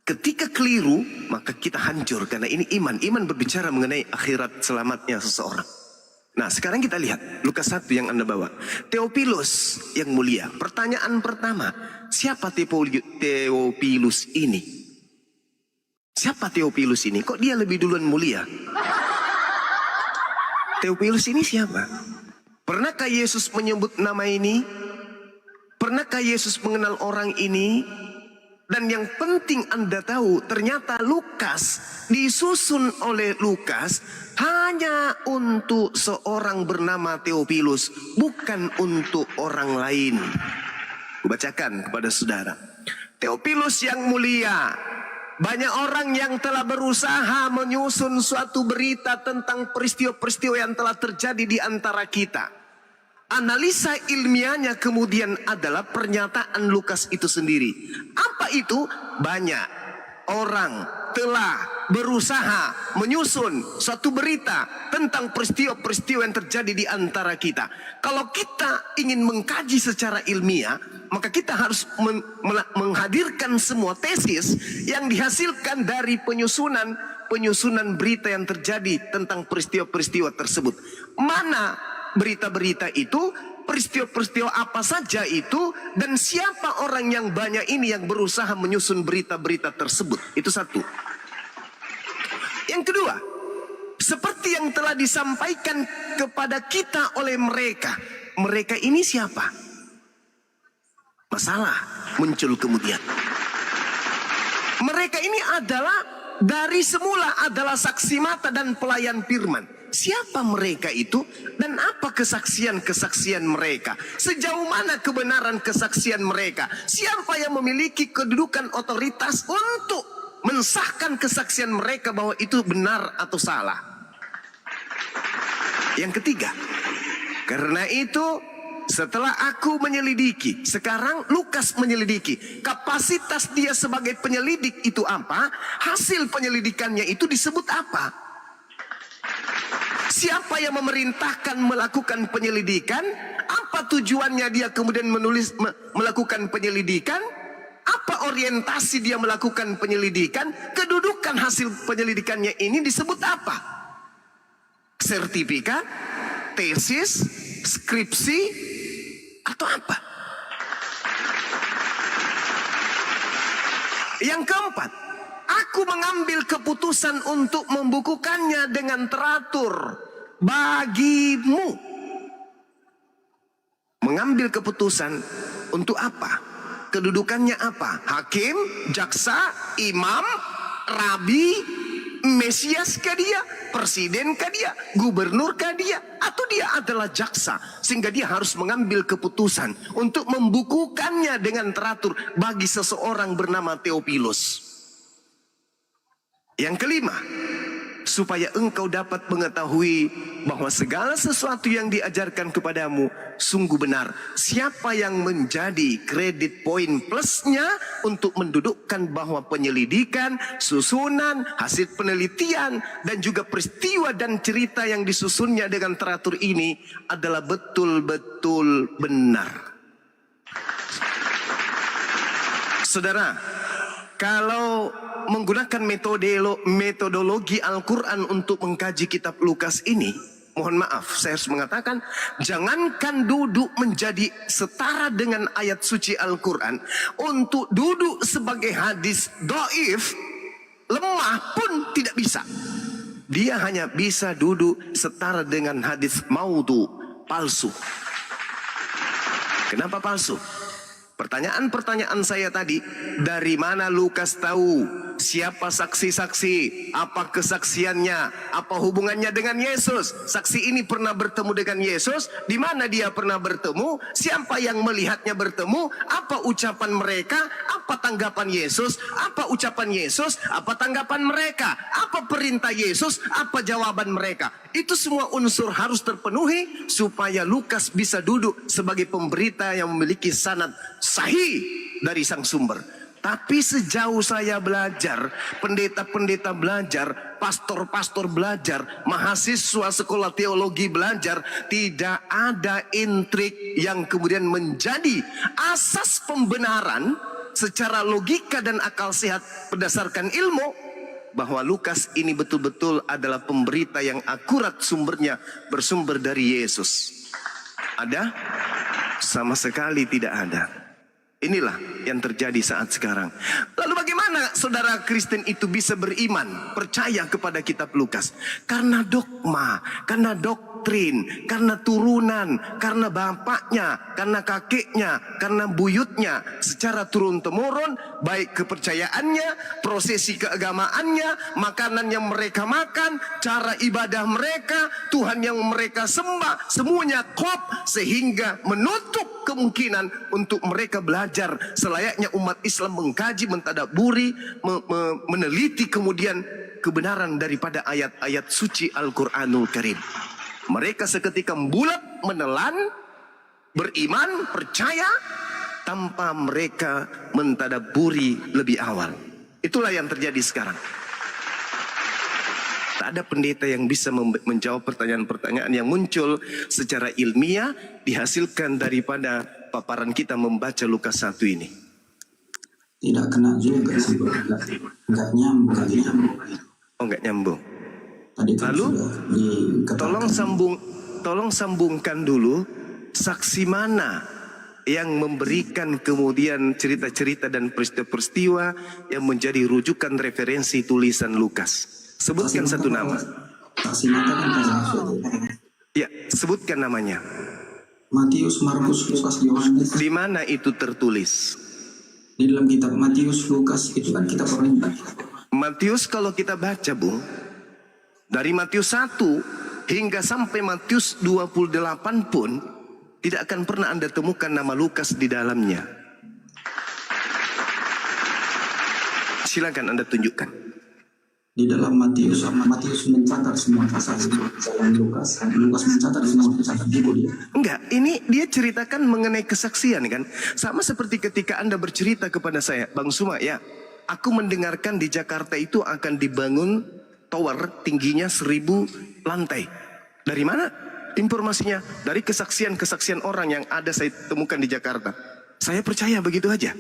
ketika keliru, maka kita hancur. Karena ini iman. Iman berbicara mengenai akhirat selamatnya seseorang. Nah, sekarang kita lihat Lukas 1 yang Anda bawa. Theophilus yang mulia. Pertanyaan pertama, siapa Theophilus ini? Siapa Theophilus ini? Kok dia lebih duluan mulia? Theophilus ini siapa? Pernahkah Yesus menyebut nama ini? Pernahkah Yesus mengenal orang ini? Dan yang penting Anda tahu, ternyata Lukas disusun oleh Lukas hanya untuk seorang bernama Theophilus, bukan untuk orang lain. Bacakan kepada saudara. Theophilus yang mulia, banyak orang yang telah berusaha menyusun suatu berita tentang peristiwa-peristiwa yang telah terjadi di antara kita. Analisa ilmiahnya kemudian adalah pernyataan Lukas itu sendiri. Apa itu? Banyak orang telah berusaha menyusun suatu berita tentang peristiwa-peristiwa yang terjadi di antara kita. Kalau kita ingin mengkaji secara ilmiah, maka kita harus menghadirkan semua tesis yang dihasilkan dari penyusunan berita yang terjadi tentang peristiwa-peristiwa tersebut. Mana berita-berita itu, peristiwa-peristiwa apa saja itu, dan siapa orang yang banyak ini yang berusaha menyusun berita-berita tersebut. Itu satu. Yang kedua, seperti yang telah disampaikan kepada kita oleh mereka. Mereka ini siapa? Masalah muncul kemudian. Mereka ini adalah dari semula adalah saksi mata dan pelayan firman. Siapa mereka itu dan apa kesaksian-kesaksian mereka? Sejauh mana kebenaran kesaksian mereka? Siapa yang memiliki kedudukan otoritas untuk mensahkan kesaksian mereka bahwa itu benar atau salah? Yang ketiga, karena itu setelah aku menyelidiki, sekarang Lukas menyelidiki. Kapasitas dia sebagai penyelidik itu apa? Hasil penyelidikannya itu disebut apa? Siapa yang memerintahkan melakukan penyelidikan? Apa tujuannya dia kemudian melakukan penyelidikan? Apa orientasi dia melakukan penyelidikan? Kedudukan hasil penyelidikannya ini disebut apa? Sertifikat, tesis, skripsi, atau apa? Yang keempat, aku mengambil keputusan untuk membukukannya dengan teratur bagimu. Mengambil keputusan untuk apa? Kedudukannya apa? Hakim, jaksa, imam, rabi, Mesias kah dia? Presiden kah dia? Gubernur kah dia? Atau dia adalah jaksa? Sehingga dia harus mengambil keputusan untuk membukukannya dengan teratur bagi seseorang bernama Theophilus. Yang kelima, supaya engkau dapat mengetahui bahwa segala sesuatu yang diajarkan kepadamu sungguh benar. Siapa yang menjadi kredit poin plusnya untuk mendudukkan bahwa penyelidikan, susunan, hasil penelitian, dan juga peristiwa dan cerita yang disusunnya dengan teratur ini adalah betul-betul benar. Saudara, kalau menggunakan metodologi Al-Quran untuk mengkaji kitab Lukas ini, mohon maaf, saya harus mengatakan, jangankan duduk menjadi setara dengan ayat suci Al-Quran, untuk duduk sebagai hadis dhaif, lemah pun tidak bisa. Dia hanya bisa duduk setara dengan hadis maudhu, palsu. Kenapa palsu? Pertanyaan-pertanyaan saya tadi, dari mana Lukas tahu siapa saksi-saksi, apa kesaksiannya, apa hubungannya dengan Yesus? Saksi ini pernah bertemu dengan Yesus, di mana dia pernah bertemu, siapa yang melihatnya bertemu, apa ucapan mereka, apa tanggapan Yesus, apa ucapan Yesus, apa tanggapan mereka, apa perintah Yesus, apa jawaban mereka. Itu semua unsur harus terpenuhi supaya Lukas bisa duduk sebagai pemberita yang memiliki sanad sahih dari sang sumber. Tapi sejauh saya belajar, pendeta-pendeta belajar, pastor-pastor belajar, mahasiswa sekolah teologi belajar, tidak ada intrik yang kemudian menjadi asas pembenaran secara logika dan akal sehat berdasarkan ilmu, bahwa Lukas ini betul-betul adalah pemberita yang akurat, sumbernya bersumber dari Yesus. Ada? Sama sekali tidak ada. Inilah yang terjadi saat sekarang. Lalu bagaimana Bagaimana saudara Kristen itu bisa beriman, percaya kepada kitab Lukas? Karena dogma, karena doktrin, karena turunan, karena bapaknya, karena kakeknya, karena buyutnya, secara turun-temurun, baik kepercayaannya, prosesi keagamaannya, makanan yang mereka makan, cara ibadah mereka, Tuhan yang mereka sembah, semuanya klop, sehingga menutup kemungkinan untuk mereka belajar selayaknya umat Islam mengkaji, mentadaburi, meneliti kemudian kebenaran daripada ayat-ayat suci Al-Quranul Karim. Mereka seketika bulat menelan, beriman, percaya, tanpa mereka mentadaburi lebih awal. Itulah yang terjadi sekarang. Tak ada pendeta yang bisa menjawab pertanyaan-pertanyaan yang muncul secara ilmiah dihasilkan daripada paparan kita membaca Lukas 1 ini. Tidak kena juga sih, nggak nyambung. Oh, nggak nyambung. Tadi kan lalu sudah tolong sambungkan dulu saksi mana yang memberikan kemudian cerita-cerita dan peristiwa-peristiwa yang menjadi rujukan referensi tulisan Lukas. Sebutkan satu nama. Saksi mata kan ya, sebutkan namanya. Matius, Markus, Lukas, Yohanes. Di mana itu tertulis? Di dalam kitab Matius, Lukas, itu kan kitab perintah. Matius kalau kita baca, Bung, dari Matius 1 hingga sampai Matius 28 pun tidak akan pernah Anda temukan nama Lukas di dalamnya. Silakan Anda tunjukkan. Di dalam Matius mencatat semua pasal dalam Lukas mencatat semua pasal itu dia. Enggak, ini dia ceritakan mengenai kesaksian kan. Sama seperti ketika Anda bercerita kepada saya, Bang Suma, ya, aku mendengarkan di Jakarta itu akan dibangun tower tingginya 1000 lantai. Dari mana informasinya? Dari kesaksian-kesaksian orang yang ada saya temukan di Jakarta. Saya percaya begitu aja.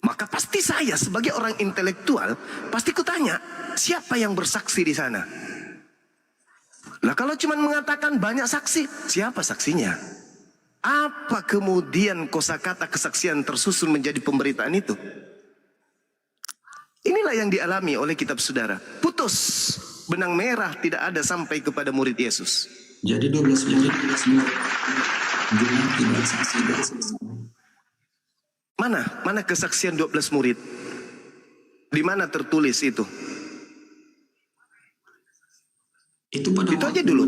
Maka pasti saya sebagai orang intelektual pasti kutanya, siapa yang bersaksi di sana? Lah kalau cuma mengatakan banyak saksi, siapa saksinya? Apa kemudian kosakata kesaksian tersusun menjadi pemberitaan itu? Inilah yang dialami oleh kitab saudara. Putus, benang merah tidak ada sampai kepada murid Yesus. Jadi 12 murid tidak saksi. Mana kesaksian 12 murid? Di mana tertulis itu? Itu aja dulu.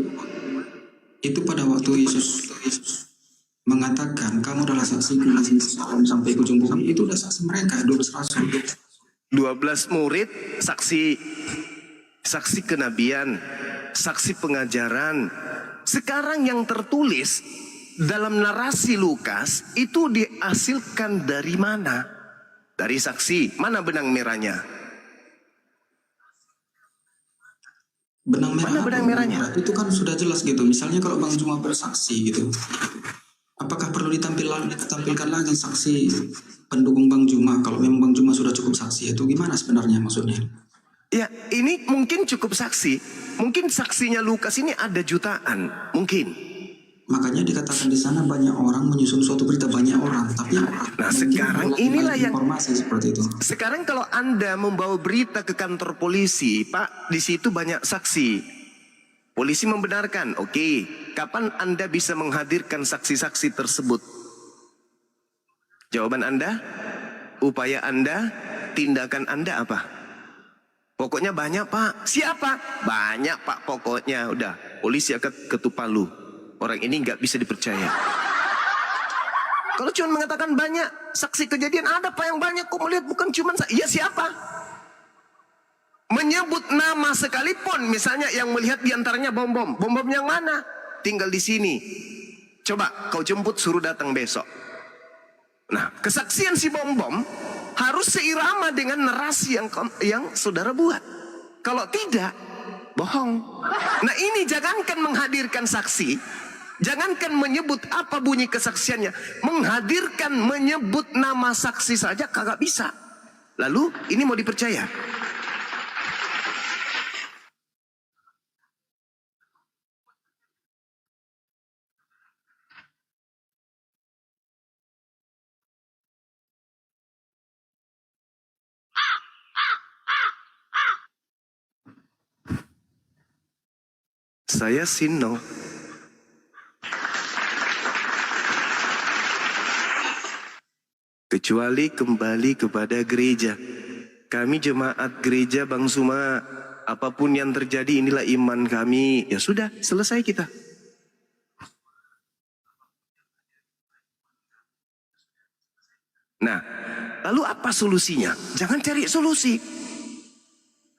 Itu pada waktu Yesus mengatakan kamu adalah saksi sampai ke ujung bumi, itu udah saksi mereka 12 rasul. 12 murid saksi kenabian, saksi pengajaran. Sekarang yang tertulis dalam narasi Lukas itu dihasilkan dari mana? Dari saksi. Mana benang merahnya? Benang merahnya? Itu kan sudah jelas gitu. Misalnya kalau Bang Juma bersaksi gitu, apakah perlu ditampilkan lagi saksi pendukung Bang Juma? Kalau memang Bang Juma sudah cukup saksi, itu gimana sebenarnya maksudnya? Ya, ini mungkin cukup saksi. Mungkin saksinya Lukas ini ada jutaan, mungkin. Makanya dikatakan di sana banyak orang menyusun suatu berita, banyak orang. Tapi nah sekarang inilah yang informasi seperti itu. Sekarang kalau Anda membawa berita ke kantor polisi, Pak, di situ banyak saksi. Polisi membenarkan, oke. Kapan Anda bisa menghadirkan saksi-saksi tersebut? Jawaban Anda, upaya Anda, tindakan Anda apa? Pokoknya banyak, Pak. Siapa? Banyak, Pak, pokoknya. Udah, polisi akan ketuk palu. Orang ini nggak bisa dipercaya. Kalau cuma mengatakan banyak saksi kejadian, ada Pak yang banyak kok melihat, bukan cuma iya siapa? Menyebut nama sekalipun, misalnya yang melihat diantaranya bom-bom yang mana? Tinggal di sini. Coba kau jemput, suruh datang besok. Nah, kesaksian si bom-bom harus seirama dengan narasi yang saudara buat. Kalau tidak, bohong. Nah ini jangankan menghadirkan saksi, jangankan menyebut apa bunyi kesaksiannya, menghadirkan menyebut nama saksi saja kagak bisa. Lalu ini mau dipercaya? Saya Sino. Kecuali kembali kepada gereja. Kami jemaat gereja Bang Suma, apapun yang terjadi inilah iman kami. Ya sudah, selesai kita. Nah, lalu apa solusinya? Jangan cari solusi.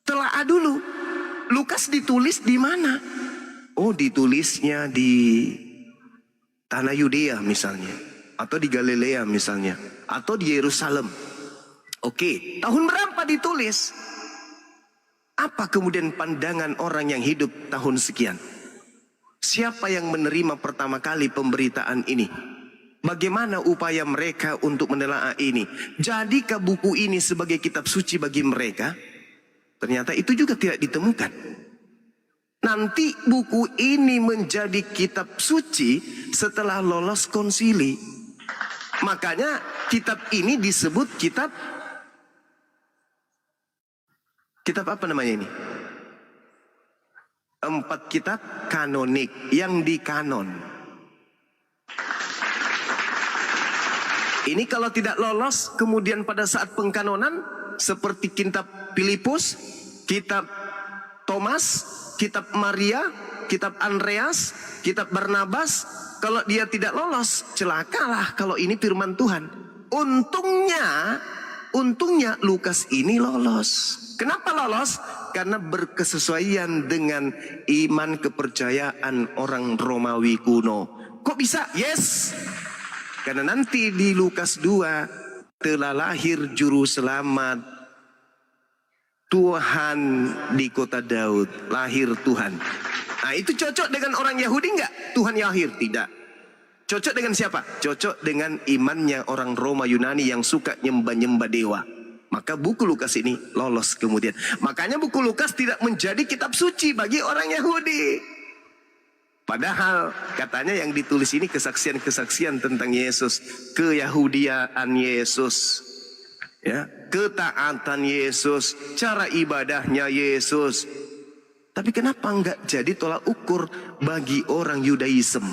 Telaah dulu. Lukas ditulis di mana? Oh, ditulisnya di tanah Yudea misalnya, atau di Galilea misalnya, atau di Yerusalem. Oke, tahun berapa ditulis? Apa kemudian pandangan orang yang hidup tahun sekian? Siapa yang menerima pertama kali pemberitaan ini? Bagaimana upaya mereka untuk menelaah ini? Jadikah buku ini sebagai kitab suci bagi mereka? Ternyata itu juga tidak ditemukan. Nanti buku ini menjadi kitab suci setelah lolos konsili. Makanya kitab ini disebut kitab apa namanya ini? 4 kitab kanonik yang dikanon. Ini kalau tidak lolos kemudian pada saat pengkanonan seperti kitab Filipus, kitab Thomas, kitab Maria, kitab Andreas, kitab Barnabas, kalau dia tidak lolos, celakalah kalau ini firman Tuhan. Untungnya Lukas ini lolos. Kenapa lolos? Karena berkesesuaian dengan iman kepercayaan orang Romawi kuno. Kok bisa? Yes. Karena nanti di Lukas 2 telah lahir juru selamat Tuhan di kota Daud, lahir Tuhan. Nah, itu cocok dengan orang Yahudi enggak? Tuhan yang lahir? Tidak. Cocok dengan siapa? Cocok dengan imannya orang Roma Yunani yang suka nyembah-nyembah dewa. Maka buku Lukas ini lolos kemudian. Makanya buku Lukas tidak menjadi kitab suci bagi orang Yahudi. Padahal katanya yang ditulis ini kesaksian-kesaksian tentang Yesus, keyahudiaan Yesus, ya, ketaatan Yesus, cara ibadahnya Yesus. Tapi kenapa enggak jadi tolak ukur bagi orang Yudaism?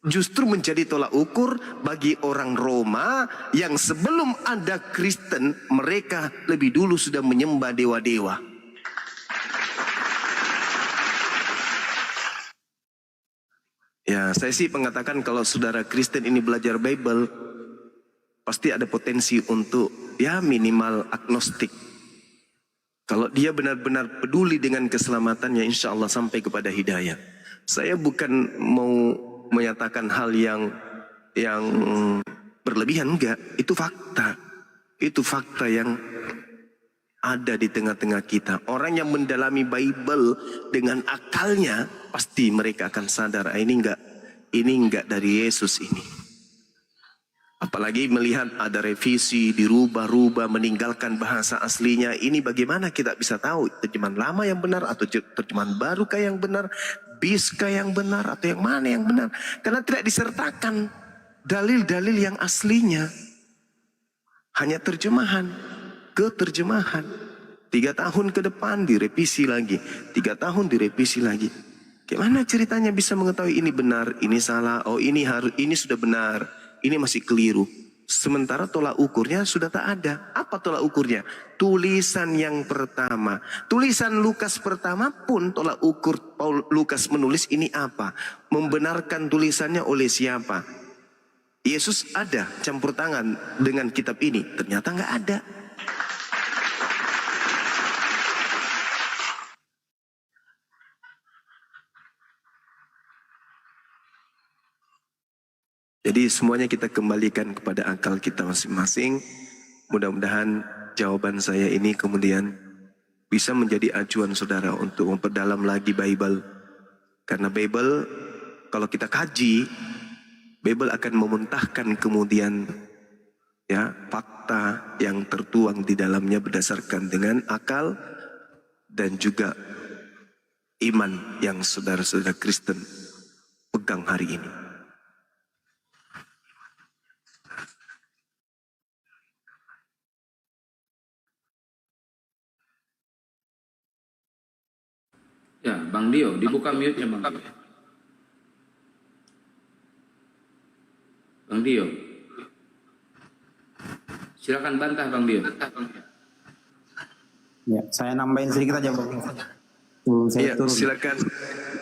Justru menjadi tolak ukur bagi orang Roma yang sebelum ada Kristen, mereka lebih dulu sudah menyembah dewa-dewa. Ya, saya sih mengatakan kalau saudara Kristen ini belajar Bible, pasti ada potensi untuk ya minimal agnostik. Kalau dia benar-benar peduli dengan keselamatannya, insya Allah sampai kepada hidayah. Saya bukan mau menyatakan hal yang berlebihan, enggak. Itu fakta. Itu fakta yang ada di tengah-tengah kita. Orang yang mendalami Bible dengan akalnya, pasti mereka akan sadar, ini enggak dari Yesus ini. Apalagi melihat ada revisi, dirubah-rubah, meninggalkan bahasa aslinya. Ini bagaimana kita bisa tahu terjemahan lama yang benar atau terjemahan baru kah yang benar, biskah yang benar atau yang mana yang benar? Karena tidak disertakan dalil-dalil yang aslinya. Hanya terjemahan ke terjemahan. 3 tahun ke depan direvisi lagi, 3 tahun direvisi lagi. Gimana ceritanya bisa mengetahui ini benar, ini salah, oh ini sudah benar, ini masih keliru. Sementara tolak ukurnya sudah tak ada. Apa tolak ukurnya? Tulisan yang pertama. Tulisan Lukas pertama pun tolak ukur Lukas menulis ini apa? Membenarkan tulisannya oleh siapa? Yesus ada campur tangan dengan kitab ini? Ternyata nggak ada. Jadi semuanya kita kembalikan kepada akal kita masing-masing. Mudah-mudahan jawaban saya ini kemudian bisa menjadi acuan saudara untuk memperdalam lagi Bible. Karena Bible kalau kita kaji, Bible akan memuntahkan kemudian ya fakta yang tertuang di dalamnya berdasarkan dengan akal dan juga iman yang saudara-saudara Kristen pegang hari ini. Ya, Bang Dio, dibuka mute-nya Bang Dio. Bang Dio. Silakan bantah Bang Dio. Ya, saya nambahin sedikit aja Bang. Sebelum saya Iya, turun. silakan.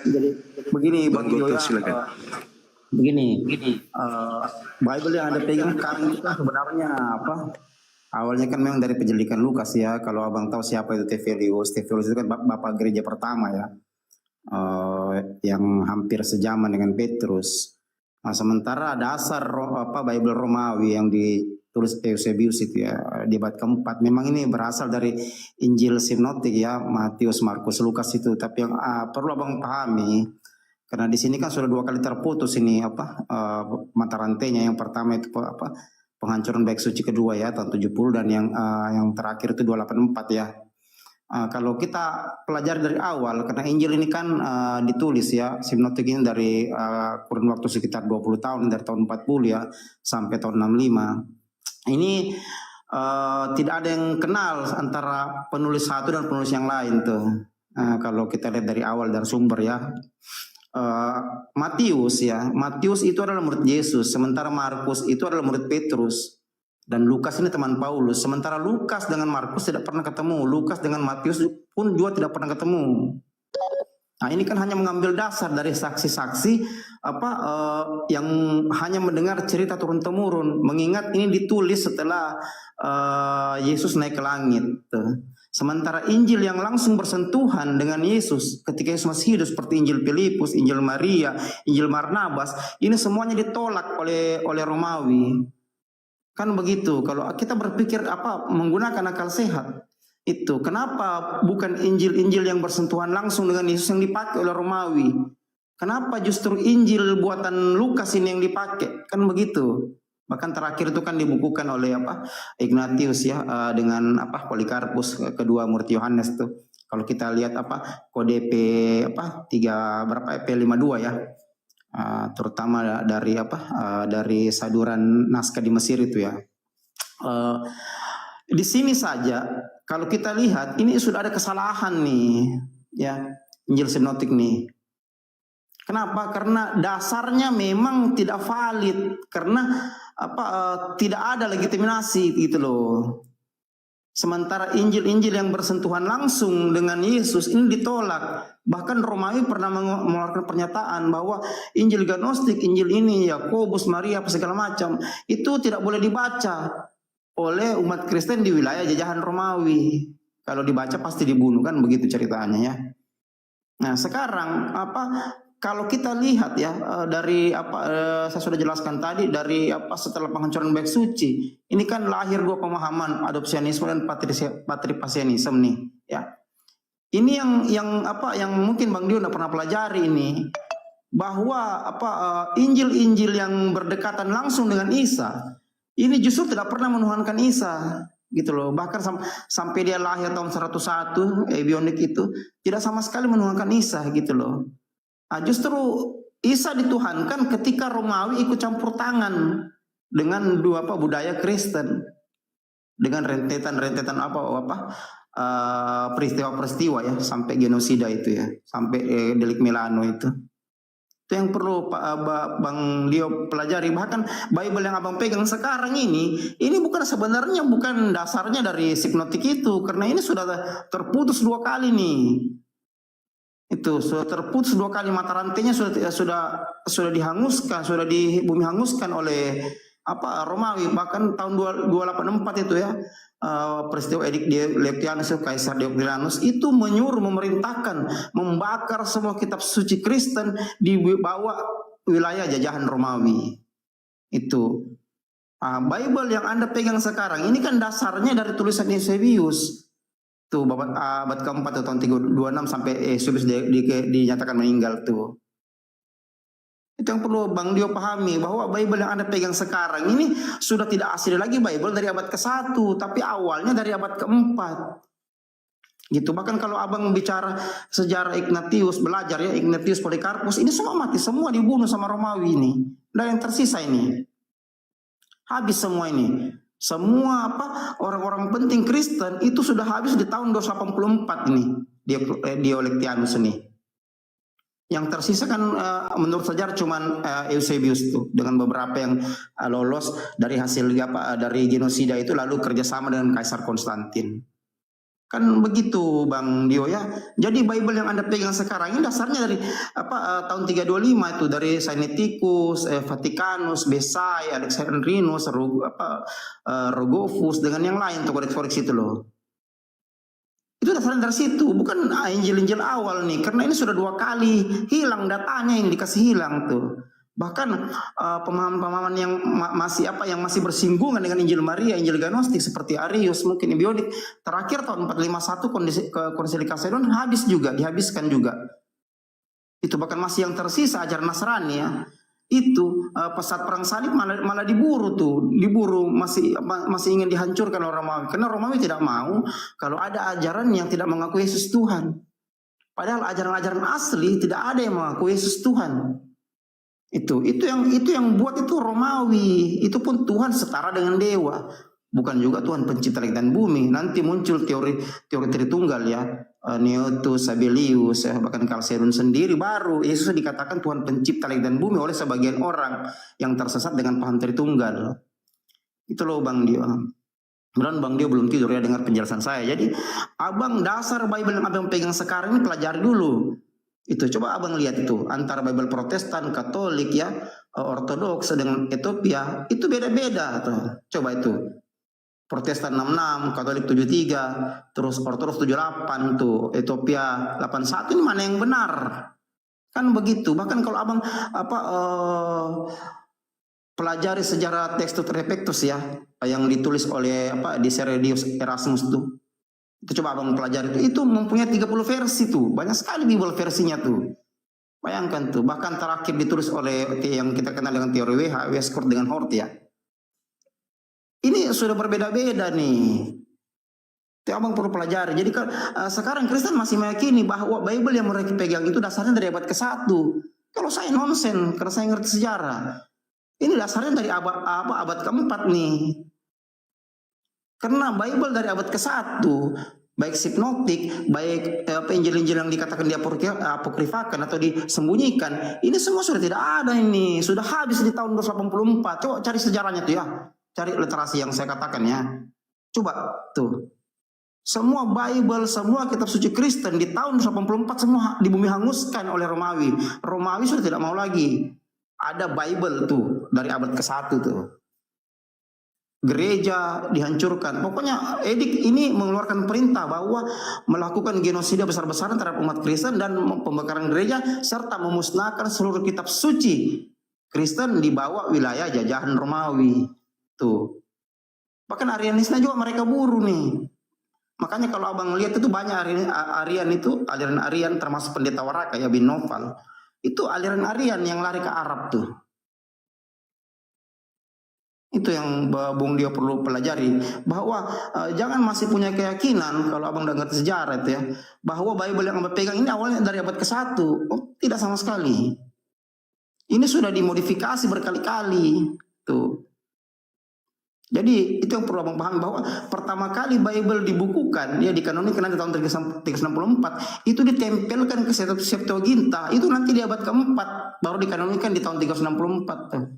Jadi begini Bang Bang Goto, Dio ya, silakan. begini, Bible yang Anda pegang sekarang itu kan sebenarnya apa? Awalnya kan memang dari penjelikan Lukas ya. Kalau abang tahu siapa itu Tevelius itu kan bapak gereja pertama ya, yang hampir sejaman dengan Petrus. Nah, sementara dasar Bible Romawi yang ditulis Eusebius itu ya, di abad keempat, memang ini berasal dari Injil sinoptik ya, Matius, Markus, Lukas itu. Tapi yang perlu abang pahami, karena di sini kan sudah 2 kali terputus ini mata rantainya. Yang pertama itu penghancuran baik suci kedua ya tahun 70, dan yang terakhir itu 284 ya. Kalau kita pelajari dari awal, karena Injil ini kan ditulis ya, sinoptik ini dari kurun waktu sekitar 20 tahun, dari tahun 40 ya sampai tahun 65. Ini tidak ada yang kenal antara penulis satu dan penulis yang lain tuh. Kalau kita lihat dari awal, dari sumber ya. Matius itu adalah murid Yesus, sementara Markus itu adalah murid Petrus, dan Lukas ini teman Paulus. Sementara Lukas dengan Markus tidak pernah ketemu, Lukas dengan Matius pun juga tidak pernah ketemu. Nah, ini kan hanya mengambil dasar dari saksi-saksi yang hanya mendengar cerita turun temurun, mengingat ini ditulis setelah Yesus naik ke langit. Sementara Injil yang langsung bersentuhan dengan Yesus ketika Yesus masih hidup, seperti Injil Filipus, Injil Maria, Injil Barnabas, ini semuanya ditolak oleh Romawi. Kan begitu. Kalau kita berpikir menggunakan akal sehat, itu kenapa bukan Injil-Injil yang bersentuhan langsung dengan Yesus yang dipakai oleh Romawi? Kenapa justru Injil buatan Lukas ini yang dipakai? Kan begitu. Bahkan terakhir itu kan dibukukan oleh Ignatius ya, dengan Polikarpus, kedua murid Yohanes tuh. Kalau kita lihat kode P52 ya, terutama dari saduran naskah di Mesir itu ya. Di sini saja kalau kita lihat ini sudah ada kesalahan nih ya, Injil sinoptik nih. Kenapa? Karena dasarnya memang tidak valid, karena tidak ada legitimasi gitu loh. Sementara Injil-Injil yang bersentuhan langsung dengan Yesus ini ditolak. Bahkan Romawi pernah mengeluarkan pernyataan bahwa Injil Gnostik, Injil ini Yakobus, Maria, segala macam, itu tidak boleh dibaca oleh umat Kristen di wilayah jajahan Romawi. Kalau dibaca pasti dibunuh, kan begitu ceritanya ya. Nah, sekarang kalau kita lihat ya, dari saya sudah jelaskan tadi, dari setelah penghancuran bait suci, ini kan lahir 2 pemahaman, adopsionisme dan patripasianisme nih ya. Ini yang mungkin Bang Dio tidak pernah pelajari ini, bahwa Injil-Injil yang berdekatan langsung dengan Isa ini justru tidak pernah menuhankan Isa gitu loh. Bahkan sampai dia lahir tahun 101 bionik itu tidak sama sekali menuhankan Isa gitu loh. Nah, justru Isa dituhankan ketika Romawi ikut campur tangan dengan budaya Kristen, dengan rentetan peristiwa-peristiwa ya, sampai genosida itu ya, sampai delik Milano itu yang perlu Bang Dio pelajari. Bahkan Bible yang abang pegang sekarang ini sebenarnya bukan dasarnya dari sinoptik itu, karena ini sudah terputus 2 kali nih. Itu sudah terputus 2 kali, mata rantainya sudah dihanguskan, sudah bumi hanguskan oleh Romawi. Bahkan tahun 284 itu ya, peristiwa Edik Diocletianus, Kaisar Diocletianus itu menyuruh, memerintahkan membakar semua kitab suci Kristen di bawah wilayah jajahan Romawi. Itu Bible yang Anda pegang sekarang ini kan dasarnya dari tulisan Eusebius. Tuh abad keempat tahun 326 sampai Eusebius dinyatakan meninggal tuh. Itu yang perlu Bang Dio pahami, bahwa Bible yang Anda pegang sekarang ini sudah tidak asli lagi Bible dari abad ke-1, tapi awalnya dari abad ke-4. Gitu. Bahkan kalau abang bicara sejarah Ignatius, belajar ya, Ignatius, Polikarpus, ini semua mati, semua dibunuh sama Romawi ini. Dan yang tersisa ini habis semua ini. Semua orang-orang penting Kristen itu sudah habis di tahun 284 ini, Diocletianus ini. Yang tersisa kan menurut sejarah cuman Eusebius tuh dengan beberapa yang lolos dari hasil dari genosida itu lalu kerjasama dengan Kaisar Konstantin. Kan begitu Bang Dio ya. Jadi Bible yang Anda pegang sekarang ini dasarnya dari tahun 325 itu dari Sinaiticus, Vaticanus, Besai, Alexandrinus, Rogofus dengan yang lain tuh kodeks-kodeks itu loh. Itu dasarnya dari situ, bukan Injil-Injil awal nih. Karena ini sudah 2 kali hilang datanya yang dikasih hilang tuh. Bahkan pemahaman-pemahaman yang masih bersinggungan dengan Injil Maria, Injil Gnostik seperti Arius, mungkin Bionik terakhir tahun 451 Konsili Kalsedon dihabiskan juga. Itu bahkan masih yang tersisa ajaran Nasrani ya. Itu saat perang salib malah diburu masih ingin dihancurkan oleh Romawi karena Romawi tidak mau kalau ada ajaran yang tidak mengakui Yesus Tuhan. Padahal ajaran-ajaran asli tidak ada yang mengakui Yesus Tuhan. Itu yang buat itu Romawi. Itu pun Tuhan setara dengan dewa. Bukan juga Tuhan pencipta langit dan bumi. Nanti muncul teori Tritunggal ya. Neotus, Sabellius, bahkan Kalsedon sendiri baru Yesus dikatakan Tuhan pencipta langit dan bumi oleh sebagian orang yang tersesat dengan paham Tritunggal. Itu loh Bang Dio. Kemudian Bang Dio belum tidur ya dengar penjelasan saya. Jadi abang dasar Bible yang abang pegang sekarang ini pelajari dulu. Itu coba abang lihat itu antara Bible Protestan, Katolik ya, Ortodoks dengan Ethiopia itu beda-beda tuh. Coba itu. Protestan 66, Katolik 73, terus Ortodoks 78 tuh, Ethiopia 81 ini mana yang benar? Kan begitu. Bahkan kalau abang pelajari sejarah Textus Repectus ya, yang ditulis oleh di Seredius Erasmus tuh. Itu coba abang pelajari itu mempunyai 30 versi tuh. Banyak sekali Bible versinya tuh. Bayangkan tuh, bahkan terakhir ditulis oleh yang kita kenal dengan teori WH, Westcott dengan Hort ya. Ini sudah berbeda-beda nih. Itu abang perlu pelajari. Jadi sekarang Kristen masih meyakini bahwa Bible yang mereka pegang itu dasarnya dari abad ke-1. Kalau saya nonsen, karena saya ngerti sejarah. Ini dasarnya dari abad ke-4 nih. Karena Bible dari abad ke-1, baik sinoptik, baik Injil-Injil yang dikatakan diapokrifakan atau disembunyikan, ini semua sudah tidak ada ini. Sudah habis di tahun 284. Coba cari sejarahnya tuh ya. Cari literasi yang saya katakan ya. Coba tuh. Semua Bible, semua kitab suci Kristen di tahun 84 semua di bumi hanguskan oleh Romawi. Romawi sudah tidak mau lagi. Ada Bible tuh dari abad ke-1 tuh. Gereja dihancurkan. Pokoknya edik ini mengeluarkan perintah bahwa melakukan genosida besar-besaran terhadap umat Kristen dan pembakaran gereja serta memusnahkan seluruh kitab suci Kristen di bawah wilayah jajahan Romawi. Tuh. Bahkan Arianisnya juga mereka buru nih. Makanya kalau abang lihat itu banyak Arian itu, aliran Arian termasuk pendeta Waraka ya bin Noval. Itu aliran Arian yang lari ke Arab tuh. Itu yang Bung Dio perlu pelajari. Bahwa jangan masih punya keyakinan kalau abang udah ngerti sejarah itu ya. Bahwa Bible yang abang pegang ini awalnya dari abad ke-1. Oh, tidak sama sekali. Ini sudah dimodifikasi berkali-kali. Tuh. Jadi itu yang perlu abang pahami bahwa pertama kali Bible dibukukan ya dikanonikan nanti tahun 364 itu ditempelkan ke Septuaginta itu nanti di abad ke-4 baru dikanonikan di tahun 364 tuh.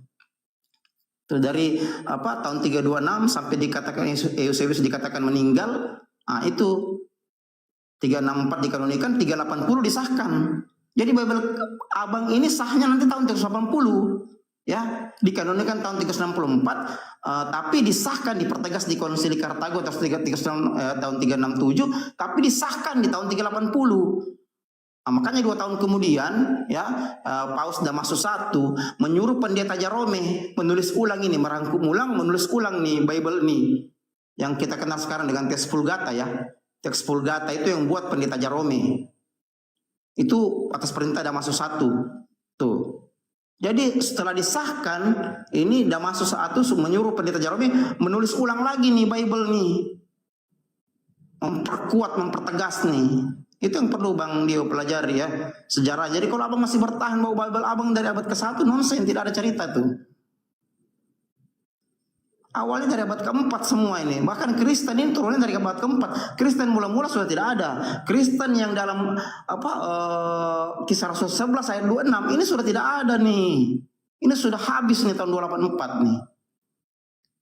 Dari tahun 326 sampai dikatakan Eusebius dikatakan meninggal, itu 364 dikanonikan, 380 disahkan. Jadi Bible abang ini sahnya nanti tahun 380. Ya, dikanonikan tahun 364, tapi disahkan dipertegas di Konsili Kartago tahun 367, tapi disahkan di tahun 380. Makanya 2 tahun kemudian, ya Paus Damasus I menyuruh pendeta Jerome menulis ulang ini, merangkum ulang, menulis ulang nih Bible nih, yang kita kenal sekarang dengan teks Vulgata ya. Teks Vulgata itu yang buat pendeta Jerome. Itu atas perintah Damasus I. Tuh. Jadi setelah disahkan, ini Damasus I menyuruh pendeta Jerome menulis ulang lagi nih Bible nih. Memperkuat, mempertegas nih. Itu yang perlu Bang Dio pelajari ya, sejarah. Jadi kalau abang masih bertahan bahwa Bible abang dari abad ke-1, nonsen, tidak ada cerita tuh. Awalnya dari abad keempat semua ini. Bahkan Kristen ini turunnya dari abad keempat. Kristen mula-mula sudah tidak ada. Kristen yang dalam Kisah Rasul 11 ayat 26 ini sudah tidak ada nih. Ini sudah habis nih tahun 284 nih.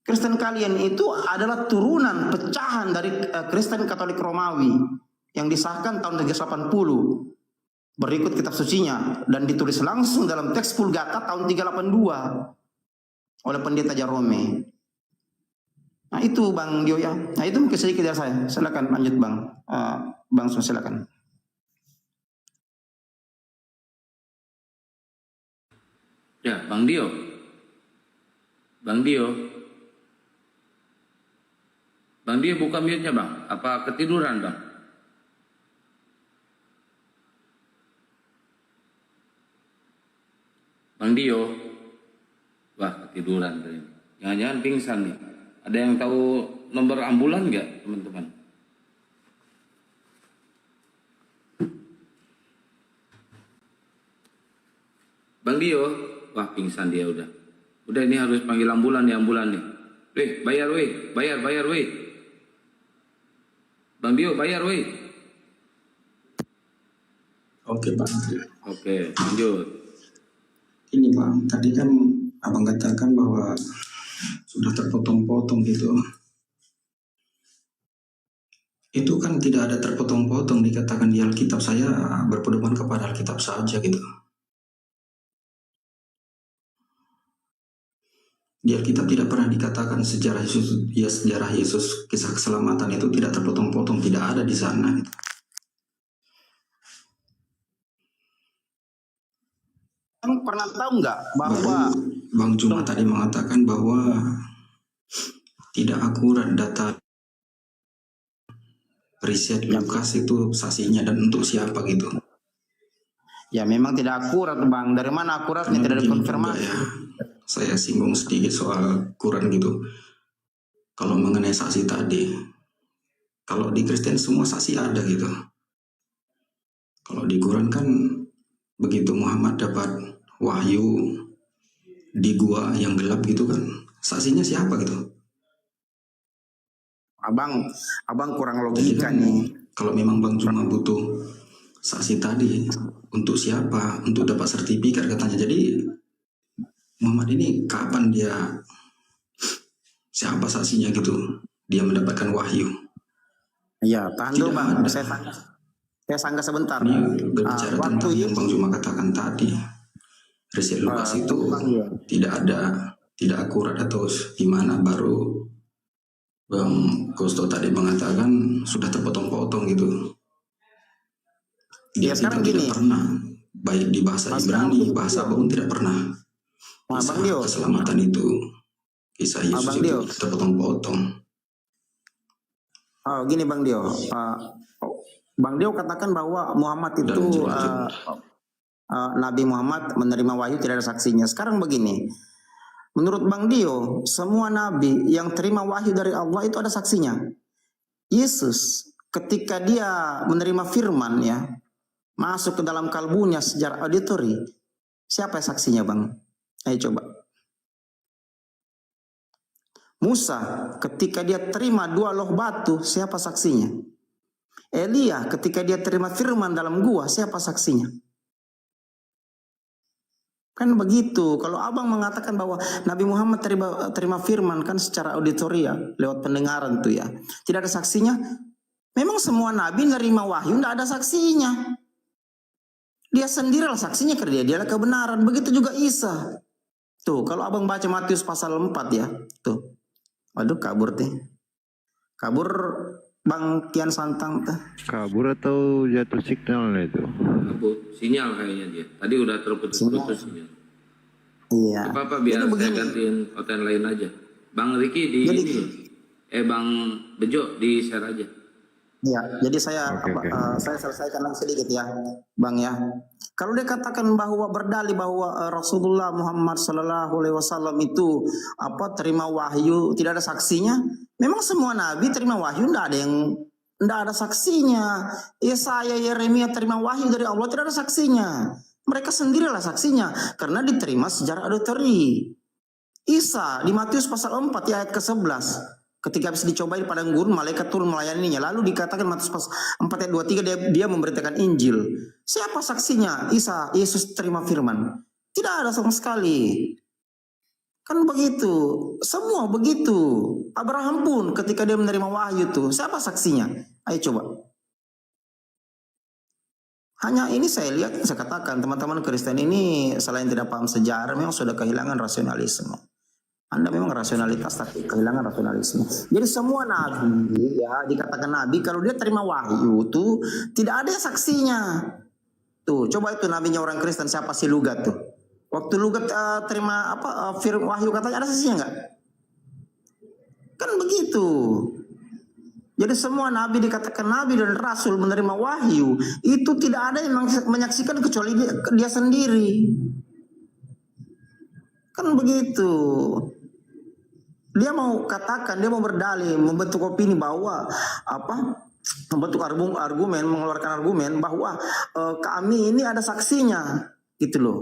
Kristen kalian itu adalah turunan pecahan dari Kristen Katolik Romawi yang disahkan tahun 380. Berikut kitab sucinya dan ditulis langsung dalam teks Vulgata tahun 382 oleh pendeta Jerome. Nah itu Bang Dio ya. Nah itu mungkin sedikit dari saya. Silakan lanjut Bang. Bang Sun silakan. Ya, Bang Dio. Bang Dio. Bang Dio buka mute-nya Bang. Apa ketiduran Bang? Bang Dio. Wah, ketiduran tadi. Jangan-jangan pingsan nih. Ada yang tahu nomor ambulan nggak, teman-teman? Bang Dio, wah pingsan dia udah. Udah ini harus panggil ambulan nih, ambulan nih. Bayar weh. Bang Dio, bayar weh. Oke Pak. Oke, lanjut. Ini Bang, tadi kan Abang katakan bahwa sudah terpotong-potong gitu. Itu kan tidak ada terpotong-potong, dikatakan di Alkitab. Saya berpedoman kepada Alkitab saja gitu. Di Alkitab tidak pernah dikatakan sejarah Yesus, kisah keselamatan itu tidak terpotong-potong, tidak ada di sana gitu. Kamu pernah tahu nggak bahwa Bang Juma tadi mengatakan bahwa tidak akurat data riset Lukas itu saksinya dan untuk siapa gitu? Ya memang tidak akurat Bang. Dari mana akuratnya tidak ada konfirmasi. Ya. Saya singgung sedikit soal Quran gitu. Kalau mengenai saksi tadi, kalau di Kristen semua saksi ada gitu. Kalau di Quran kan begitu Muhammad dapat wahyu di gua yang gelap gitu kan, saksinya siapa gitu? Abang kurang logika nih. Kalau memang Bang cuma butuh saksi tadi, untuk siapa? Untuk dapat sertifikat katanya. Jadi Muhammad ini kapan dia, siapa saksinya gitu? Dia mendapatkan wahyu. Ya, tahan dulu Bang. Saya sanggah sebentar. Ini berbicara tentang yang Bang Juma katakan tadi. Riset Lukas itu tidak akurat atau gimana, baru Bang Kosto tadi mengatakan sudah terpotong-potong gitu. Dia sekarang tidak gini. pernah, baik di bahasa Ibrani, bahasa apapun tidak pernah. Kisah keselamatan itu, kisah Yesus itu terpotong-potong. Oh, gini Bang Dio. Bang Dio katakan bahwa Muhammad itu Nabi Muhammad menerima wahyu tidak ada saksinya. Sekarang begini, menurut Bang Dio, semua nabi yang terima wahyu dari Allah itu ada saksinya. Yesus ketika dia menerima firman ya, masuk ke dalam kalbunya secara auditori, siapa saksinya Bang? Ayo coba. Musa ketika dia terima 2 loh batu, siapa saksinya? Elia ketika dia terima firman dalam gua, siapa saksinya? Kan begitu. Kalau Abang mengatakan bahwa Nabi Muhammad terima firman kan secara auditorial lewat pendengaran tuh ya, tidak ada saksinya. Memang semua nabi nerima wahyu tidak ada saksinya. Dia sendirilah saksinya karena dialah kebenaran. Begitu juga Isa. Tuh, kalau Abang baca Matius pasal 4 ya, tuh. Waduh, kabur teh. Kabur Bang Kian Santang teh. Kabur atau jatuh signal itu? Kabur, sinyal kayaknya dia. Tadi udah terputus-putus sinyal. Iya. Apa-apa biar saya gantiin konten lain aja. Bang Riki di ini. Bang Bejo di share aja. Ya, jadi saya selesaikan lagi sedikit ya, Bang ya. Kalau dia katakan bahwa berdalih bahwa Rasulullah Muhammad SAW itu terima wahyu tidak ada saksinya, memang semua nabi terima wahyu tidak ada saksinya. Yesaya, Yeremia terima wahyu dari Allah tidak ada saksinya. Mereka sendirilah saksinya karena diterima secara auditori. Isa di Matius pasal 4 ayat ke-11. Ketika habis dicobai di padang gurun, malaikat turun melayaninya. Lalu dikatakan Matius pasal 4 ayat 23 dia memberitakan Injil. Siapa saksinya? Isa, Yesus terima firman. Tidak ada sama sekali. Kan begitu. Semua begitu. Abraham pun ketika dia menerima wahyu itu, siapa saksinya? Ayo coba. Hanya ini saya lihat, saya katakan teman-teman Kristen ini selain tidak paham sejarah memang sudah kehilangan rasionalisme. Anda memang rasionalitas tapi kehilangan rasionalisme. Jadi semua nabi ya dikatakan nabi kalau dia terima wahyu tuh tidak ada saksinya. Tuh coba itu nabinya orang Kristen siapa sih Lugat tuh. Waktu Lugat terima wahyu katanya ada saksinya enggak? Kan begitu. Jadi semua nabi dikatakan nabi dan rasul menerima wahyu itu tidak ada yang menyaksikan kecuali dia sendiri. Kan begitu. Dia mau katakan, dia mau berdalih, membentuk opini bahwa membentuk argumen, mengeluarkan argumen bahwa kami ini ada saksinya, gitu loh.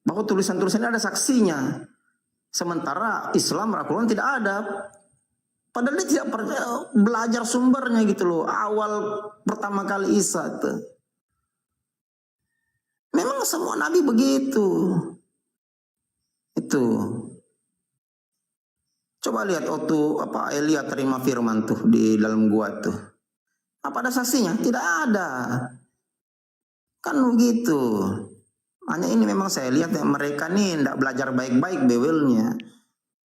Bahwa tulisan-tulisan ini ada saksinya. Sementara Islam Al-Quran tidak ada. Padahal dia tidak belajar sumbernya gitu loh. Awal pertama kali Isa itu. Memang semua nabi begitu. Itu. Coba lihat waktu Elia terima firman tuh di dalam gua tuh. Apa ada saksinya? Tidak ada. Kan begitu. Hanya ini memang saya lihat ya, mereka nih tidak belajar baik-baik Bibelnya.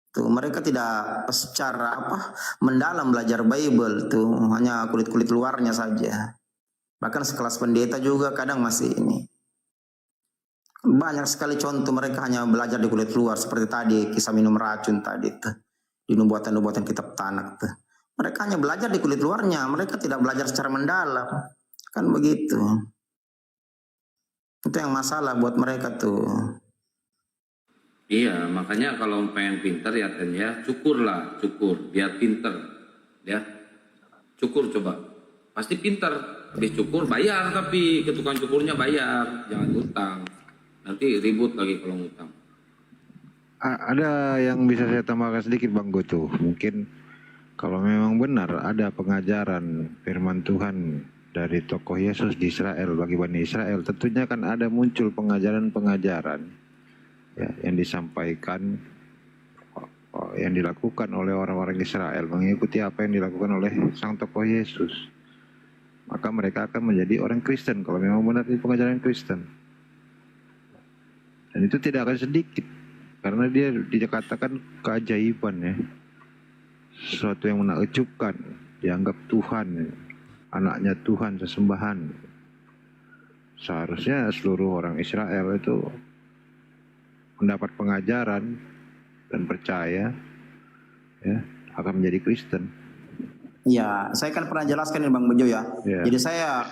Tuh mereka tidak secara mendalam belajar Bible tuh, hanya kulit-kulit luarnya saja. Bahkan sekelas pendeta juga kadang masih ini. Banyak sekali contoh mereka hanya belajar di kulit luar seperti tadi kisah minum racun tadi tuh. Di nubuatan-nubuatan kitab Tanak tuh. Mereka hanya belajar di kulit luarnya, mereka tidak belajar secara mendalam. Kan begitu. Itu yang masalah buat mereka tuh. Iya, makanya kalau pengen pinter ya Ten ya, cukur biar pinter. Ya. Cukur coba. Pasti pinter. Habis cukur bayar tapi ke tukang cukurnya bayar, jangan utang. Nanti ribut lagi kalau ngutang. Ada yang bisa saya tambahkan sedikit Bang Goto. Mungkin kalau memang benar ada pengajaran firman Tuhan dari tokoh Yesus di Israel bagi Bani Israel, tentunya kan ada muncul pengajaran-pengajaran ya, yang disampaikan, yang dilakukan oleh orang-orang Israel mengikuti apa yang dilakukan oleh sang tokoh Yesus. Maka mereka akan menjadi orang Kristen kalau memang benar itu pengajaran Kristen. Dan itu tidak akan sedikit. Karena dia dikatakan keajaiban ya. Sesuatu yang menakjubkan. Dianggap Tuhan. Anaknya Tuhan sesembahan. Seharusnya seluruh orang Israel itu mendapat pengajaran dan percaya ya, akan menjadi Kristen. Ya, saya kan pernah jelaskan ini Bang Bejo ya. Yeah. Jadi saya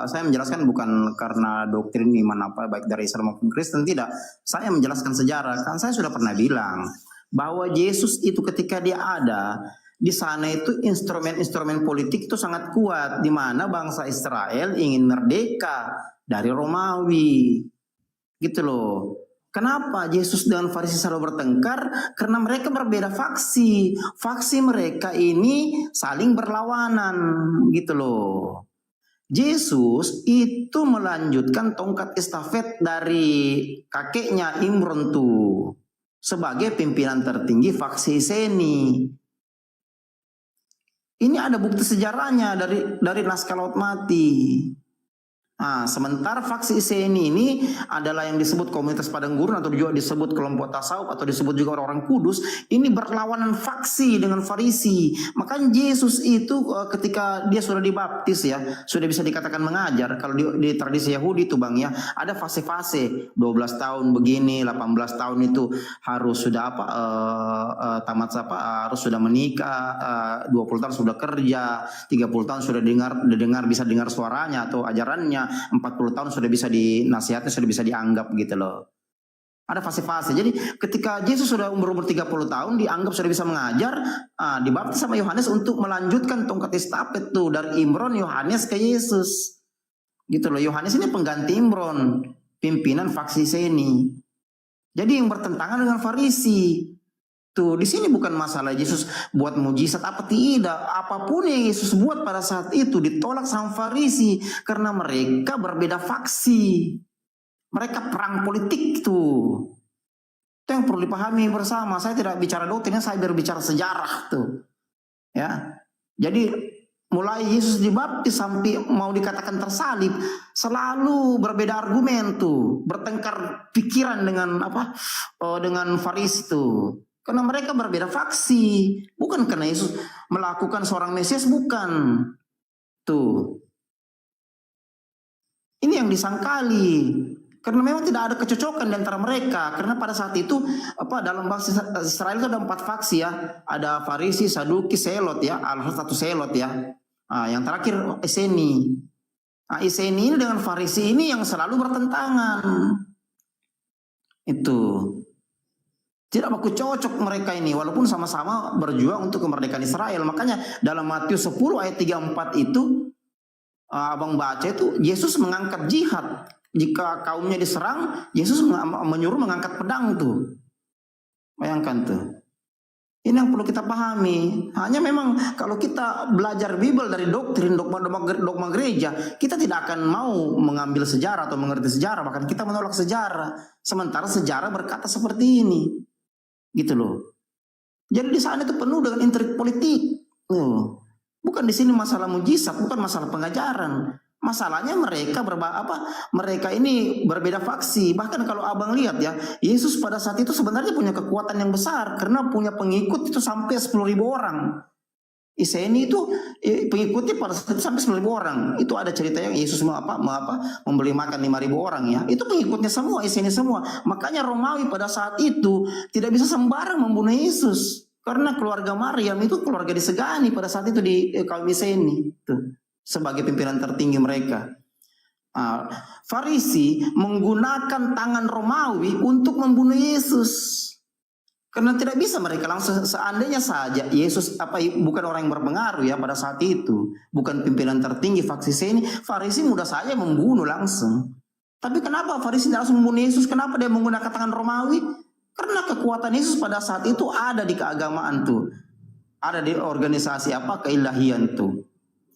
saya menjelaskan bukan karena doktrin iman baik dari Islam maupun Kristen, tidak. Saya menjelaskan sejarah. Kan saya sudah pernah bilang bahwa Yesus itu ketika dia ada di sana itu instrumen-instrumen politik itu sangat kuat di mana bangsa Israel ingin merdeka dari Romawi. Gitu loh. Kenapa Yesus dengan Farisi selalu bertengkar? Karena mereka berbeda faksi. Faksi mereka ini saling berlawanan, gitu loh. Yesus itu melanjutkan tongkat estafet dari kakeknya Imron tuh sebagai pimpinan tertinggi faksi Seni. Ini ada bukti sejarahnya dari naskah Laut Mati. Nah, sementara faksi Iseni ini adalah yang disebut komunitas padang gurun atau juga disebut kelompok tasawuf atau disebut juga orang-orang kudus. Ini berlawanan faksi dengan Farisi. Makanya Yesus itu ketika dia sudah dibaptis ya, sudah bisa dikatakan mengajar. Kalau di tradisi Yahudi itu Bang ya, ada fase-fase. 12 tahun begini, 18 tahun itu harus sudah harus sudah menikah, 20 tahun sudah kerja, 30 tahun sudah bisa dengar suaranya atau ajarannya. 40 tahun sudah bisa dinasihati, sudah bisa dianggap gitu loh. Ada fase-fase. Jadi ketika Yesus sudah umur 30 tahun dianggap sudah bisa mengajar, dibaptis sama Yohanes untuk melanjutkan tongkat estafet tuh dari Imron Yohanes ke Yesus. Gitu loh. Yohanes ini pengganti Imron, pimpinan faksi Seni. Jadi yang bertentangan dengan Farisi. Tuh, di sini bukan masalah Yesus buat mujizat apa tidak. Apapun yang Yesus buat pada saat itu ditolak sama Farisi karena mereka berbeda faksi. Mereka perang politik tuh. Itu yang perlu dipahami bersama. Saya tidak bicara doktrin, saya berbicara sejarah tuh. Ya. Jadi mulai Yesus dibaptis sampai mau dikatakan tersalib, selalu berbeda argumen tuh, bertengkar pikiran dengan dengan Farisi tuh. Karena mereka berbeda faksi, bukan karena Yesus melakukan seorang Mesias, bukan. Tuh. Ini yang disangkali. Karena memang tidak ada kecocokan di antara mereka. Karena pada saat itu dalam bangsa Israel itu ada 4 faksi ya. Ada Farisi, Saduki, Selot ya. Satu Selot ya. Yang terakhir Eseni. Eseni ini dengan Farisi ini yang selalu bertentangan. Itu. Tidak baku cocok mereka ini. Walaupun sama-sama berjuang untuk kemerdekaan Israel. Makanya dalam Matius 10 ayat 34 itu. Abang baca itu Yesus mengangkat jihad. Jika kaumnya diserang, Yesus menyuruh mengangkat pedang tuh. Bayangkan tuh. Ini yang perlu kita pahami. Hanya memang kalau kita belajar Bible dari doktrin, dogma gereja, kita tidak akan mau mengambil sejarah atau mengerti sejarah. Bahkan kita menolak sejarah. Sementara sejarah berkata seperti ini. Gitu loh. Jadi di sana itu penuh dengan intrik politik. Bukan di sini masalah mujizat, bukan masalah pengajaran. Masalahnya mereka ini berbeda faksi. Bahkan kalau abang lihat ya, Yesus pada saat itu sebenarnya punya kekuatan yang besar karena punya pengikut itu sampai 10.000 orang. Eseni itu pengikutnya pada saat itu sampai 10.000 orang. Itu ada cerita yang Yesus membeli makan 5.000 orang ya. Itu pengikutnya semua, Eseni semua. Makanya Romawi pada saat itu tidak bisa sembarang membunuh Yesus karena keluarga Maryam itu keluarga disegani pada saat itu di kaum Eseni. Tuh. Sebagai pimpinan tertinggi mereka. Farisi menggunakan tangan Romawi untuk membunuh Yesus. Karena tidak bisa mereka langsung, seandainya saja Yesus bukan orang yang berpengaruh ya pada saat itu, bukan pimpinan tertinggi faksi ini, Farisi mudah saja membunuh langsung. Tapi kenapa Farisi tidak langsung membunuh Yesus? Kenapa dia menggunakan tangan Romawi? Karena kekuatan Yesus pada saat itu ada di keagamaan tuh. Ada di organisasi keilahian tuh.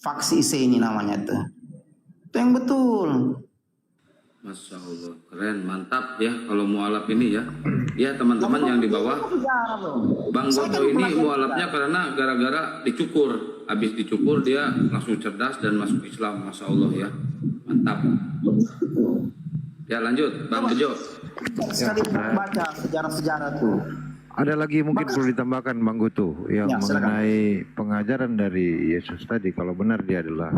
Faksi ini namanya tuh. Itu yang betul. Masya Allah, keren, mantap ya kalau mualaf ini ya. Ya teman-teman yang di bawah, Bang Goto ini mualafnya karena gara-gara dicukur. Habis dicukur dia langsung cerdas dan masuk Islam, Masya Allah ya. Mantap. Ya lanjut, Bang Bejo. Sekali baca sejarah-sejarah tuh. Ada lagi mungkin perlu ditambahkan Bang Goto yang mengenai pengajaran dari Yesus tadi. Kalau benar dia adalah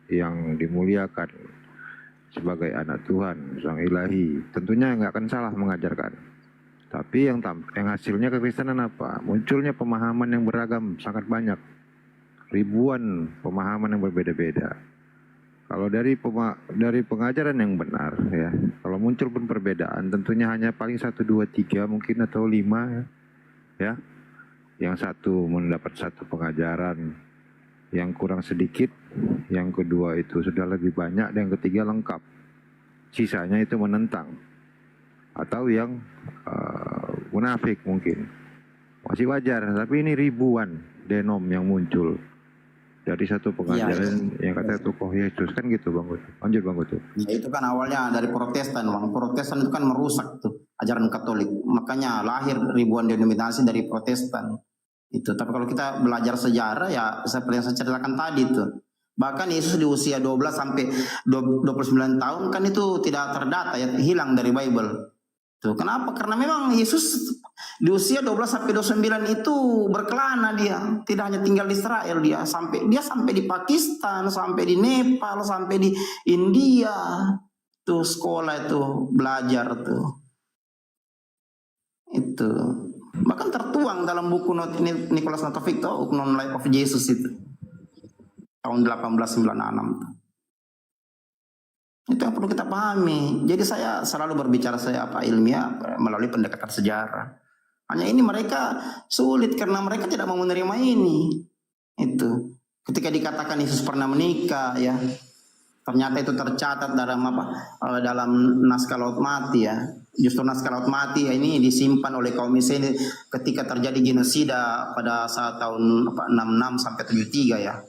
yang dimuliakan sebagai anak Tuhan, sang ilahi, tentunya nggak akan salah mengajarkan. Tapi yang hasilnya kekristenan apa? Munculnya pemahaman yang beragam, sangat banyak. Ribuan pemahaman yang berbeda-beda. Kalau dari pengajaran yang benar ya, kalau muncul pun perbedaan, tentunya hanya paling 1, 2, 3 mungkin atau 5 ya. Yang satu mendapat satu pengajaran yang kurang sedikit, yang kedua itu sudah lebih banyak, dan yang ketiga lengkap. Sisanya itu menentang atau yang munafik mungkin. Masih wajar, tapi ini ribuan denom yang muncul dari satu pengajaran yang kata tokoh Yesus kan gitu Bang Goto. Lanjut Bang Goto. Ya, itu kan awalnya dari Protestan, Bang. Protestan itu kan merusak tuh ajaran Katolik. Makanya lahir ribuan denominasi dari Protestan. Itu. Tapi kalau kita belajar sejarah ya seperti yang saya ceritakan tadi tuh. Bahkan Yesus di usia 12 sampai 29 tahun kan itu tidak terdata ya, hilang dari Bible. Tuh, kenapa? Karena memang Yesus di usia 12 sampai 29 itu berkelana dia. Tidak hanya tinggal di Israel, dia sampai di Pakistan, sampai di Nepal, sampai di India. Tuh sekolah itu, belajar tuh. Itu. Bahkan tertuang dalam buku Nicholas Notovic tuh, Unknown Life of Jesus itu. Tahun 1896. Itu yang perlu kita pahami. Jadi saya selalu berbicara ilmiah melalui pendekatan sejarah. Hanya ini mereka sulit karena mereka tidak mau menerima ini. Itu. Ketika dikatakan Yesus pernah menikah ya. Ternyata itu tercatat dalam dalam naskah laut mati ya. Justru naskah laut mati ini disimpan oleh kaum Mesir ketika terjadi genosida pada saat tahun 66 sampai 73 ya.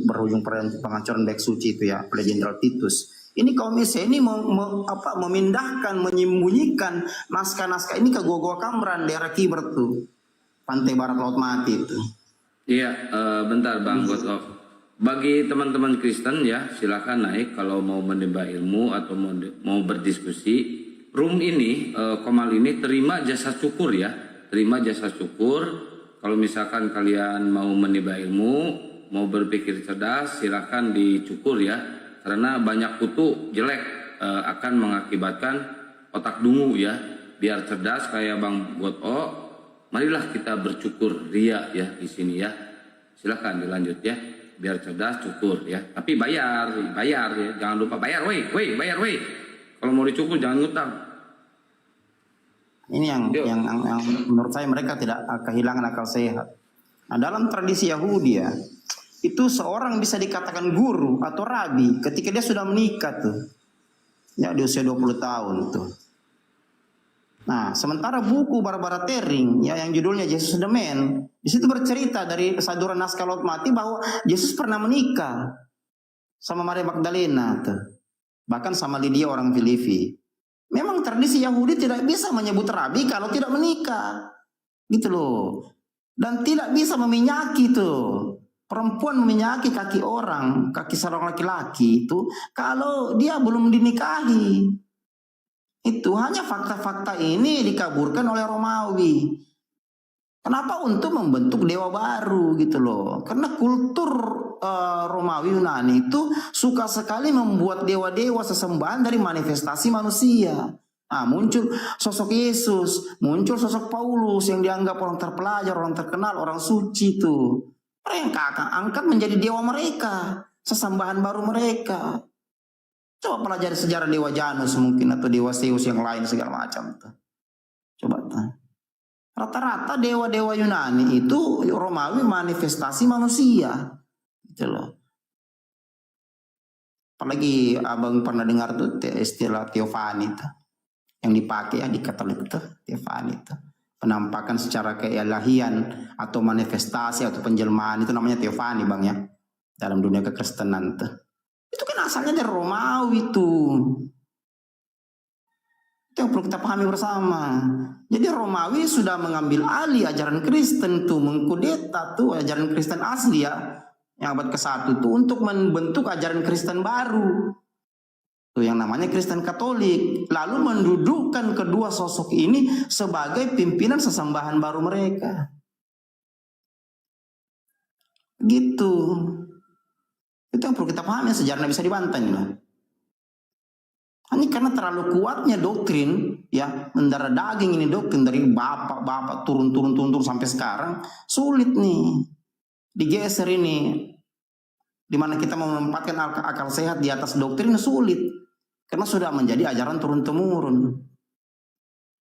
Berujung penghancuran Bek Suci itu ya oleh Jenderal Titus. Ini kaum Mesir ini memindahkan, menyembunyikan naskah-naskah ini ke Goa Kamran, daerah Kiber tuh, pantai barat laut mati itu. Iya, bentar Bang Goto. Bagi teman-teman Kristen ya, silakan naik kalau mau menimba ilmu atau mau berdiskusi. Room ini, Komal ini terima jasa syukur ya, terima jasa syukur. Kalau misalkan kalian mau menimba ilmu, mau berpikir cerdas, silakan dicukur ya. Karena banyak kutu jelek akan mengakibatkan otak dungu ya. Biar cerdas kayak Bang Goto, marilah kita bercukur ria ya di sini ya. Silakan dilanjut ya. Biar cerdas cukur ya, tapi bayar ya, jangan lupa bayar, bayar. Kalau mau dicukur jangan ngutang. Ini yang menurut saya mereka tidak kehilangan akal sehat. Nah, dalam tradisi Yahudi ya, itu seorang bisa dikatakan guru atau rabi ketika dia sudah menikah tuh, ya di usia 20 tahun tuh. Nah, sementara buku Barbara Tering ya yang judulnya Jesus the Man, di situ bercerita dari saduran naskah laut mati bahwa Yesus pernah menikah sama Maria Magdalena tuh. Bahkan sama Lydia orang Filipi. Memang tradisi Yahudi tidak bisa menyebut rabi kalau tidak menikah. Gitu loh. Dan tidak bisa meminyaki tuh. Perempuan meminyaki kaki orang, kaki seorang laki-laki itu kalau dia belum dinikahi. Itu hanya fakta-fakta ini dikaburkan oleh Romawi. Kenapa? Untuk membentuk dewa baru gitu loh. Karena kultur Romawi Yunani itu suka sekali membuat dewa-dewa sesembahan dari manifestasi manusia. Nah, muncul sosok Yesus, muncul sosok Paulus yang dianggap orang terpelajar, orang terkenal, orang suci itu. Mereka angkat menjadi dewa mereka, sesembahan baru mereka. Coba pelajari sejarah Dewa Janus mungkin atau Dewa Zeus yang lain segala macam tuh. Coba tuh. Rata-rata dewa-dewa Yunani itu Romawi manifestasi manusia. Gitu loh. Apalagi abang pernah dengar tuh istilah teofani tuh. Yang dipakai ya di Katolik tuh, teofani tuh. Penampakan secara keilahian atau manifestasi atau penjelmaan itu namanya teofani Bang ya. Dalam dunia kekristenan tuh. Itu kan asalnya dari Romawi tuh. Itu yang perlu kita pahami bersama. Jadi Romawi sudah mengambil alih ajaran Kristen tuh, mengkudeta tuh ajaran Kristen asli ya, yang abad ke-1 tuh untuk membentuk ajaran Kristen baru. Tuh yang namanya Kristen Katolik. Lalu mendudukkan kedua sosok ini sebagai pimpinan sesembahan baru mereka. Gitu. Itu yang perlu kita pahami, sejarahnya bisa dibantah lah. Hanya karena terlalu kuatnya doktrin ya, mendarah daging ini doktrin dari bapak-bapak turun sampai sekarang sulit nih digeser ini. Dimana kita mau menempatkan akal sehat di atas doktrin sulit karena sudah menjadi ajaran turun temurun.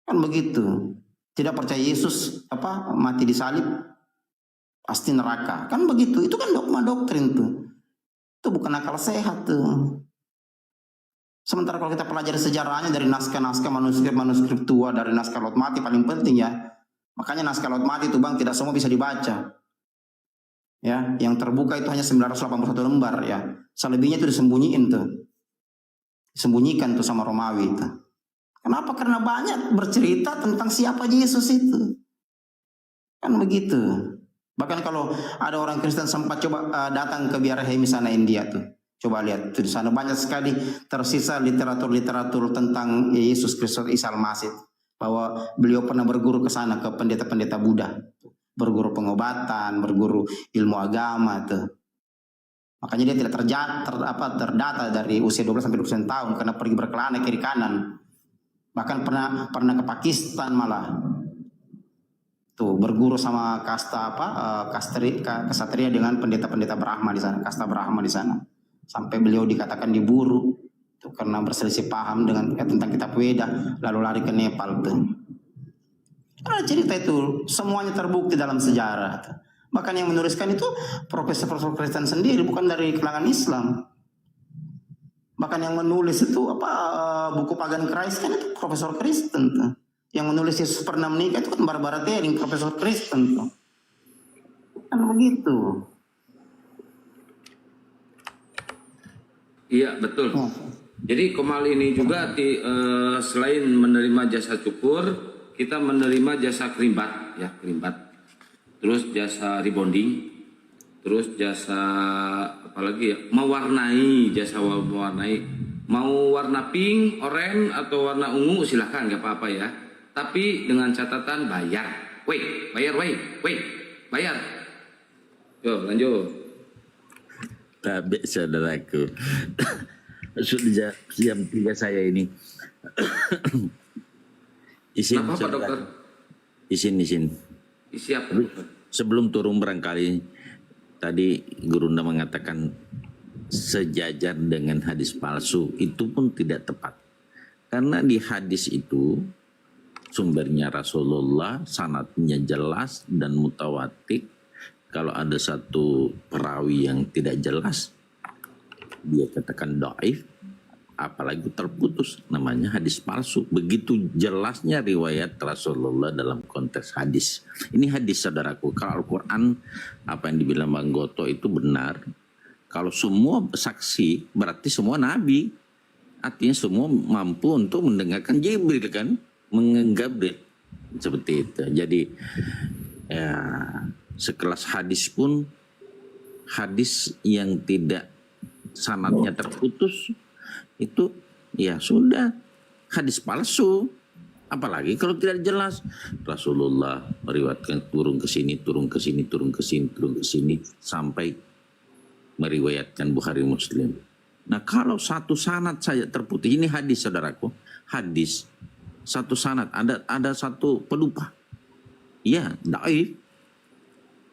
Kan begitu. Tidak percaya Yesus mati di salib pasti neraka. Kan begitu. Itu kan dogma doktrin tuh. Itu bukan akal sehat tuh. Sementara kalau kita pelajari sejarahnya dari naskah-naskah manuskrip tua, dari naskah laut mati paling penting ya. Makanya naskah laut mati itu Bang tidak semua bisa dibaca. Ya, yang terbuka itu hanya 981 lembar ya. Selebihnya itu disembunyiin tuh. Disembunyikan tuh sama Romawi itu. Kenapa? Karena banyak bercerita tentang siapa Yesus itu. Kan begitu. Bahkan kalau ada orang Kristen sempat coba datang ke Biarahemi sana India tuh. Coba lihat tuh di sana banyak sekali tersisa literatur tentang Yesus Kristus Isa Al-Masih. Bahwa beliau pernah berguru ke sana ke pendeta-pendeta Buddha. Berguru pengobatan, berguru ilmu agama tuh. Makanya dia tidak terdata dari usia 12 sampai 29 tahun karena pergi berkelana kiri kanan. Bahkan pernah ke Pakistan malah. Tuh berguru sama kesatria dengan pendeta-pendeta Brahma di sana, kasta Brahma di sana. Sampai beliau dikatakan diburu tuh karena berselisih paham tentang kitab Weda, lalu lari ke Nepal tuh. Ada cerita itu, semuanya terbukti dalam sejarah. Bahkan yang menuliskan itu profesor-profesor Kristen sendiri, bukan dari kalangan Islam. Bahkan yang menulis itu buku Pagan Christ kan itu profesor Kristen tuh. Yang menulis Yesus pernah menikah itu kan Barbara Tering, profesor Kristen tuh. Kan begitu. Iya betul. Jadi Komal ini juga selain menerima jasa cukur, kita menerima jasa kerimbat, ya kerimbat. Terus jasa rebonding, terus jasa apalagi ya, mewarnai, jasa mewarnai. Mau warna pink, oranye atau warna ungu silahkan, nggak apa-apa ya. Tapi dengan catatan bayar. Bayar. Yo lanjut. Tapi saudaraku, sudah jam 3 saya ini. Izin, apa dokter? Izin. Siap dokter. Sebelum turun barangkali tadi Gurunda mengatakan sejajar dengan hadis palsu, itu pun tidak tepat. Karena di hadis itu sumbernya Rasulullah, sanadnya jelas dan mutawatir. Kalau ada satu perawi yang tidak jelas, dia katakan dhaif, apalagi terputus, namanya hadis palsu. Begitu jelasnya riwayat Rasulullah dalam konteks hadis. Ini hadis saudaraku. Kalau Al-Quran, apa yang dibilang Bang Goto itu benar. Kalau semua saksi, berarti semua nabi. Artinya semua mampu untuk mendengarkan Jibril kan, mengenggabrit seperti itu. Jadi ya, sekelas hadis pun, hadis yang tidak sanadnya terputus itu ya sudah hadis palsu. Apalagi kalau tidak jelas Rasulullah meriwayatkan turun ke sini sampai meriwayatkan Bukhari Muslim. Nah kalau satu sanad saja terputus, ini hadis saudaraku, hadis satu sanad ada satu pelupa, ya dhaif.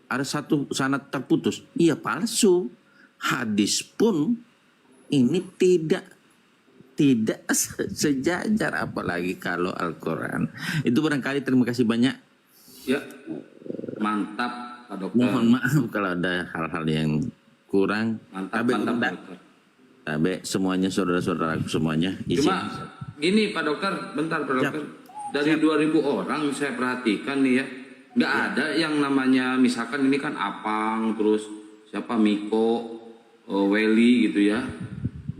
Ada satu sanad terputus, iya palsu. Hadis pun ini tidak sejajar, apalagi kalau Al-Quran. Itu barangkali. Terima kasih banyak. Ya, mantap Pak Dokter. Mohon maaf kalau ada hal-hal yang kurang. Mantap Dokter. Tapi semuanya saudara-saudaraku semuanya. Cuma gini Pak Dokter, bentar Pak Dokter. Dari 2.000 orang saya perhatikan nih ya, nggak ada yang namanya misalkan ini kan Apang, terus siapa Miko, Weli gitu ya,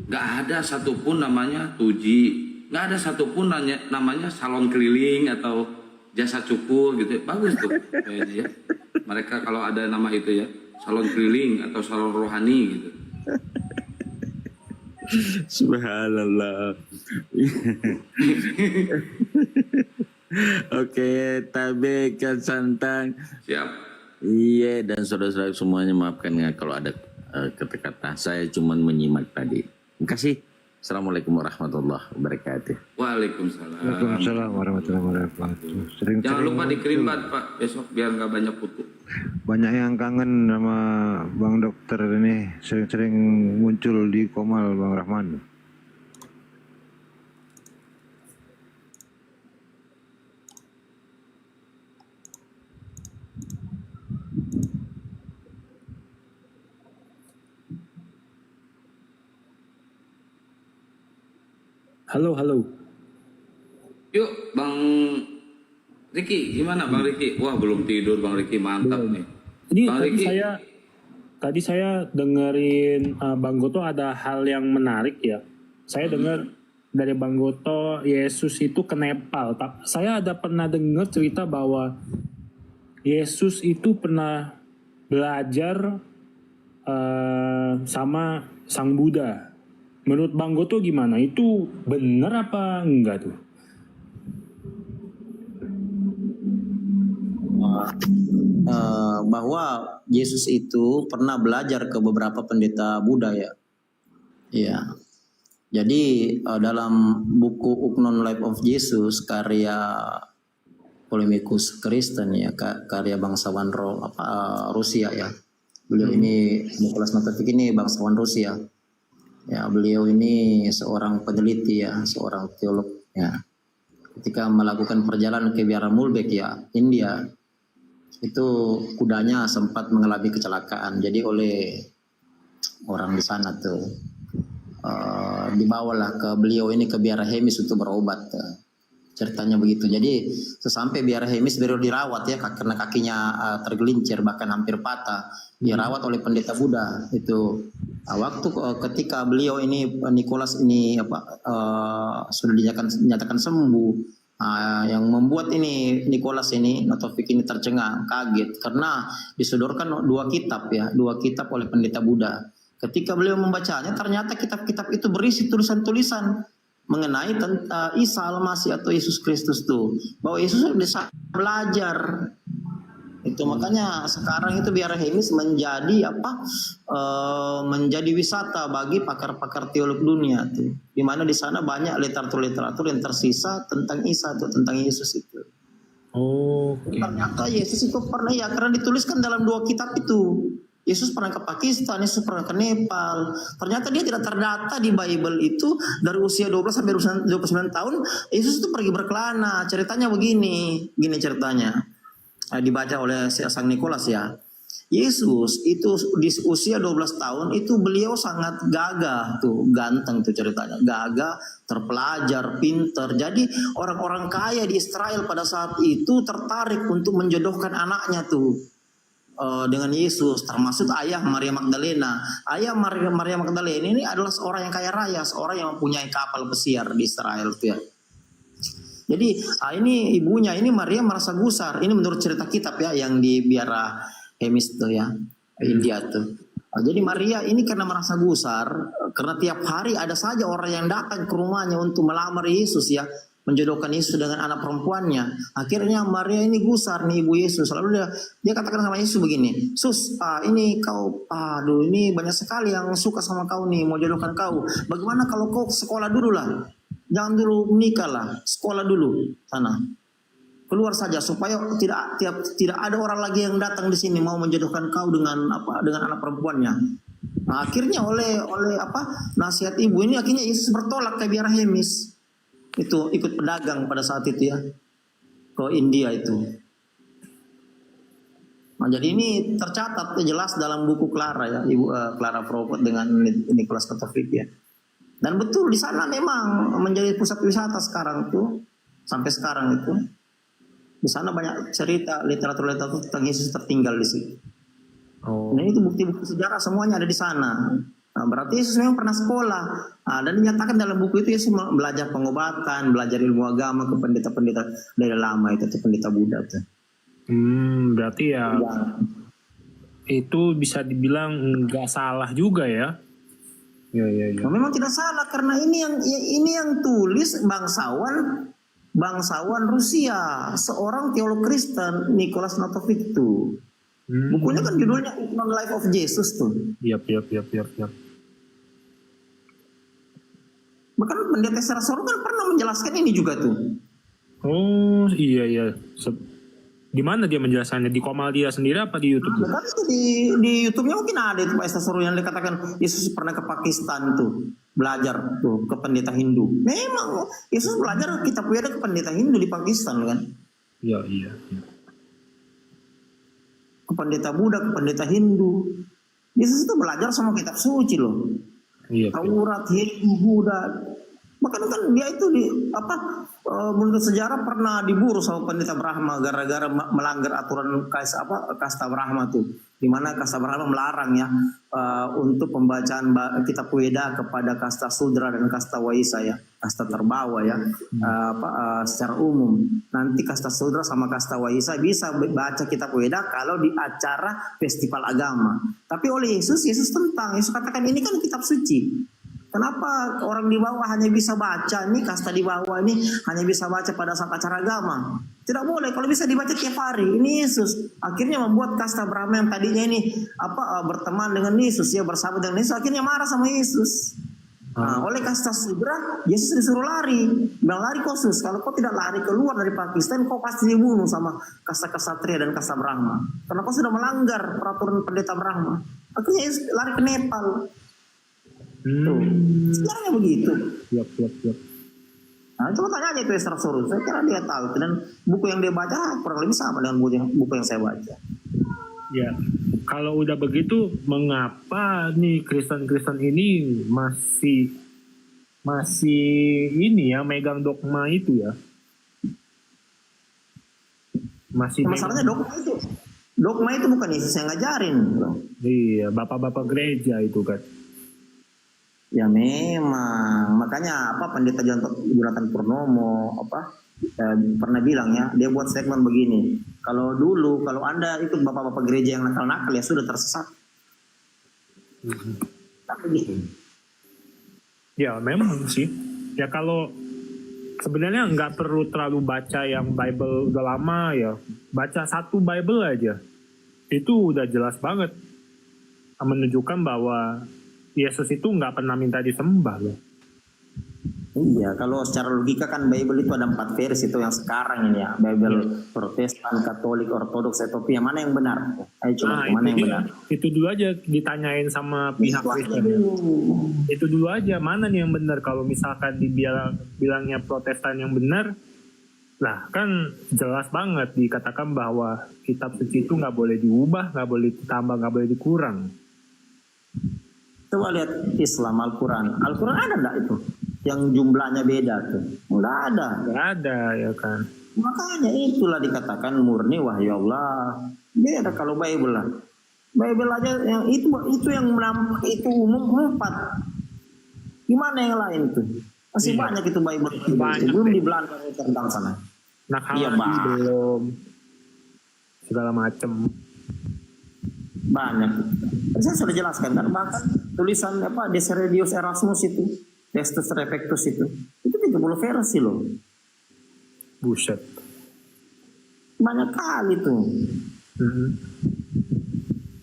nggak ada satupun namanya Tuji, nggak ada satupun namanya salon keliling atau jasa cukur gitu. Bagus tuh kayaknya ya, mereka kalau ada nama itu ya, salon keliling atau salon rohani gitu. Subhanallah. Oke, Tabe Santang. Siap. Iya, dan saudara-saudara semuanya maafkan ya kalau ada kata-kata. Saya cuma menyimak tadi. Terima kasih. Assalamualaikum warahmatullahi wabarakatuh. Waalaikumsalam. Waalaikumsalam warahmatullahi wabarakatuh. Jangan lupa dikirimkan Pak besok biar nggak banyak putu. Banyak yang kangen sama Bang Dokter ini, sering-sering muncul di Komal Bang Rahman. Halo. Yuk Bang Riki, gimana Bang Riki? Wah belum tidur Bang Riki, mantap nih. Ini Bang Riki. tadi saya dengerin Bang Goto ada hal yang menarik ya. Saya dengar dari Bang Goto Yesus itu ke Nepal. Saya ada pernah dengar cerita bahwa Yesus itu pernah belajar sama Sang Buddha. Menurut Bang Goto gimana? Itu benar apa enggak tuh? Bahwa Yesus itu pernah belajar ke beberapa pendeta Buddha ya. Iya. Jadi dalam buku Uknon Life of Jesus karya Polemikus Kristen ya, karya bangsawan Rusia ya. Beliau ini Nicholas Matvey ini bangsawan Rusia. Ya, beliau ini seorang peneliti ya, seorang teolog ya. Ketika melakukan perjalanan ke Biara Mulbek ya, India, itu kudanya sempat mengalami kecelakaan. Jadi oleh orang di sana tuh dibawalah ke beliau ini ke biara Hemis untuk berobat. Ceritanya begitu. Jadi sesampai biara Hemis beliau dirawat ya karena kakinya tergelincir bahkan hampir patah. Dirawat oleh pendeta Buddha itu. Waktu ketika beliau ini Nicholas ini sudah dinyatakan sembuh, yang membuat ini Nicholas ini Taufik ini tercengang, kaget karena disodorkan dua kitab oleh pendeta Buddha. Ketika beliau membacanya, ternyata kitab-kitab itu berisi tulisan-tulisan mengenai Isa Al-Masih atau Yesus Kristus tuh, bahwa Yesus bisa belajar. Itu makanya sekarang itu biara Hemis menjadi menjadi wisata bagi pakar-pakar teolog dunia tuh. Di mana di sana banyak literatur-literatur yang tersisa tentang Isa atau tentang Yesus itu. Oh, ternyata Yesus itu pernah karena dituliskan dalam dua kitab itu. Yesus pernah ke Pakistan, Yesus pernah ke Nepal. Ternyata dia tidak terdata di Bible itu dari usia 12 sampai 29 tahun. Yesus itu pergi berkelana. Ceritanya gini ceritanya. Dibaca oleh Sang Nicholas ya. Yesus itu di usia 12 tahun itu beliau sangat gagah tuh, ganteng tuh ceritanya. Gagah, terpelajar, pinter. Jadi orang-orang kaya di Israel pada saat itu tertarik untuk menjodohkan anaknya tuh dengan Yesus, termasuk ayah Maria Magdalena. Ayah Maria Magdalena ini adalah seorang yang kaya raya, seorang yang mempunyai kapal pesiar di Israel tuh ya. Jadi ini ibunya ini Maria merasa gusar. Ini menurut cerita kitab ya yang di biara Hemis tuh ya, India tuh. Jadi Maria ini karena merasa gusar, karena tiap hari ada saja orang yang datang ke rumahnya untuk melamar Yesus ya, menjodohkan Yesus dengan anak perempuannya. Akhirnya Maria ini gusar nih ibu Yesus. Lalu dia katakan sama Yesus begini, "Sus, ini kau, ini banyak sekali yang suka sama kau nih, mau jodohkan kau. Bagaimana kalau kau sekolah dulu lah? Jangan dulu menikah lah, sekolah dulu sana. Keluar saja supaya tidak ada orang lagi yang datang di sini mau menjodohkan kau dengan anak perempuannya." Nah, akhirnya oleh nasihat ibu ini akhirnya Yesus bertolak ke biara Hemis. Itu ikut pedagang pada saat itu ya ke India itu. Nah, jadi ini tercatat jelas dalam buku Clara ya, Ibu Clara Prabhupada dengan Nicholas Taufik ya. Dan betul di sana memang menjadi pusat wisata sekarang tuh, sampai sekarang itu. Di sana banyak cerita literatur tentang Yesus tertinggal di situ. Nah, itu bukti-bukti sejarah semuanya ada di sana. Nah, berarti Yesus memang pernah sekolah. Dan dinyatakan dalam buku itu Yesus belajar pengobatan, belajar ilmu agama ke pendeta-pendeta dari lama itu pendeta Buddha tuh. Berarti ya itu bisa dibilang nggak salah juga ya. Ya. Nah, memang tidak salah karena ini yang tulis bangsawan Rusia, seorang teolog Kristen, Nicholas Taufik itu. Bukunya kan judulnya Eternal Life of Jesus tuh. Yap. Bahkan pendeta Sarasoro kan pernah menjelaskan ini juga tuh. Oh iya. Di mana dia menjelaskannya? Di Komal dia sendiri apa di YouTube? Kan itu di YouTube-nya mungkin ada itu Pak Sarasoro yang dikatakan Yesus pernah ke Pakistan tuh belajar tuh ke pendeta Hindu. Memang Yesus belajar kitab Weda ke pendeta Hindu di Pakistan kan? Iya. Ke pendeta Buddha, ke pendeta Hindu. Yesus itu belajar sama kitab suci loh. Iya. Taurat, Hindu, Buddha. Bahkan kan dia itu menurut sejarah pernah diburu sama pendeta Brahma gara-gara melanggar aturan kasta Brahma tuh, di mana kasta Brahma melarang ya untuk pembacaan kitab Weda kepada kasta Sudra dan kasta Waisa ya, kasta terbawah ya, secara umum. Nanti kasta Sudra sama kasta Waisa bisa baca kitab Weda kalau di acara festival agama. Tapi oleh Yesus tentang, Yesus katakan ini kan kitab suci. Kenapa orang di bawah hanya bisa baca, nih kasta di bawah ini hanya bisa baca pada saat acara agama? Tidak boleh, kalau bisa dibaca tiap hari. Ini Yesus akhirnya membuat kasta Brahma yang tadinya ini berteman dengan Yesus ya, bersahabat dengan Yesus, akhirnya marah sama Yesus. Nah, oleh kasta Sudra, Yesus disuruh lari. Bilang, lari kau Sus, kalau kau tidak lari keluar dari Pakistan, kau pasti dibunuh sama kasta Ksatria dan kasta Brahma. Karena kau sudah melanggar peraturan pendeta Brahma. Akhirnya Yesus lari ke Nepal. Tuh, sejarahnya begitu. Yap. Nah, coba tanya aja itu Sarasoro. Saya kira dia tahu. Dan buku yang dia baca kurang lebih sama dengan buku yang saya baca. Ya, kalau udah begitu, mengapa nih Kristen-Kristen ini masih ini ya megang dogma itu ya? Masih Masalahnya dogma itu bukan Yesus yang ngajarin. Iya, bapak-bapak gereja itu kan. Ya memang, makanya pendeta Jonathan Purnomo pernah bilang ya, dia buat statement begini, kalau Anda ikut bapak-bapak gereja yang nakal-nakal ya sudah tersesat. Tapi gitu. Ya memang sih. Ya kalau sebenarnya nggak perlu terlalu baca yang Bible udah lama ya, baca satu Bible aja, itu udah jelas banget menunjukkan bahwa Yesus itu nggak pernah minta disembah loh. Iya, kalau secara logika kan Bible itu ada 4 versi itu yang sekarang ini ya, Bible Protestan, Katolik, Ortodoks, Etopi, yang mana yang benar? Ayo coba, mana yang benar? Itu dulu aja ditanyain sama pihak Kristen. Itu dulu aja, mana nih yang benar? Kalau misalkan bilangnya Protestan yang benar, lah kan jelas banget dikatakan bahwa kitab suci itu nggak boleh diubah, nggak boleh ditambah, nggak boleh dikurang. Coba lihat Islam, Al-Quran ada enggak itu? Yang jumlahnya beda tuh. Enggak ada. Enggak ada ya kan. Makanya itulah dikatakan murni wahyu Allah. Beda kalau Bible lah. Bible aja yang itu yang menampak itu umum 4. Gimana yang lain tuh? Masih banyak itu Bible. Belum di Belanda tentang sana. Iya belum. Segala macam. Banyak. Saya sudah jelaskan kan, bahkan tulisan Desiderius Erasmus itu, Testus Refectus itu 30 versi loh. Buset. Banyak kali tuh.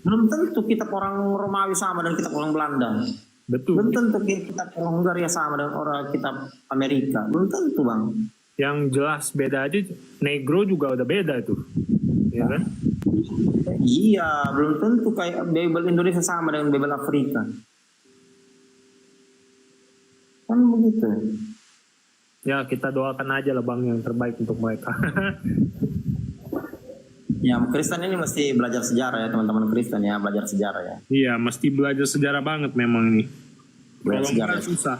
Belum tentu kitab orang Romawi sama dengan kitab orang Belanda. Betul. Belum tentu kitab orang Hungaria sama dengan orang kitab Amerika. Belum tentu bang. Yang jelas beda aja, Negro juga udah beda itu. Ya kan? Iya, belum tentu kayak Bible Indonesia sama dengan Bible Afrika. Kan begitu. Ya kita doakan aja lah bang yang terbaik untuk mereka. Ya Kristen ini mesti belajar sejarah ya teman-teman Kristen ya, belajar sejarah ya. Iya, mesti belajar sejarah banget memang nih. Kalau Sejarah susah.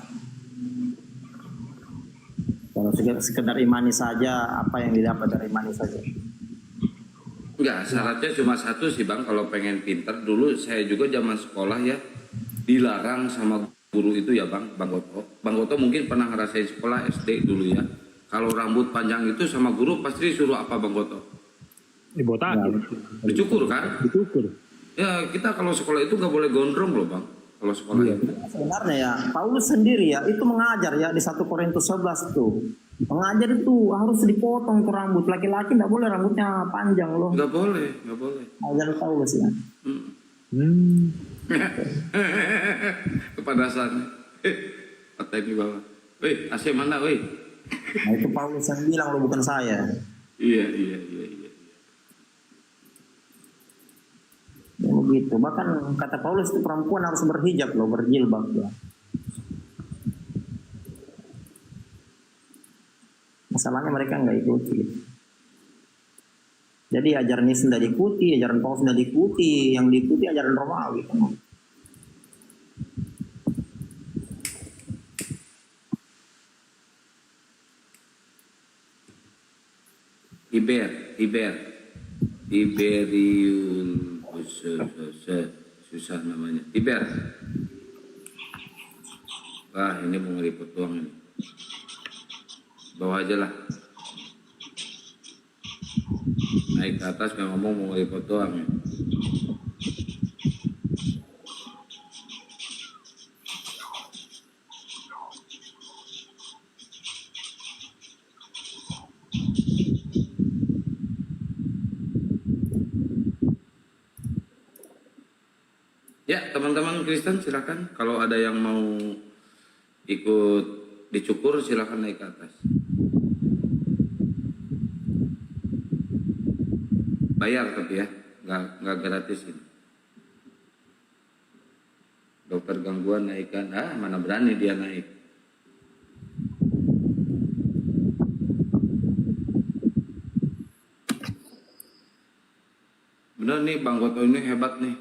Kalau sekedar imani saja, apa yang didapat dari imani saja? Enggak, syaratnya cuma satu sih bang, kalau pengen pinter. Dulu saya juga zaman sekolah ya, dilarang sama guru itu ya bang Goto. Bang Goto mungkin pernah ngerasain sekolah SD dulu ya. Kalau rambut panjang itu sama guru pasti disuruh apa Bang Goto? Dibotakin. Dicukur kan? Dicukur. Ya kita kalau sekolah itu nggak boleh gondrong loh bang. Kalau sekolah itu. Sebenarnya ya, Paulus sendiri ya, itu mengajar ya di 1 Korintus 11 itu. Mengajar itu harus dipotong tuh rambut. Laki-laki nggak boleh rambutnya panjang loh. Nggak boleh, nggak boleh. Ajar Paulus ya. Kepanasan. Kata ini bawah. Weh, AC mana weh? Nah itu Paulus yang bilang lo bukan saya. Iya. Ya, begitu. Bahkan kata Paulus itu perempuan harus berhijab loh, berjilbab ya. Masalahnya mereka nggak ikuti. Jadi ajaran Yesus tidak diikuti, ajaran Paulus tidak diikuti, yang diikuti ajaran Romawi. Iberiul susah namanya. Iber. Wah ini mau ngeliput doang ini. Bawa aja lah. Naik ke atas nggak ngomong mau ngeliput doang ya. Ya teman-teman Kristen silakan kalau ada yang mau ikut dicukur silakan naik ke atas. Bayar tapi ya, nggak gratis ini. Dokter gangguan naikkan, mana berani dia naik. Benar bener nih Bang Goto ini hebat nih.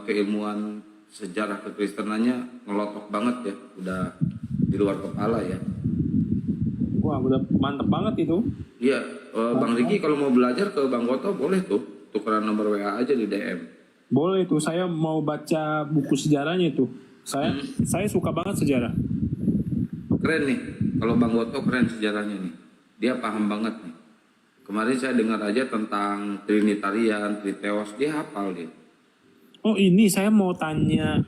Keilmuan sejarah kekristenannya ngelotok banget ya. Udah di luar kepala ya. Wah, udah mantep banget itu. Iya, Bang Riki kalau mau belajar ke Bang Goto boleh tuh. Tukeran nomor WA aja di DM. Boleh tuh, saya mau baca buku sejarahnya tuh. Saya suka banget sejarah. Keren nih, kalau Bang Goto keren sejarahnya nih. Dia paham banget nih. Kemarin saya dengar aja tentang Trinitarian, Triteos, dia hafal dia. Oh ini saya mau tanya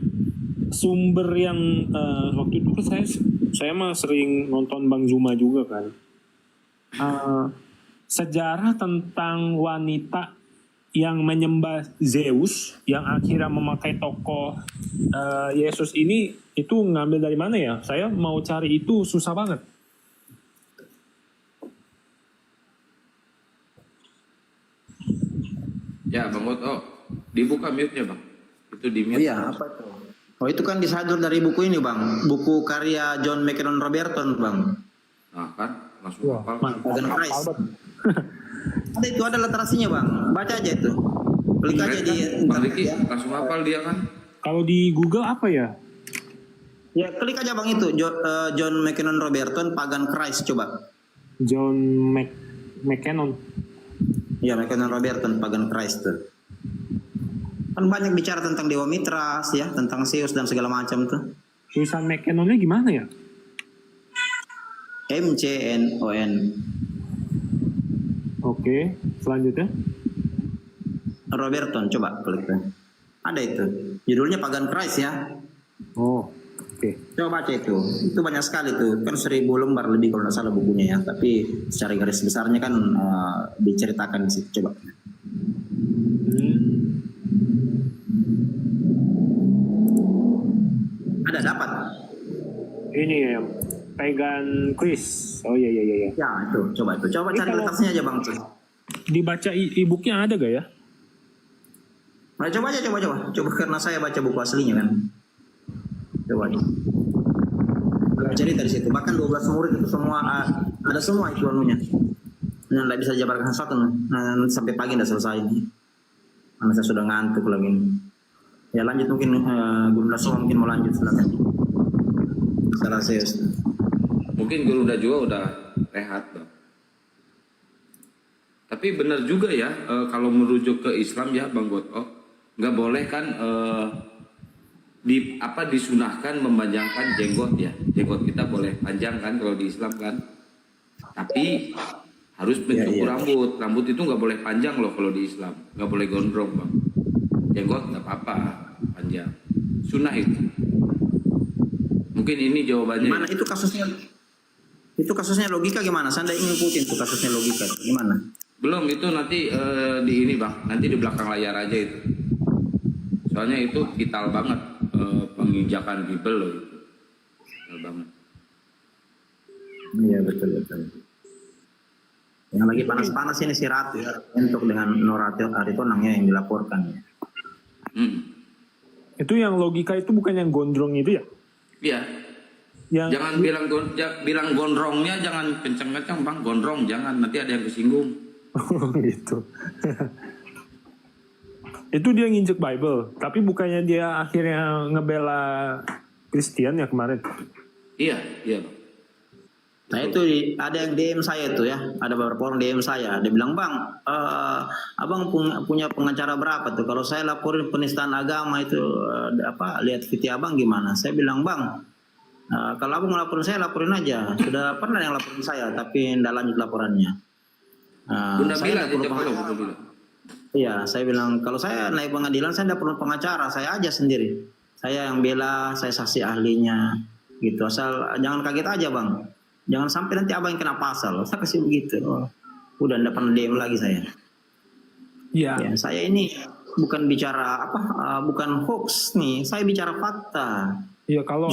sumber yang waktu itu kan saya mah sering nonton Bang Zuma juga kan. Sejarah tentang wanita yang menyembah Zeus yang akhirnya memakai tokoh Yesus ini itu ngambil dari mana ya? Saya mau cari itu susah banget. Ya Bang Goto, dibuka mute-nya Bang. Itu di mute. Iya, apa itu? Oh itu kan disadur dari buku ini Bang, buku karya John McKennon Robertson Bang. Nah kan, langsung hafal. Pagan Christ. Ada itu, ada literasinya Bang, baca aja itu. Klik aja di Bang Riki, langsung hafal dia kan. Kalau di Google apa ya? Ya klik aja Bang itu, John McKennon Robertson, Pagan Christ, coba. John McKennon. Ya McKennon Robertson, Pagan Christ tuh. Kan banyak bicara tentang Dewa Mitras ya, tentang Zeus dan segala macam tuh. Tulisan McKennonnya gimana ya? MCNON. Oke, selanjutnya. Robertson, coba klik tuh. Ada itu. Judulnya Pagan Christ ya. Oh, oke. Coba baca itu. Itu banyak sekali tuh. Kan 1000 lembar lebih kalau tidak salah bukunya ya. Tapi secara garis besarnya kan diceritakan di situ. Coba. Ada dapat. Ini ya, Pagan Christ. Oh iya. Ya itu, coba itu. Coba cari letaknya aja Bang. Dibaca e-booknya ada gak ya? Nah, coba aja, coba karena saya baca buku aslinya kan. Coba aja. Cerita di situ. Bahkan 12 murid itu semua ada semua itu anunya. Yang tidak bisa jabarkan satu. Nah, nanti sampai pagi tidak selesai. Karena saya sudah ngantuk lagi. Ya lanjut mungkin Guru Daswa mungkin mau lanjut silakan. Salah saya. Mungkin Guru juga udah rehat Bang. Tapi benar juga ya kalau merujuk ke Islam ya Bang Goto. Nggak boleh kan disunahkan memanjangkan jenggot ya. Jenggot kita boleh panjang kan kalau di Islam kan. Tapi harus mencukur rambut. Rambut itu nggak boleh panjang loh kalau di Islam. Nggak boleh gondrong Bang. Jenggot nggak apa-apa panjang. Sunnah itu. Mungkin ini jawabannya. Gimana itu kasusnya? Itu kasusnya logika gimana? Saya ingin ngikutin itu kasusnya logika. Gimana? Belum, itu nanti di ini Bang. Nanti di belakang layar aja itu. Soalnya itu vital banget penginjakan Bible loh itu. Vital banget. Iya betul. Yang lagi panas-panas ini si Ratu ya, untuk dengan Noratil Aritonangnya yang dilaporkan. Itu yang logika itu bukan yang gondrong itu ya? Iya. Jangan bilang gondrongnya jangan kenceng-kenceng Bang. Gondrong jangan, nanti ada yang kesinggung. Oh gitu. Itu dia nginjek Bible, tapi bukannya dia akhirnya ngebela Kristen ya kemarin? Iya Bang. Nah itu ada yang DM saya itu ya, ada beberapa orang DM saya, dia bilang Bang, abang punya pengacara berapa tuh? Kalau saya laporin penistaan agama itu lihat video abang gimana? Saya bilang Bang, kalau abang ngelaporin saya laporin aja. Sudah pernah yang laporin saya, tapi tidak lanjut laporannya. Iya, saya bilang kalau saya naik pengadilan saya tidak perlu pengacara, saya aja sendiri. Saya yang bela, saya saksi ahlinya, gitu. Asal jangan kaget aja Bang, jangan sampai nanti abang yang kena pasal. Saya kasih begitu. Udah tidak pernah DM lagi saya. Ya, saya ini bukan bicara bukan hoax nih, saya bicara fakta. Iya kalau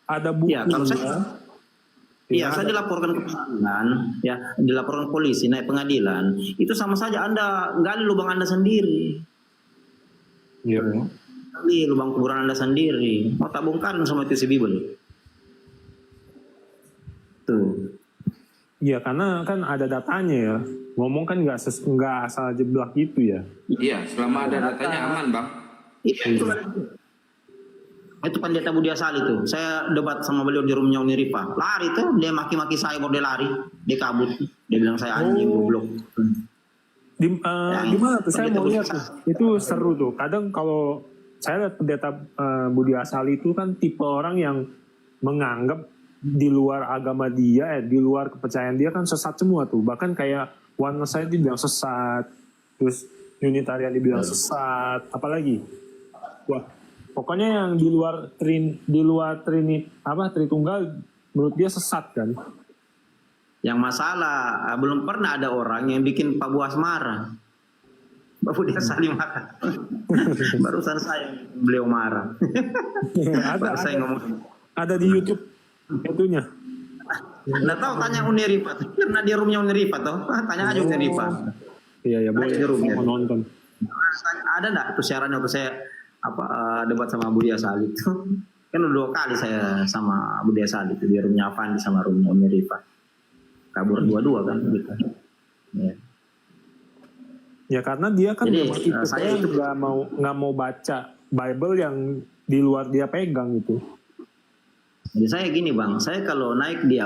ada bukti. Ya kalau saya. Iya, saya dilaporkan ke pengadilan, ya, dilaporkan polisi, naik pengadilan. Itu sama saja Anda gali lubang Anda sendiri. Iya. Gali lubang kuburan Anda sendiri. Mau tak bongkarin sama itu si Bible. Tuh. Ya karena kan ada datanya ya. Ngomong kan nggak asal jeblak gitu ya. Iya, selama ada datanya aman, Bang. Itu pendeta Budi Asali tuh. Saya debat sama beliau di rumahnya Uniripa. Lari tuh, dia maki-maki saya baru dia lari. Dia kabur. Dia bilang saya anjing, goblok. Di mana tuh? Saya mau lihat tuh. Itu seru tuh. Kadang kalau saya lihat pendeta Budi Asali itu kan tipe orang yang menganggap di luar agama dia, di luar kepercayaan dia kan sesat semua tuh. Bahkan kayak Oneness saya dibilang sesat, terus Unitarian dibilang sesat, apalagi? Wah, pokoknya yang di luar Tritunggal menurut dia sesat kan. Yang masalah belum pernah ada orang yang bikin Pak Buas marah. Pak Budi Asali marah. Barusan saya beliau marah. Ada di YouTube itunya. Nggak tahu, tanya Uniripa. Karena dia roomnya Uniripa toh. Tanya aja Uniripa. Iya boleh. Mau nonton. Ada nggak tuh siarannya waktu saya debat sama Budi Asali itu? Kan udah 2 kali saya sama Budi Asali itu, di roomnya Avandi sama roomnya Uniripa. Kabur dua-dua kan gitu. Ya karena dia kan saya itu nggak mau baca Bible yang di luar dia pegang itu. Jadi saya gini Bang, saya kalau naik di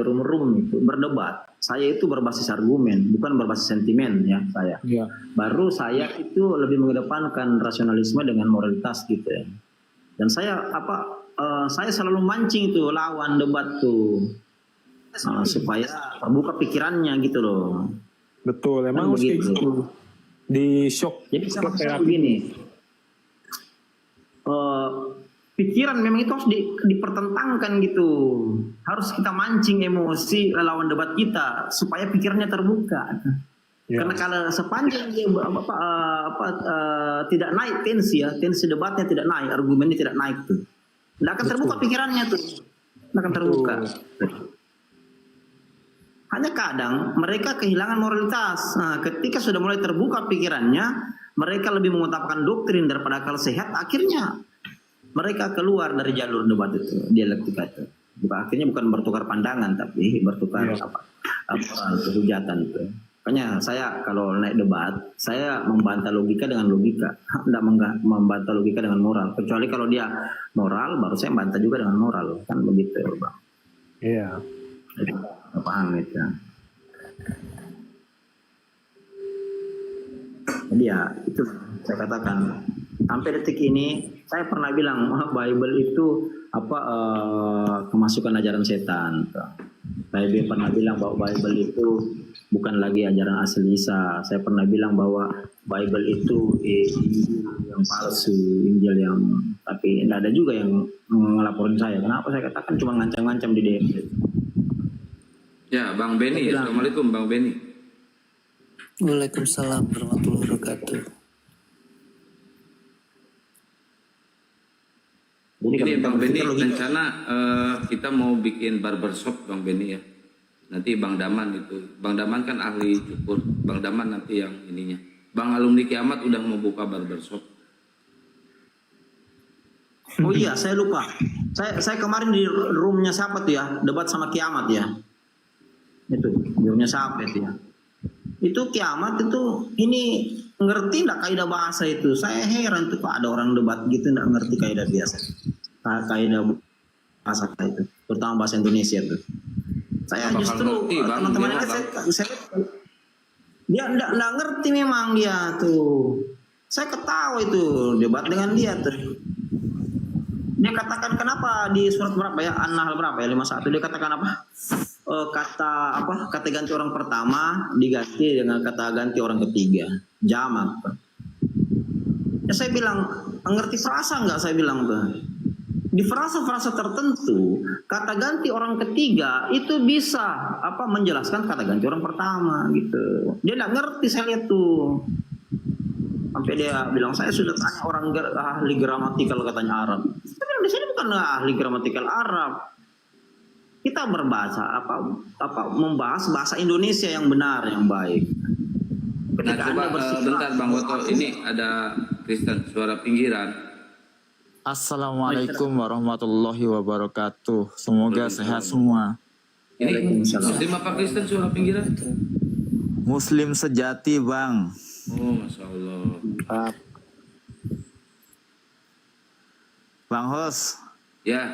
room itu berdebat, saya itu berbasis argumen, bukan berbasis sentimen ya saya. Ya. Baru saya itu lebih mengedepankan rasionalisme dengan moralitas gitu ya. Dan saya saya selalu mancing itu lawan debat tuh supaya terbuka pikirannya gitu loh. Betul, emang harus kayak gitu. Di shock. Jadi saya begini. Pikiran memang itu harus dipertentangkan gitu. Harus kita mancing emosi lawan debat kita supaya pikirannya terbuka. Ya. Karena kalau sepanjang dia tidak naik tensi debatnya tidak naik, argumennya tidak naik tuh. Tidak akan terbuka pikirannya tuh. Tidak akan terbuka. Hanya kadang mereka kehilangan moralitas. Nah, ketika sudah mulai terbuka pikirannya, mereka lebih mengutamakan doktrin daripada akal sehat. Akhirnya mereka keluar dari jalur debat itu, dialektika itu. Akhirnya bukan bertukar pandangan, tapi bertukar kehujatan itu. Makanya saya kalau naik debat, saya membantah logika dengan logika, tidak membantah logika dengan moral. Kecuali kalau dia moral, baru saya bantah juga dengan moral, kan begitu, Bang. Iya. Paham itu. Jadi ya itu saya katakan. Sampai detik ini saya pernah bilang Bible itu kemasukan ajaran setan. Saya pernah bilang bahwa Bible itu bukan lagi ajaran asli Isa. Saya pernah bilang bahwa Bible itu Injil yang palsu, Injil yang tapi tidak ada juga yang ngelaporin saya. Kenapa saya katakan cuma ngancam-ngancam di DM. Ya, Bang Beni. Assalamualaikum, Bang Beni. Waalaikumsalam warahmatullahi wabarakatuh. Ini Bang Beni, rencana kita mau bikin barbershop Bang Beni ya. Nanti Bang Daman itu. Bang Daman kan ahli cukur. Bang Daman nanti yang ininya. Bang Alumni Kiamat udah mau buka barbershop. Oh iya, saya lupa. Saya kemarin di roomnya siapa tuh ya, debat sama Kiamat ya. Itu, di roomnya siapa itu ya. Itu Kiamat itu ini ngerti enggak kaidah bahasa itu? Saya heran tuh kok ada orang debat gitu enggak ngerti kaidah biasa. Kaidah bahasa itu, terutama bahasa Indonesia tuh. Saya justru teman-teman saya dia enggak ngerti memang dia tuh. Saya ketawa itu debat dengan dia tuh. Dia katakan kenapa di surat berapa ya? An-Nahl berapa ya? 51. Dia katakan apa? Kata ganti orang pertama diganti dengan kata ganti orang ketiga. Jamak. Ya saya bilang, ngerti frasa enggak? Saya bilang tuh. Di frasa-frasa tertentu, kata ganti orang ketiga itu bisa menjelaskan kata ganti orang pertama gitu. Dia enggak ngerti, saya lihat tuh. Sampai dia bilang, saya sudah tanya orang ahli gramatikal katanya Arab. Saya bilang di sini bukan ahli gramatikal Arab. Kita berbahasa membahas bahasa Indonesia yang benar, yang baik. Ketika coba bentar Bang Goto, ini ada Kristen suara pinggiran. Assalamualaikum warahmatullahi wabarakatuh. Semoga sehat semua. Ini Muslim apa Kristen suara pinggiran? Muslim sejati, Bang. Oh, Masya Allah. Bang Hos. Ya.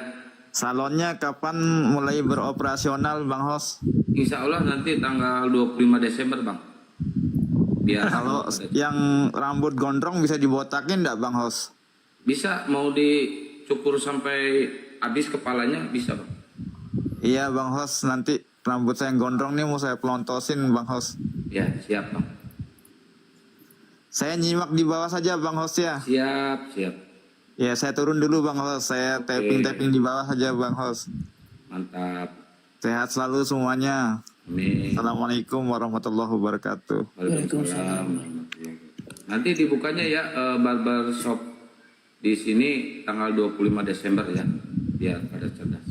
Salonnya kapan mulai beroperasional, Bang Hos? Insya Allah nanti tanggal 25 Desember, Bang. Biar kalau yang rambut gondrong bisa dibotakin enggak, Bang Hos? Bisa, mau dicukur sampai habis kepalanya bisa, Bang. Iya, Bang Hos, nanti rambut saya yang gondrong nih mau saya pelontosin, Bang Hos. Ya, siap, Bang. Saya nyimak di bawah saja, Bang Hos ya. Siap. Ya, saya turun dulu, Bang Hos. Saya tapping di bawah saja, Bang Hos. Mantap. Sehat selalu semuanya. Amin. Assalamualaikum warahmatullahi wabarakatuh. Waalaikumsalam. Nanti dibukanya ya barber shop di sini tanggal 25 Desember ya. Biar pada cerdas.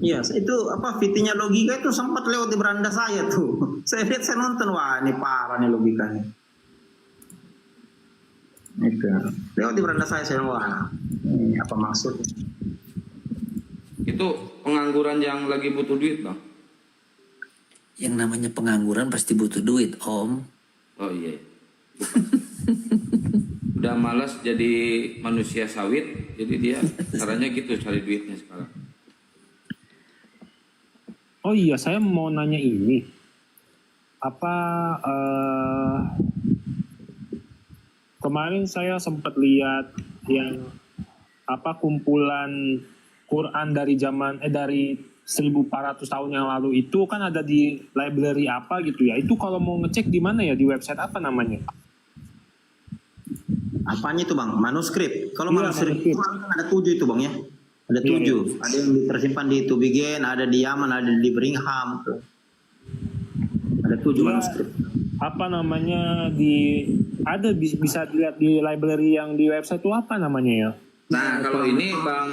Iya, itu apa fitinya logika itu sempat lewat di beranda saya tuh. Saya lihat, saya nonton, wah ini parah nih logikanya. Itu lewat di beranda saya wah ini apa maksudnya? Itu pengangguran yang lagi butuh duit, Bang. Yang namanya pengangguran pasti butuh duit, Om. Oh iya. Udah malas jadi manusia sawit, jadi dia caranya gitu cari duitnya sekarang. Oh iya, saya mau nanya ini. Apa kemarin saya sempat lihat yang kumpulan Quran dari dari 1400 tahun yang lalu itu kan ada di library apa gitu ya. Itu kalau mau ngecek di mana ya, di website apa namanya? Apanya itu, Bang? Manuskrip. Kalau manuskrip itu ada 7 itu, Bang ya. Ada 7. Ada yang tersimpan di Tübingen, ada di Yaman, ada di Birmingham. Ada 7 manuskrip. Apa namanya bisa dilihat di library yang di website itu apa namanya ya? Nah, kalau ini Bang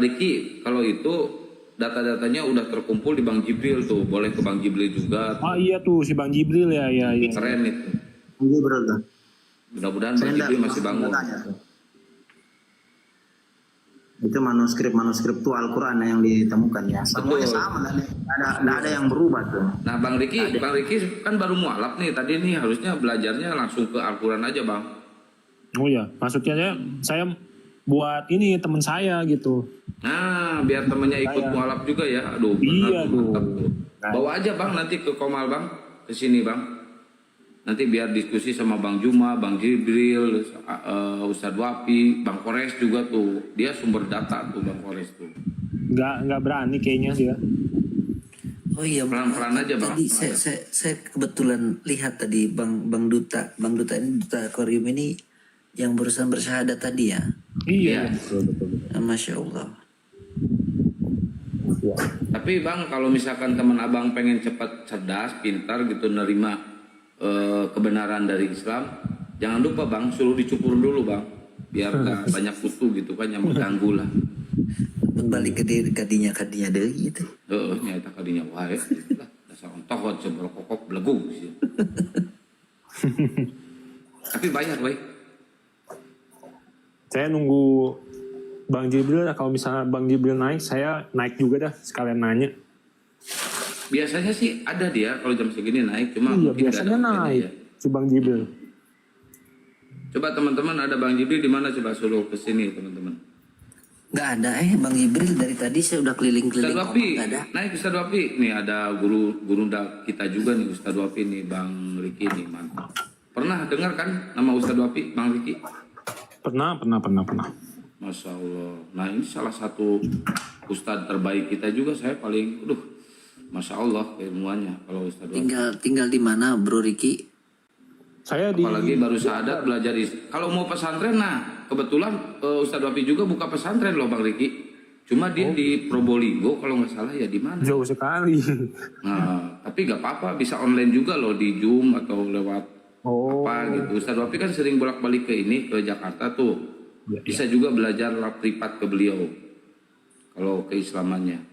Riki, kalau itu data-datanya udah terkumpul di Bang Jibril tuh, boleh ke Bang Jibril juga. Oh iya tuh si Bang Jibril ya. Keren itu. Jibril tuh. Mudah-mudahan Bang Jibril masih bangun. Itu manuskrip tuh Al-Quran yang ditemukan ya. Semuanya sama, ada yang berubah tuh. Nah, Bang Riki kan baru mualaf nih. Tadi nih harusnya belajarnya langsung ke Al-Quran aja, Bang. Oh iya, maksudnya saya buat ini teman saya gitu. Nah, biar temennya ikut mualaf juga ya. Aduh, iya mantap tuh. Bawa aja, Bang, nanti ke Komal, Bang. Ke sini, Bang. Nanti biar diskusi sama Bang Juma, Bang Jibril, Ustadz Wapi, Bang Kores juga tuh. Dia sumber data tuh Bang Kores tuh. Nggak berani kayaknya dia. Oh iya, pelan-pelan aja, Bang. Tadi saya kebetulan lihat tadi Bang Duta ini, Duta Aquarium ini yang berusaha bersyahadat tadi ya. Iya. Betul. Masya Allah. Tapi Bang, kalau misalkan teman Abang pengen cepat cerdas, pintar gitu, nerima kebenaran dari Islam, jangan lupa Bang, suruh dicukur dulu Bang, biar gak banyak kutu gitu kan yang mengganggu lah. Balik ke kadinya deh gitu. Nyata kadinya wae lah, dasar ontohot seberokok belegu sih. Tapi bayar wae. Saya nunggu Bang Jibril, kalau misalnya Bang Jibril naik, saya naik juga dah, sekalian nanya. Biasanya sih ada dia kalau jam segini naik, cuma iya, mungkin biasanya naik ya. Si Bang Jibril. Coba teman-teman ada Bang Jibril di mana, coba suruh ke sini teman-teman. Nggak ada Bang Jibril, dari tadi saya udah keliling-keliling. Ustadz Wapi, naik Ustadz Wapi. Nih ada guru kita juga nih, Ustadz Wapi nih, Bang Riki nih, mantap. Pernah dengar kan nama Ustadz Wapi, Bang Riki? Pernah. Masya Allah. Nah ini salah satu Ustadz terbaik kita juga, saya paling, Masya Allah keilmuannya kalau Ustadz Wapi. Tinggal di mana Bro Riki? Apalagi baru syahadat belajar kalau mau pesantren, nah kebetulan Ustadz Wapi juga buka pesantren loh Bang Riki. Cuma dia di Probolinggo kalau nggak salah ya, di mana? Jauh sekali. Nah, tapi nggak apa-apa, bisa online juga loh di Zoom atau lewat apa gitu. Ustadz Wapi kan sering bolak-balik ke Jakarta tuh. Bisa juga belajar privat ke beliau kalau keislamannya.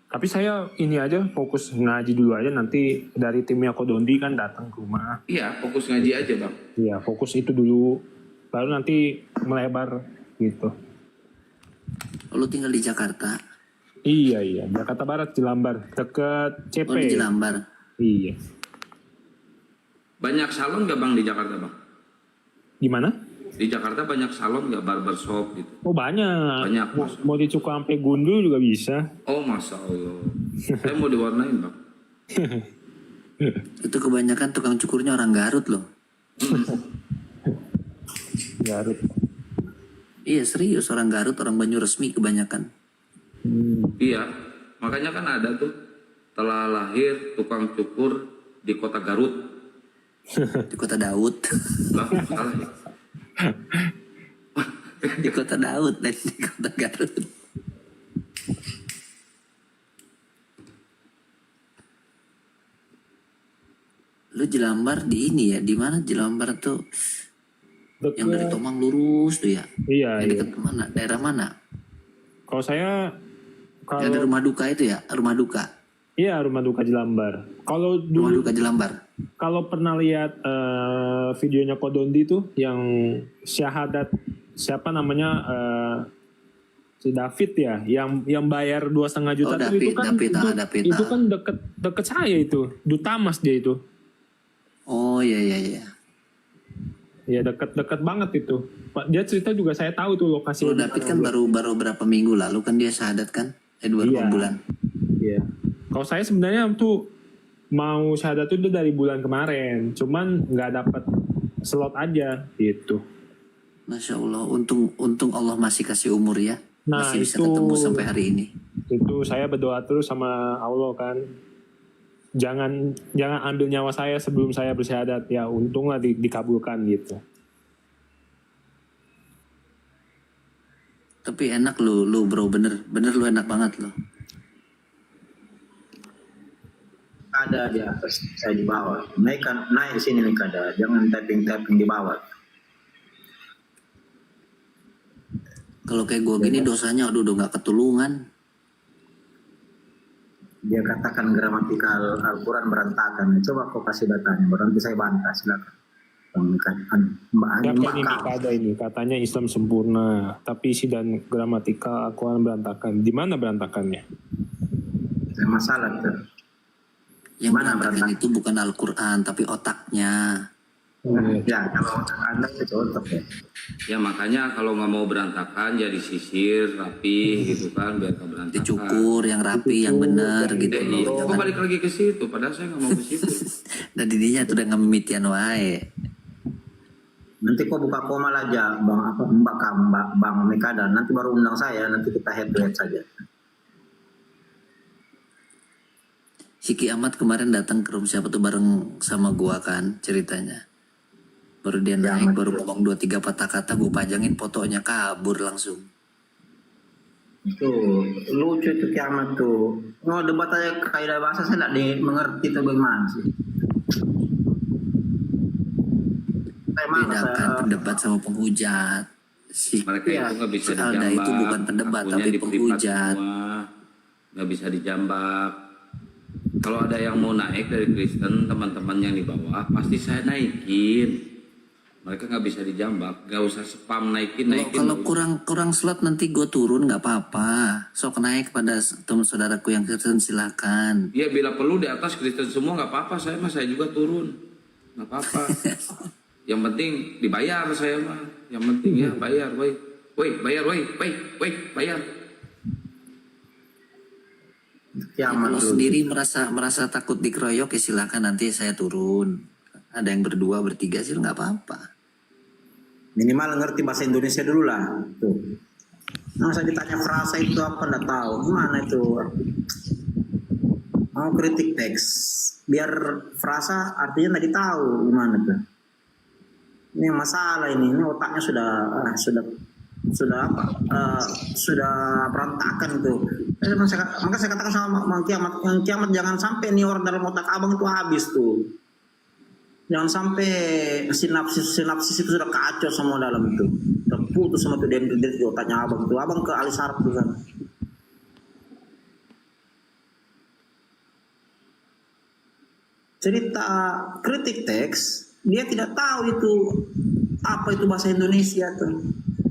Tapi saya ini aja fokus ngaji dulu aja, nanti dari timnya Kodondi kan datang ke rumah. Iya, fokus ngaji aja Bang. Iya, fokus itu dulu, baru nanti melebar gitu. Lu tinggal di Jakarta? Iya, Jakarta Barat, Jelambar, dekat CP. Oh, di Jelambar. Iya. Banyak salon nggak Bang di Jakarta Bang? Gimana? Di Jakarta banyak salon nggak, barbershop gitu? Oh banyak. Banyak. Mau dicukur sampai gundul juga bisa. Oh Masya Allah. Saya mau diwarnain Bang. Itu kebanyakan tukang cukurnya orang Garut loh. Garut. Iya serius, orang Garut, orang Banyuresmi kebanyakan. Iya, makanya kan ada tuh telah lahir tukang cukur di kota Garut. Di kota Daud. Lah, salah ya. Di kota Daud dan di kota Garut. Lu Jelambar di ini ya, di mana Jelambar tuh? Yang dari Tomang lurus tuh ya? Iya. Yang dekat kemana? Daerah mana? Kalau saya, Yang ada rumah duka itu ya, rumah duka. Iya, rumah duka Jelambar. Kalau dulu, Rumah duka Jelambar. kalau pernah lihat videonya Kodondi tuh yang syahadat siapa namanya si David ya, yang bayar 2,5 juta tuh, itu kan David. itu kan deket saya itu, Dutamas dia itu. Oh iya. Ya deket banget itu. Dia cerita juga saya tahu tuh lokasi. Kalau David kan baru berapa minggu lalu kan dia syahadat kan? 2 bulan. Iya. Kalau saya sebenarnya tuh mau syahadat itu dari bulan kemarin, cuman nggak dapat slot aja gitu. Masya Allah, untung Allah masih kasih umur ya. Nah, masih bisa itu, ketemu sampai hari ini. Itu saya berdoa terus sama Allah kan. Jangan ambil nyawa saya sebelum saya bersyahadat. Ya untunglah dikabulkan gitu. Tapi enak lu bro, bener lu enak banget lu. Ada di atas, saya di bawah. Naik di sini nih kada. Jangan tapping di bawah. Kalau kayak gue gini dosanya udah nggak ketulungan. Dia katakan gramatikal Al-Quran berantakan. Coba kau kasih datanya, baru nanti saya bantah. Silakan. Siapa ini katanya Islam sempurna, tapi isi dan gramatikal Al-Quran berantakan. Di mana berantakannya? Masalah tuh. Yang berantakan itu bukan Al-Quran, tapi otaknya. Ya, kalau Anda itu otak ya. Ya makanya kalau nggak mau berantakan ya disisir rapi gitu kan, biar nggak berantakan. Dicukur yang rapi, yang benar gitu. Iya, kok balik lagi ke situ? Padahal saya nggak mau ke situ. Dan didinya tuh udah ngemitian wae. Nanti kok buka koma aja, Bang Mekada. Nanti baru undang saya, nanti kita head to head saja. Siki Ahmad kemarin datang ke room siapa tuh bareng sama gua kan ceritanya. Baru dia naik, baru ngomong 2-3 patah kata, gue pajangin fotonya, kabur langsung. Itu lucu itu Kiamat tuh. Oh, debat aja kaidah bahasa saya tidak mengerti itu bagaimana sih. Bedakan pendebat sama penghujat. Mereka itu nggak bisa Alda dijambak. itu bukan pendebat tapi penghujat. Nggak bisa dijambak. Kalau ada yang mau naik dari Kristen, teman-teman yang di bawah, pasti saya naikin. Mereka nggak bisa dijambak, nggak usah spam naikin. Kalau kurang slot nanti gue turun nggak apa-apa. Sok naik pada teman saudaraku yang Kristen silakan. Iya bila perlu di atas Kristen semua nggak apa-apa, saya juga turun, nggak apa-apa. Yang penting dibayar saya mah. Yang penting ya bayar, bayar. Kalau sendiri merasa takut dikeroyok ya silakan, nanti saya turun. Ada yang berdua bertiga sih nggak apa-apa. Minimal ngerti bahasa Indonesia dulu lah. Tuh. Masa ditanya frasa itu apa nggak tahu. Gimana itu? Mau kritik teks. Biar frasa artinya nggak tahu gimana tuh. Ini masalah ini otaknya sudah berantakan tuh. Maka saya katakan sama Bang Kiamat jangan sampai nih orang dalam otak abang itu habis tuh. Jangan sampai sinapsis itu sudah kacau semua dalam itu. Terputus sama tuh dari otaknya abang tuh. Abang ke alis harap tuh kan. Cerita kritik teks, dia tidak tahu itu apa itu bahasa Indonesia tuh.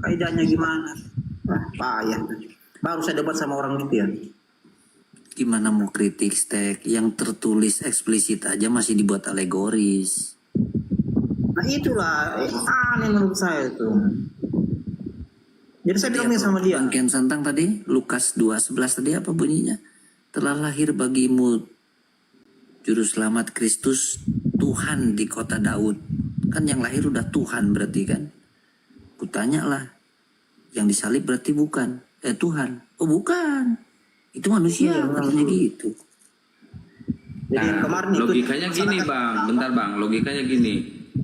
Kaidahnya gimana. Payah tuh. Baru saya debat sama orang gitu ya. Gimana mau kritik teks yang tertulis eksplisit aja masih dibuat alegoris. Nah itulah aneh menurut saya itu. Jadi saya bilang sama dia. Bang Kian Santang tadi, Lukas 2:11 tadi apa bunyinya? Telah lahir bagimu Juru Selamat Kristus Tuhan di kota Daud. Kan yang lahir udah Tuhan berarti kan? Kutanya lah, yang disalib berarti bukan Tuhan. Oh bukan, itu manusia katanya gitu. Nah, logikanya gini bang, bentar bang, logikanya gini.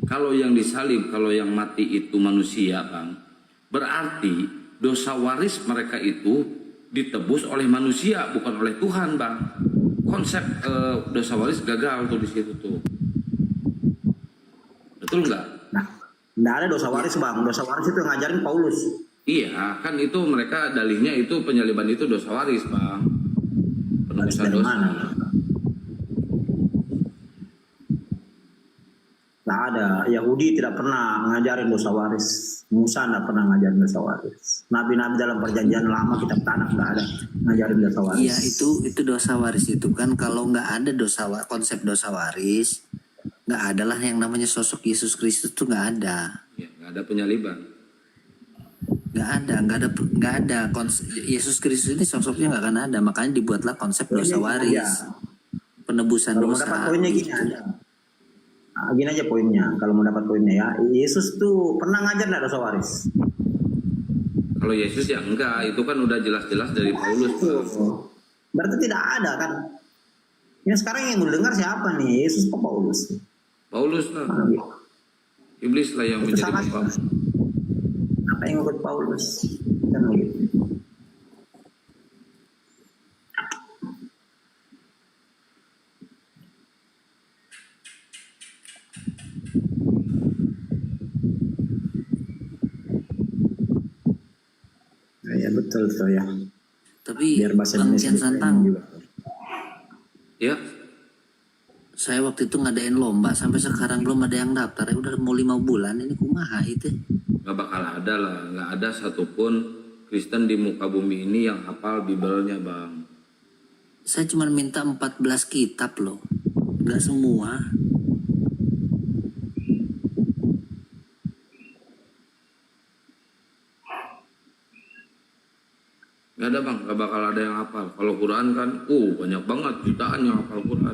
Kalau yang disalib, kalau yang mati itu manusia bang, berarti dosa waris mereka itu ditebus oleh manusia, bukan oleh Tuhan bang. Konsep dosa waris gagal tuh di situ tuh. Betul nggak? Nah, nggak ada dosa waris bang. Dosa waris itu yang ngajarin Paulus. Iya, kan itu mereka dalihnya itu penyaliban itu dosa waris bang. Penebusan dosa. Nggak ada. Yahudi tidak pernah ngajarin dosa waris. Musa nggak pernah ngajarin dosa waris. Nabi-nabi dalam perjanjian lama kitab Tanakh nggak ada ngajarin dosa waris. Iya itu dosa waris itu kan kalau nggak ada konsep dosa waris, nggak ada lah yang namanya sosok Yesus Kristus tuh nggak ada. Ya, nggak ada penyaliban. Nggak ada Yesus Kristus ini sosoknya nggak akan ada, makanya dibuatlah konsep dosa waris, penebusan kalau dosa. Mau dapat poinnya gini aja. Nah, gini aja poinnya. Kalau mau dapat poinnya ya, Yesus tuh pernah ngajar nggak dosa waris? Kalau Yesus ya enggak, itu kan udah jelas-jelas dari Paulus. Berarti tidak ada kan? Yang sekarang yang mendengar siapa nih? Yesus atau Paulus? Paulus lah. Iblis lah yang menjadi pembawaan. Apa yang ikut Paulus? Kan begitu. Ya betul tuh ya. Tapi biar bahasa Bang Indonesia Kian Santang, ya. Saya waktu itu ngadain lomba sampai sekarang belum ada yang daftar. Ya udah mau 5 bulan ini kumaha itu. Gak bakal ada lah, nggak ada satupun Kristen di muka bumi ini yang hafal Bibelnya bang. Saya cuma minta 14 kitab loh, nggak semua. Gak ada bang, gak bakal ada yang hafal. Kalau Quran kan, banyak banget jutaan yang hafal Quran.